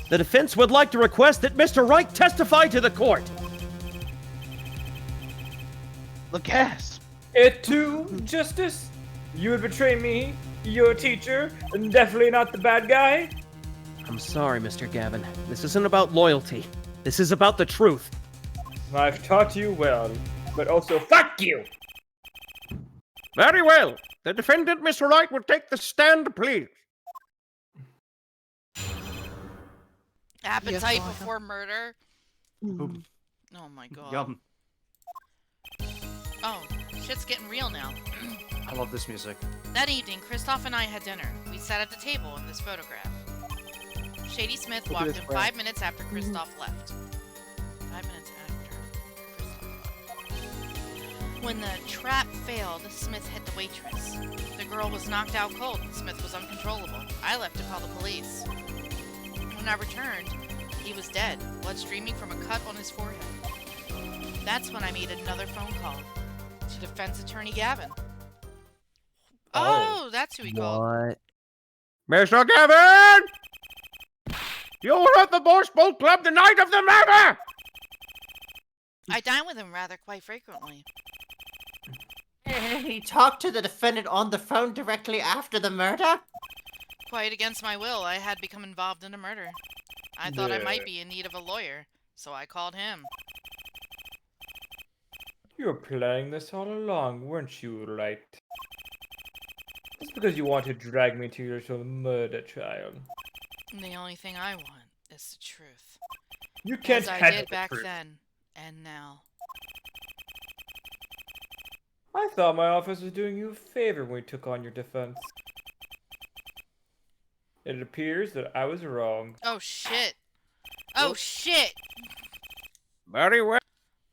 Speaker 9: The defense would like to request that Mr. Wright testify to the court.
Speaker 4: The gas.
Speaker 1: It too, Justice? You would betray me, your teacher, and definitely not the bad guy?
Speaker 9: I'm sorry, Mr. Gavin. This isn't about loyalty. This is about the truth.
Speaker 1: I've taught you well, but also fuck you!
Speaker 10: Very well. The defendant, Mr. Wright, will take the stand, please.
Speaker 2: Appetite
Speaker 4: Father.
Speaker 2: before murder.
Speaker 3: Oop.
Speaker 2: Oh my god.
Speaker 3: Yum.
Speaker 2: Oh, shit's getting real now.
Speaker 3: I love this music.
Speaker 2: That evening, Kristoff and I had dinner. We sat at the table in this photograph. Shady Smith
Speaker 4: Look at
Speaker 2: walked
Speaker 4: this
Speaker 2: in
Speaker 4: brand.
Speaker 2: 5 minutes after Kristoff left. 5 minutes after Kristoff left. When the trap failed, Smith hit the waitress. The girl was knocked out cold and Smith was uncontrollable. I left to call the police. When I returned, he was dead, blood streaming from a cut on his forehead. That's when I made another phone call to defense attorney Gavin. Oh, that's who he called.
Speaker 9: What?
Speaker 10: Mr. Gavin! You were at the Borscht Bowl Club the night of the murder!
Speaker 2: I dine with him rather quite frequently.
Speaker 6: He talked to the defendant on the phone directly after the murder?
Speaker 2: Quite against my will, I had become involved in a murder. I thought I might
Speaker 1: Yeah.
Speaker 2: be in need of a lawyer, so I called him.
Speaker 1: You were planning this all along, weren't you, right? Just because you want to drag me to your little murder trial.
Speaker 2: And the only thing I want is the truth.
Speaker 1: You can't
Speaker 2: As I
Speaker 1: handle
Speaker 2: did
Speaker 1: the
Speaker 2: back
Speaker 1: truth.
Speaker 2: then, and now.
Speaker 1: I thought my office was doing you a favor when we took on your defense. It appears that I was wrong.
Speaker 2: Oh shit! Oh shit!
Speaker 10: Very well.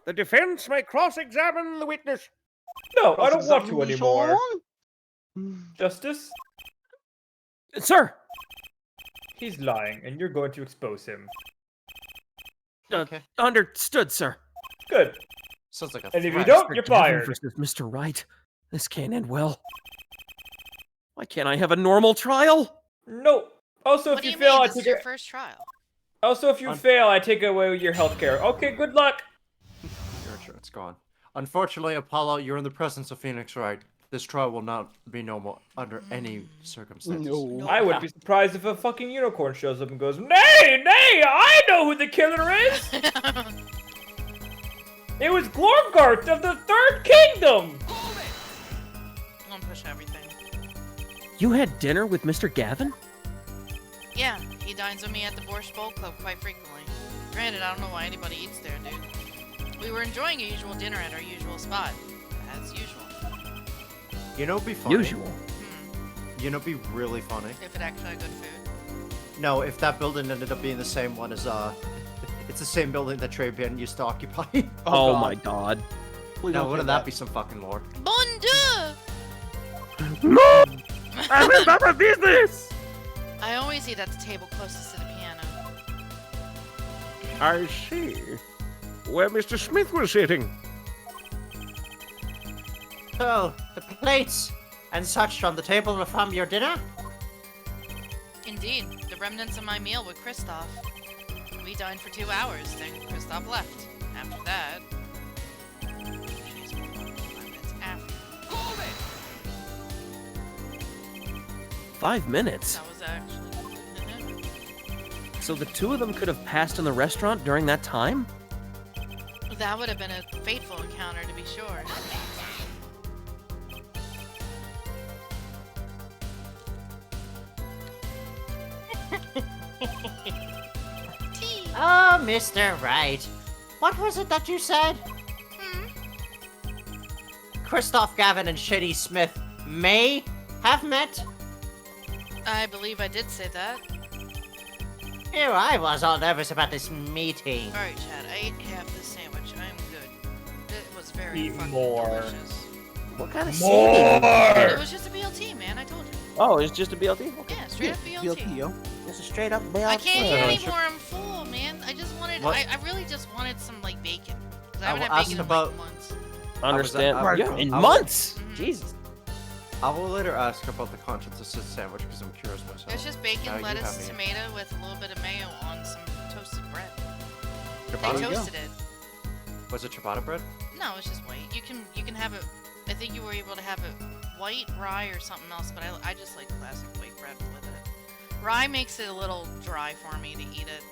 Speaker 10: The defense may cross-examine the witness.
Speaker 1: No, I don't want to
Speaker 4: Cross-examination
Speaker 1: anymore.
Speaker 4: on?
Speaker 1: Justice,
Speaker 9: Sir!
Speaker 1: he's lying, and you're going to expose him.
Speaker 3: Okay.
Speaker 9: Understood, sir.
Speaker 1: Good.
Speaker 3: Sounds like a
Speaker 1: And if you
Speaker 3: threat.
Speaker 1: don't,
Speaker 9: Mr.
Speaker 1: you're
Speaker 9: Devon
Speaker 1: fired.
Speaker 9: versus Mr. Wright. This can't end well. Why can't I have a normal trial?
Speaker 1: No. Also,
Speaker 2: What
Speaker 1: if
Speaker 2: do
Speaker 1: you
Speaker 2: you
Speaker 1: fail,
Speaker 2: mean?
Speaker 1: I
Speaker 2: This is
Speaker 1: take
Speaker 2: your
Speaker 1: it.
Speaker 2: first trial.
Speaker 1: Also, if you fail, I take away your health care. Okay, good luck.
Speaker 3: Sure, it's gone. Unfortunately, Apollo, you're in the presence of Phoenix Wright. This trial will not be normal under any circumstances.
Speaker 4: No.
Speaker 1: I wouldn't be surprised if a fucking unicorn shows up and goes, "Nay, nay, I know who the killer is. It was Glorgart of the Third Kingdom."
Speaker 2: I'm gonna push everything.
Speaker 9: You had dinner with Mr. Gavin?
Speaker 2: Yeah, he dines with me at the Borscht Bowl Club quite frequently. Granted, I don't know why anybody eats there, dude. We were enjoying a usual dinner at our usual spot. As usual.
Speaker 3: You know, it'd be funny.
Speaker 9: Usual.
Speaker 3: You know, it'd be really funny.
Speaker 2: If it actually had good food.
Speaker 3: No, if that building ended up being the same one as it's the same building that Trebian used to occupy.
Speaker 9: Oh,
Speaker 3: God.
Speaker 9: my god.
Speaker 4: Please
Speaker 3: No,
Speaker 4: don't
Speaker 3: wouldn't
Speaker 4: say
Speaker 3: that be some fucking lore?
Speaker 2: Bon Dieu!
Speaker 10: No! I'm in my business!
Speaker 2: I always eat at the table closest to the piano.
Speaker 10: I see. Where Mr. Smith was sitting.
Speaker 6: So, the plates and such on the table from your dinner?
Speaker 2: Indeed, the remnants of my meal with Kristoff. We dined for 2 hours, then Kristoff left. After that... She's 5 minutes after.
Speaker 9: 5 minutes?
Speaker 2: That was actually...
Speaker 9: So the two of them could have passed in the restaurant during that time?
Speaker 2: That would have been a fateful encounter, to be sure.
Speaker 6: Oh, Mr. Wright. What was it that you said? Christoph Gavin and Shitty Smith may have met?
Speaker 2: I believe I did say that.
Speaker 6: Here I was all nervous about this meeting.
Speaker 2: Alright, Chad, I ate half the sandwich. I'm good. It was very
Speaker 1: Eat
Speaker 2: fucking
Speaker 1: more.
Speaker 2: delicious.
Speaker 9: What kind of
Speaker 2: It was just a BLT, man, I told you.
Speaker 9: Oh, it's just a BLT? Okay.
Speaker 2: Yeah, straight up BLT.
Speaker 4: BLT, yo.
Speaker 9: It's a straight up BLT.
Speaker 2: I can't eat
Speaker 3: Yeah,
Speaker 2: anymore, I'm full, man. I just wanted,
Speaker 3: What?
Speaker 2: I really just wanted some, like, bacon. Because I
Speaker 3: I
Speaker 2: haven't
Speaker 3: will
Speaker 2: had
Speaker 3: ask
Speaker 2: bacon in,
Speaker 3: about-
Speaker 2: like, months.
Speaker 9: Understand?
Speaker 3: I was-
Speaker 9: Yeah, in
Speaker 3: I was-
Speaker 9: months!
Speaker 2: Mhm.
Speaker 9: Jesus.
Speaker 3: I will later ask about the contents of this sandwich because I'm curious myself.
Speaker 2: It's just bacon,
Speaker 3: Now you
Speaker 2: lettuce,
Speaker 3: have me.
Speaker 2: tomato with a little bit of mayo on some toasted bread. They
Speaker 3: Ciabatta?
Speaker 4: you go.
Speaker 2: toasted it.
Speaker 3: Was it ciabatta bread?
Speaker 2: No, it's just white. You can have it. I think you were able to have it white rye or something else, but I just like classic white bread with it. Rye makes it a little dry for me to eat it.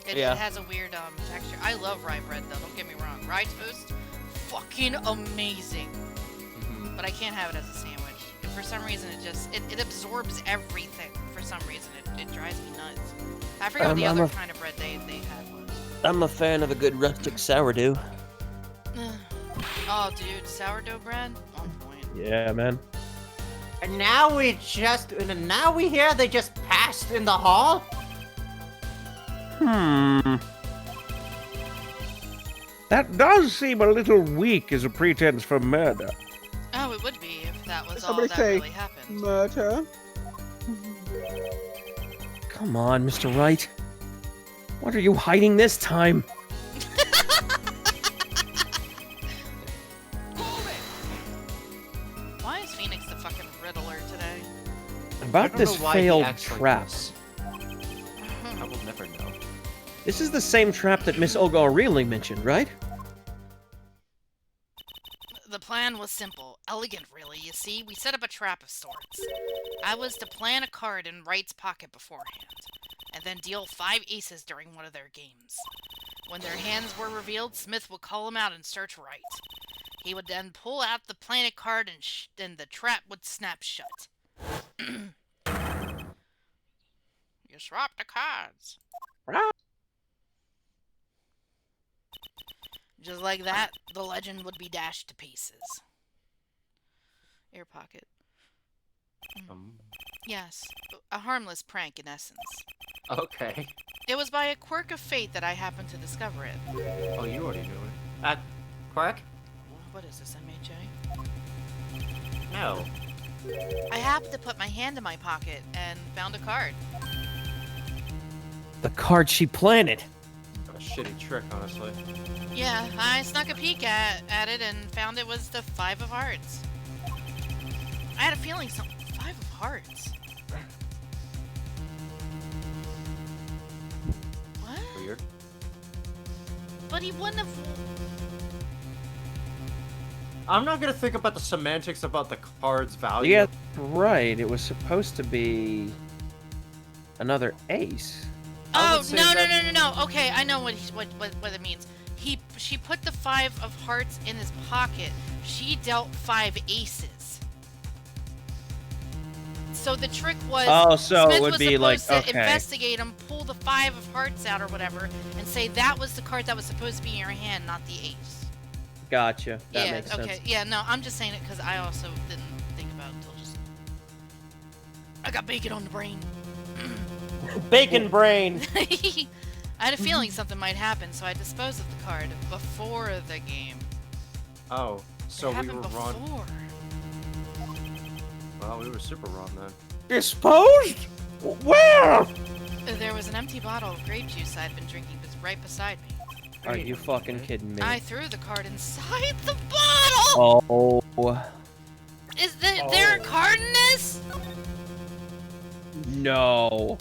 Speaker 2: It
Speaker 9: Yeah.
Speaker 2: has a weird texture. I love rye bread though. Don't get me wrong. Rye toast, fucking amazing.
Speaker 3: Mm-hmm.
Speaker 2: But I can't have it as a sandwich. And for some reason, it absorbs everything. For some reason, it drives me nuts. I forget what the
Speaker 9: I'm
Speaker 2: other
Speaker 9: a-
Speaker 2: kind of bread they had was.
Speaker 9: I'm a fan of a good rustic sourdough.
Speaker 2: Oh, dude, sourdough bread? On point.
Speaker 9: Yeah, man.
Speaker 6: And now we hear they just passed in the hall?
Speaker 10: That does seem a little weak as a pretense for murder.
Speaker 2: Oh, it would be if that was all
Speaker 4: Somebody
Speaker 2: that
Speaker 4: say
Speaker 2: really happened.
Speaker 4: murder.
Speaker 9: Come on, Mr. Wright. What are you hiding this time?
Speaker 2: Why is Phoenix the fucking Riddler today?
Speaker 3: I
Speaker 9: About
Speaker 3: don't
Speaker 9: this
Speaker 3: know why he
Speaker 9: failed
Speaker 3: acts like
Speaker 9: trap.
Speaker 3: this. I will never
Speaker 9: This is the same trap that Miss Olga O'Reilly mentioned, right?
Speaker 2: The plan was simple. Elegant, really. You see, we set up a trap of sorts. I was to plant a card in Wright's pocket beforehand, and then deal 5 aces during one of their games. When their hands were revealed, Smith would call him out and search Wright. He would then pull out the planted card and the trap would snap shut. You swapped the cards. Just like that, the legend would be dashed to pieces. Air pocket. Yes, a harmless prank in essence.
Speaker 3: Okay.
Speaker 2: It was by a quirk of fate that I happened to discover it.
Speaker 3: Oh, you already knew it. Quack?
Speaker 2: What is this, MHA?
Speaker 3: No.
Speaker 2: I happened to put my hand in my pocket and found a card.
Speaker 9: The card she planted.
Speaker 3: A shitty trick, honestly.
Speaker 2: Yeah, I snuck a peek at it and found it was the 5 of hearts. I had a feeling something. 5 of hearts. What?
Speaker 3: Weird.
Speaker 2: But he wouldn't have.
Speaker 3: I'm not gonna think about the semantics about the card's value.
Speaker 9: Yeah, right. It was supposed to be another ace.
Speaker 2: Oh, no. Okay, I know what it means. She put the 5 of hearts in his pocket. She dealt 5 aces. So the trick was
Speaker 9: so
Speaker 2: Smith
Speaker 9: it would
Speaker 2: was
Speaker 9: be like,
Speaker 2: supposed to
Speaker 9: okay.
Speaker 2: investigate him, pull the 5 of hearts out or whatever, and say that was the card that was supposed to be in your hand, not the ace.
Speaker 9: Gotcha. That
Speaker 2: yeah,
Speaker 9: makes
Speaker 2: okay.
Speaker 9: sense.
Speaker 2: Yeah, no, I'm just saying it because I also didn't think about it until just... I got bacon on the brain.
Speaker 5: Bacon brain.
Speaker 2: I had a feeling something might happen, so I disposed of the card before the game.
Speaker 3: Oh, so
Speaker 2: it
Speaker 3: we were
Speaker 2: happened
Speaker 3: wrong.
Speaker 2: before.
Speaker 3: Well, we were super wrong then.
Speaker 10: Disposed? Where?
Speaker 2: There was an empty bottle of grape juice I'd been drinking right beside me.
Speaker 9: Are you fucking kidding me?
Speaker 2: I threw the card inside the bottle!
Speaker 9: Oh.
Speaker 2: Is there a card in this?
Speaker 9: No.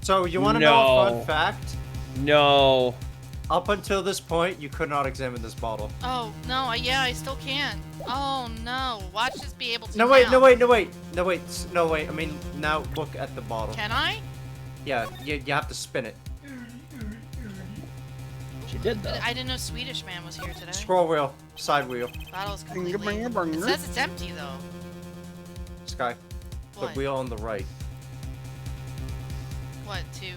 Speaker 3: So you want to know a fun fact?
Speaker 9: No.
Speaker 3: Up until this point, you could not examine this bottle.
Speaker 2: Oh, no, I still can't. Oh, no. Watch us be able to
Speaker 3: No, wait.
Speaker 2: now.
Speaker 3: I mean, now look at the bottle.
Speaker 2: Can I?
Speaker 3: Yeah, you have to spin it.
Speaker 9: She did though.
Speaker 2: I didn't know Swedish Man was here today.
Speaker 3: Scroll wheel, side wheel.
Speaker 2: Bottle's completely... It says it's empty, though.
Speaker 3: Sky, the
Speaker 2: What?
Speaker 3: wheel on the right.
Speaker 2: What, to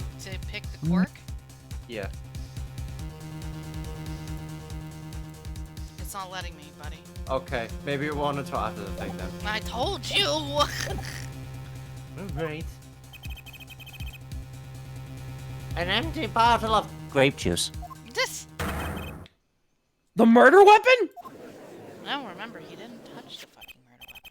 Speaker 2: pick the cork?
Speaker 3: Yeah.
Speaker 2: It's not letting me, buddy.
Speaker 3: Okay, maybe it won't until after the thing then.
Speaker 2: I told you!
Speaker 3: Alright.
Speaker 6: An empty bottle of grape juice.
Speaker 2: This...
Speaker 9: The murder weapon?
Speaker 2: No, remember, he didn't touch the fucking murder weapon.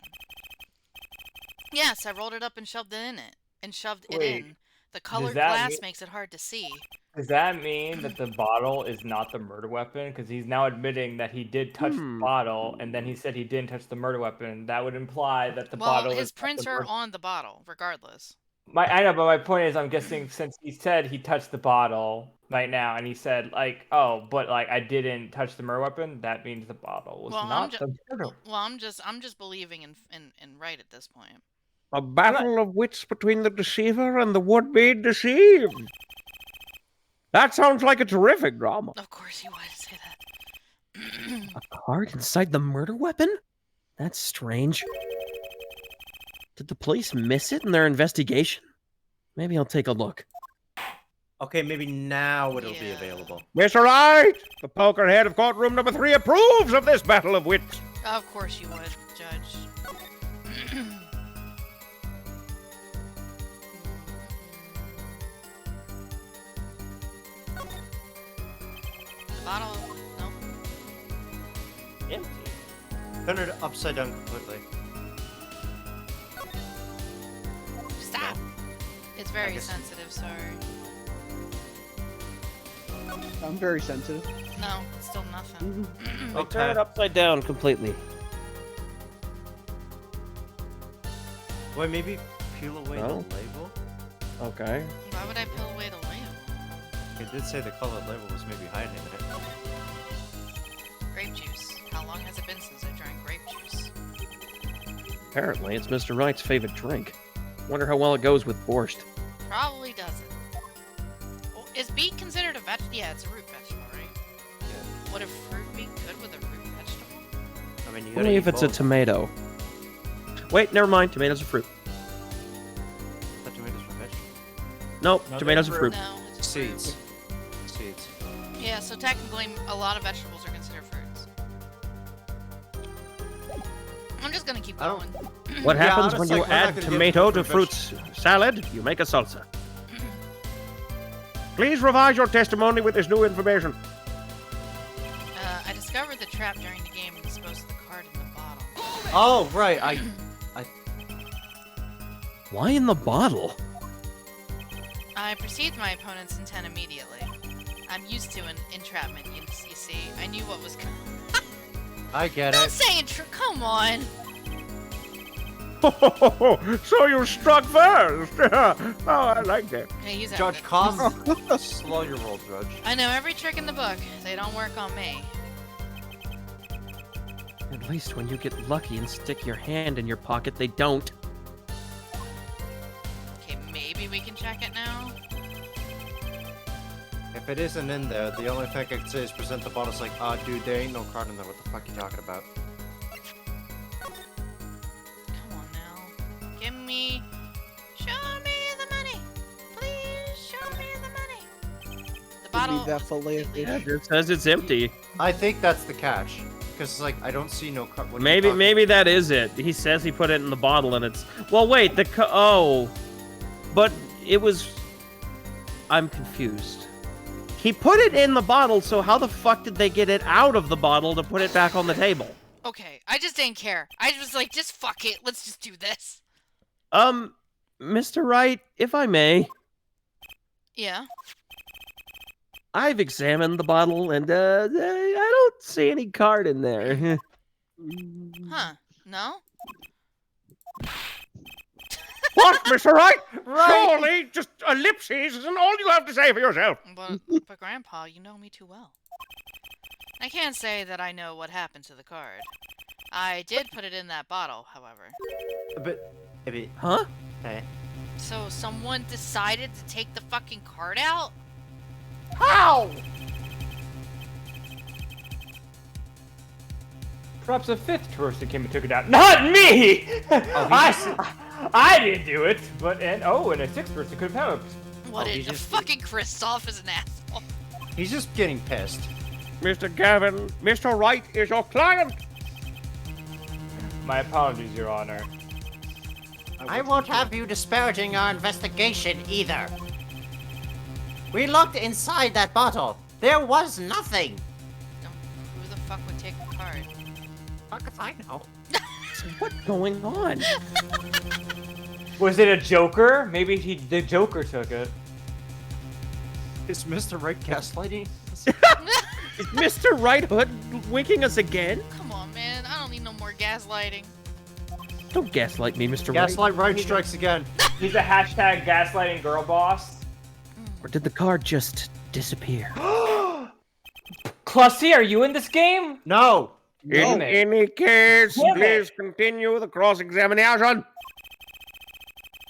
Speaker 2: Yes, I rolled it up and shoved it in it. And shoved it
Speaker 1: Wait,
Speaker 2: in. The colored
Speaker 1: that
Speaker 2: glass
Speaker 1: mean-
Speaker 2: makes it hard to see.
Speaker 1: Does that mean that the bottle is not the murder weapon? Because he's now admitting that he did touch the bottle, and then he said he didn't touch the murder weapon. That would imply that the bottle
Speaker 2: Well, his
Speaker 1: is not
Speaker 2: prints
Speaker 1: the
Speaker 2: are
Speaker 1: murder-
Speaker 2: on the bottle, regardless.
Speaker 1: I know, but my point is, I'm guessing since he said he touched the bottle right now, and he said like, "Oh, but like I didn't touch the murder weapon," that means the bottle was
Speaker 2: Well,
Speaker 1: not the murder.
Speaker 2: Well, I'm just believing in right at this point.
Speaker 10: A battle of wits between the deceiver and the would-be deceived. That sounds like a terrific drama.
Speaker 2: Of course you would say that.
Speaker 9: A card inside the murder weapon? That's strange. Did the police miss it in their investigation? Maybe I'll take a look.
Speaker 3: Okay, maybe now it'll be
Speaker 2: Yeah.
Speaker 3: available.
Speaker 10: Mr. Wright, the poker head of courtroom number 3 approves of this battle of wits.
Speaker 2: Of course you would, Judge. The bottle... No.
Speaker 3: Empty. Turn it upside down completely.
Speaker 2: Stop! It's very
Speaker 3: guess-
Speaker 2: sensitive, sorry.
Speaker 4: I'm very sensitive.
Speaker 2: No, it's still nothing.
Speaker 9: I turn it upside down completely.
Speaker 3: Wait, maybe peel away
Speaker 9: No.
Speaker 3: the label?
Speaker 9: Okay.
Speaker 2: Why would I peel away the label?
Speaker 3: It did say the colored label was maybe hiding it.
Speaker 2: Grape juice. How long has it been since I drank grape juice?
Speaker 9: Apparently, it's Mr. Wright's favorite drink. Wonder how well it goes with borscht.
Speaker 2: Probably doesn't. Well, is beet considered a vegetable? Yeah, it's a root vegetable, right?
Speaker 3: Yeah.
Speaker 2: Would a fruit be good with a root vegetable?
Speaker 3: I mean, you gotta
Speaker 9: Only
Speaker 3: eat
Speaker 9: if it's a
Speaker 3: both.
Speaker 9: tomato. Wait, never mind. Tomatoes are fruit.
Speaker 3: I thought tomatoes were vegetables.
Speaker 9: Nope,
Speaker 1: No,
Speaker 9: tomatoes are
Speaker 1: they're
Speaker 9: fruit.
Speaker 2: No, it's a fruit.
Speaker 3: Seeds. Seeds.
Speaker 2: Yeah, so technically, a lot of vegetables are considered fruits. I'm just gonna keep
Speaker 3: I don't-
Speaker 2: going.
Speaker 9: What
Speaker 3: Yeah,
Speaker 9: happens when
Speaker 3: honestly,
Speaker 9: you
Speaker 3: we're not
Speaker 9: add
Speaker 3: gonna get
Speaker 9: tomato
Speaker 3: into
Speaker 9: to
Speaker 3: fruit
Speaker 9: fruit salad? You make a salsa.
Speaker 10: Please revise your testimony with this new information.
Speaker 2: I discovered the trap during the game and disposed of the card in the bottle.
Speaker 3: Oh, right.
Speaker 9: Why in the bottle?
Speaker 2: I perceived my opponent's intent immediately. I'm used to an entrapment, you see. I knew what was coming.
Speaker 3: I get
Speaker 2: Don't
Speaker 3: it.
Speaker 2: say come on!
Speaker 10: So you struck first. Oh, I like that.
Speaker 2: Can I use that?
Speaker 3: Judge, calm. Slow your roll, Judge.
Speaker 2: I know every trick in the book. They don't work on me.
Speaker 9: At least when you get lucky and stick your hand in your pocket, they don't.
Speaker 2: Okay, maybe we can check it now.
Speaker 3: If it isn't in there, the only thing I can say is present the bottle. It's like, dude, there ain't no card in there. What the fuck you talking about?
Speaker 2: Come on now. Give me... Show me the money! Please show me the money! The bottle...
Speaker 4: Need that fillet of
Speaker 2: completely-
Speaker 4: fish.
Speaker 9: It says it's empty.
Speaker 3: I think that's the catch. Because it's like, I don't see no card. What are you
Speaker 9: Maybe
Speaker 3: talking
Speaker 9: maybe that is it. He says he put it in the bottle and it's... Well, wait, oh. But it was... I'm confused. He put it in the bottle, so how the fuck did they get it out of the bottle to put it back on the table?
Speaker 2: Okay, I just didn't care. I was like, just fuck it. Let's just do this.
Speaker 9: Mr. Wright, if I may,
Speaker 2: Yeah.
Speaker 9: I've examined the bottle and, I don't see any card in there.
Speaker 2: Huh. No?
Speaker 10: What, Mr. Wright?
Speaker 3: Right.
Speaker 10: Surely just ellipses isn't all you have to say for yourself.
Speaker 2: But Grandpa, you know me too well. I can't say that I know what happened to the card. I did put it in that bottle, however.
Speaker 3: A bit.
Speaker 9: Huh?
Speaker 3: Hey.
Speaker 2: So someone decided to take the fucking card out?
Speaker 10: How?
Speaker 1: Perhaps a fifth person came and took it out. Not me! I didn't do it, but and a sixth person could have helped.
Speaker 2: What
Speaker 3: he
Speaker 2: is the
Speaker 3: just-
Speaker 2: fucking Kristoff is an asshole.
Speaker 3: He's just getting pissed.
Speaker 10: Mr. Gavin, Mr. Wright is your client.
Speaker 1: My apologies, Your Honor.
Speaker 6: I won't have you disparaging our investigation either. We looked inside that bottle. There was nothing.
Speaker 2: Who the fuck would take the card?
Speaker 6: Fuck if I know.
Speaker 9: What's going on?
Speaker 1: Was it a Joker? Maybe the Joker took it.
Speaker 3: Is Mr. Right gaslighting?
Speaker 9: Is Mr. Right Hood winking us again?
Speaker 2: Come on, man. I don't need no more gaslighting.
Speaker 9: Don't gaslight me, Mr. Right.
Speaker 3: Gaslight right strikes again.
Speaker 1: He's a hashtag gaslighting girl boss.
Speaker 9: Or did the card just disappear?
Speaker 1: Clussy, are you in this game?
Speaker 3: No.
Speaker 1: Damn
Speaker 10: In
Speaker 1: it.
Speaker 10: any case,
Speaker 1: Damn
Speaker 10: please continue the cross-examination.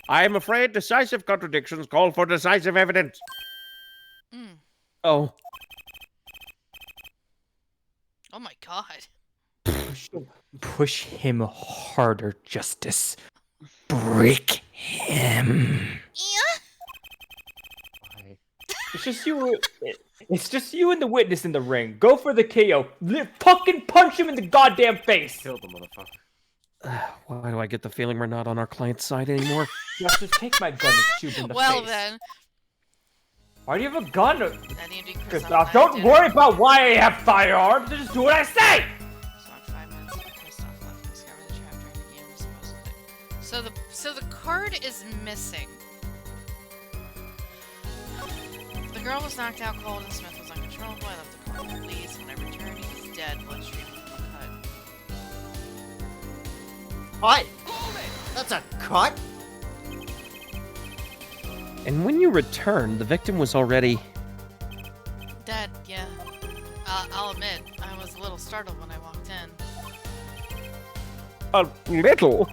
Speaker 10: I am afraid decisive contradictions call for decisive evidence.
Speaker 2: Mm.
Speaker 9: Oh.
Speaker 2: Oh my god.
Speaker 1: Push him harder, Justice. Break him.
Speaker 2: Yeah.
Speaker 1: It's just you. It's just you and the witness in the ring. Go for the KO. Fucking punch him in the goddamn face.
Speaker 3: Kill the motherfucker.
Speaker 9: Why do I get the feeling we're not on our client's side anymore?
Speaker 1: Justice, take my gun and shoot him in the
Speaker 2: Well
Speaker 1: face.
Speaker 2: then.
Speaker 1: Why do you have a gun?
Speaker 2: That need to be
Speaker 1: Kristoff, don't worry about why I have firearms. Just do what I say.
Speaker 2: So on 5 minutes, Kristoff left, discovered the trap during the game, and disposed of it. So the card is missing. The girl was knocked out cold and Smith was uncontrollable. I left the car with police. When I returned, he was dead, bloodstream from a cut.
Speaker 6: What? That's a cut?
Speaker 9: And when you returned, the victim was already
Speaker 2: startled when I walked in.
Speaker 10: A little?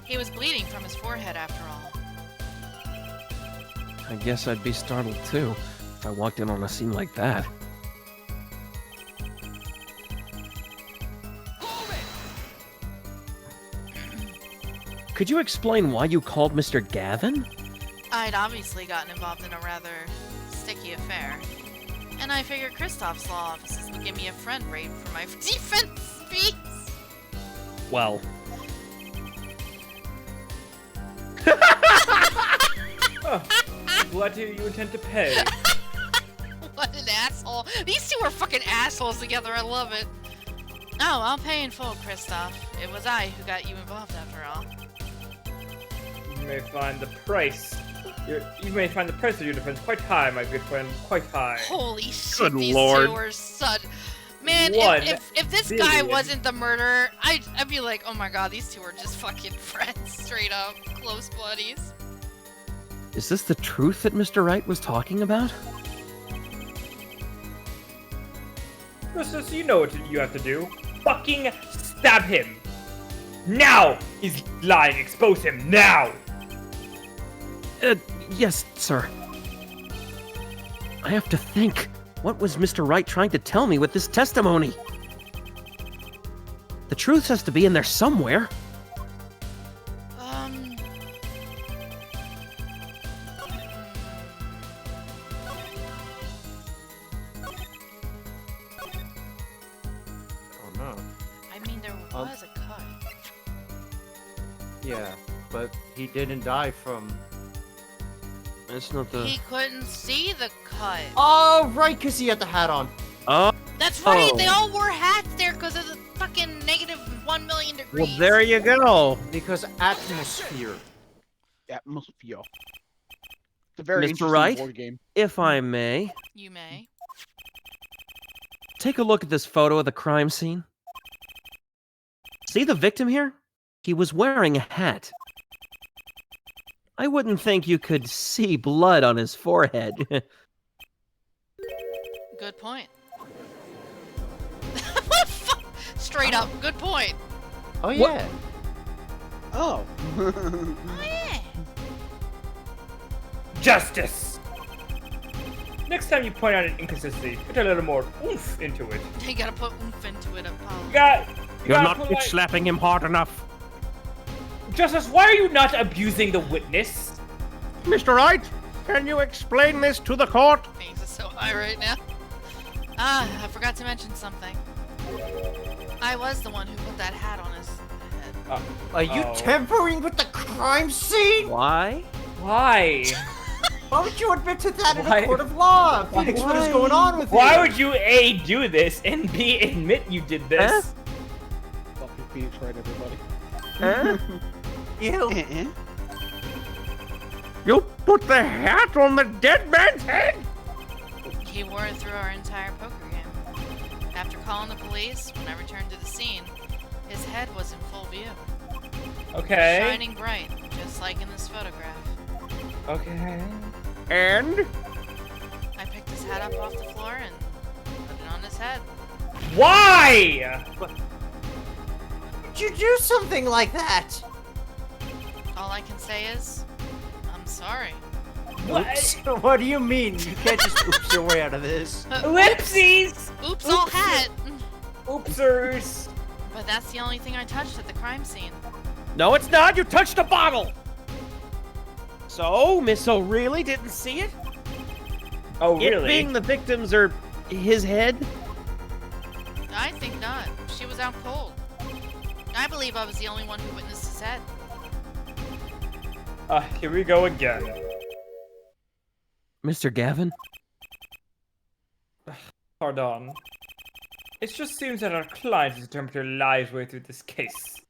Speaker 2: He was bleeding from his forehead after all.
Speaker 9: I guess I'd be startled too if I walked in on a scene like that. Could you explain why you called Mr. Gavin?
Speaker 2: I'd obviously gotten involved in a rather sticky affair. And I figured Kristoff's law offices would give me a friend rate for my defense fees.
Speaker 9: Well,
Speaker 1: What do you intend to pay?
Speaker 2: What an asshole. These two are fucking assholes together. I love it. Oh, I'll pay in full, Kristoff. It was I who got you involved after all.
Speaker 1: You may find the price. You may find the price of your defense quite high, my good friend. Quite high.
Speaker 2: Holy shit,
Speaker 10: Good
Speaker 2: these
Speaker 10: lord.
Speaker 2: two are such... Man,
Speaker 1: One
Speaker 2: if this guy
Speaker 1: billion.
Speaker 2: wasn't the murderer, I'd be like, oh my god, these two are just fucking friends, straight up. Close buddies.
Speaker 9: is this the truth that Mr. Wright was talking about?
Speaker 1: Justus, you know what you have to do. Fucking stab him. Now! He's lying. Expose him now!
Speaker 9: Yes, sir. I have to think. What was Mr. Wright trying to tell me with this testimony? The truth has to be in there somewhere.
Speaker 3: Oh no.
Speaker 2: I mean, there was a cut.
Speaker 3: Yeah, but he didn't die from.
Speaker 9: It's not the.
Speaker 2: He couldn't see the cut.
Speaker 3: Oh right, cause he had the hat on.
Speaker 9: Oh.
Speaker 2: That's right,
Speaker 9: Oh.
Speaker 2: they all wore hats there because of the fucking negative 1 million degrees.
Speaker 10: Well, there you go.
Speaker 3: Because atmosphere.
Speaker 4: Atmosphere. It's a very
Speaker 9: Mr.
Speaker 4: interesting
Speaker 9: Wright?
Speaker 4: board game.
Speaker 9: If I may,
Speaker 2: You may.
Speaker 9: take a look at this photo of the crime scene. See the victim here? He was wearing a hat. I wouldn't think you could see blood on his forehead.
Speaker 2: Good point. What the fuck? Straight up, good point.
Speaker 3: Oh yeah.
Speaker 4: Oh.
Speaker 2: Oh, yeah.
Speaker 1: Justice! Next time you point out an inconsistency, put a little more oomph into it.
Speaker 2: You gotta put oomph into it, Apollo.
Speaker 1: You got.
Speaker 10: You're not
Speaker 1: put,
Speaker 10: bitch slapping him hard enough.
Speaker 1: Justice, why are you not abusing the witness?
Speaker 10: Mr. Wright, can you explain this to the court?
Speaker 2: Things are so high right now. Ah, I forgot to mention something. I was the one who put that hat on his head.
Speaker 3: Are you
Speaker 1: Oh.
Speaker 3: tampering with the crime scene?
Speaker 9: Why?
Speaker 1: Why?
Speaker 3: Why would you admit to that in
Speaker 1: Why-
Speaker 3: a court of law? Phoenix, what is going on with
Speaker 1: Why
Speaker 3: you?
Speaker 1: would you A, do this, and B, admit you did this?
Speaker 4: Fuck you, Phoenix Wright, everybody.
Speaker 9: Huh?
Speaker 3: You.
Speaker 4: Eh-eh.
Speaker 10: You put the hat on the dead man's head?
Speaker 2: He wore it through our entire poker game. After calling the police, when I returned to the scene, his head was in full view.
Speaker 1: Okay.
Speaker 2: Shining bright, just like in this photograph.
Speaker 1: Okay.
Speaker 10: And?
Speaker 2: I picked his hat up off the floor and put it on his head.
Speaker 1: Why?
Speaker 3: Would you do something like that?
Speaker 2: All I can say is, I'm sorry.
Speaker 3: Oops. What do you mean? You can't just oops your way out of this.
Speaker 1: Whoopsies!
Speaker 2: Oops, all hat!
Speaker 1: Oopsers!
Speaker 2: But that's the only thing I touched at the crime scene.
Speaker 5: No, it's not. You touched a bottle. So, Miss O'Reilly didn't see it?
Speaker 1: Oh,
Speaker 5: It
Speaker 1: really?
Speaker 5: being the victims or his head?
Speaker 2: I think not. She was out cold. I believe I was the only one who witnessed his head.
Speaker 1: Here we go again.
Speaker 9: Mr. Gavin?
Speaker 1: Pardon. It just seems that our client is determined to lie his way through this case.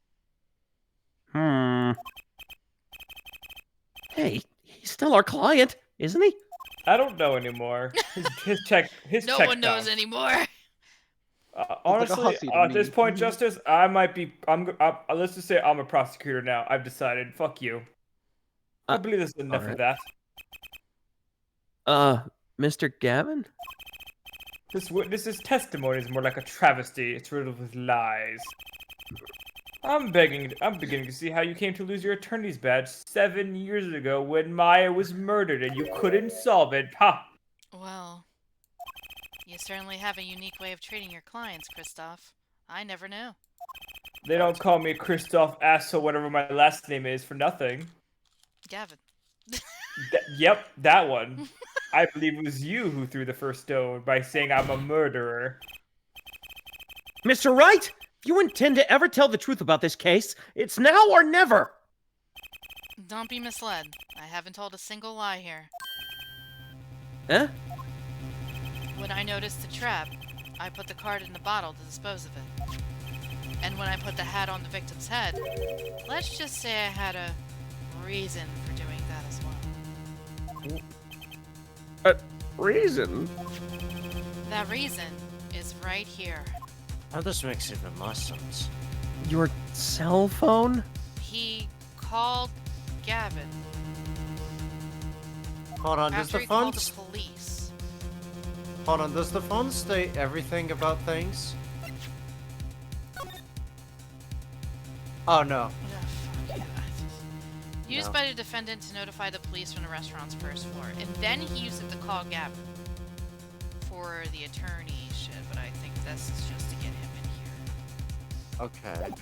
Speaker 9: Hey, he's still our client, isn't he?
Speaker 1: I don't know anymore. His check. His
Speaker 2: No
Speaker 1: check
Speaker 2: one knows
Speaker 1: bounced.
Speaker 2: anymore.
Speaker 1: Honestly,
Speaker 4: hussy to
Speaker 1: at this
Speaker 4: me.
Speaker 1: point, Justice, I might be. Let's just say I'm a prosecutor now. I've decided. Fuck you. I believe this is enough of
Speaker 9: alright.
Speaker 1: that.
Speaker 9: Mr. Gavin?
Speaker 1: This witness's testimony is more like a travesty. It's riddled with lies. I'm beginning to see how you came to lose your attorney's badge 7 years ago when Maya was murdered and you couldn't solve it. Ha!
Speaker 2: Well, you certainly have a unique way of treating your clients, Kristoff. I never knew.
Speaker 1: They don't call me Christoph Asshole, whatever my last name is, for nothing.
Speaker 2: Gavin.
Speaker 1: Yep, that one. I believe it was you who threw the first stone by saying I'm a murderer.
Speaker 9: Mr. Wright, if you intend to ever tell the truth about this case, it's now or never.
Speaker 2: Don't be misled. I haven't told a single lie here.
Speaker 9: Huh?
Speaker 2: When I noticed the trap, I put the card in the bottle to dispose of it. And when I put the hat on the victim's head, let's just say I had a reason for doing that as well.
Speaker 10: Reason?
Speaker 2: That reason is right here.
Speaker 3: Oh, this makes even more sense.
Speaker 9: Your cell phone?
Speaker 2: He called Gavin
Speaker 3: Hold on, does
Speaker 2: after
Speaker 3: the
Speaker 2: he
Speaker 3: phone...
Speaker 2: called the police.
Speaker 3: Hold on, does the phone state everything about things? Oh, no.
Speaker 2: Used
Speaker 3: No.
Speaker 2: by the defendant to notify the police from the restaurant's first floor, and then he used it to call Gavin for the attorney shit, but I think this is just to get him in here.
Speaker 3: Okay.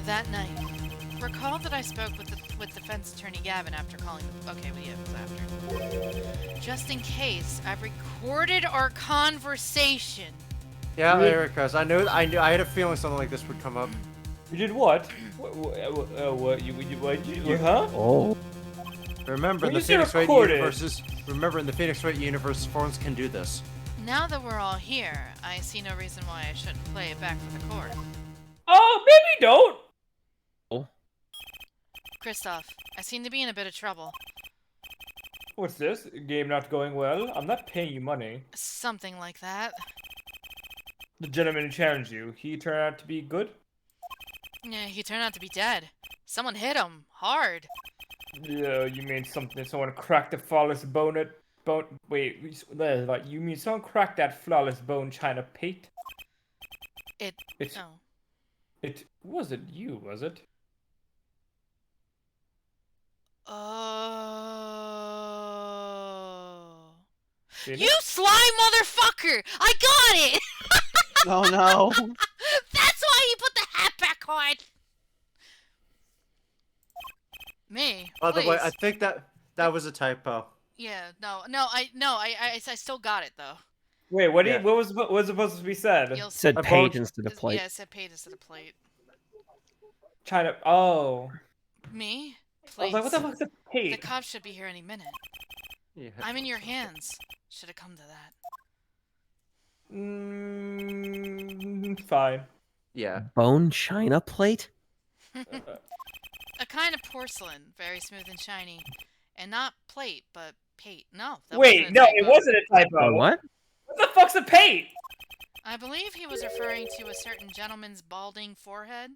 Speaker 2: That night, recall that I spoke with defense attorney Gavin after calling the... Okay, well, yeah, it was after. Just in case, I've recorded our conversation.
Speaker 3: Yeah,
Speaker 1: Really?
Speaker 3: Erica, I knew, I had a feeling something like this would come up.
Speaker 1: You did what? What? You huh?
Speaker 9: Oh.
Speaker 3: Remember,
Speaker 1: When
Speaker 3: the
Speaker 1: you say
Speaker 3: Phoenix Wright
Speaker 1: recorded-
Speaker 3: universe Remember, in the Phoenix Wright universe, phones can do this.
Speaker 2: Now that we're all here, I see no reason why I shouldn't play it back for the court.
Speaker 1: Oh, maybe don't.
Speaker 2: Kristoff, I seem to be in a bit of trouble.
Speaker 1: What's this? Game not going well? I'm not paying you money.
Speaker 2: Something like that.
Speaker 1: The gentleman who challenged you, he turned out to be good?
Speaker 2: Yeah, he turned out to be dead. Someone hit him hard.
Speaker 1: Yeah, you mean someone cracked the flawless bone wait, like, you mean someone cracked that flawless bone china plate? It's
Speaker 2: Oh.
Speaker 1: It wasn't you, was it?
Speaker 2: Oh.
Speaker 1: Did
Speaker 2: You
Speaker 1: it?
Speaker 2: sly motherfucker! I got it!
Speaker 4: Oh no.
Speaker 2: That's why you put the hat back on! Me?
Speaker 3: By the way, I
Speaker 2: please.
Speaker 3: think that was a typo.
Speaker 2: Yeah, I still got it though.
Speaker 1: Wait, what?
Speaker 3: Yeah.
Speaker 1: What was supposed to be said?
Speaker 2: You'll
Speaker 9: Said
Speaker 3: I
Speaker 9: page
Speaker 3: vote-
Speaker 9: instead of plate.
Speaker 2: Yeah, it said paid instead of plate.
Speaker 1: China. Oh.
Speaker 2: Me?
Speaker 1: I
Speaker 2: Please.
Speaker 1: was like, what the fuck's a
Speaker 2: The
Speaker 1: plate?
Speaker 2: cops should be here any minute.
Speaker 3: Yeah.
Speaker 2: I'm in your hands. Should have come to that.
Speaker 1: Fine.
Speaker 3: Yeah.
Speaker 9: Bone china plate?
Speaker 2: A kind of porcelain, very smooth and shiny. And not plate, but pate. No. That
Speaker 1: Wait,
Speaker 2: wasn't a
Speaker 1: no, it
Speaker 2: typo.
Speaker 1: wasn't a typo.
Speaker 9: What?
Speaker 1: What the fuck's a pate?
Speaker 2: I believe he was referring to a certain gentleman's balding forehead,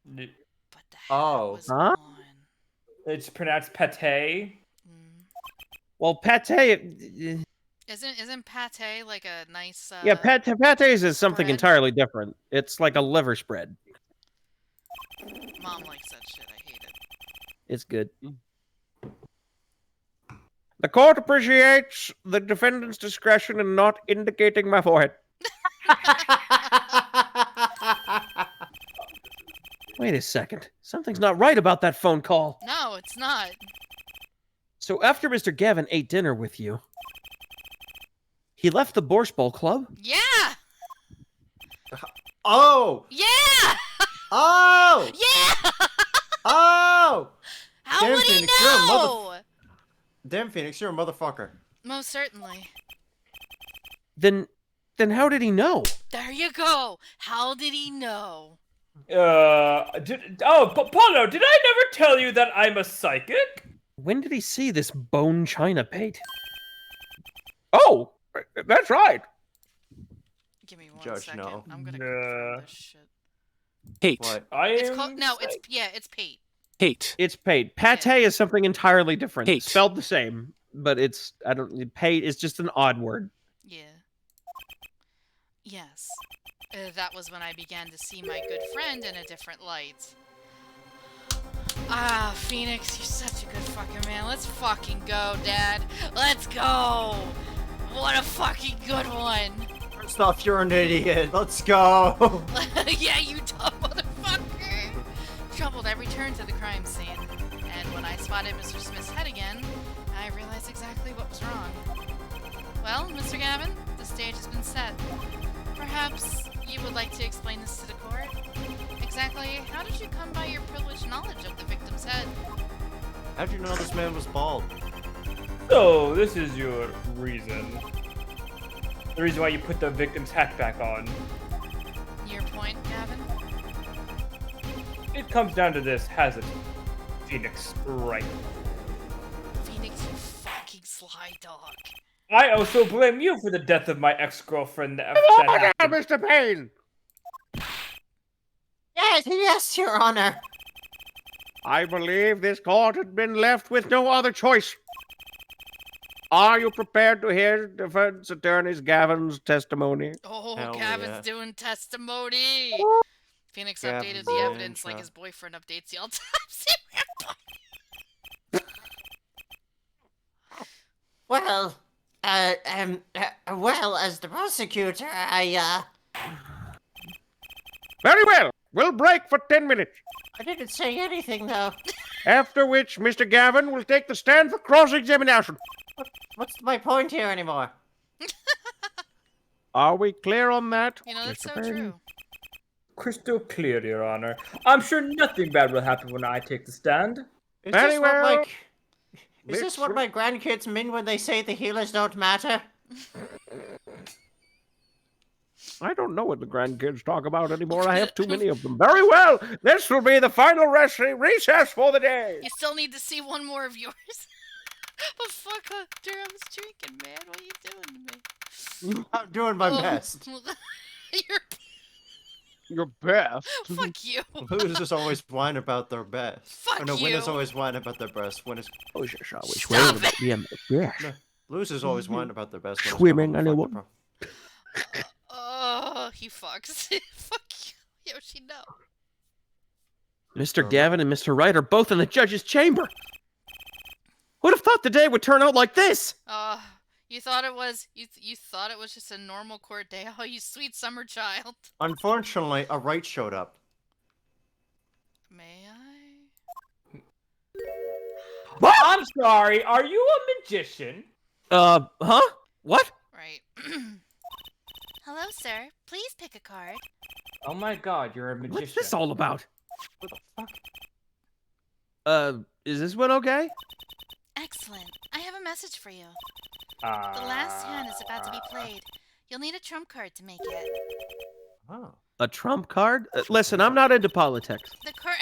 Speaker 2: but the hat
Speaker 3: Oh.
Speaker 2: was
Speaker 9: Huh?
Speaker 2: on.
Speaker 1: It's pronounced pate.
Speaker 2: Mm.
Speaker 9: Well, pate.
Speaker 2: Isn't pate like a nice?
Speaker 9: Yeah, pates is something
Speaker 2: spread?
Speaker 9: entirely different. It's like a liver spread.
Speaker 2: Mom likes that shit. I hate it.
Speaker 9: It's good.
Speaker 10: The court appreciates the defendant's discretion in not indicating my forehead.
Speaker 9: Wait a second. Something's not right about that phone call.
Speaker 2: No, it's not.
Speaker 9: So after Mr. Gavin ate dinner with you, he left the Borscht Bowl Club?
Speaker 2: Yeah.
Speaker 3: Oh!
Speaker 2: Yeah.
Speaker 3: Oh!
Speaker 2: Yeah.
Speaker 3: Oh!
Speaker 2: How
Speaker 3: Damn,
Speaker 2: would he
Speaker 3: Phoenix, you're a
Speaker 2: know?
Speaker 3: Damn, Phoenix, you're a motherfucker.
Speaker 2: Most certainly.
Speaker 9: Then how did he know?
Speaker 2: There you go. How did he know?
Speaker 1: Paulo, did I never tell you that I'm a psychic?
Speaker 9: When did he see this bone china plate?
Speaker 10: Oh, that's right.
Speaker 2: Give me one
Speaker 3: Judge,
Speaker 2: second.
Speaker 3: no.
Speaker 2: I'm gonna confirm this shit.
Speaker 7: Hate.
Speaker 3: What?
Speaker 1: I
Speaker 2: It's
Speaker 1: am
Speaker 2: called it's pate.
Speaker 7: Hate.
Speaker 9: It's pate. Pate is something entirely different.
Speaker 7: Hate.
Speaker 9: Spelled the same, but pate is just an odd word.
Speaker 2: Yeah. Yes. That was when I began to see my good friend in a different light. Ah, Phoenix, you're such a good fucking man. Let's fucking go, Dad. Let's go! What a fucking good one!
Speaker 3: First off, you're an idiot. Let's go.
Speaker 2: Yeah, you dumb motherfucker! Troubled every turn to the crime scene. And when I spotted Mr. Smith's head again, I realized exactly what was wrong. Well, Mr. Gavin, the stage has been set. Perhaps you would like to explain this to the court? Exactly how did you come by your privileged knowledge of the victim's head?
Speaker 3: How'd you know this man was bald?
Speaker 1: So, this is your reason. The reason why you put the victim's hat back on.
Speaker 2: Your point, Gavin?
Speaker 1: It comes down to this, has it? Phoenix, right?
Speaker 2: Phoenix, you fucking sly dog.
Speaker 1: I also blame you for the death of my ex-girlfriend that happened.
Speaker 10: Mr. Payne!
Speaker 6: Yes, Your Honor.
Speaker 10: I believe this court had been left with no other choice. Are you prepared to hear defense attorney Gavin's testimony?
Speaker 2: Oh,
Speaker 3: Hell
Speaker 2: Gavin's
Speaker 3: yeah.
Speaker 2: doing testimony! Phoenix updated
Speaker 3: Gavin's
Speaker 2: the
Speaker 3: the
Speaker 2: evidence like
Speaker 3: intro.
Speaker 2: his boyfriend updates the autopsy report.
Speaker 6: Well, as the prosecutor,
Speaker 10: Very well. We'll break for 10 minutes.
Speaker 6: I didn't say anything, though.
Speaker 10: After which, Mr. Gavin will take the stand for cross-examination.
Speaker 6: What's my point here anymore?
Speaker 10: Are we clear on that?
Speaker 2: You know, that's
Speaker 10: Mr.
Speaker 2: so
Speaker 10: Payne?
Speaker 2: true.
Speaker 1: Crystal clear, Your Honor. I'm sure nothing bad will happen when I take the stand.
Speaker 6: Is
Speaker 10: Very
Speaker 6: this what
Speaker 10: well.
Speaker 6: my... Is this what my grandkids mean when they say the healers don't matter?
Speaker 10: I don't know what the grandkids talk about anymore. I have too many of them. Very well. This will be the final recess for the day.
Speaker 2: You still need to see one more of yours. But fuck, Hunter, I was drinking, man. What are you doing to me?
Speaker 3: I'm doing my best.
Speaker 2: You're...
Speaker 4: Your best.
Speaker 2: Fuck you.
Speaker 3: Losers always whine about their best.
Speaker 2: Fuck
Speaker 3: Oh, no, winners
Speaker 2: you.
Speaker 3: always whine about their best. Winners,
Speaker 2: Stop it.
Speaker 10: Yeah.
Speaker 3: losers always whine about their best. winners
Speaker 10: Swimming,
Speaker 3: come home and
Speaker 10: anyone?
Speaker 3: fight the pro-
Speaker 2: Oh, he fucks. Fuck you, Yoshi, no.
Speaker 9: Mr. Gavin and Mr. Wright are both in the judge's chamber. Who'd have thought the day would turn out like this?
Speaker 2: You thought it was you thought it was just a normal court day. Oh, you sweet summer child.
Speaker 3: Unfortunately, a Wright showed up.
Speaker 2: May I?
Speaker 1: I'm sorry, are you a magician?
Speaker 9: Huh? What?
Speaker 2: Right. Hello, sir. Please pick a card.
Speaker 1: Oh my god, you're a magician.
Speaker 9: What's this all about?
Speaker 3: What the fuck?
Speaker 9: Is this one okay?
Speaker 2: Excellent. I have a message for you. The last hand is about to be played. You'll need a trump card to make it.
Speaker 3: Oh.
Speaker 9: A trump card? Listen, I'm not into politics.
Speaker 2: The card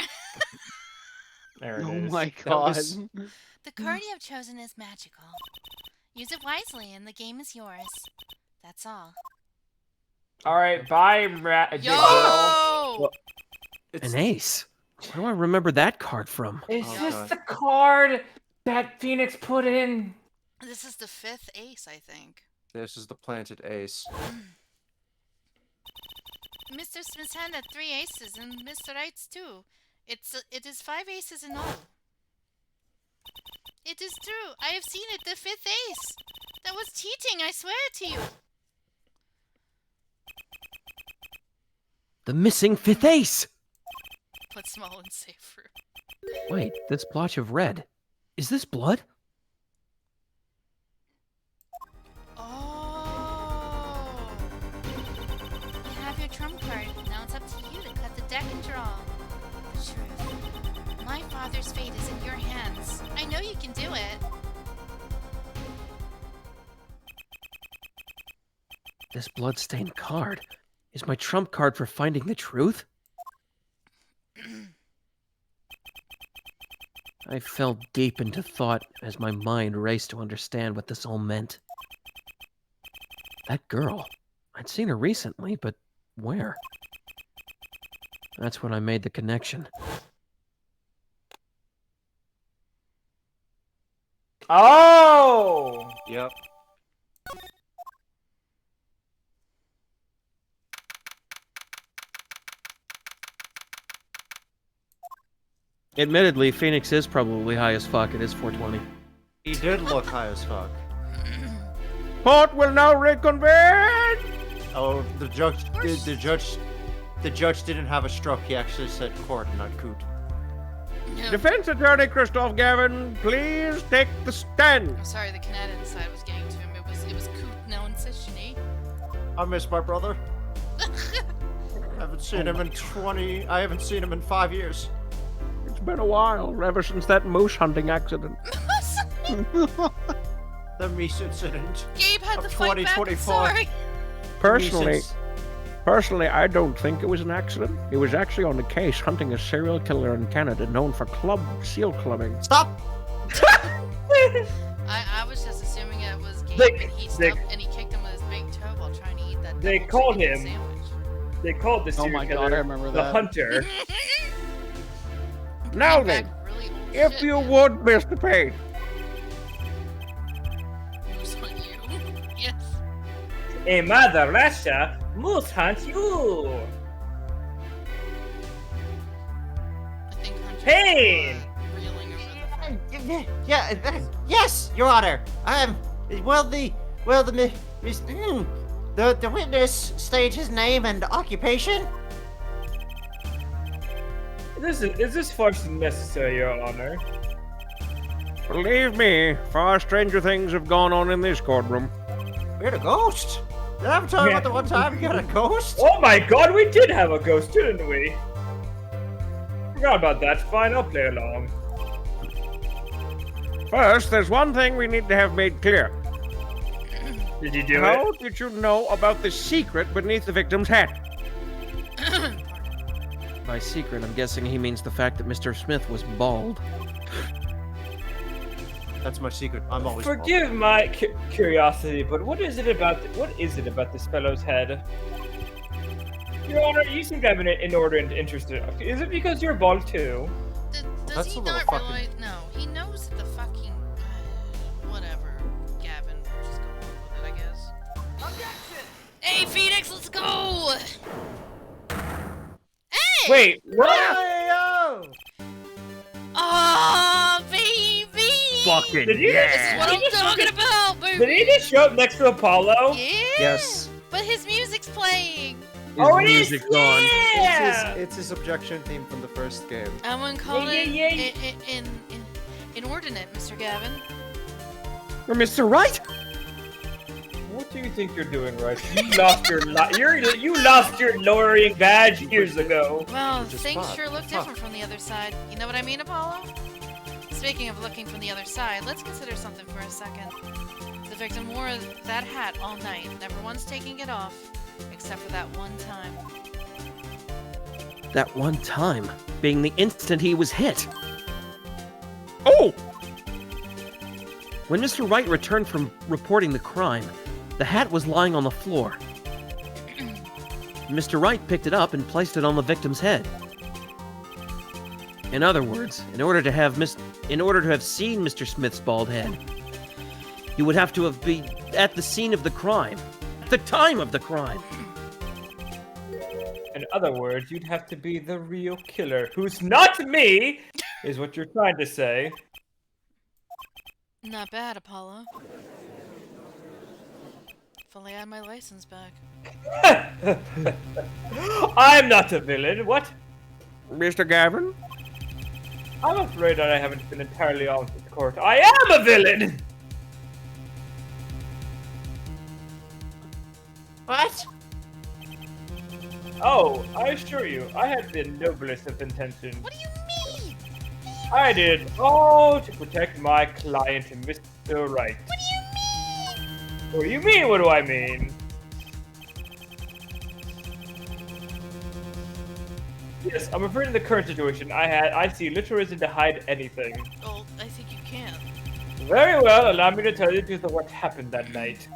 Speaker 1: There it
Speaker 4: Oh
Speaker 1: is.
Speaker 4: my
Speaker 3: That
Speaker 4: god.
Speaker 3: was-
Speaker 2: The card you have chosen is magical. Use it wisely and the game is yours. That's all.
Speaker 1: Alright, bye,
Speaker 2: Yo!
Speaker 3: It's,
Speaker 9: An ace. Where do I remember that card from?
Speaker 1: Is
Speaker 3: Oh,
Speaker 1: this
Speaker 3: God.
Speaker 1: the card that Phoenix put in?
Speaker 2: This is the 5th ace, I think.
Speaker 3: this is the planted ace.
Speaker 2: Mr. Smith's hand had 3 aces and Mr. Wright's 2. It is 5 aces in all. It is true. I have seen it. The 5th ace. That was cheating. I swear it to you.
Speaker 9: The missing 5th ace!
Speaker 2: Put small in safe room.
Speaker 9: Wait, this blotch of red. Is this blood?
Speaker 2: Oh. You have your trump card. Now it's up to you to cut the deck and draw. The truth. My father's fate is in your hands. I know you can do it.
Speaker 9: This blood-stained card is my trump card for finding the truth? I fell deep into thought as my mind raced to understand what this all meant. That girl. I'd seen her recently, but where? That's when I made the connection.
Speaker 1: Oh!
Speaker 3: Yep.
Speaker 9: Admittedly, Phoenix is probably high as fuck. It is 420.
Speaker 3: He did look high as fuck.
Speaker 10: Court will now reconvene!
Speaker 3: Oh, the judge didn't have a stroke. He actually said court, not coot.
Speaker 2: No.
Speaker 10: Defense Attorney Christoph Gavin, please take the stand.
Speaker 2: I'm sorry, the Canadian side was getting to him. It was coot, no incision.
Speaker 3: I miss my brother. I haven't seen him in 20. I haven't seen him in 5 years.
Speaker 10: It's been a while, ever since that moose hunting accident.
Speaker 3: The Meese incident.
Speaker 2: Gabe had
Speaker 3: Of
Speaker 2: to fight back. I'm
Speaker 3: 2024.
Speaker 2: sorry.
Speaker 10: Personally, I don't think it was an accident. He was actually on a case hunting a serial killer in Canada known for seal clubbing.
Speaker 3: Stop!
Speaker 2: I was just assuming it was Gabe,
Speaker 1: They-
Speaker 2: and he
Speaker 1: they-
Speaker 2: stubbed, and he kicked him with his big toe while trying to eat that.
Speaker 1: They
Speaker 2: double
Speaker 1: called
Speaker 2: chicken
Speaker 1: him-
Speaker 2: sandwich.
Speaker 1: They called the
Speaker 4: Oh
Speaker 1: serial
Speaker 4: my god,
Speaker 1: killer
Speaker 4: I remember
Speaker 1: the
Speaker 4: that.
Speaker 1: Hunter.
Speaker 10: Now
Speaker 2: Bring back
Speaker 10: then,
Speaker 2: really old
Speaker 10: if
Speaker 2: shit,
Speaker 10: you
Speaker 2: man.
Speaker 10: would, Mr. Payne.
Speaker 2: Moose on you. Yes.
Speaker 1: A mother Russia moose hunt you.
Speaker 2: I think Hunter's
Speaker 1: Pain!
Speaker 2: reeling over the
Speaker 6: Yes, Your Honor. The witness state his name and occupation.
Speaker 1: Is this farce necessary, Your Honor?
Speaker 10: Believe me, far stranger things have gone on in this courtroom.
Speaker 6: We had a ghost. Did I ever tell you about the one time we had a ghost?
Speaker 1: Oh my god, we did have a ghost, didn't we? Forgot about that. Fine, I'll play along.
Speaker 10: First, there's one thing we need to have made clear.
Speaker 1: Did you do
Speaker 10: How
Speaker 1: it?
Speaker 10: did you know about the secret beneath the victim's hat?
Speaker 9: By secret, I'm guessing he means the fact that Mr. Smith was bald.
Speaker 3: That's my secret. I'm always
Speaker 1: Forgive my curiosity, but what is it about this fellow's head? Your Honor, you seem to have an inordinate interest in it. Is it because you're bald too?
Speaker 2: Does
Speaker 3: That's
Speaker 2: he
Speaker 3: a little
Speaker 2: not
Speaker 3: fucking-
Speaker 2: realize? No, he knows that the fucking whatever, Gavin. We'll just go along with it, I guess. Objection! Hey, Phoenix, let's go! Hey!
Speaker 1: Wait, what?
Speaker 2: Oh, baby!
Speaker 1: Did he
Speaker 2: This is what I'm talking about, baby.
Speaker 1: Did he just show up next to Apollo?
Speaker 2: Yeah.
Speaker 3: Yes.
Speaker 2: But his music's playing.
Speaker 1: Oh, it is!
Speaker 9: music gone.
Speaker 1: Yeah!
Speaker 3: It's his objection theme from the first game.
Speaker 2: I wouldn't call
Speaker 1: Yeah,
Speaker 2: it
Speaker 1: yeah, yeah.
Speaker 2: inordinate, Mr. Gavin.
Speaker 9: Mr. Wright?
Speaker 1: What do you think you're doing, right? You lost your you lost your lowering badge years ago.
Speaker 2: Well,
Speaker 3: Which is
Speaker 2: things
Speaker 3: fun.
Speaker 2: sure look
Speaker 3: It's fun.
Speaker 2: different from the other side. You know what I mean, Apollo? Speaking of looking from the other side, let's consider something for a second. The victim wore that hat all night, never once taking it off, except for that one time.
Speaker 9: That one time, being the instant he was hit.
Speaker 10: Oh!
Speaker 9: When Mr. Wright returned from reporting the crime, the hat was lying on the floor. Mr. Wright picked it up and placed it on the victim's head. In other words, in order to have seen Mr. Smith's bald head, you would have to have been at the scene of the crime, at the time of the crime.
Speaker 1: In other words, you'd have to be the real killer, who's not me, is what you're trying to say.
Speaker 2: Not bad, Apollo. If only I had my license back.
Speaker 1: I'm not a villain. What?
Speaker 10: Mr. Gavin?
Speaker 1: I'm afraid that I haven't been entirely honest with the court. I am a villain!
Speaker 6: What?
Speaker 1: Oh, I assure you, I had the noblest of intentions.
Speaker 2: What do you mean?
Speaker 1: I did all to protect my client, Mr. Wright.
Speaker 2: What do you mean?
Speaker 1: What do you mean? What do I mean? Yes, I'm afraid in the current situation, I see little reason to hide anything.
Speaker 2: Well, I think you can.
Speaker 1: Very well, allow me to tell you the truth of what happened that night.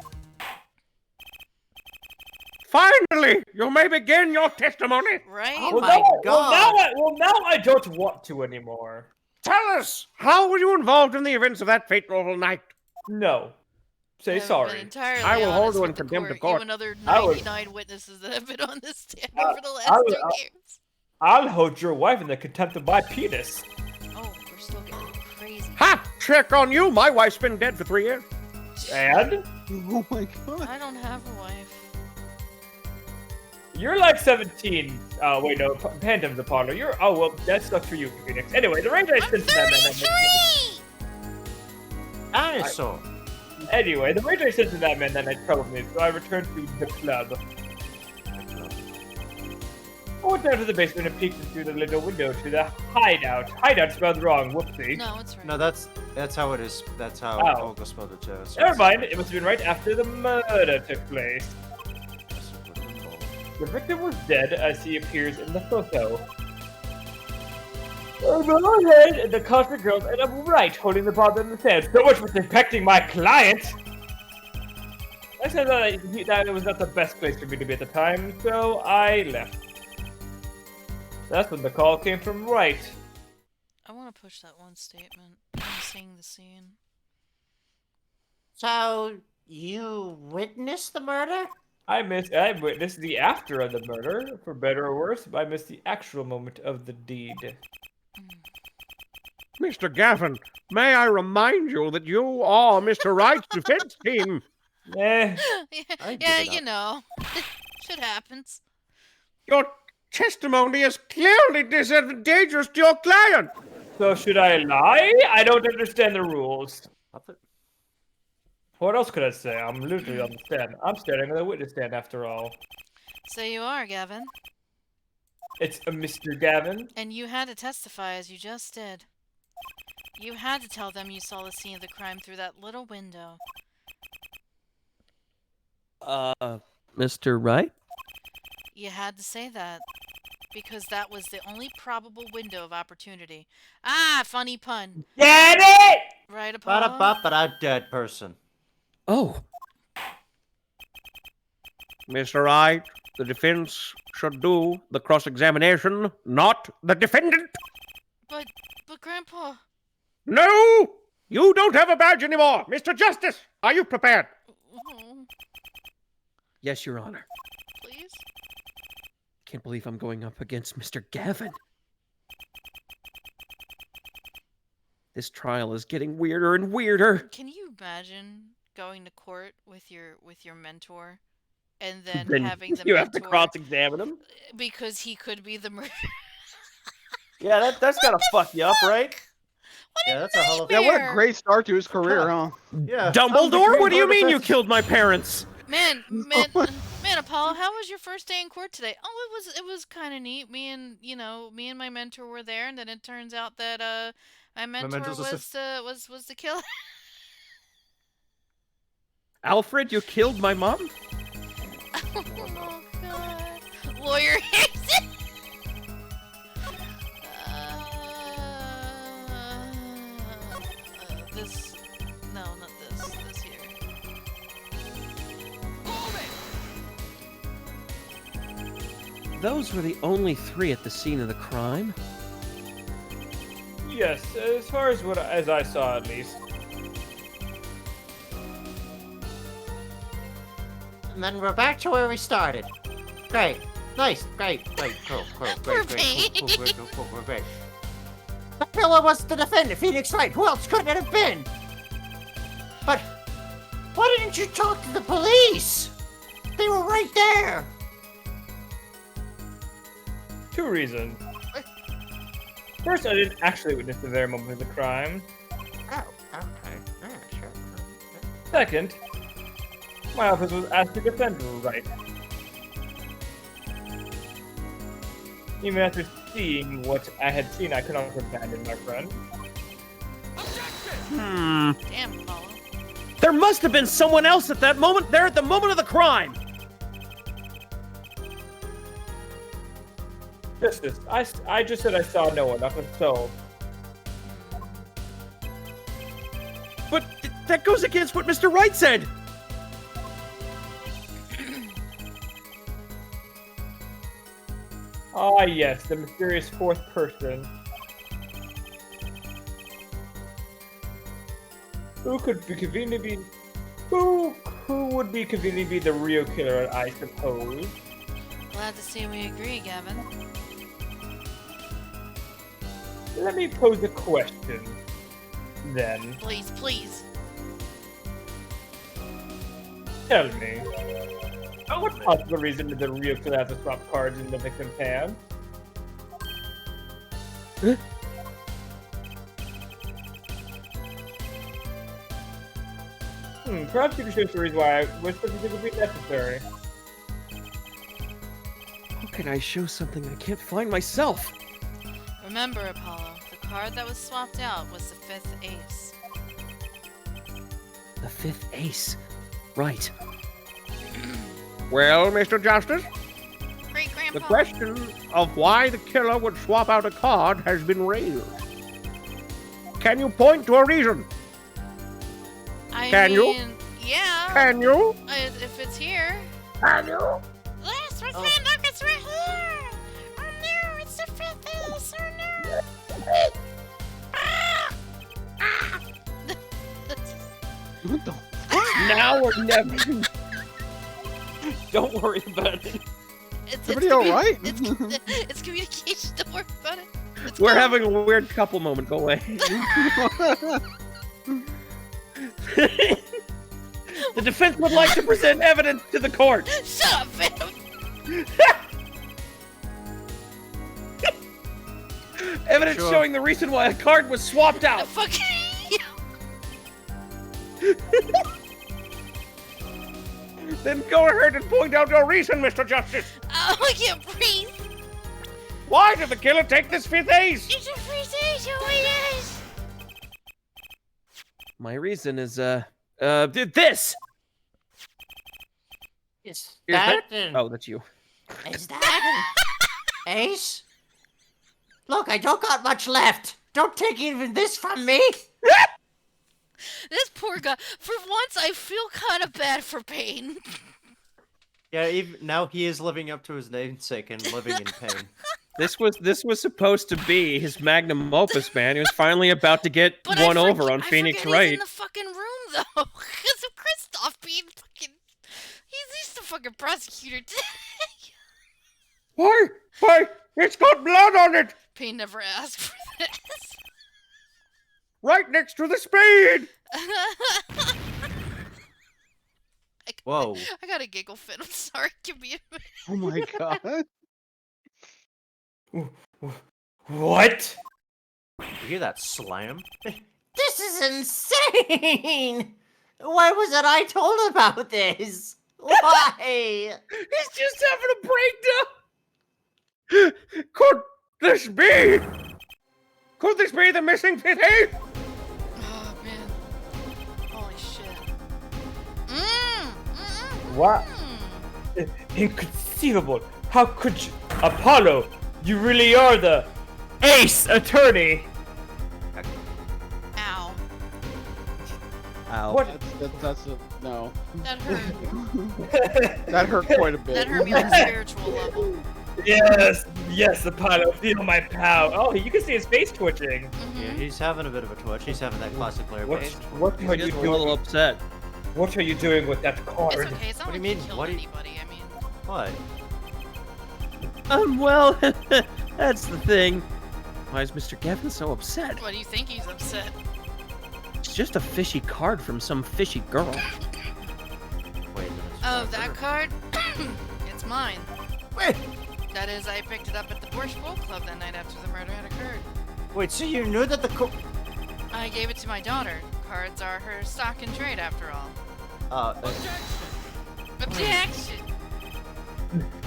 Speaker 10: Finally! You may begin your testimony!
Speaker 2: Right?
Speaker 6: Oh my God.
Speaker 1: Now I don't want to anymore.
Speaker 10: Tell us, how were you involved in the events of that fateful night?
Speaker 1: No. Say
Speaker 2: Haven't been
Speaker 1: sorry.
Speaker 2: entirely
Speaker 10: I will hold
Speaker 2: honest
Speaker 10: you in
Speaker 2: with the
Speaker 10: contempt of
Speaker 2: court.
Speaker 10: court.
Speaker 2: You and other
Speaker 1: I would-
Speaker 2: 99 witnesses that have been on this stand
Speaker 1: I-
Speaker 2: over the last
Speaker 1: I
Speaker 2: 2
Speaker 1: would-
Speaker 2: years.
Speaker 1: I'll hold your wife in the contempt of my penis.
Speaker 2: still getting crazy.
Speaker 10: Ha! Check on you. My wife's been dead for 3 years.
Speaker 1: And
Speaker 4: Oh my god.
Speaker 2: I don't have a wife.
Speaker 1: you're like 17. Wait, no, Pantom's a parlor. Oh, well, that sucks for you, Phoenix. Anyway, the rage I sent to that man.
Speaker 3: Dinosaur.
Speaker 1: Anyway, the rage I sent to that man that night troubled me, so I returned to the club. I went down to the basement and peeked through the little window to the hideout. Hideout spelled wrong, whoopsie.
Speaker 2: No, it's right.
Speaker 3: No, that's how it is. That's how
Speaker 1: Oh.
Speaker 3: Olga spelled it too. So
Speaker 1: Never mind, it must have been right after the murder took place. The victim was dead as he appears in the photo. I'm head and the cosmic girls, and I'm right holding the bottom in the sand. So much for protecting my client! I said that it was not the best place for me to be at the time, so I left. That's when the call came from Wright.
Speaker 2: I want to push that one statement. I'm seeing the scene.
Speaker 6: So, you witnessed the murder?
Speaker 1: I witnessed the after of the murder, for better or worse, but I missed the actual moment of the deed.
Speaker 10: Mr. Gavin, may I remind you that you are Mr. Wright's defense team?
Speaker 1: Eh,
Speaker 2: yeah, you know. Shit happens.
Speaker 10: Your testimony is clearly disadvantageous to your client.
Speaker 1: so should I lie? I don't understand the rules. What else could I say? I'm literally on the stand. I'm standing on the witness stand after all.
Speaker 2: So you are, Gavin.
Speaker 1: It's a Mr. Gavin.
Speaker 2: And you had to testify as you just did. You had to tell them you saw the scene of the crime through that little window.
Speaker 9: Mr. Wright?
Speaker 2: You had to say that. Because that was the only probable window of opportunity. Ah, funny pun.
Speaker 1: Get it!
Speaker 2: Right, Apollo?
Speaker 3: Ba-da-ba-ba-da, dead person.
Speaker 9: Oh,
Speaker 10: Mr. Wright, the defense should do the cross-examination, not the defendant.
Speaker 2: But Grandpa...
Speaker 10: No! You don't have a badge anymore! Mr. Justice, are you prepared?
Speaker 2: Oh,
Speaker 9: yes, Your Honor.
Speaker 2: please?
Speaker 9: Can't believe I'm going up against Mr. Gavin. This trial is getting weirder and weirder.
Speaker 2: Can you imagine going to court with your mentor and then
Speaker 5: Then
Speaker 2: having the
Speaker 5: you
Speaker 2: mentor...
Speaker 5: have to cross-examine him.
Speaker 2: Because he could be the murderer.
Speaker 5: Yeah, that's gotta fuck you up, right?
Speaker 3: Yeah, that's a hell of
Speaker 4: Yeah, what a
Speaker 2: Fair.
Speaker 4: great start to his career, huh?
Speaker 3: Yeah.
Speaker 9: Dumbledore? What do you mean you killed my parents?
Speaker 2: Man, Apollo, how was your first day in court today? Oh, it was kind of neat. Me and my mentor were there, and then it turns out that my mentor
Speaker 3: mentor's a
Speaker 2: was the killer.
Speaker 9: Alfred, you killed my mom?
Speaker 2: Oh god, lawyer hates it. This, no, not this. This here.
Speaker 9: Those were the only 3 at the scene of the crime.
Speaker 1: Yes, as far as I saw at least.
Speaker 6: And then we're back to where we started. Great. Nice. Great. Cool. Great. The killer was the defendant, Phoenix Wright. Who else could it have been? But why didn't you talk to the police? They were right there.
Speaker 1: 2 reasons. First, I didn't actually witness the very moment of the crime.
Speaker 6: Oh, okay. Yeah, sure.
Speaker 1: Second, my office was asked to defend Wright. Even after seeing what I had seen, I could not abandon my friend.
Speaker 2: Damn, Apollo.
Speaker 9: There must have been someone else at that moment, there at the moment of the crime!
Speaker 1: Justice, I just said I saw no one, up until...
Speaker 9: But that goes against what Mr. Wright said!
Speaker 1: Ah, yes, the mysterious 4th person. Who would be conveniently be the real killer, I suppose?
Speaker 2: Glad to see we agree, Gavin.
Speaker 1: Let me pose a question. question, then.
Speaker 2: Please, please.
Speaker 1: Tell me, what possible reason did the real killer have to swap cards in the victim's hand? Perhaps you could show stories why which particular would be necessary.
Speaker 9: How can I show something I can't find myself?
Speaker 2: Remember, Apollo, the card that was swapped out was the 5th ace.
Speaker 9: The 5th ace. Right.
Speaker 10: Well, Mr. Justice,
Speaker 2: Great Grandpa.
Speaker 10: the question of why the killer would swap out a card has been raised. Can you point to a reason? Can you?
Speaker 2: Yeah.
Speaker 10: Can you?
Speaker 2: If it's here.
Speaker 10: Can you?
Speaker 2: Yes, we found out it's right here. Oh no, it's the 5th ace. Oh no. Ah! Ah!
Speaker 4: What the?
Speaker 5: Now or never. Don't worry about it.
Speaker 4: Everybody all right?
Speaker 2: It's communication. Don't worry about it.
Speaker 5: We're having a weird couple moment. Go away. The defense would like to present evidence to the court.
Speaker 2: Shut up, fam.
Speaker 5: Evidence
Speaker 3: Sure.
Speaker 5: showing the reason why a card was swapped out.
Speaker 2: Fucking.
Speaker 10: Then go ahead and point out your reason, Mr. Justice.
Speaker 2: Oh, I can't breathe.
Speaker 10: Why did the killer take this 5th ace?
Speaker 2: It's a 5th ace. Oh, it is.
Speaker 9: My reason is,
Speaker 3: Is
Speaker 9: this!
Speaker 6: Is
Speaker 9: Here's
Speaker 6: that
Speaker 9: that-
Speaker 6: an,
Speaker 9: Oh, that's you.
Speaker 6: is that an ace? Look, I don't got much left. Don't take even this from me.
Speaker 2: This poor guy. For once, I feel kind of bad for Pain.
Speaker 3: Yeah, even now he is living up to his namesake and living in pain.
Speaker 5: This was supposed to be his magnum opus, man. He was finally about to get
Speaker 2: But
Speaker 5: one
Speaker 2: I
Speaker 5: over
Speaker 2: forget-
Speaker 5: on
Speaker 2: I
Speaker 5: Phoenix
Speaker 2: forget
Speaker 5: Wright.
Speaker 2: He's in the fucking room though, because of Kristoff being fucking. He's the fucking prosecutor.
Speaker 10: Why? Why? It's got blood on it!
Speaker 2: Pain never asked for this.
Speaker 10: Right next to the spade!
Speaker 3: Whoa.
Speaker 2: I got a giggle fit. I'm sorry. Give me a minute.
Speaker 4: Oh my god.
Speaker 1: What?
Speaker 3: You hear that slam?
Speaker 6: This is insane! Why wasn't I told about this? Why?
Speaker 5: He's just having a breakdown.
Speaker 10: Could this be? Could this be the missing 5th ace?
Speaker 2: Oh man. Holy shit.
Speaker 1: What? Inconceivable. How could you? Apollo, you really are the ace attorney.
Speaker 2: Ow.
Speaker 3: Ow.
Speaker 1: What?
Speaker 4: That's a no.
Speaker 2: That hurt.
Speaker 4: That hurt quite a bit.
Speaker 2: That hurt me on a spiritual level.
Speaker 1: Yes, yes, Apollo, feel my power. Oh, you can see his face twitching.
Speaker 3: Yeah, he's having a bit of a twitch. He's having that classic player face.
Speaker 1: What are you
Speaker 5: He's a little
Speaker 1: doing?
Speaker 5: upset.
Speaker 1: What are you doing with that
Speaker 2: It's
Speaker 1: card?
Speaker 2: okay. It's not
Speaker 3: What do
Speaker 2: like
Speaker 3: you
Speaker 2: he
Speaker 3: mean?
Speaker 2: killed
Speaker 3: What do you-
Speaker 2: anybody. I mean,
Speaker 3: What?
Speaker 9: Well, that's the thing. Why is Mr. Gavin so upset?
Speaker 2: what do you think he's upset?
Speaker 9: It's just a fishy card from some fishy girl.
Speaker 3: Wait a minute.
Speaker 2: Oh, that card? It's mine.
Speaker 3: Wait,
Speaker 2: That is, I picked it up at the Borscht Bowl Club that night after the murder had occurred.
Speaker 3: wait, so you knew that the
Speaker 2: I gave it to my daughter. Cards are her stock and trade, after all. Objection!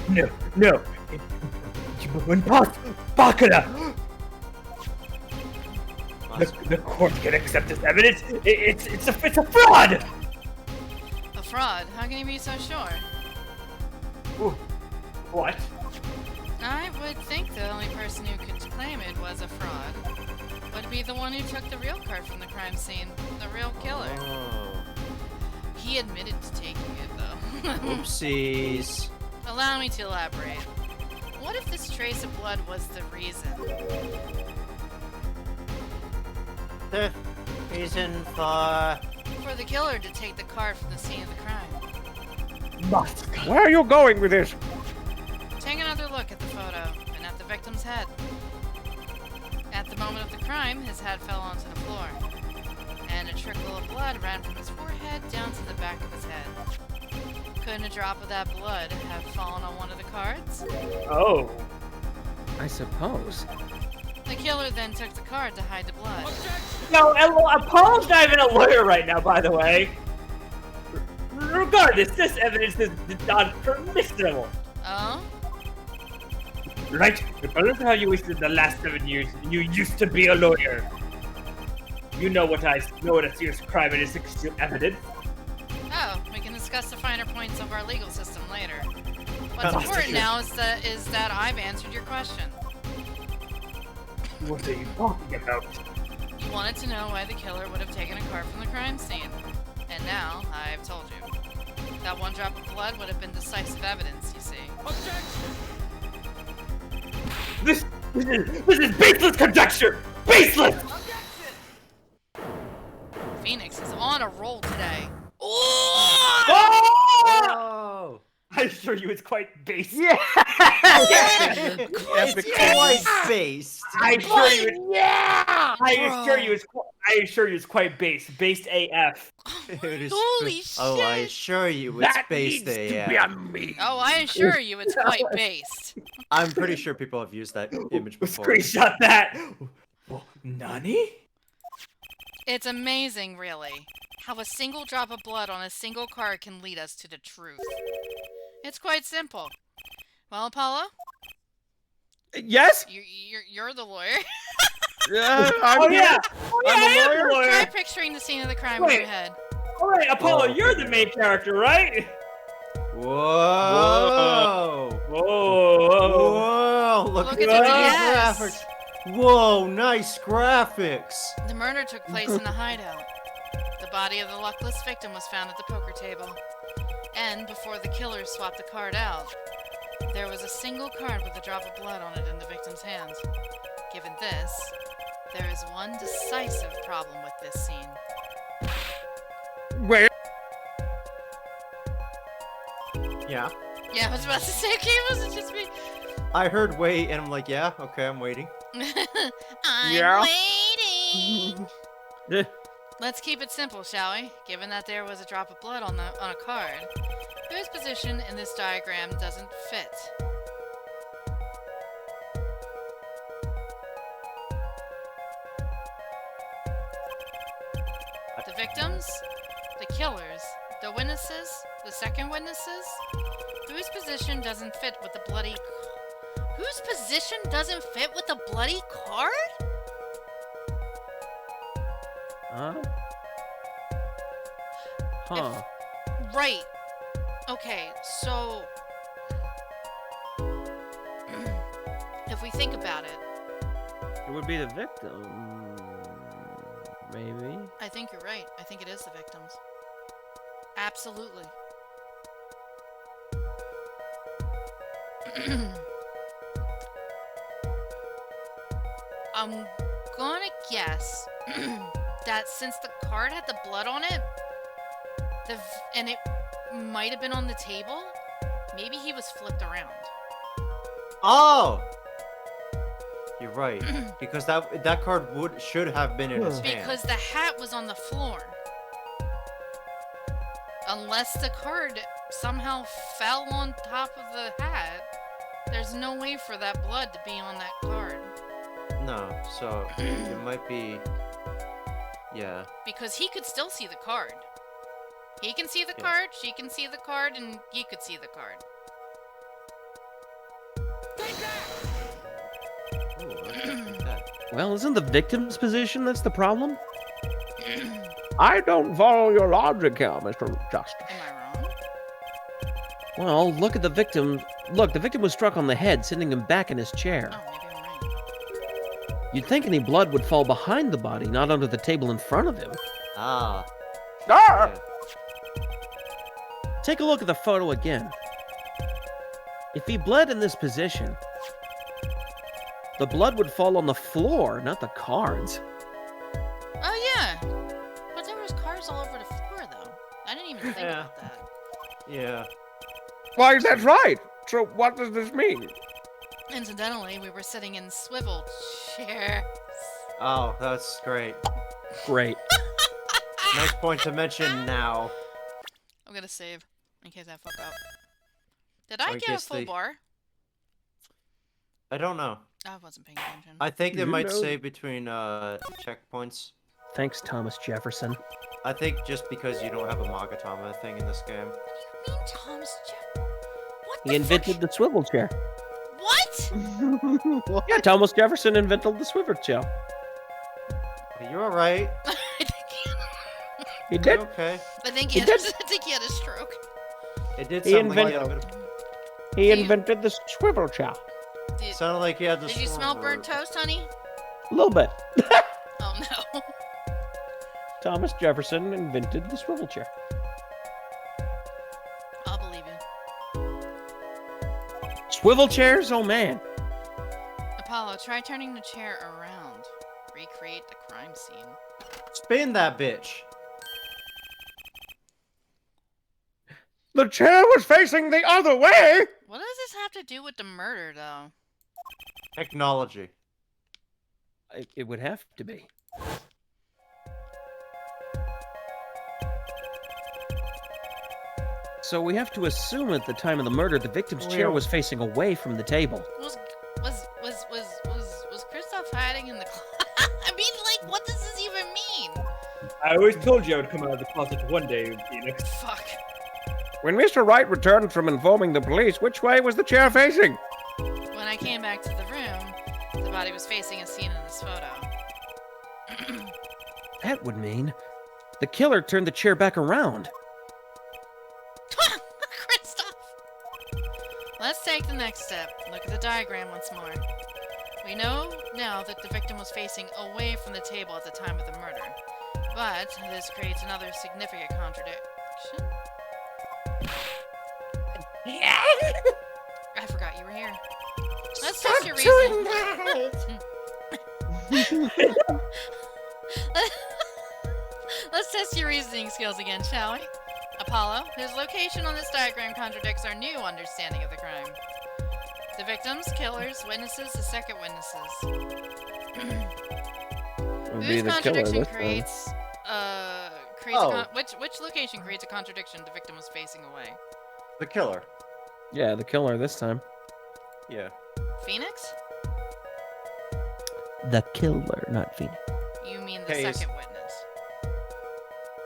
Speaker 1: No, no. Impossible. Bacala. The court can accept this evidence. It's a fraud.
Speaker 2: A fraud? How can you be so sure?
Speaker 1: What?
Speaker 2: I would think the only person who could claim it was a fraud would be the one who took the real card from the crime scene, the real killer.
Speaker 3: Oh.
Speaker 2: He admitted to taking it, though.
Speaker 3: Oopsies.
Speaker 2: Allow me to elaborate. What if this trace of blood was the reason?
Speaker 6: The reason for...
Speaker 2: For the killer to take the card from the scene of the crime.
Speaker 1: Must.
Speaker 10: Where are you going with this?
Speaker 2: Take another look at the photo and at the victim's head. At the moment of the crime, his hat fell onto the floor, and a trickle of blood ran from his forehead down to the back of his head. Couldn't a drop of that blood have fallen on one of the cards?
Speaker 1: Oh.
Speaker 9: I suppose.
Speaker 2: The killer then took the card to hide the blood.
Speaker 1: No, Apollo's not even a lawyer right now, by the way. Regardless, this evidence is not permissible.
Speaker 2: Oh?
Speaker 1: Right? Regardless of how you wasted the last 7 years, you used to be a lawyer. You know what a serious crime it is to conceal evidence.
Speaker 2: Oh, we can discuss the finer points of our legal system later. What's important now is that I've answered your question.
Speaker 1: What are you talking about?
Speaker 2: You wanted to know why the killer would have taken a card from the crime scene. And now, I've told you. That one drop of blood would have been decisive evidence, you see.
Speaker 1: This is baseless conjecture! Baseless!
Speaker 2: Phoenix is on a roll today.
Speaker 3: Oh!
Speaker 1: I assure you it's quite base.
Speaker 3: Yeah! It's quite based.
Speaker 1: I assure you it's quite base. Based AF.
Speaker 3: It is
Speaker 2: Holy shit!
Speaker 3: Oh, I assure you it's based AF.
Speaker 2: Oh, I assure you it's quite based.
Speaker 3: I'm pretty sure people have used that image before.
Speaker 1: Screenshot that! Nani?
Speaker 2: It's amazing, really, how a single drop of blood on a single card can lead us to the truth. It's quite simple. Well, Apollo?
Speaker 5: Yes?
Speaker 2: You're the lawyer.
Speaker 5: I'm here.
Speaker 1: I'm a lawyer!
Speaker 2: Try picturing the scene of the crime in your head.
Speaker 1: Alright, Apollo, you're the main character, right?
Speaker 3: Whoa!
Speaker 1: Whoa!
Speaker 3: Whoa! Look at
Speaker 2: the
Speaker 3: these
Speaker 2: yes.
Speaker 3: graphics. Whoa, nice graphics.
Speaker 2: The murder took place in the hideout. The body of the luckless victim was found at the poker table. And before the killers swapped the card out, there was a single card with a drop of blood on it in the victim's hands. Given this, there is one decisive problem with this scene.
Speaker 5: Where?
Speaker 3: Yeah.
Speaker 2: Yeah, I was about to say, okay, it wasn't just me.
Speaker 3: I heard wait, and I'm like, yeah, okay, I'm waiting.
Speaker 2: I'm waiting. Let's keep it simple, shall we? Given that there was a drop of blood on a card, whose position in this diagram doesn't fit? The victims? The killers? The witnesses? The second witnesses? Whose position doesn't fit with the bloody... Whose position doesn't fit with the bloody card?
Speaker 9: Huh? Huh.
Speaker 2: Right. Okay, so... if we think about it...
Speaker 9: It would be the victim. Maybe.
Speaker 2: I think you're right. I think it is the victims. Absolutely. I'm gonna guess that since the card had the blood on it, and it might have been on the table, maybe he was flipped around.
Speaker 3: Oh! You're right. Because that card should have been in his hand.
Speaker 2: Because the hat was on the floor. Unless the card somehow fell on top of the hat, there's no way for that blood to be on that card.
Speaker 3: No, so it might be... Yeah.
Speaker 2: Because he could still see the card. He can see the card, she can see the card, and he could see the card.
Speaker 3: Ooh, like that.
Speaker 9: Well, isn't the victim's position that's the problem?
Speaker 10: I don't follow your logic here, Mr. Justice.
Speaker 2: Am I wrong?
Speaker 9: Well, look at the victim. Look, the victim was struck on the head, sending him back in his chair.
Speaker 2: Oh, maybe I'm right.
Speaker 9: You'd think any blood would fall behind the body, not under the table in front of him.
Speaker 3: Ah.
Speaker 10: Ah!
Speaker 3: Yeah.
Speaker 9: Take a look at the photo again. If he bled in this position, the blood would fall on the floor, not the cards.
Speaker 2: Oh, yeah. But there was cards all over the floor, though. I didn't even think about that.
Speaker 3: Yeah.
Speaker 10: Why, that's right. So what does this mean?
Speaker 2: Incidentally, we were sitting in swivel chairs.
Speaker 3: Oh, that's great.
Speaker 9: Great.
Speaker 3: Nice point to mention now.
Speaker 2: I'm gonna save in case I fuck up. Did I
Speaker 3: Or
Speaker 2: get a
Speaker 3: guess
Speaker 2: full
Speaker 3: they-
Speaker 2: bar?
Speaker 3: I don't know.
Speaker 2: I wasn't paying attention.
Speaker 3: I think they
Speaker 10: You
Speaker 3: might
Speaker 10: know-
Speaker 3: save between checkpoints.
Speaker 9: Thanks, Thomas Jefferson.
Speaker 3: I think just because you don't have a Magatama thing in this game.
Speaker 2: What do you mean, Thomas Jeff? What
Speaker 9: He
Speaker 2: the
Speaker 9: invented the swivel chair.
Speaker 2: What?
Speaker 4: What?
Speaker 9: Yeah, Thomas Jefferson invented the swivel chair.
Speaker 3: Are you alright?
Speaker 9: He
Speaker 3: You
Speaker 9: did.
Speaker 3: okay?
Speaker 2: I think
Speaker 9: He
Speaker 2: he had,
Speaker 9: did.
Speaker 2: I think he had a stroke.
Speaker 3: It did
Speaker 9: He
Speaker 3: sound like
Speaker 9: invented-
Speaker 3: you had a bit
Speaker 9: He
Speaker 2: Did you-
Speaker 9: invented the swivel chair.
Speaker 2: Did,
Speaker 3: sounded like you had the
Speaker 2: did you smell burnt toast, honey?
Speaker 9: A little bit.
Speaker 2: Oh no.
Speaker 9: Thomas Jefferson invented the swivel chair.
Speaker 2: I'll believe you.
Speaker 9: Swivel chairs? Oh man.
Speaker 2: Apollo, try turning the chair around. Recreate the crime scene.
Speaker 3: Spin that bitch.
Speaker 10: The chair was facing the other way!
Speaker 2: What does this have to do with the murder, though?
Speaker 3: Technology.
Speaker 9: It would have to be. So we have to assume at the time of the murder, the victim's chair was facing away from the table.
Speaker 2: Was Kristoff hiding in the closet? I mean, like, what does this even mean?
Speaker 1: I always told you I would come out of the closet one day, Phoenix.
Speaker 2: Fuck.
Speaker 10: When Mr. Wright returned from informing the police, which way was the chair facing?
Speaker 2: When I came back to the room, the body was facing a scene in this photo.
Speaker 9: That would mean the killer turned the chair back around.
Speaker 2: Kristoff! Let's take the next step. Look at the diagram once more. We know now that the victim was facing away from the table at the time of the murder. But this creates another significant contradiction. I forgot you were here. Let's test your reasoning. Let's test your reasoning skills again, shall we? Apollo, whose location on this diagram contradicts our new understanding of the crime. The victims, killers, witnesses, the second witnesses.
Speaker 10: Would be
Speaker 2: Whose
Speaker 10: the killer
Speaker 2: contradiction
Speaker 10: this time.
Speaker 2: creates
Speaker 3: Oh.
Speaker 2: which location creates a contradiction the victim was facing away?
Speaker 3: The killer.
Speaker 9: Yeah, the killer this time.
Speaker 3: Yeah.
Speaker 2: Phoenix?
Speaker 9: The killer, not Phoenix.
Speaker 2: You mean the
Speaker 3: Hayes.
Speaker 2: second witness?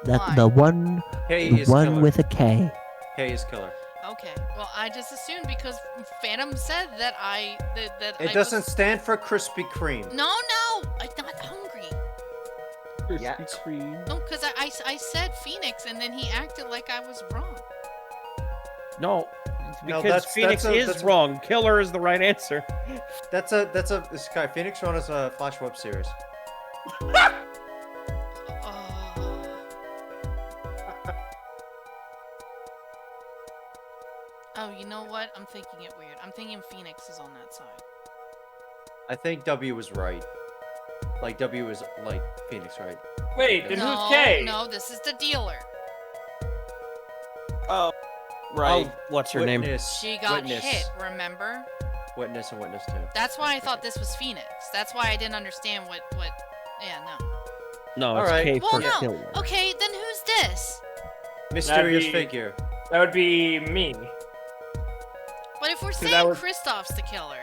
Speaker 9: That
Speaker 2: Why?
Speaker 9: the one,
Speaker 3: K
Speaker 9: the
Speaker 3: is
Speaker 9: one
Speaker 3: killer.
Speaker 9: with a K.
Speaker 3: K is killer.
Speaker 2: Okay. Well, I just assumed because Phantom said that that
Speaker 3: It
Speaker 2: I
Speaker 3: doesn't
Speaker 2: Was...
Speaker 3: stand for Krispy Kreme.
Speaker 2: No, I'm not hungry.
Speaker 3: Yet.
Speaker 2: No, because I said Phoenix and then he acted like I was wrong.
Speaker 9: No, because
Speaker 3: that's-
Speaker 9: Phoenix
Speaker 3: that's a-
Speaker 9: is
Speaker 3: that's a-
Speaker 9: wrong. Killer is the right answer.
Speaker 3: That's this guy. Phoenix Run is a Flash web series.
Speaker 2: Oh, you know what? I'm thinking it weird. I'm thinking Phoenix is on that side.
Speaker 3: I think W was right. Like W is like Phoenix, right?
Speaker 1: Wait, then
Speaker 2: no,
Speaker 1: who's K?
Speaker 2: no, this is the dealer.
Speaker 9: Oh, right.
Speaker 3: Oh,
Speaker 9: What's her name?
Speaker 3: Witness.
Speaker 2: She got
Speaker 3: witness.
Speaker 2: hit, remember?
Speaker 3: Witness and witness too.
Speaker 2: That's why I thought this was Phoenix. That's why I didn't understand what. Yeah, no.
Speaker 9: No, it's
Speaker 3: Alright.
Speaker 9: K
Speaker 2: Well,
Speaker 9: for
Speaker 2: no.
Speaker 9: killer.
Speaker 2: Okay, then who's this?
Speaker 3: Mysterious
Speaker 1: be-
Speaker 3: figure.
Speaker 1: That would be me.
Speaker 2: But if we're
Speaker 1: So
Speaker 2: saying
Speaker 1: that was-
Speaker 2: Kristoff's the killer,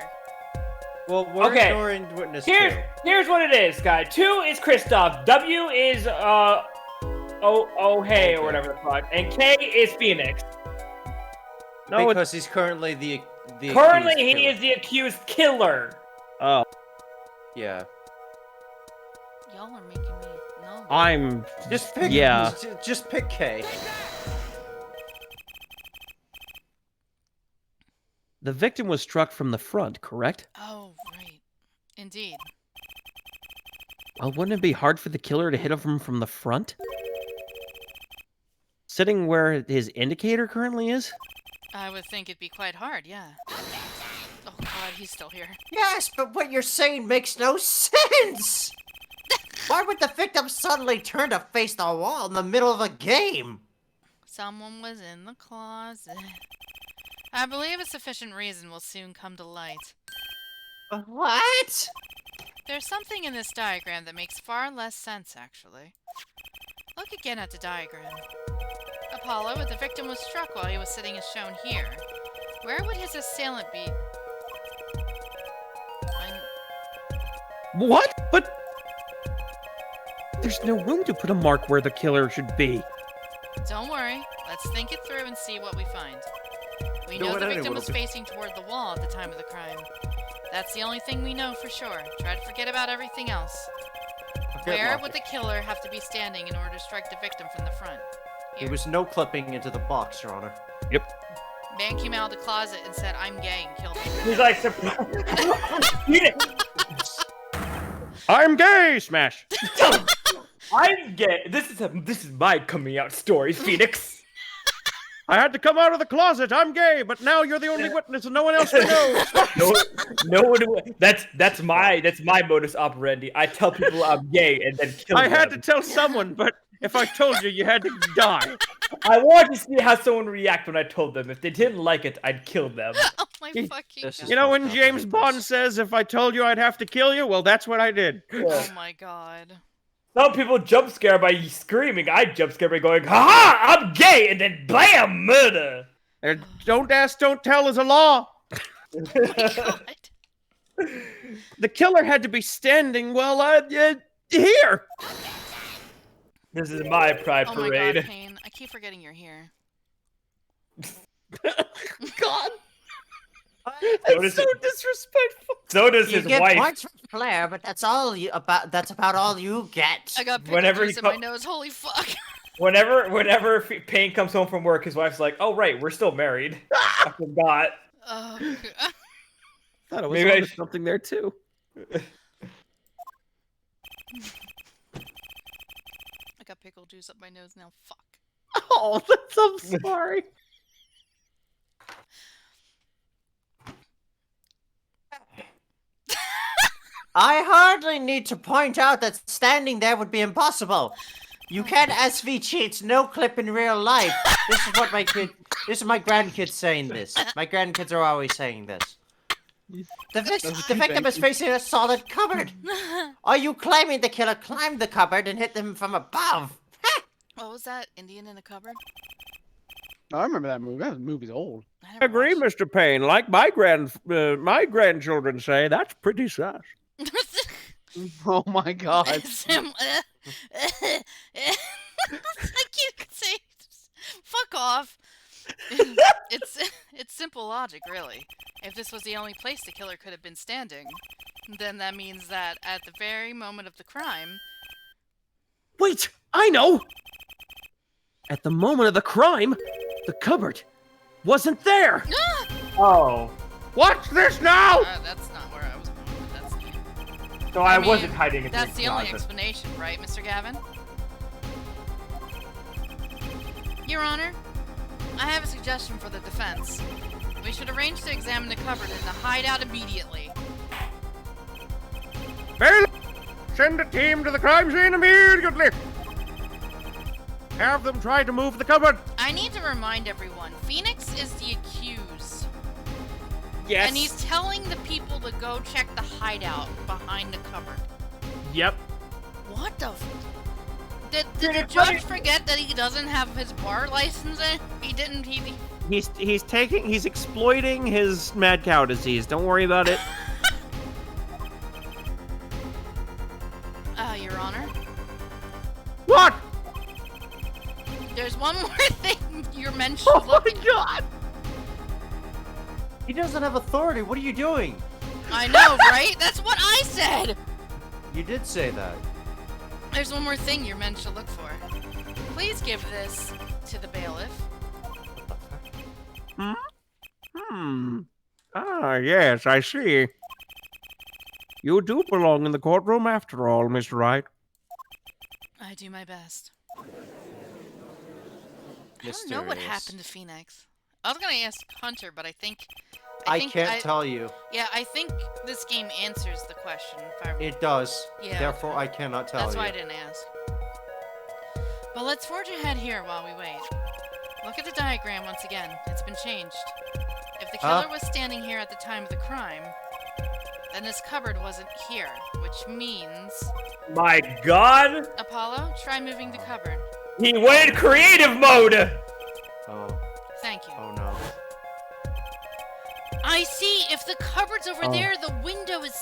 Speaker 3: Well, we're
Speaker 1: Okay.
Speaker 3: ignoring witness
Speaker 1: Here's what it is, guy. 2 is Kristoff. W is hey or whatever the fuck, and K is Phoenix.
Speaker 9: No,
Speaker 3: because he's currently the
Speaker 1: Currently,
Speaker 3: accused
Speaker 1: he
Speaker 3: killer.
Speaker 1: is the accused killer.
Speaker 9: Oh,
Speaker 3: Yeah.
Speaker 2: y'all are making me no.
Speaker 9: I'm.
Speaker 3: Just pick.
Speaker 9: Yeah.
Speaker 3: Just pick K.
Speaker 9: The victim was struck from the front, correct?
Speaker 2: Oh, right. Indeed.
Speaker 9: Well, wouldn't it be hard for the killer to hit him from the front? Sitting where his indicator currently is?
Speaker 2: I would think it'd be quite hard, yeah. Oh god, he's still here.
Speaker 6: Yes, but what you're saying makes no sense! Why would the victim suddenly turn to face the wall in the middle of a game?
Speaker 2: Someone was in the closet. I believe a sufficient reason will soon come to light.
Speaker 6: What?
Speaker 2: There's something in this diagram that makes far less sense, actually. Look again at the diagram. Apollo, if the victim was struck while he was sitting as shown here, where would his assailant be?
Speaker 9: What? But there's no room to put a mark where the killer should be.
Speaker 2: Don't worry. Let's think it through and see what we find. We
Speaker 3: No,
Speaker 2: know
Speaker 3: it
Speaker 2: the
Speaker 3: ain't
Speaker 2: victim
Speaker 3: what
Speaker 2: was
Speaker 3: it be.
Speaker 2: facing toward the wall at the time of the crime. That's the only thing we know for sure. Try to forget about everything else. Where would the killer have to be standing in order to strike the victim from the front?
Speaker 3: There was no clipping into the box, Your Honor.
Speaker 2: Man came out of the closet and said, "I'm gay," and killed me.
Speaker 1: He's like,
Speaker 5: I'm gay, Smash.
Speaker 1: I'm gay. This is my coming out story, Phoenix.
Speaker 5: I had to come out of the closet. I'm gay, but now you're the only witness and no one else will know.
Speaker 1: no one. That's my modus operandi. I tell people I'm gay and then kill
Speaker 5: I
Speaker 1: them.
Speaker 5: had to tell someone, but if I told you, you had to die.
Speaker 1: I wanted to see how someone react when I told them. If they didn't like it, I'd kill them.
Speaker 2: Oh my fucking
Speaker 3: This
Speaker 2: god.
Speaker 3: is
Speaker 5: You know when
Speaker 3: fucked up,
Speaker 5: James
Speaker 3: like
Speaker 5: Bond
Speaker 3: this.
Speaker 5: says, if I told you I'd have to kill you? Well, that's what I did.
Speaker 2: Oh my god.
Speaker 1: Some people jump scare by screaming. I jump scare by going, "Ha ha! I'm gay!" and then bam, murder.
Speaker 5: Don't ask, don't tell is a law.
Speaker 2: God.
Speaker 5: The killer had to be standing, here.
Speaker 1: This is my pride
Speaker 2: Oh my
Speaker 1: parade.
Speaker 2: god, Payne. I keep forgetting you're here.
Speaker 5: God.
Speaker 1: So
Speaker 5: That's
Speaker 1: does,
Speaker 5: so disrespectful.
Speaker 1: so does
Speaker 6: You
Speaker 1: his
Speaker 6: get
Speaker 1: wife.
Speaker 6: points for flair, but that's about all you get.
Speaker 2: I got
Speaker 1: Whenever
Speaker 2: pickles
Speaker 1: he
Speaker 2: in my
Speaker 1: co-
Speaker 2: nose. Holy fuck.
Speaker 1: Whenever Payne comes home from work, his wife's like, "Oh right, we're still married." I forgot.
Speaker 2: Oh,
Speaker 9: I thought it was
Speaker 1: Maybe I
Speaker 9: onto
Speaker 1: sh-
Speaker 9: something there too.
Speaker 2: I got pickle juice up my nose now. Fuck.
Speaker 9: Oh, I'm sorry.
Speaker 6: I hardly need to point out that standing there would be impossible. You can't SV cheat, no clip in real life. This is my grandkids saying this. My grandkids are always saying this. The victim is facing a solid cupboard. Are you claiming the killer climbed the cupboard and hit them from above?
Speaker 2: What was that? Indian in a cupboard?
Speaker 4: I remember that movie. That movie's old.
Speaker 2: I
Speaker 10: I
Speaker 2: never
Speaker 10: agree,
Speaker 2: watched
Speaker 10: Mr. Payne. Like my grandchildren say, that's pretty sus.
Speaker 2: it.
Speaker 4: Oh my god.
Speaker 2: Like you could say, fuck off. It's simple logic, really. If this was the only place the killer could have been standing, then that means that at the very moment of the crime,
Speaker 9: Wait, I know! At the moment of the crime, the cupboard wasn't there!
Speaker 1: Oh,
Speaker 10: What's this now?
Speaker 2: that's not where I was going. But that's
Speaker 1: so I
Speaker 2: mean,
Speaker 1: wasn't hiding in
Speaker 2: that's the only
Speaker 1: closet.
Speaker 2: explanation, right, Mr. Gavin? Your Honor, I have a suggestion for the defense. We should arrange to examine the cupboard in the hideout immediately.
Speaker 10: Well, send a team to the crime scene immediately. Have them try to move the cupboard.
Speaker 2: I need to remind everyone, Phoenix is the accused.
Speaker 9: Yes.
Speaker 2: And he's telling the people to go check the hideout behind the cupboard.
Speaker 9: Yep.
Speaker 2: What the Did the judge forget that he doesn't have his bar license in? He didn't,
Speaker 9: He's exploiting his mad cow disease. Don't worry about it.
Speaker 2: Your Honor.
Speaker 10: What?
Speaker 2: There's one more thing your men should
Speaker 9: Oh my
Speaker 2: look at.
Speaker 9: god!
Speaker 3: He doesn't have authority. What are you doing?
Speaker 2: I know, right? That's what I said!
Speaker 3: You did say that.
Speaker 2: There's one more thing your men should look for. Please give this to the bailiff.
Speaker 10: Ah, yes, I see. You do belong in the courtroom after all, Mr. Wright.
Speaker 2: I do my best. I don't know what happened to Phoenix. I was gonna ask Hunter, but I think
Speaker 3: I can't tell you.
Speaker 2: Yeah, I think this game answers the question. If I
Speaker 3: It does.
Speaker 2: Yeah.
Speaker 3: Therefore, I cannot tell
Speaker 2: That's
Speaker 3: you.
Speaker 2: why I didn't ask. But let's forge ahead here while we wait. Look at the diagram once again. It's been changed. If the killer was standing here at the time of the crime, then this cupboard wasn't here, which means...
Speaker 1: My God!
Speaker 2: Apollo, try moving the cupboard.
Speaker 1: He went in creative mode!
Speaker 3: Oh,
Speaker 2: Thank you.
Speaker 3: oh no.
Speaker 2: I see! If the cupboard's over there, the window is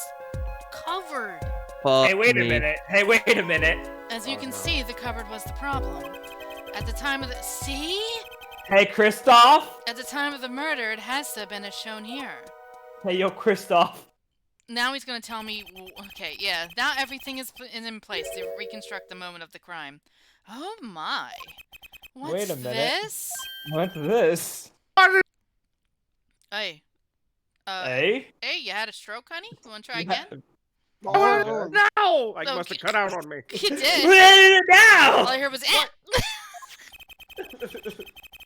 Speaker 2: covered.
Speaker 9: Fuck
Speaker 1: Hey, wait a
Speaker 9: me.
Speaker 1: minute. Hey, wait a minute.
Speaker 2: As you
Speaker 3: Oh,
Speaker 2: can
Speaker 3: no.
Speaker 2: see, the cupboard was the problem. At the time of the... See?
Speaker 1: Hey, Kristoff.
Speaker 2: At the time of the murder, it has to have been as shown here.
Speaker 1: Hey, yo, Kristoff.
Speaker 2: Now he's gonna tell me... Okay, yeah. Now everything is in place to reconstruct the moment of the crime. Oh my. What's
Speaker 1: Wait a minute.
Speaker 2: this?
Speaker 1: What's this?
Speaker 2: Hey.
Speaker 1: Hey?
Speaker 2: Hey, you had a stroke, honey? You wanna try again?
Speaker 10: Oh, no! I must
Speaker 2: Okay.
Speaker 10: have cut out on me.
Speaker 2: You did.
Speaker 1: Now!
Speaker 2: All I heard was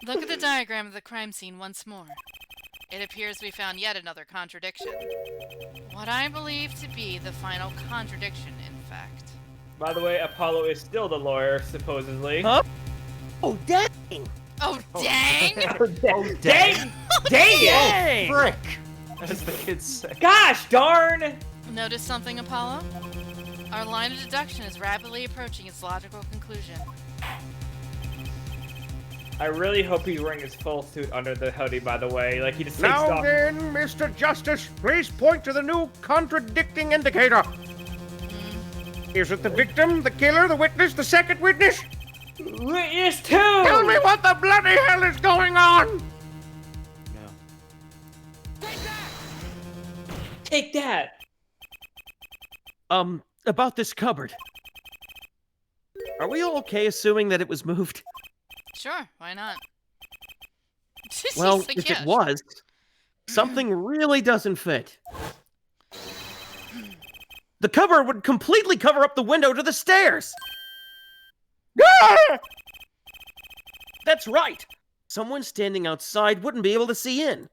Speaker 2: Look at the diagram of the crime scene once more. It appears we found yet another contradiction. What I believe to be the final contradiction, in fact.
Speaker 1: By the way, Apollo is still the lawyer, supposedly.
Speaker 9: Huh? Oh, dang!
Speaker 2: Oh, dang!
Speaker 3: Oh,
Speaker 1: Dang! Dang!
Speaker 3: Frick! As the kids say.
Speaker 1: Gosh darn!
Speaker 2: Notice something, Apollo? Our line of deduction is rapidly approaching its logical conclusion.
Speaker 1: I really hope he's wearing his full suit under the hoodie, by the way. Like, he just takes
Speaker 10: Now
Speaker 1: off.
Speaker 10: then, Mr. Justice, please point to the new contradicting indicator. Is it the victim, the killer, the witness, the second witness?
Speaker 1: Witness two!
Speaker 10: Tell me what the bloody hell is going on!
Speaker 3: No.
Speaker 1: Take that!
Speaker 9: About this cupboard. Are we all okay assuming that it was moved?
Speaker 2: Sure, why not?
Speaker 9: Well,
Speaker 2: He's like,
Speaker 9: if
Speaker 2: "Yeah,
Speaker 9: it was, something really doesn't fit. The cupboard would completely cover up the window to the stairs!
Speaker 10: Ah!
Speaker 9: That's right! Someone standing outside wouldn't be able to see in.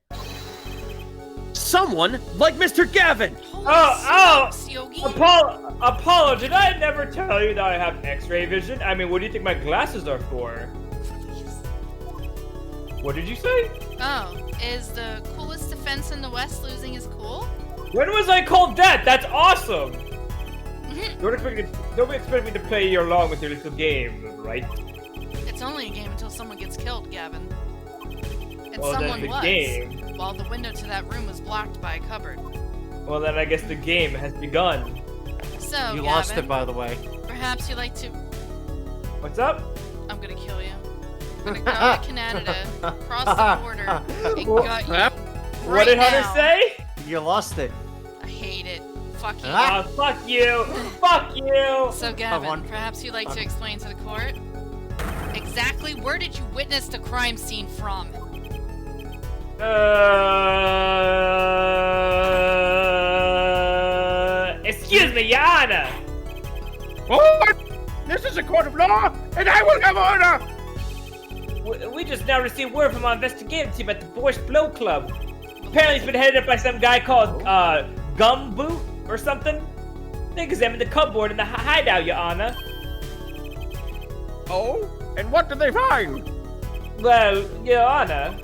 Speaker 9: Someone like Mr. Gavin!
Speaker 2: Holy
Speaker 1: Oh,
Speaker 2: smokes, Yogi.
Speaker 1: Apollo, did I never tell you that I have X-ray vision? I mean, what do you think my glasses are for? What did you say?
Speaker 2: Oh, is the coolest defense in the West losing his cool?
Speaker 1: When was I called that? That's awesome! Don't expect me to play along with your little game, right?
Speaker 2: It's only a game until someone gets killed, Gavin. And
Speaker 1: Well, then
Speaker 2: someone
Speaker 1: the
Speaker 2: was,
Speaker 1: game.
Speaker 2: while the window to that room was blocked by a cupboard.
Speaker 1: Well, then I guess the game has begun.
Speaker 2: So,
Speaker 3: You
Speaker 2: Gavin,
Speaker 3: lost it, by the way.
Speaker 2: perhaps you'd like to...
Speaker 1: What's up?
Speaker 2: I'm gonna kill you. I'm gonna go to Canada, cross the border, and gut you.
Speaker 1: What
Speaker 2: Right
Speaker 1: did Hunter
Speaker 2: now.
Speaker 1: say?
Speaker 3: You lost it.
Speaker 2: I hate it. Fuck you.
Speaker 3: Ah.
Speaker 1: Oh, fuck you! Fuck you!
Speaker 2: So,
Speaker 3: one.
Speaker 2: Gavin, perhaps you'd like to explain to the court exactly where did you witness the crime scene from?
Speaker 1: Excuse me, Your Honor!
Speaker 10: What? This is a court of law, and I will have order!
Speaker 1: We just now received word from our investigative team at the Borscht Blow Club. Apparently it's been headed up by some guy called, Gumboot or something. They examined the cupboard in the hideout, Your Honor.
Speaker 10: Oh? And what did they find?
Speaker 1: Well, Your Honor,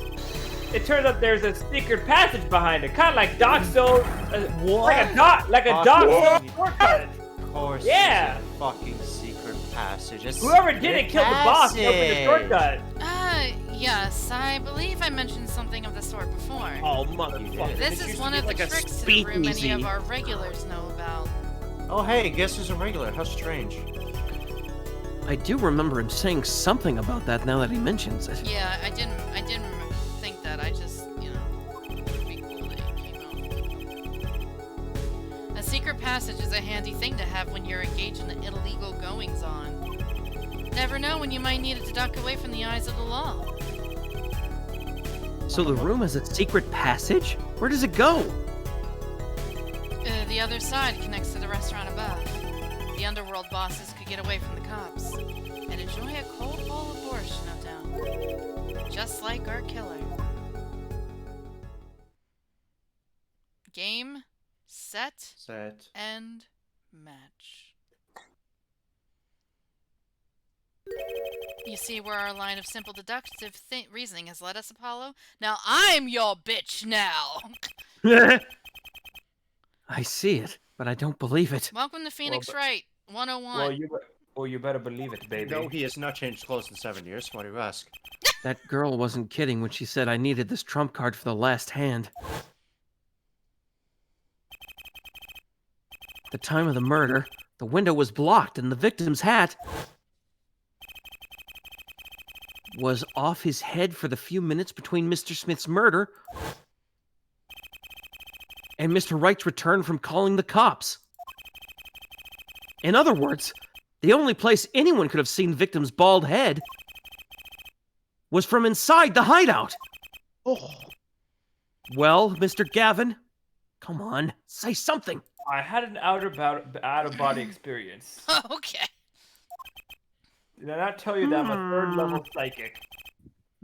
Speaker 1: it turns out there's a secret passage behind it, kind of like Dark Souls, like a Dark Souls shortcut.
Speaker 3: Of course.
Speaker 1: Yeah.
Speaker 3: It's a fucking secret passage. A
Speaker 1: Whoever did
Speaker 3: secret
Speaker 1: it killed the boss and opened the
Speaker 3: passage.
Speaker 1: shortcut.
Speaker 2: Yes, I believe I mentioned something of the sort before.
Speaker 9: Oh, motherfucker.
Speaker 2: This
Speaker 9: used
Speaker 2: is
Speaker 9: to
Speaker 2: one
Speaker 9: be
Speaker 2: of the
Speaker 9: like a
Speaker 2: tricks to the room many
Speaker 9: speakeasy.
Speaker 2: of our regulars know about.
Speaker 3: Oh, hey, guess who's a regular? How strange.
Speaker 9: I do remember him saying something about that now that he mentions it.
Speaker 2: Yeah, I didn't think that. I just, it'd be cool that you came out. A secret passage is a handy thing to have when you're engaged in illegal goings-on. Never know when you might need it to duck away from the eyes of the law.
Speaker 9: So the room has a secret passage? Where does it go?
Speaker 2: The other side connects to the restaurant above. The underworld bosses could get away from the cops and enjoy a cold bowl of borscht, no doubt. Just like our killer. Game, set, and match. You see where our line of simple deductive reasoning has led us, Apollo? Now I'm your bitch now!
Speaker 9: I see it, but I don't believe it.
Speaker 2: Welcome to Phoenix
Speaker 3: but-
Speaker 2: Wright 101.
Speaker 1: Well, you better believe it, baby.
Speaker 3: No, he has not changed clothes in 7 years. Why do you ask?
Speaker 9: That girl wasn't kidding when she said I needed this trump card for the last hand. At the time of the murder, the window was blocked and the victim's hat was off his head for the few minutes between Mr. Smith's murder and Mr. Wright's return from calling the cops. In other words, the only place anyone could have seen the victim's bald head was from inside the hideout.
Speaker 4: Oh,
Speaker 9: Well, Mr. Gavin, come on, say something.
Speaker 1: I had an out-of-body experience.
Speaker 2: Okay.
Speaker 1: Did I not tell you that I'm a third-level psychic?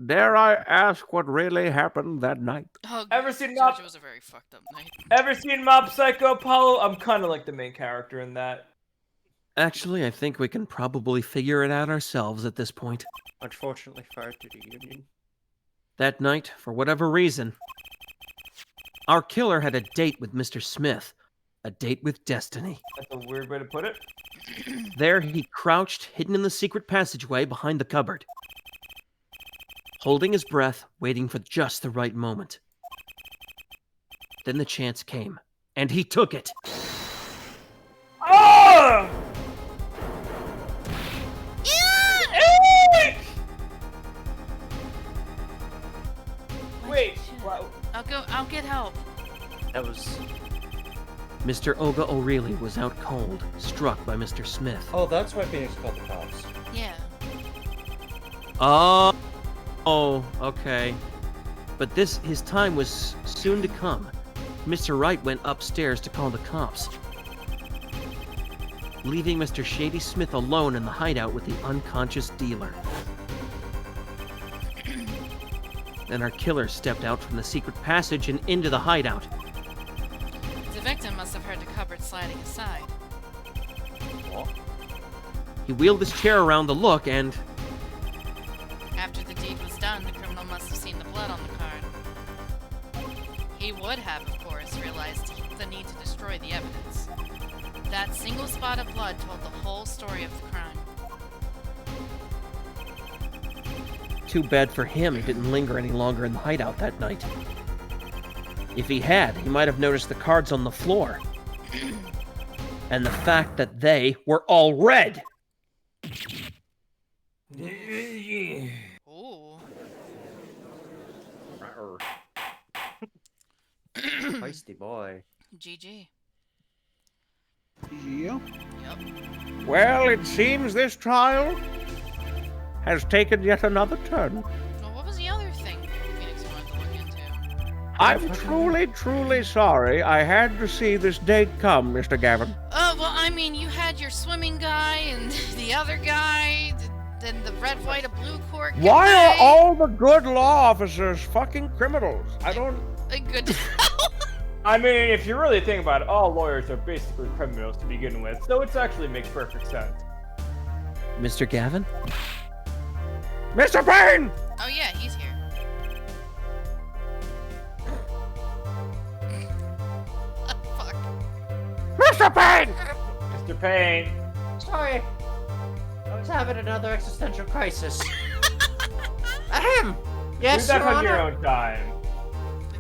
Speaker 10: Dare I ask what really happened that night?
Speaker 2: Oh,
Speaker 1: Ever seen
Speaker 2: Judge,
Speaker 1: Mob-
Speaker 2: it was a very fucked up night.
Speaker 1: Ever seen Mob Psycho Apollo? I'm kind of like the main character in that.
Speaker 9: Actually, I think we can probably figure it out ourselves at this point.
Speaker 3: Unfortunately, fire to the Union.
Speaker 9: That night, for whatever reason, our killer had a date with Mr. Smith, a date with destiny.
Speaker 1: That's a weird way to put it.
Speaker 9: There he crouched, hidden in the secret passageway behind the cupboard, holding his breath, waiting for just the right moment. Then the chance came, and he took it.
Speaker 1: Oh! Wait, wow.
Speaker 2: I'll get help.
Speaker 3: That was.
Speaker 9: Mr. Oga O'Reilly was out cold, struck by Mr. Smith.
Speaker 3: Oh, that's why Phoenix called the cops.
Speaker 2: Yeah.
Speaker 9: Oh, okay. But his time was soon to come. Mr. Wright went upstairs to call the cops, leaving Mr. Shady Smith alone in the hideout with the unconscious dealer. Then our killer stepped out from the secret passage and into the hideout.
Speaker 2: The victim must have heard the cupboard sliding aside.
Speaker 3: What?
Speaker 9: He wheeled his chair around to look and...
Speaker 2: After the deed was done, the criminal must have seen the blood on the card. He would have, of course, realized the need to destroy the evidence. That single spot of blood told the whole story of the crime.
Speaker 9: Too bad for him he didn't linger any longer in the hideout that night. If he had, he might have noticed the cards on the floor. And the fact that they were all red!
Speaker 2: Ooh.
Speaker 3: Feisty boy.
Speaker 2: GG.
Speaker 4: yeah.
Speaker 2: Yep.
Speaker 10: Well, it seems this trial has taken yet another turn.
Speaker 2: Well, what was the other thing Phoenix wanted to look into?
Speaker 10: I'm truly sorry I had to see this date come, Mr. Gavin.
Speaker 2: Well, I mean, you had your swimming guy and the other guy, then the red, white, and blue court guy.
Speaker 10: Why are all the good law officers fucking criminals? I don't...
Speaker 2: Good.
Speaker 1: I mean, if you really think about it, all lawyers are basically criminals to begin with, so it actually makes perfect sense.
Speaker 9: Mr. Gavin?
Speaker 10: Mr. Payne!
Speaker 2: Oh yeah, he's here. Fuck.
Speaker 10: Mr. Payne!
Speaker 1: Mr. Payne.
Speaker 3: Sorry. I was having another existential crisis. Ahem! Yes,
Speaker 1: Do that
Speaker 3: Your
Speaker 1: on your
Speaker 3: Honor.
Speaker 1: own time.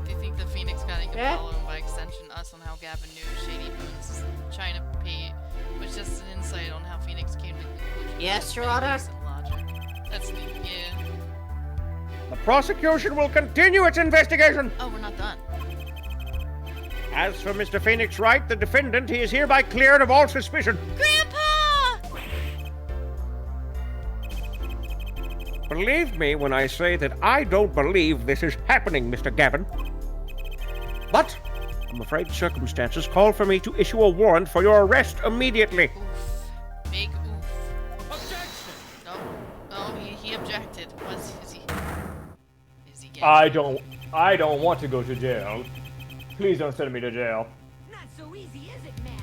Speaker 2: Do you think the Phoenix guy can
Speaker 3: Yeah.
Speaker 2: follow him by extension us on how Gavin knew Shady Bones China Pete was just an insight on how Phoenix came to the conclusion?
Speaker 3: Yes,
Speaker 2: of
Speaker 3: Your
Speaker 2: his
Speaker 3: Honor.
Speaker 2: beliefs and logic. That's neat, yeah.
Speaker 10: The prosecution will continue its investigation.
Speaker 2: Oh, we're not done.
Speaker 10: As for Mr. Phoenix Wright, the defendant, he is hereby cleared of all suspicion.
Speaker 2: Grandpa!
Speaker 10: Believe me when I say that I don't believe this is happening, Mr. Gavin. But I'm afraid circumstances call for me to issue a warrant for your arrest immediately.
Speaker 2: Oof. Big oof. Objection! Oh, he objected. Is he gay?
Speaker 1: I don't want to go to jail. Please don't send me to jail.
Speaker 11: Not so easy, is it, Matt?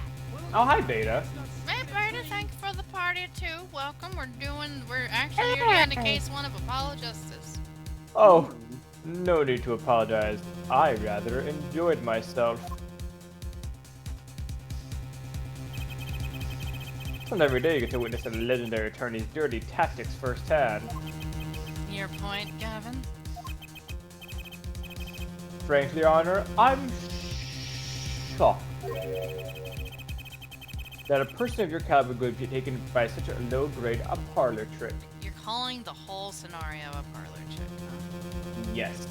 Speaker 1: Oh, hi, Beta.
Speaker 2: Hey, Berta, thank you for the party, too. Welcome. We're actually here doing the case 1 of Apollo Justice.
Speaker 1: Oh, no need to apologize. I rather enjoyed myself. not every day you get to witness a legendary attorney's dirty tactics firsthand.
Speaker 2: Your point, Gavin?
Speaker 1: Frankly, Your Honor, I'm shocked that a person of your caliber would be taken by such a low grade a parlor trick.
Speaker 2: You're calling the whole scenario a parlor trick, huh?
Speaker 1: Yes.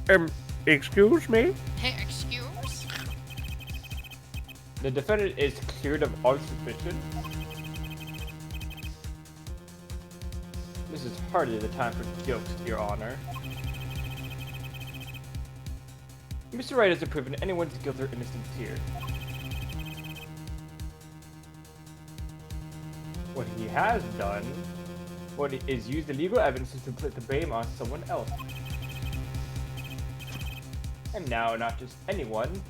Speaker 2: Okay.
Speaker 10: Excuse me?
Speaker 2: Hey, excuse?
Speaker 1: The defendant is cleared of all suspicion. This is hardly the time for jokes, Your Honor. Mr. Wright hasn't proven anyone's guilt or innocence here. What he has done, is use the legal evidence to put the blame on someone else. And now, not just anyone,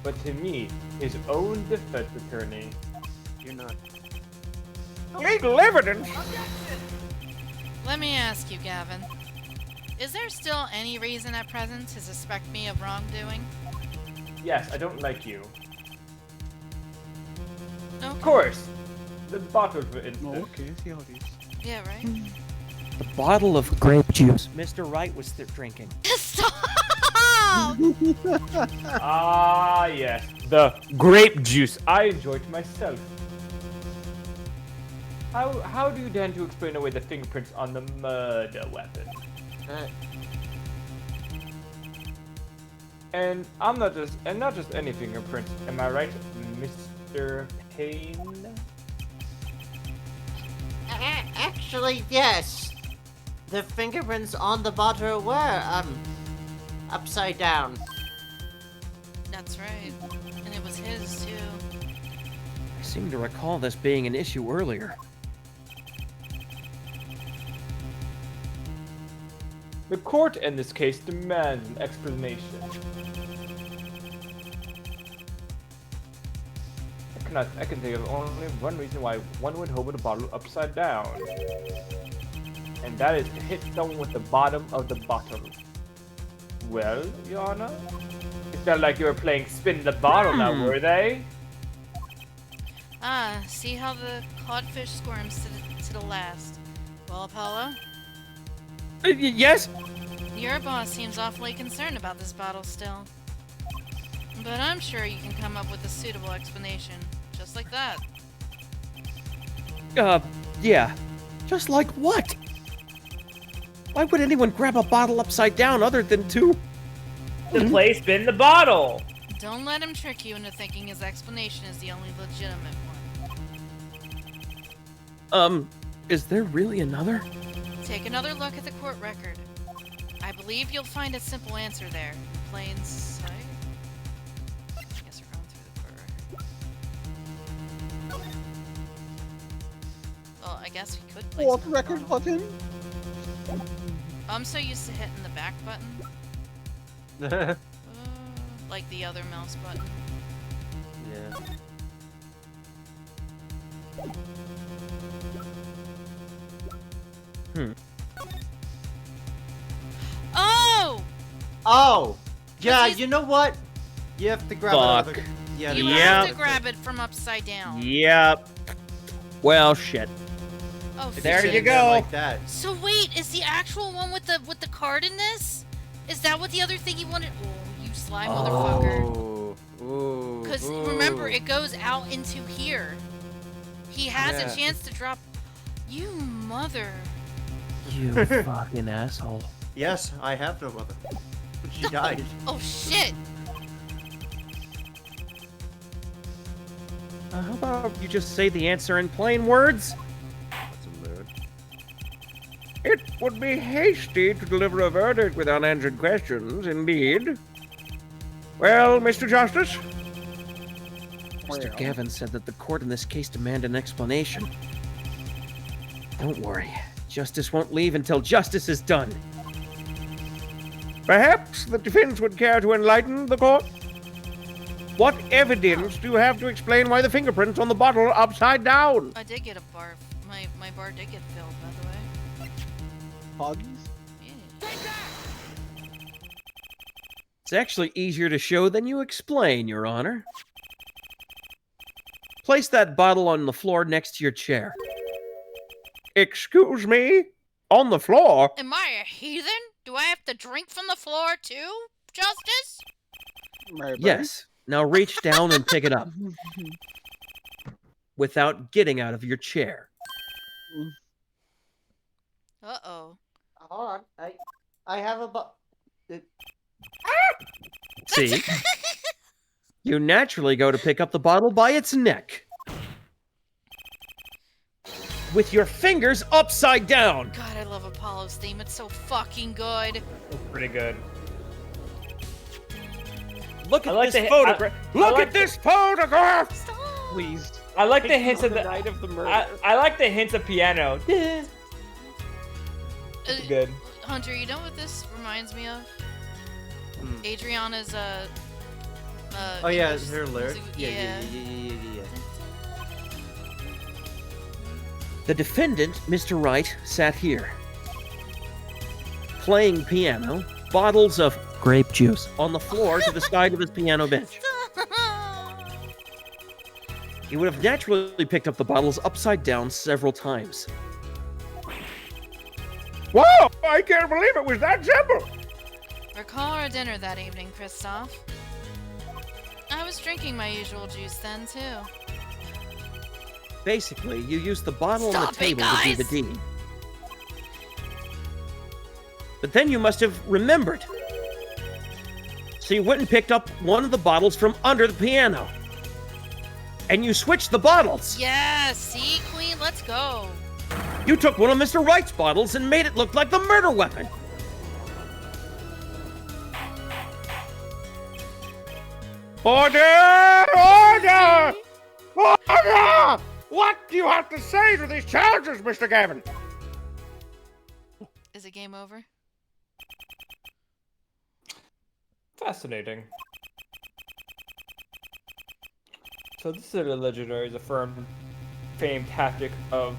Speaker 1: but to me, his own defense attorney.
Speaker 3: You're not.
Speaker 10: Legal evidence?
Speaker 2: Let me ask you, Gavin. Is there still any reason at present to suspect me of wrongdoing?
Speaker 1: Yes, I don't like you.
Speaker 2: Okay.
Speaker 1: Of course! The bottle, for instance.
Speaker 4: Okay, see how it is.
Speaker 2: Yeah, right?
Speaker 9: The bottle of grape juice Mr. Wright was drinking.
Speaker 2: Stop!
Speaker 1: Ah, yes. The grape juice I enjoyed myself. How do you intend to explain away the fingerprints on the murder weapon? And not just any fingerprints, am I right, Mr. Payne?
Speaker 6: Actually, yes. The fingerprints on the bottle were, upside down.
Speaker 2: That's right. And it was his, too.
Speaker 9: I seem to recall this being an issue earlier.
Speaker 1: The court in this case demands an explanation. I can think of only one reason why one would hold a bottle upside down. And that is to hit someone with the bottom of the bottle. Well, Your Honor? It felt like you were playing spin the bottle now, were they?
Speaker 2: Ah, see how the codfish squirms to the last. Well, Apollo?
Speaker 10: Yes?
Speaker 2: Your boss seems awfully concerned about this bottle still. But I'm sure you can come up with a suitable explanation. Just like that.
Speaker 9: Yeah. Just like what? Why would anyone grab a bottle upside down other than to...
Speaker 1: To play spin the bottle!
Speaker 2: Don't let him trick you into thinking his explanation is the only legitimate one.
Speaker 9: Is there really another?
Speaker 2: Take another look at the court record. I believe you'll find a simple answer there. Plain sight? I guess we're going through the court record. Well, I guess we could place
Speaker 4: Fourth
Speaker 2: it on the
Speaker 4: record
Speaker 2: bottom.
Speaker 4: button.
Speaker 2: I'm so used to hitting the back button. Like the other mouse button.
Speaker 3: Yeah.
Speaker 2: Oh!
Speaker 3: Oh! Yeah,
Speaker 2: he's-
Speaker 3: you know what? You have to grab
Speaker 9: Fuck.
Speaker 3: it. Yeah,
Speaker 2: You
Speaker 9: Yeah.
Speaker 2: have to grab it from upside down.
Speaker 9: Yep. Well, shit.
Speaker 2: Oh,
Speaker 9: There
Speaker 2: shit.
Speaker 9: you go.
Speaker 3: Like that.
Speaker 2: So wait, is the actual one with the card in this? Is that what the other thing he wanted? Oh, you sly motherfucker.
Speaker 3: Oh. Ooh.
Speaker 2: Because
Speaker 3: ooh.
Speaker 2: remember, it goes out into here. He has
Speaker 3: Yeah.
Speaker 2: a chance to drop. You mother.
Speaker 9: You fucking asshole.
Speaker 3: Yes, I have no mother. She died.
Speaker 2: Oh shit.
Speaker 9: How about you just say the answer in plain words?
Speaker 3: That's a mood.
Speaker 10: It would be hasty to deliver a verdict with unanswered questions, indeed. Well, Mr. Justice?
Speaker 9: Mr. Gavin said that the court in this case demand an explanation. Don't worry. Justice won't leave until justice is done.
Speaker 10: Perhaps the defense would care to enlighten the court? What evidence do you have to explain why the fingerprints on the bottle are upside down?
Speaker 2: I did get a bar. My bar did get filled, by the way.
Speaker 4: Huggies?
Speaker 2: Yeah.
Speaker 9: It's actually easier to show than you explain, Your Honor. Place that bottle on the floor next to your chair.
Speaker 10: Excuse me? On the floor?
Speaker 2: Am I a heathen? Do I have to drink from the floor too, Justice?
Speaker 4: Right, buddy?
Speaker 9: Yes. Now reach down and pick it up. Without getting out of your chair.
Speaker 2: Uh-oh.
Speaker 3: Hold on. I have a
Speaker 9: See? You naturally go to pick up the bottle by its neck. With your fingers upside down.
Speaker 2: God, I love Apollo's theme. It's so fucking good.
Speaker 1: Pretty good.
Speaker 9: Look at
Speaker 1: I like
Speaker 9: this
Speaker 1: the-
Speaker 9: photograph.
Speaker 10: Look
Speaker 1: like
Speaker 10: at this photograph!
Speaker 2: Stop.
Speaker 4: Please.
Speaker 1: I like the hints of
Speaker 5: the
Speaker 1: the.
Speaker 5: night of the murder.
Speaker 1: I like the hints of piano. Good.
Speaker 2: Hunter, you know what this reminds me of? Adriana's
Speaker 3: Oh yeah,
Speaker 2: English
Speaker 3: her lyric.
Speaker 2: music-
Speaker 3: Yeah.
Speaker 9: The defendant, Mr. Wright, sat here. Playing piano, bottles of grape juice on the floor to the side of his piano bench. He would have naturally picked up the bottles upside down several times.
Speaker 10: Whoa! I can't believe it was that simple!
Speaker 2: Recall our dinner that evening, Kristoff. I was drinking my usual juice then, too.
Speaker 9: Basically, you used the bottle on
Speaker 2: Stop
Speaker 9: the
Speaker 2: it,
Speaker 9: table to do the
Speaker 2: guys!
Speaker 9: deed. But then you must have remembered. So you went and picked up one of the bottles from under the piano. And you switched the bottles.
Speaker 2: Yes, see, Queen, let's go.
Speaker 9: You took one of Mr. Wright's bottles and made it look like the murder weapon.
Speaker 10: Order! Order! Order! What do you have to say to these charges, Mr. Gavin?
Speaker 2: Is it game over?
Speaker 1: Fascinating. So this is a legendary, affirmed, famed tactic of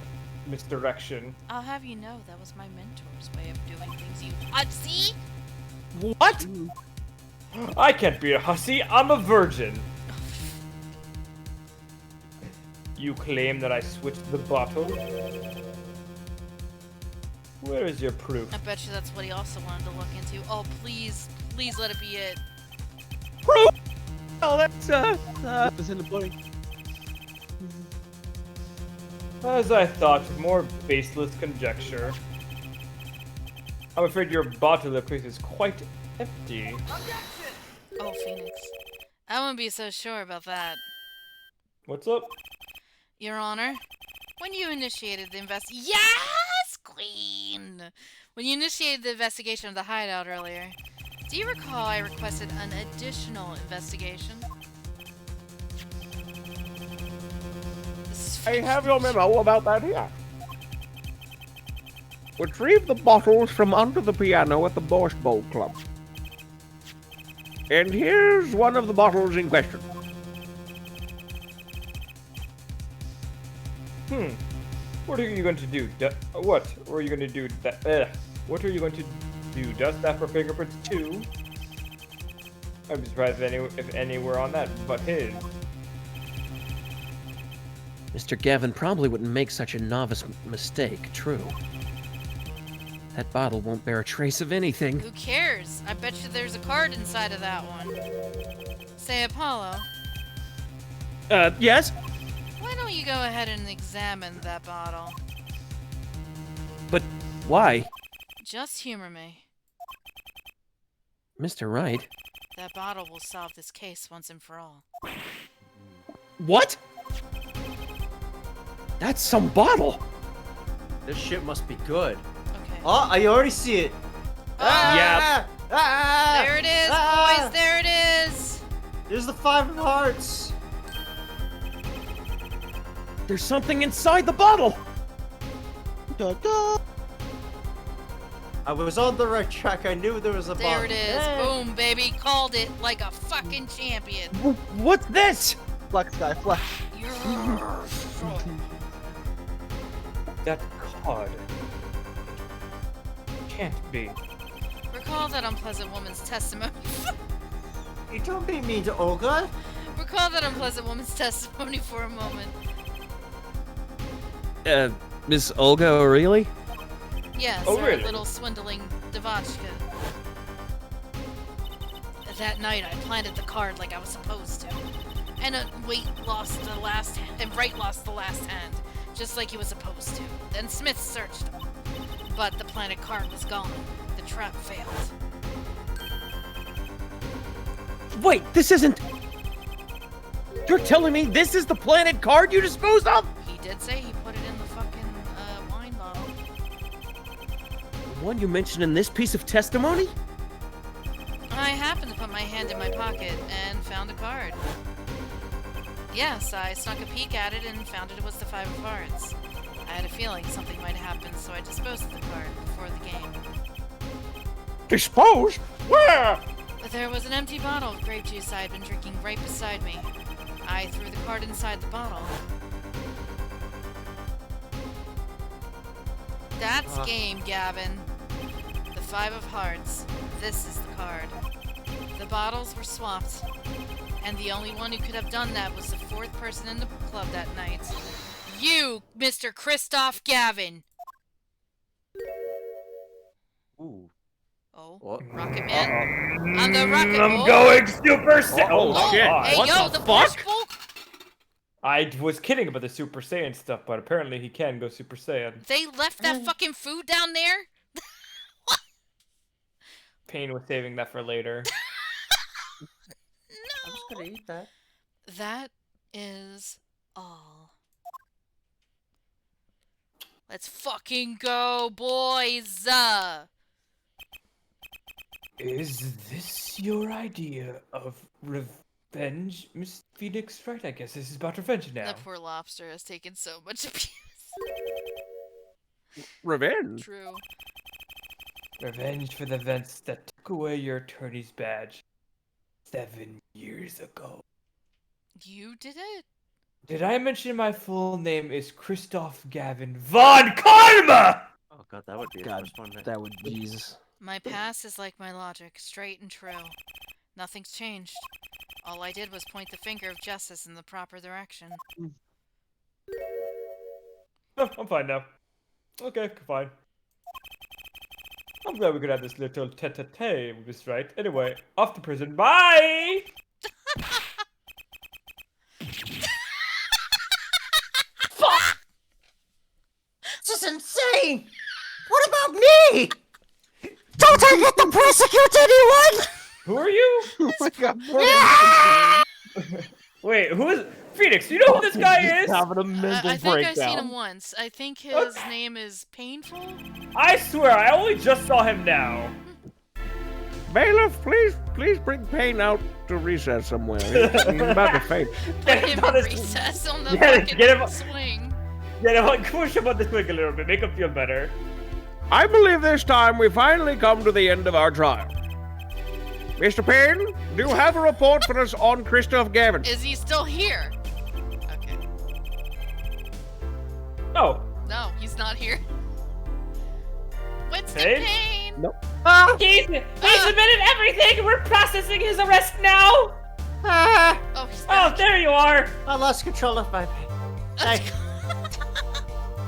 Speaker 1: misdirection.
Speaker 2: I'll have you know that was my mentor's way of doing things. You see?
Speaker 9: What?
Speaker 1: I can't be a hussy. I'm a virgin. You claim that I switched the bottle? Where is your proof?
Speaker 2: I bet you that's what he also wanted to look into. Oh, please, please let it be it.
Speaker 9: Proof? Oh, that's,
Speaker 4: It's in the pudding.
Speaker 1: As I thought, more baseless conjecture. I'm afraid your bottle of place is quite empty.
Speaker 2: Oh, Phoenix. I wouldn't be so sure about that.
Speaker 1: What's up?
Speaker 2: Your Honor, when you initiated the Yes, Queen! When you initiated the investigation of the hideout earlier, do you recall I requested an additional investigation?
Speaker 10: I have your memo about that here. Retrieve the bottles from under the piano at the Borscht Bowl Club. And here's one of the bottles in question.
Speaker 1: What are you going to do? What are you going to do? What are you going to do? Dust that for fingerprints too? I'd be surprised if any were on that, but his.
Speaker 9: Mr. Gavin probably wouldn't make such a novice mistake, true. That bottle won't bear a trace of anything.
Speaker 2: Who cares? I bet you there's a card inside of that one. Say, Apollo,
Speaker 9: Yes?
Speaker 2: why don't you go ahead and examine that bottle?
Speaker 9: But why?
Speaker 2: Just humor me.
Speaker 9: Mr. Wright?
Speaker 2: That bottle will solve this case once and for all.
Speaker 9: What? That's some bottle!
Speaker 3: This shit must be good.
Speaker 2: Okay.
Speaker 3: Oh, I already see it.
Speaker 1: Yeah.
Speaker 2: There it is, boys. There it is.
Speaker 3: There's the 5 of hearts.
Speaker 9: There's something inside the bottle!
Speaker 4: Da-da.
Speaker 3: I was on the right track. I knew there was a bottle.
Speaker 2: There it is.
Speaker 3: Hey.
Speaker 2: Boom, baby. Called it like a fucking champion.
Speaker 9: What's this?
Speaker 4: Flex guy, flex.
Speaker 1: That card can't be.
Speaker 2: Recall that unpleasant woman's testimony.
Speaker 3: You don't be mean to Olga.
Speaker 2: recall that unpleasant woman's testimony for a moment.
Speaker 9: Miss Olga O'Reilly?
Speaker 2: Yes,
Speaker 1: Oh,
Speaker 2: our
Speaker 1: really?
Speaker 2: little swindling Devotchka. That night, I planted the card like I was supposed to. And Wright lost the last hand, just like he was supposed to. Then Smith searched him. But the planted card was gone. The trap failed.
Speaker 9: Wait, this isn't... You're telling me this is the planted card you disposed of?
Speaker 2: He did say he put it in the fucking wine bottle.
Speaker 9: The one you mentioned in this piece of testimony?
Speaker 2: I happened to put my hand in my pocket and found a card. Yes, I snuck a peek at it and found it was the 5 of hearts. I had a feeling something might happen, so I disposed of the card before the game.
Speaker 10: Disposed? Where?
Speaker 2: But there was an empty bottle of grape juice I had been drinking right beside me. I threw the card inside the bottle. That's game, Gavin. The 5 of hearts. This is the card. The bottles were swapped, and the only one who could have done that was the 4th person in the club that night. You, Mr. Christoph Gavin!
Speaker 3: Ooh.
Speaker 2: Oh,
Speaker 3: What?
Speaker 2: Rocket Man? I'm the Rocket
Speaker 1: I'm going Super Saiyan.
Speaker 5: Oh, shit.
Speaker 2: Hey,
Speaker 5: What
Speaker 2: yo,
Speaker 5: the
Speaker 2: the
Speaker 5: fuck?
Speaker 2: push-pull?
Speaker 1: I was kidding about the Super Saiyan stuff, but apparently he can go Super Saiyan.
Speaker 2: They left that fucking food down there?
Speaker 1: Pain was saving that for later.
Speaker 3: I'm just gonna eat that.
Speaker 2: That is all. Let's fucking go, boys!
Speaker 1: Is this your idea of revenge, Miss Phoenix? Right, I guess this is about revenge now.
Speaker 2: The poor lobster has taken so much abuse.
Speaker 10: Revenge?
Speaker 2: True.
Speaker 1: Revenge for the events that took away your attorney's badge 7 years ago.
Speaker 2: You did it?
Speaker 1: Did I mention my full name is Christoph Gavin von Karma?
Speaker 3: Oh god, that would be a
Speaker 9: God,
Speaker 3: first one.
Speaker 9: that would... Jesus.
Speaker 2: My past is like my logic, straight and true. Nothing's changed. All I did was point the finger of justice in the proper direction.
Speaker 1: Oh, I'm fine now. Okay, fine. I'm glad we could have this little tete-a-tete with Miss Wright. Anyway, off to prison. Bye!
Speaker 6: This is insane! What about me? Don't I get to prosecute anyone?
Speaker 1: Who are you?
Speaker 4: Oh my god.
Speaker 1: Wait, who is... Phoenix, you know who this guy is?
Speaker 5: Having a mental
Speaker 2: I think I've seen
Speaker 5: breakdown.
Speaker 2: him once. I think his name is Painful?
Speaker 1: I swear, I only just saw him now.
Speaker 10: Bailiff, please bring Payne out to recess somewhere. He's about to faint.
Speaker 2: Put
Speaker 1: Get
Speaker 2: him
Speaker 1: him on
Speaker 2: in
Speaker 1: his...
Speaker 2: recess on the
Speaker 1: Get him-
Speaker 2: fucking swing.
Speaker 1: Get him on... Push him on the swing a little bit. Make him feel better.
Speaker 10: I believe this time we finally come to the end of our trial. Mr. Payne, do you have a report for us on Christoph Gavin?
Speaker 2: Is he still here? Okay.
Speaker 1: Oh.
Speaker 2: No, he's not here. Winston
Speaker 1: Payne?
Speaker 2: Payne!
Speaker 9: Nope.
Speaker 1: He submitted everything! We're processing his arrest now!
Speaker 2: Oh, he's
Speaker 1: Oh,
Speaker 2: back.
Speaker 1: there you are!
Speaker 6: I lost control of my...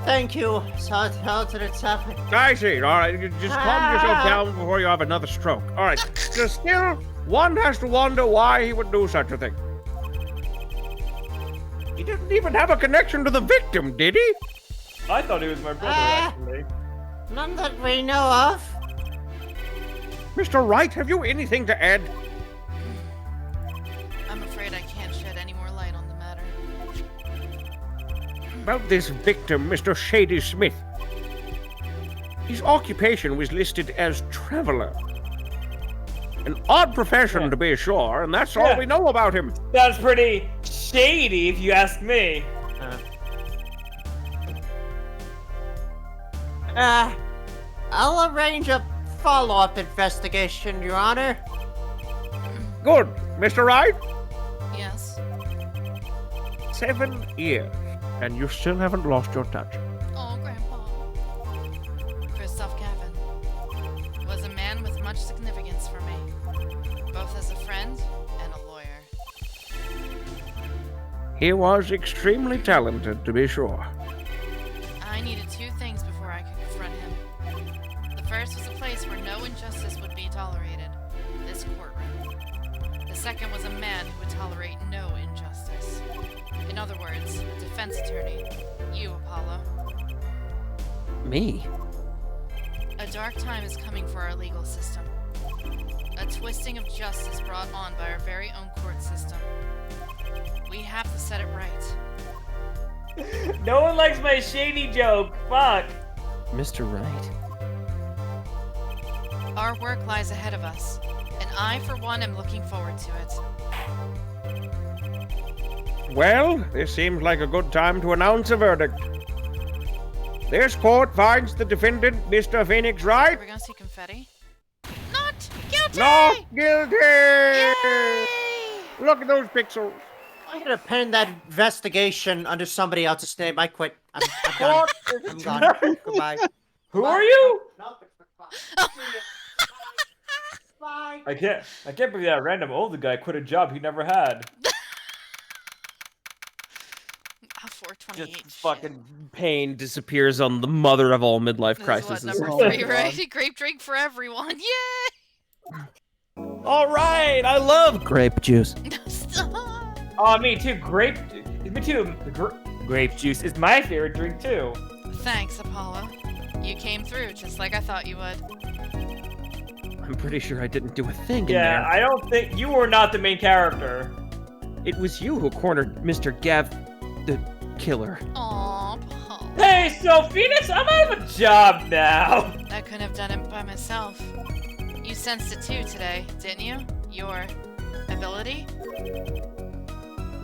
Speaker 6: Thank you. So how did it happen?
Speaker 10: I see. All right, you just calm yourself down before you have another stroke. All right, just still, one has to wonder why he would do such a thing. He didn't even have a connection to the victim, did he?
Speaker 1: I thought he was my brother, actually.
Speaker 6: None that we know of.
Speaker 10: Mr. Wright, have you anything to add?
Speaker 2: I'm afraid I can't shed any more light on the matter.
Speaker 10: About this victim, Mr. Shady Smith. His occupation was listed as traveler. An odd profession, to be sure, and that's all
Speaker 1: Yeah.
Speaker 10: we know about him.
Speaker 1: That's pretty shady, if you ask me.
Speaker 6: I'll arrange a follow-up investigation, Your Honor.
Speaker 10: Good. Mr. Wright?
Speaker 2: Yes.
Speaker 10: 7 years, and you still haven't lost your touch.
Speaker 2: Oh, Grandpa. Christoph Gavin was a man with much significance for me, both as a friend and a lawyer.
Speaker 10: He was extremely talented, to be sure.
Speaker 2: I needed two things before I could confront him. The first was a place where no injustice would be tolerated, this courtroom. The second was a man who would tolerate no injustice. In other words, a defense attorney. You, Apollo.
Speaker 9: Me?
Speaker 2: A dark time is coming for our legal system. A twisting of justice brought on by our very own court system. We have to set it right.
Speaker 1: No one likes my shady joke. Fuck.
Speaker 9: Mr. Wright.
Speaker 2: Our work lies ahead of us, and I, for one, am looking forward to it.
Speaker 10: Well, this seems like a good time to announce a verdict. This court finds the defendant, Mr. Phoenix Wright,
Speaker 2: Are we gonna see confetti? Not guilty!
Speaker 10: not guilty!
Speaker 2: Yay!
Speaker 10: Look at those pixels.
Speaker 3: I'm gonna pin that investigation under somebody else's name. I quit. I'm done. I'm gone. Goodbye.
Speaker 1: Who are you?
Speaker 3: Bye. Bye.
Speaker 1: I can't believe that random older guy quit a job he never had.
Speaker 2: 428.
Speaker 9: Just
Speaker 2: shit.
Speaker 9: fucking pain disappears on the mother of all midlife
Speaker 2: This is
Speaker 9: crises.
Speaker 2: what, number
Speaker 3: Oh my
Speaker 2: 3,
Speaker 3: God.
Speaker 2: right? Grape drink for everyone. Yay!
Speaker 9: All right, I love grape juice.
Speaker 2: Stop.
Speaker 1: Oh, me too. Me too. Grape juice is my favorite drink too.
Speaker 2: Thanks, Apollo. You came through just like I thought you would.
Speaker 9: I'm pretty sure I didn't do a thing in
Speaker 1: Yeah,
Speaker 9: there.
Speaker 1: I don't think you were not the main character.
Speaker 9: It was you who cornered Mr. Gav, the killer.
Speaker 2: Aw, Apollo.
Speaker 1: Hey, so Phoenix, I'm out of a job now.
Speaker 2: I couldn't have done it by myself. You sensed it too today, didn't you? Your ability?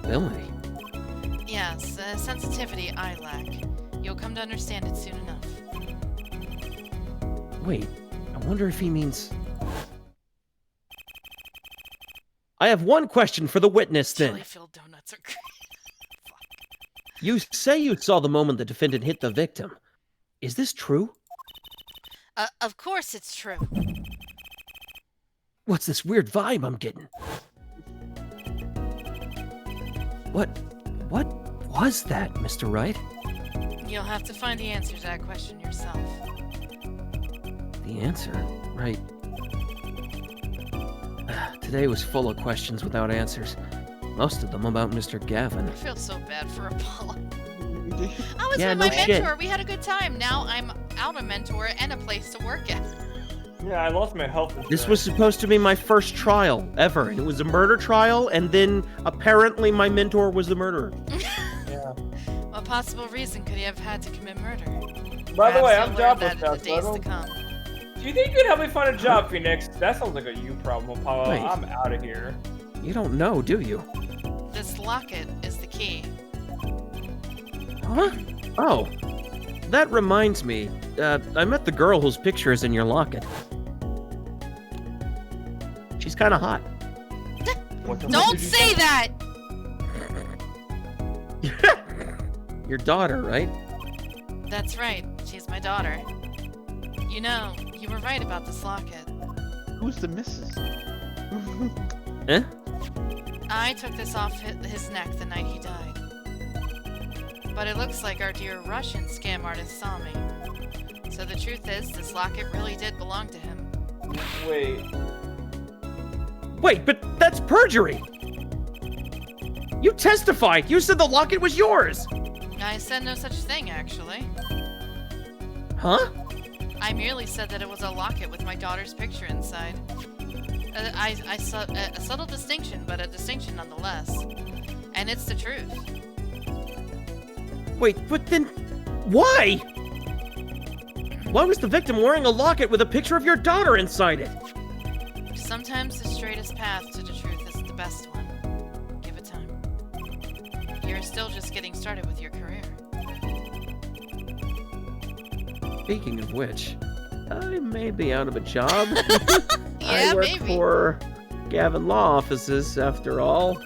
Speaker 9: Ability?
Speaker 2: Yes, a sensitivity I lack. You'll come to understand it soon enough.
Speaker 9: Wait, I wonder if he means... I have one question for the witness then.
Speaker 2: Jellyfield donuts are great.
Speaker 9: You say you saw the moment the defendant hit the victim. Is this true?
Speaker 2: Of course it's true.
Speaker 9: What's this weird vibe I'm getting? What was that, Mr. Wright?
Speaker 2: You'll have to find the answer to that question yourself.
Speaker 9: The answer, right? Today was full of questions without answers. Most of them about Mr. Gavin.
Speaker 2: I feel so bad for Apollo. I was
Speaker 9: Yeah,
Speaker 2: with
Speaker 9: no
Speaker 2: my
Speaker 9: shit.
Speaker 2: mentor. We had a good time. Now I'm out a mentor and a place to work at.
Speaker 1: Yeah, I lost my health insurance.
Speaker 9: This was supposed to be my first trial ever, and it was a murder trial, and then apparently my mentor was the murderer.
Speaker 1: Yeah.
Speaker 2: What possible reason could he have had to commit murder?
Speaker 1: By the way,
Speaker 2: Perhaps
Speaker 1: I'm
Speaker 2: you'll learn
Speaker 1: jobless
Speaker 2: that
Speaker 1: now,
Speaker 2: in the
Speaker 1: so I
Speaker 2: days to
Speaker 1: don't...
Speaker 2: come.
Speaker 1: Do you think you could help me find a job, Phoenix? That sounds like a you problem, Apollo.
Speaker 9: Wait.
Speaker 1: I'm out of here.
Speaker 9: You don't know, do you?
Speaker 2: This locket is the key.
Speaker 9: Huh? Oh. That reminds me. I met the girl whose picture is in your locket. She's kind of hot.
Speaker 1: What the fuck
Speaker 2: Don't
Speaker 1: did you
Speaker 2: say that!
Speaker 9: Your daughter, right?
Speaker 2: That's right. She's my daughter. You know, you were right about this locket.
Speaker 4: Who's the missus?
Speaker 9: Eh?
Speaker 2: I took this off his neck the night he died. But it looks like our dear Russian scam artist saw me. So the truth is, this locket really did belong to him.
Speaker 1: Wait.
Speaker 9: Wait, but that's perjury! You testified! You said the locket was yours!
Speaker 2: I said no such thing, actually.
Speaker 9: Huh?
Speaker 2: I merely said that it was a locket with my daughter's picture inside. A subtle distinction, but a distinction nonetheless. And it's the truth.
Speaker 9: Wait, but then... Why? Why was the victim wearing a locket with a picture of your daughter inside it?
Speaker 2: Sometimes the straightest path to the truth is the best one. Give it time. You're still just getting started with your career.
Speaker 9: Speaking of which, I may be out of a job.
Speaker 2: Yeah,
Speaker 9: I work
Speaker 2: maybe.
Speaker 9: for Gavin Law Offices, after all.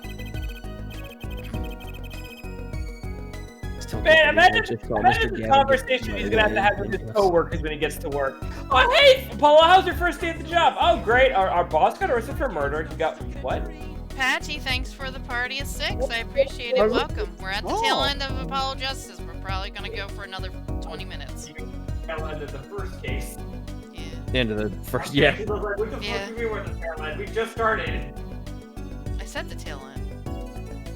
Speaker 9: Still
Speaker 1: Man,
Speaker 9: can't believe I
Speaker 1: imagine
Speaker 9: just saw Mr.
Speaker 1: the
Speaker 9: Gavin
Speaker 1: conversation
Speaker 9: get
Speaker 1: he's gonna have to have with his
Speaker 9: ridiculous.
Speaker 1: coworkers when he gets to work. Oh, hey, Apollo, how's your first day at the job? Oh, great. Our boss got arrested for murder. He got what?
Speaker 2: Patchy, thanks for the party of 6. I appreciate it. Welcome. We're at the tail end of Apollo Justice. We're probably gonna go for another 20 minutes.
Speaker 1: Tail end of the first case.
Speaker 2: Yeah.
Speaker 9: End of the first. Yeah.
Speaker 1: What the fuck do you mean we're at the tail end? We just started.
Speaker 2: I said the tail end.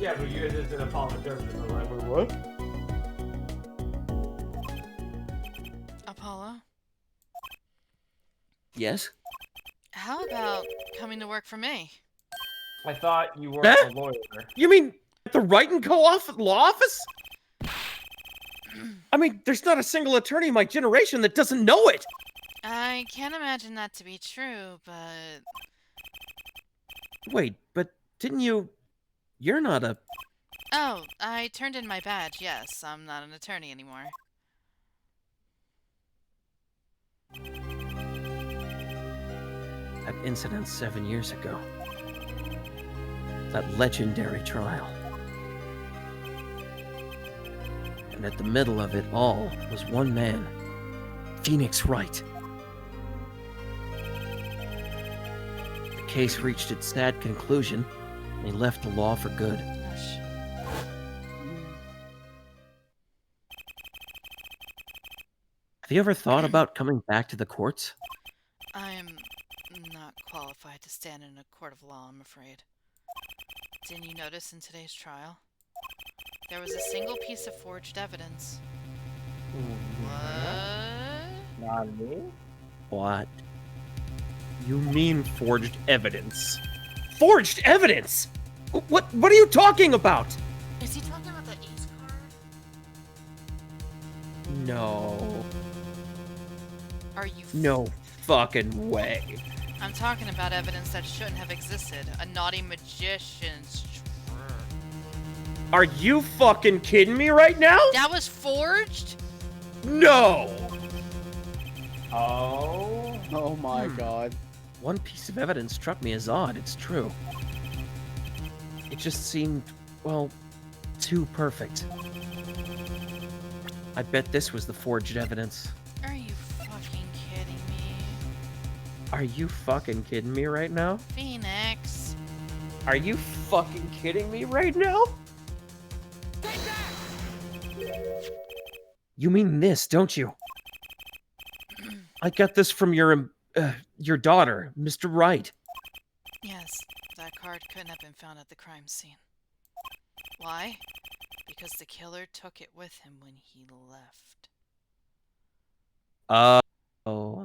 Speaker 1: Yeah, but you just did Apollo Justice. I'm like, wait, what?
Speaker 2: Apollo,
Speaker 9: Yes.
Speaker 2: how about coming to work for me?
Speaker 1: I thought you were
Speaker 9: Huh?
Speaker 1: a lawyer.
Speaker 9: You mean at the Wright and Co. law office? I mean, there's not a single attorney in my generation that doesn't know it.
Speaker 2: I can't imagine that to be true, but
Speaker 9: Wait, but didn't you? You're not a.
Speaker 2: oh, I turned in my badge. Yes, I'm not an attorney anymore.
Speaker 9: That incident 7 years ago. That legendary trial. And at the middle of it all was one man, Phoenix Wright. The case reached its sad conclusion, and he left the law for good.
Speaker 2: Gosh.
Speaker 9: Have you ever thought about coming back to the courts?
Speaker 2: I'm not qualified to stand in a court of law, I'm afraid. Didn't you notice in today's trial? There was a single piece of forged evidence. What?
Speaker 5: Not me.
Speaker 9: What? You mean forged evidence? Forged evidence? What are you talking about?
Speaker 2: Is he talking about the ace card?
Speaker 9: No.
Speaker 2: Are you
Speaker 9: No fucking way.
Speaker 2: I'm talking about evidence that shouldn't have existed. A naughty magician's
Speaker 9: Are you fucking kidding me right now?
Speaker 2: That was forged?
Speaker 9: No!
Speaker 1: Oh.
Speaker 4: Oh my god.
Speaker 9: One piece of evidence struck me as odd, it's true. It just seemed, well, too perfect. I bet this was the forged evidence.
Speaker 2: Are you fucking kidding me?
Speaker 9: Are you fucking kidding me right now?
Speaker 2: Phoenix.
Speaker 9: Are you fucking kidding me right now? You mean this, don't you? I got this from your daughter, Mr. Wright.
Speaker 2: Yes, that card couldn't have been found at the crime scene. Why? Because the killer took it with him when he left.
Speaker 9: Oh.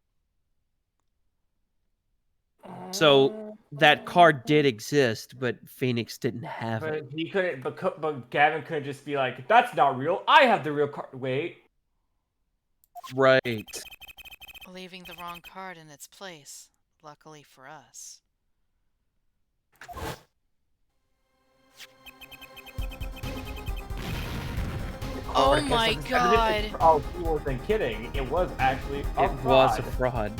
Speaker 9: So that card did exist, but Phoenix didn't have it.
Speaker 1: But he couldn't. But Gavin couldn't just be like, "That's not real. I have the real card." Wait.
Speaker 9: Right.
Speaker 2: Leaving the wrong card in its place. Luckily for us. Oh my god!
Speaker 1: Oh, he wasn't kidding. It was actually a
Speaker 9: It was a fraud.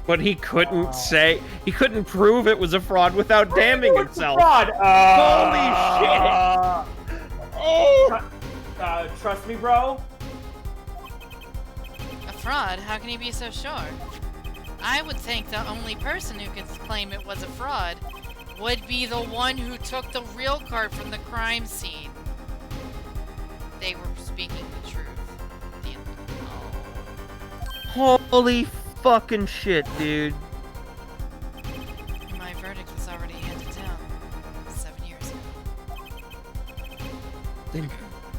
Speaker 9: But he couldn't say, he couldn't prove it was a fraud without damning himself.
Speaker 1: Fraud.
Speaker 9: Holy shit! Oh!
Speaker 1: Trust me, bro.
Speaker 2: A fraud? How can you be so sure? I would think the only person who could claim it was a fraud would be the one who took the real card from the crime scene. They were speaking the truth.
Speaker 9: Holy fucking shit, dude.
Speaker 2: My verdict was already handed down 7 years ago.
Speaker 9: Then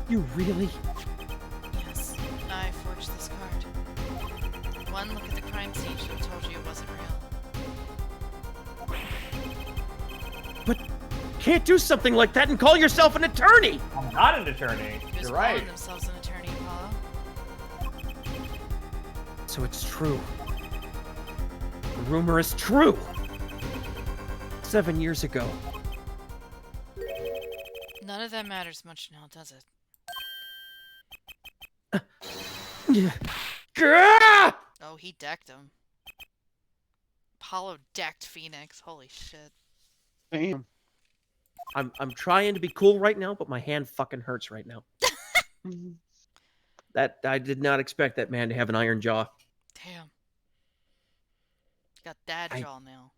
Speaker 9: you really?
Speaker 2: Yes, I forged this card. One look at the crime scene should have told you it wasn't real.
Speaker 9: But can't do something like that and call yourself an attorney!
Speaker 1: I'm not an attorney.
Speaker 2: Who's
Speaker 1: You're right.
Speaker 2: calling themselves an attorney, Apollo?
Speaker 9: So it's true. The rumor is true. 7 years ago.
Speaker 2: None of that matters much now, does it?
Speaker 9: Gah!
Speaker 2: Oh, he decked him. Apollo decked Phoenix. Holy shit.
Speaker 4: Damn.
Speaker 9: I'm trying to be cool right now, but my hand fucking hurts right now. That I did not expect that man to have an iron jaw.
Speaker 2: Damn. Got dad jaw now.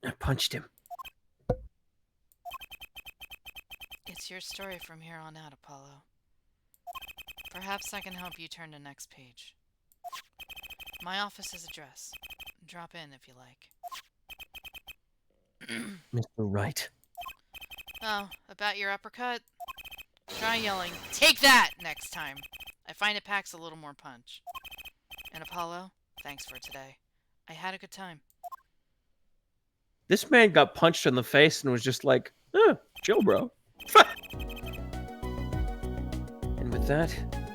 Speaker 9: I punched him.
Speaker 2: It's your story from here on out, Apollo. Perhaps I can help you turn to next page. My office's address. Drop in if you like.
Speaker 9: Mr. Wright.
Speaker 2: Oh, about your uppercut? Try yelling, "Take that!" next time. I find it packs a little more punch. And Apollo, thanks for today. I had a good time.
Speaker 5: This man got punched in the face and was just like, chill, bro.
Speaker 9: And with that,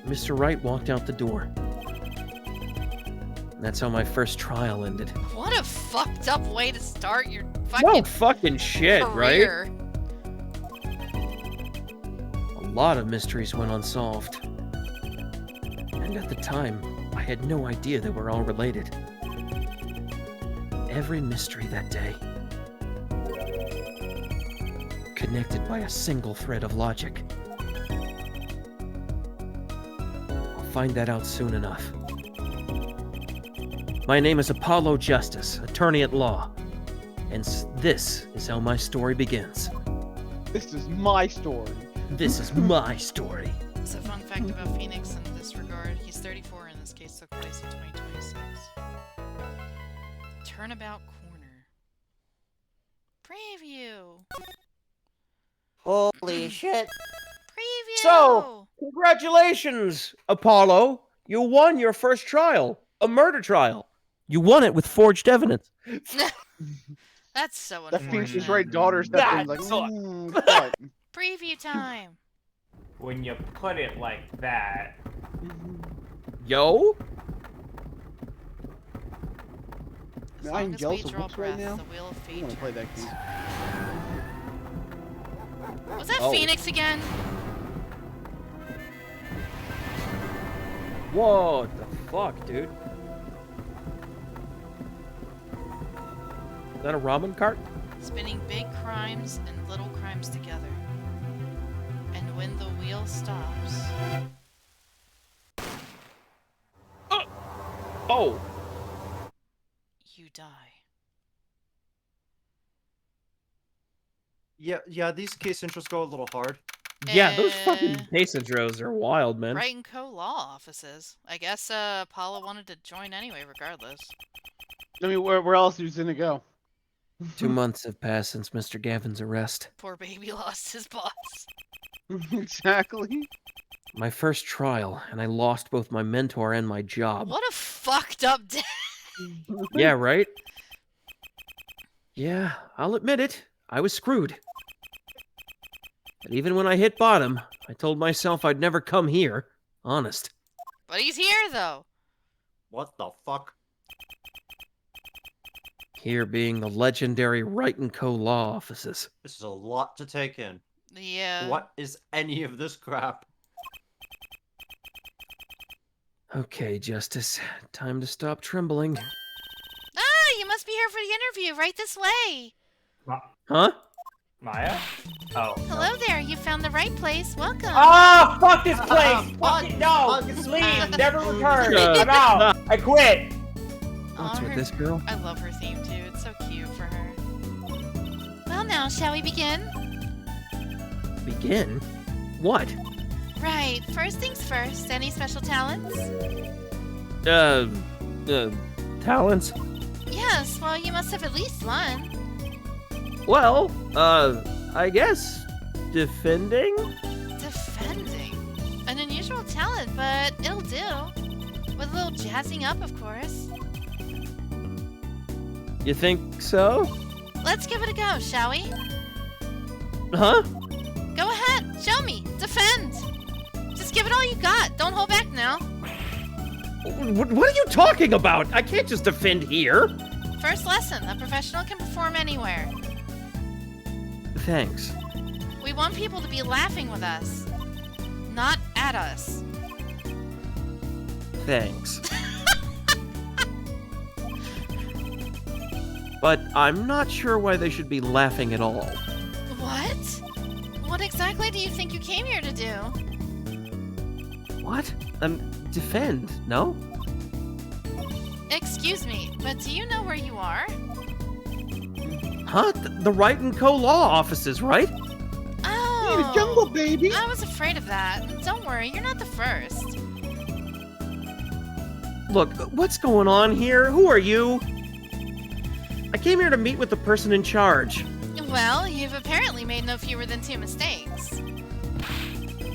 Speaker 9: Mr. Wright walked out the door. And that's how my first trial ended.
Speaker 2: What a fucked up way to start your
Speaker 5: No
Speaker 2: fucking
Speaker 5: fucking shit, right?
Speaker 2: career.
Speaker 9: A lot of mysteries went unsolved. And at the time, I had no idea they were all related. Every mystery that day, connected by a single thread of logic. I'll find that out soon enough. My name is Apollo Justice, attorney at law. And this is how my story begins.
Speaker 4: This is my story.
Speaker 9: This is my story.
Speaker 2: So fun fact about Phoenix in this regard, he's 34 and this case took place in 2026. Turnabout Corner. Preview!
Speaker 6: Holy shit.
Speaker 2: Preview!
Speaker 5: So, congratulations, Apollo. You won your first trial. A murder trial.
Speaker 9: You won it with forged evidence.
Speaker 2: That's so
Speaker 4: That
Speaker 2: unfortunate.
Speaker 4: Phoenix's right daughter stepped in like, cut.
Speaker 2: Preview time!
Speaker 1: When you put it like that.
Speaker 5: Yo?
Speaker 2: As
Speaker 4: Man,
Speaker 2: long
Speaker 4: I'm
Speaker 2: as
Speaker 4: jealous
Speaker 2: we
Speaker 4: of
Speaker 2: draw
Speaker 4: books right
Speaker 2: breath,
Speaker 4: now.
Speaker 2: the wheel of
Speaker 4: I
Speaker 2: fate
Speaker 4: want to play that
Speaker 2: turns.
Speaker 4: game.
Speaker 2: Was that
Speaker 5: Oh.
Speaker 2: Phoenix again?
Speaker 5: What the fuck, dude? Is that a ramen cart?
Speaker 2: Spinning big crimes and little crimes together. And when the wheel stops...
Speaker 5: Oh!
Speaker 2: you die.
Speaker 3: Yeah, these case intros go a little hard.
Speaker 5: Yeah, those fucking
Speaker 2: Eh.
Speaker 5: case intros are wild, man.
Speaker 2: Wright and Co. law offices. I guess Apollo wanted to join anyway, regardless.
Speaker 4: I mean, where else is he gonna go?
Speaker 9: 2 months have passed since Mr. Gavin's arrest.
Speaker 2: Poor baby lost his boss.
Speaker 4: Exactly.
Speaker 9: My first trial, and I lost both my mentor and my job.
Speaker 2: What a fucked up day.
Speaker 5: Yeah, right?
Speaker 9: Yeah, I'll admit it. I was screwed. But even when I hit bottom, I told myself I'd never come here. Honest.
Speaker 2: But he's here, though.
Speaker 3: What the fuck?
Speaker 9: Here being the legendary Wright & Co. law offices.
Speaker 3: This is a lot to take in.
Speaker 2: Yeah.
Speaker 3: What is any of this crap?
Speaker 9: Okay, Justice. Time to stop trembling.
Speaker 2: Ah, you must be here for the interview. Right this way.
Speaker 5: Huh?
Speaker 1: Maya? Oh.
Speaker 2: Hello there. You found the right place. Welcome.
Speaker 1: Ah, fuck this place! Fuck it, no! Leave! Never return! I'm out! I quit!
Speaker 9: What's
Speaker 2: Aw,
Speaker 9: with
Speaker 2: her-
Speaker 9: this girl?
Speaker 2: I love her theme, too. It's so cute for her. Well, now, shall we begin?
Speaker 9: Begin? What?
Speaker 2: Right. First things first. Any special talents?
Speaker 5: Talents?
Speaker 2: Yes. Well, you must have at least one.
Speaker 5: Well, I guess defending?
Speaker 2: Defending. An unusual talent, but it'll do. With a little jazzing up, of course.
Speaker 5: You think so?
Speaker 2: Let's give it a go, shall we?
Speaker 5: Huh?
Speaker 2: Go ahead. Show me. Defend. Just give it all you got. Don't hold back now.
Speaker 5: What are you talking about? I can't just defend here.
Speaker 2: First lesson. A professional can perform anywhere.
Speaker 9: Thanks.
Speaker 2: We want people to be laughing with us, not at us.
Speaker 9: Thanks. But I'm not sure why they should be laughing at all.
Speaker 2: What? What exactly do you think you came here to do?
Speaker 9: What? Defend, no?
Speaker 2: Excuse me, but do you know where you are?
Speaker 9: Huh? The Wright & Co. law offices, right?
Speaker 2: Oh,
Speaker 4: jungle, baby.
Speaker 2: I was afraid of that. Don't worry, you're not the first.
Speaker 9: Look, what's going on here? Who are you? I came here to meet with the person in charge.
Speaker 2: Well, you've apparently made no fewer than 2 mistakes.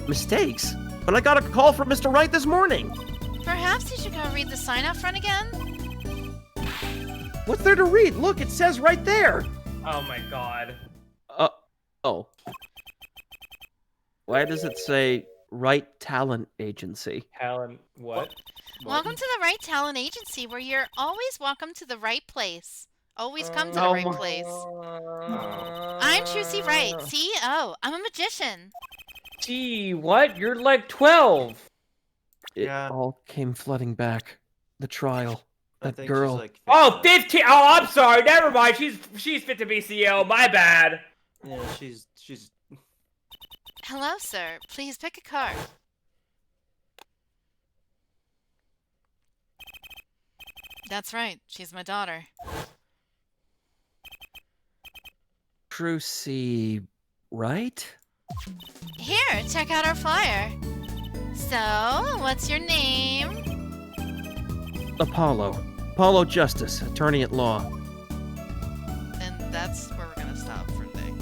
Speaker 9: Mistakes? But I got a call from Mr. Wright this morning.
Speaker 2: Perhaps you should go read the sign out front again?
Speaker 9: What's there to read? Look, it says right there.
Speaker 1: Oh my god.
Speaker 9: Oh. Why does it say Wright Talent Agency?
Speaker 1: Helen, what?
Speaker 2: Welcome to the Right Talent Agency, where you're always welcome to the right place. Always come to the right place. I'm Trucy Wright, CEO. I'm a magician.
Speaker 1: Gee, what? You're like 12.
Speaker 9: It
Speaker 3: Yeah.
Speaker 9: all came flooding back. The trial.
Speaker 3: I
Speaker 9: That
Speaker 3: think
Speaker 9: girl.
Speaker 3: She's like
Speaker 1: Oh, 15. Oh, I'm sorry. Never mind. She's fit to be CEO. My bad.
Speaker 3: Yeah, she's.
Speaker 2: Hello, sir. Please pick a card. That's right. She's my daughter.
Speaker 9: Trucy Wright?
Speaker 2: Here, check out our flyer. So, what's your name?
Speaker 9: Apollo. Apollo Justice, attorney at law.
Speaker 2: And that's where we're gonna stop for today.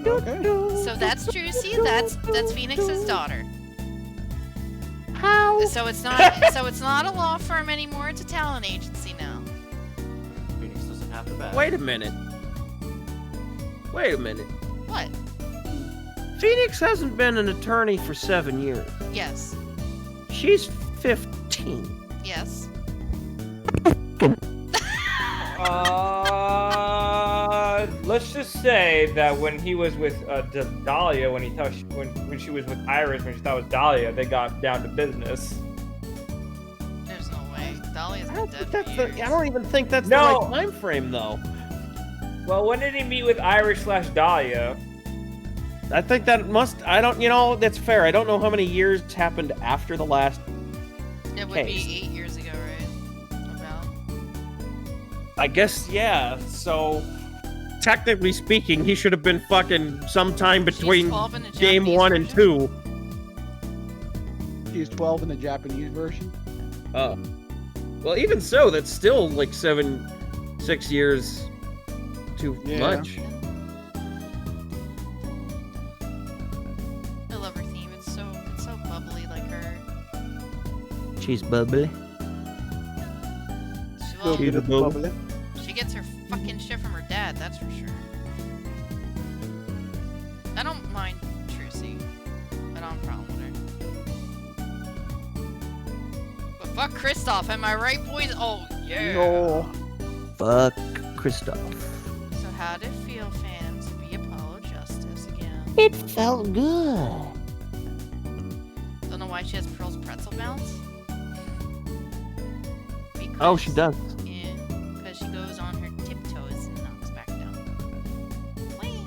Speaker 4: Okay.
Speaker 2: So that's Trucy. That's Phoenix's daughter.
Speaker 9: How?
Speaker 2: So it's not a law firm anymore. It's a talent agency now.
Speaker 3: Phoenix doesn't have the bag.
Speaker 9: Wait a minute. Wait a minute.
Speaker 2: What?
Speaker 9: Phoenix hasn't been an attorney for 7 years.
Speaker 2: Yes.
Speaker 9: She's 15.
Speaker 2: Yes.
Speaker 1: Let's just say that when he was with Dahlia, when she was with Iris, when she thought it was Dahlia, they got down to business.
Speaker 2: There's no way. Dahlia's
Speaker 9: I
Speaker 2: been
Speaker 9: don't,
Speaker 2: dead
Speaker 9: think
Speaker 2: for
Speaker 9: that's the,
Speaker 2: years.
Speaker 9: I don't even think that's
Speaker 1: No.
Speaker 9: the right time frame, though.
Speaker 1: Well, when did he meet with Iris/Dahlia?
Speaker 9: I think that must. I don't. You know, that's fair. I don't know how many years happened after the last.
Speaker 2: It would
Speaker 9: case.
Speaker 2: be 8 years ago, right? About.
Speaker 9: I guess, yeah. So, technically speaking, he should have been fucking sometime between
Speaker 2: 12 in the
Speaker 9: game
Speaker 2: Japanese
Speaker 9: 1 and
Speaker 2: version?
Speaker 9: 2.
Speaker 4: She's 12 in the Japanese version.
Speaker 9: Oh. Well, even so, that's still like 6 years too
Speaker 4: Yeah.
Speaker 9: much.
Speaker 2: I love her theme. It's so bubbly, like her.
Speaker 9: She's bubbly.
Speaker 2: Well,
Speaker 9: She's a bubble.
Speaker 2: she gets her fucking shit from her dad. That's for sure. I don't mind Trucy. I don't have a problem with her. But fuck Kristoff, am I right, boys? Oh yeah.
Speaker 4: No.
Speaker 9: Fuck Kristoff.
Speaker 2: So how did it feel, fam, to be Apollo Justice again?
Speaker 9: It felt good.
Speaker 2: Don't know why she has Pearl's pretzel bounce.
Speaker 9: Oh, she does.
Speaker 2: Yeah, because she goes on her tiptoes and knocks back down. Whee!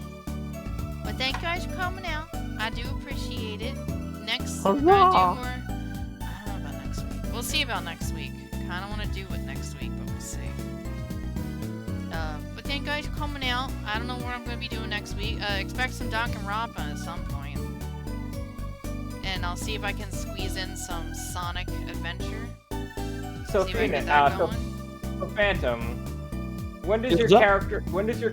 Speaker 2: But thank you guys for coming out. I do appreciate it. Next, we're gonna do more. I don't know about next week. We'll see about next week. Kind of want to do it next week, but we'll see. But thank you guys for coming out. I don't know what I'm gonna be doing next week. Expect some Danganronpa at some point. And I'll see if I can squeeze in some Sonic Adventure.
Speaker 1: So
Speaker 2: See if I can get
Speaker 1: Phoenix,
Speaker 2: that
Speaker 1: so
Speaker 2: going.
Speaker 1: for Phantom, when does
Speaker 9: What's
Speaker 1: your
Speaker 9: up?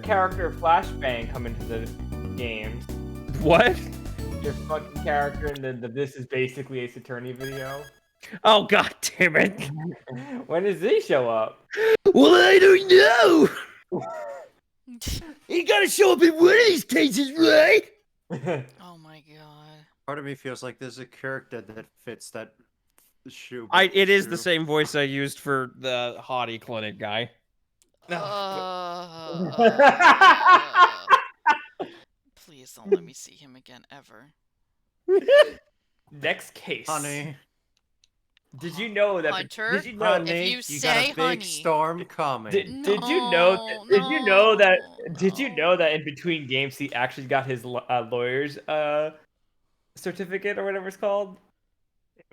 Speaker 1: character Flashbang come into the games?
Speaker 9: What?
Speaker 1: Your fucking character in the This Is Basically Ace Attorney video?
Speaker 9: Oh, god damn it.
Speaker 1: When does he show up?
Speaker 9: Well, I don't know. You gotta show up in one of these cases, right?
Speaker 2: Oh my god.
Speaker 3: Part of me feels like there's a character that fits that shoe.
Speaker 5: It is the same voice I used for the Hottie Clinic guy.
Speaker 2: Please don't let me see him again ever.
Speaker 1: Next case.
Speaker 3: Honey,
Speaker 1: Did you know that?
Speaker 2: Hunter?
Speaker 1: Did you know?
Speaker 3: honey,
Speaker 2: you
Speaker 3: you got
Speaker 2: say
Speaker 3: a big
Speaker 2: honey.
Speaker 3: storm coming.
Speaker 1: Did you know?
Speaker 2: No,
Speaker 1: Did you know that?
Speaker 2: no,
Speaker 1: Did you
Speaker 2: no.
Speaker 1: know that in between games he actually got his lawyer's certificate or whatever it's called?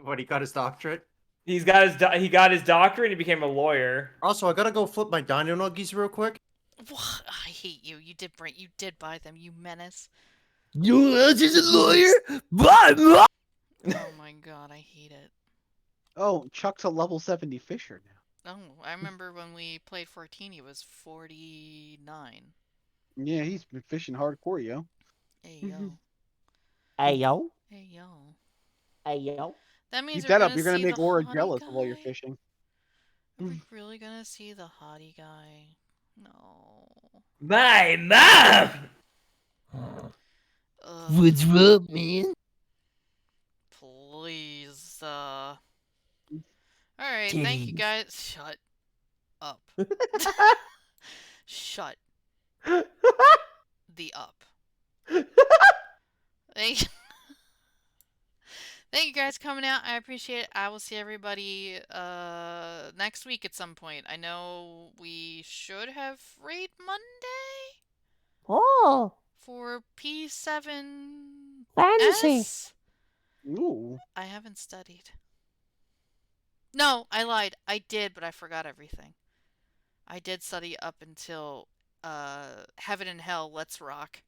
Speaker 3: What, he got his doctorate?
Speaker 1: He got his doctorate and he became a lawyer.
Speaker 3: Also, I gotta go flip my Dino Nuggies real quick.
Speaker 2: What? I hate you. You did buy them, you menace.
Speaker 9: You else is a lawyer? But
Speaker 2: Oh my god, I hate it.
Speaker 4: Oh, Chuck's a level 70 fisher now.
Speaker 2: Oh, I remember when we played 14, he was 49.
Speaker 4: Yeah, he's been fishing hardcore, yo.
Speaker 2: Hey yo.
Speaker 9: Hey yo.
Speaker 2: Hey yo.
Speaker 9: Hey yo.
Speaker 2: That means
Speaker 4: Keep
Speaker 2: we're
Speaker 4: that up.
Speaker 2: gonna
Speaker 4: You're gonna
Speaker 2: see
Speaker 4: make
Speaker 2: the
Speaker 4: Laura
Speaker 2: hottie
Speaker 4: jealous of all your
Speaker 2: guy.
Speaker 4: fishing.
Speaker 2: Are we really gonna see the hottie guy? No.
Speaker 1: My mom!
Speaker 2: Ugh,
Speaker 9: What's up, man?
Speaker 2: please. Alright, thank you
Speaker 9: Titties.
Speaker 2: guys. Shut up. Shut the up. Thank Thank you guys coming out. I appreciate it. I will see everybody next week at some point. I know we should have raid Monday
Speaker 9: Oh,
Speaker 2: for P7
Speaker 9: fancy.
Speaker 2: S.
Speaker 4: Ooh.
Speaker 2: I haven't studied. No, I lied. I did, but I forgot everything. I did study up until Heaven and Hell, Let's Rock.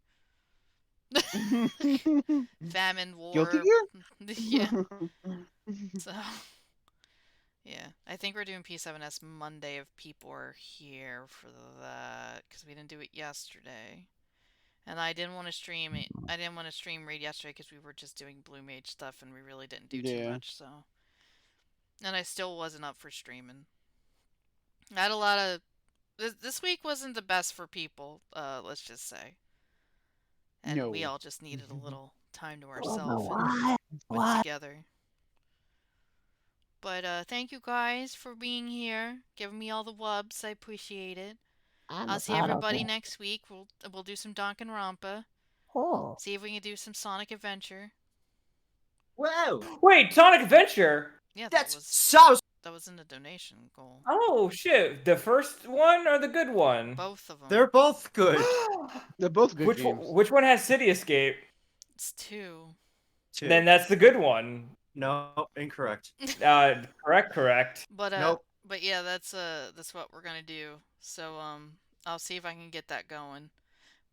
Speaker 2: Famine, War.
Speaker 4: Guilty Gear?
Speaker 2: Yeah. So, yeah. I think we're doing P7S Monday if people are here for that, because we didn't do it yesterday. And I didn't want to stream it. I didn't want to stream Raid yesterday because we were just doing Blue Mage stuff and we really didn't do too much, so. And I still wasn't up for streaming. I had a lot of... This week wasn't the best for people, let's just say. And we all just needed a little time to ourselves and went together. But thank you guys for being here, giving me all the wubs. I appreciate it. I'll see everybody next week. We'll do some Danganronpa.
Speaker 9: Oh.
Speaker 2: See if we can do some Sonic Adventure.
Speaker 3: Whoa!
Speaker 1: Wait, Sonic Adventure?
Speaker 2: Yeah,
Speaker 3: That's
Speaker 2: that was in the donation goal.
Speaker 1: Oh shit! The first one or the good one?
Speaker 2: Both of them.
Speaker 3: They're both good.
Speaker 4: They're both good
Speaker 1: Which
Speaker 4: games.
Speaker 1: which one has City Escape?
Speaker 2: It's 2.
Speaker 1: Then that's the good one.
Speaker 3: No, incorrect.
Speaker 1: Correct.
Speaker 2: But
Speaker 3: Nope.
Speaker 2: but yeah, that's what we're gonna do. So I'll see if I can get that going.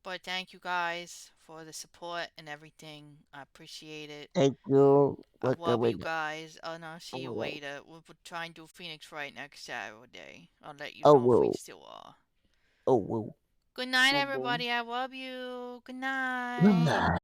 Speaker 2: But thank you guys for the support and everything. I appreciate it.
Speaker 9: Thank you.
Speaker 2: I love you guys. And I'll see you later. We'll try and do Phoenix Wright next Saturday. I'll let you know if we still are.
Speaker 9: Oh, whoa.
Speaker 2: Good night, everybody. I love you. Good night.
Speaker 9: Good night.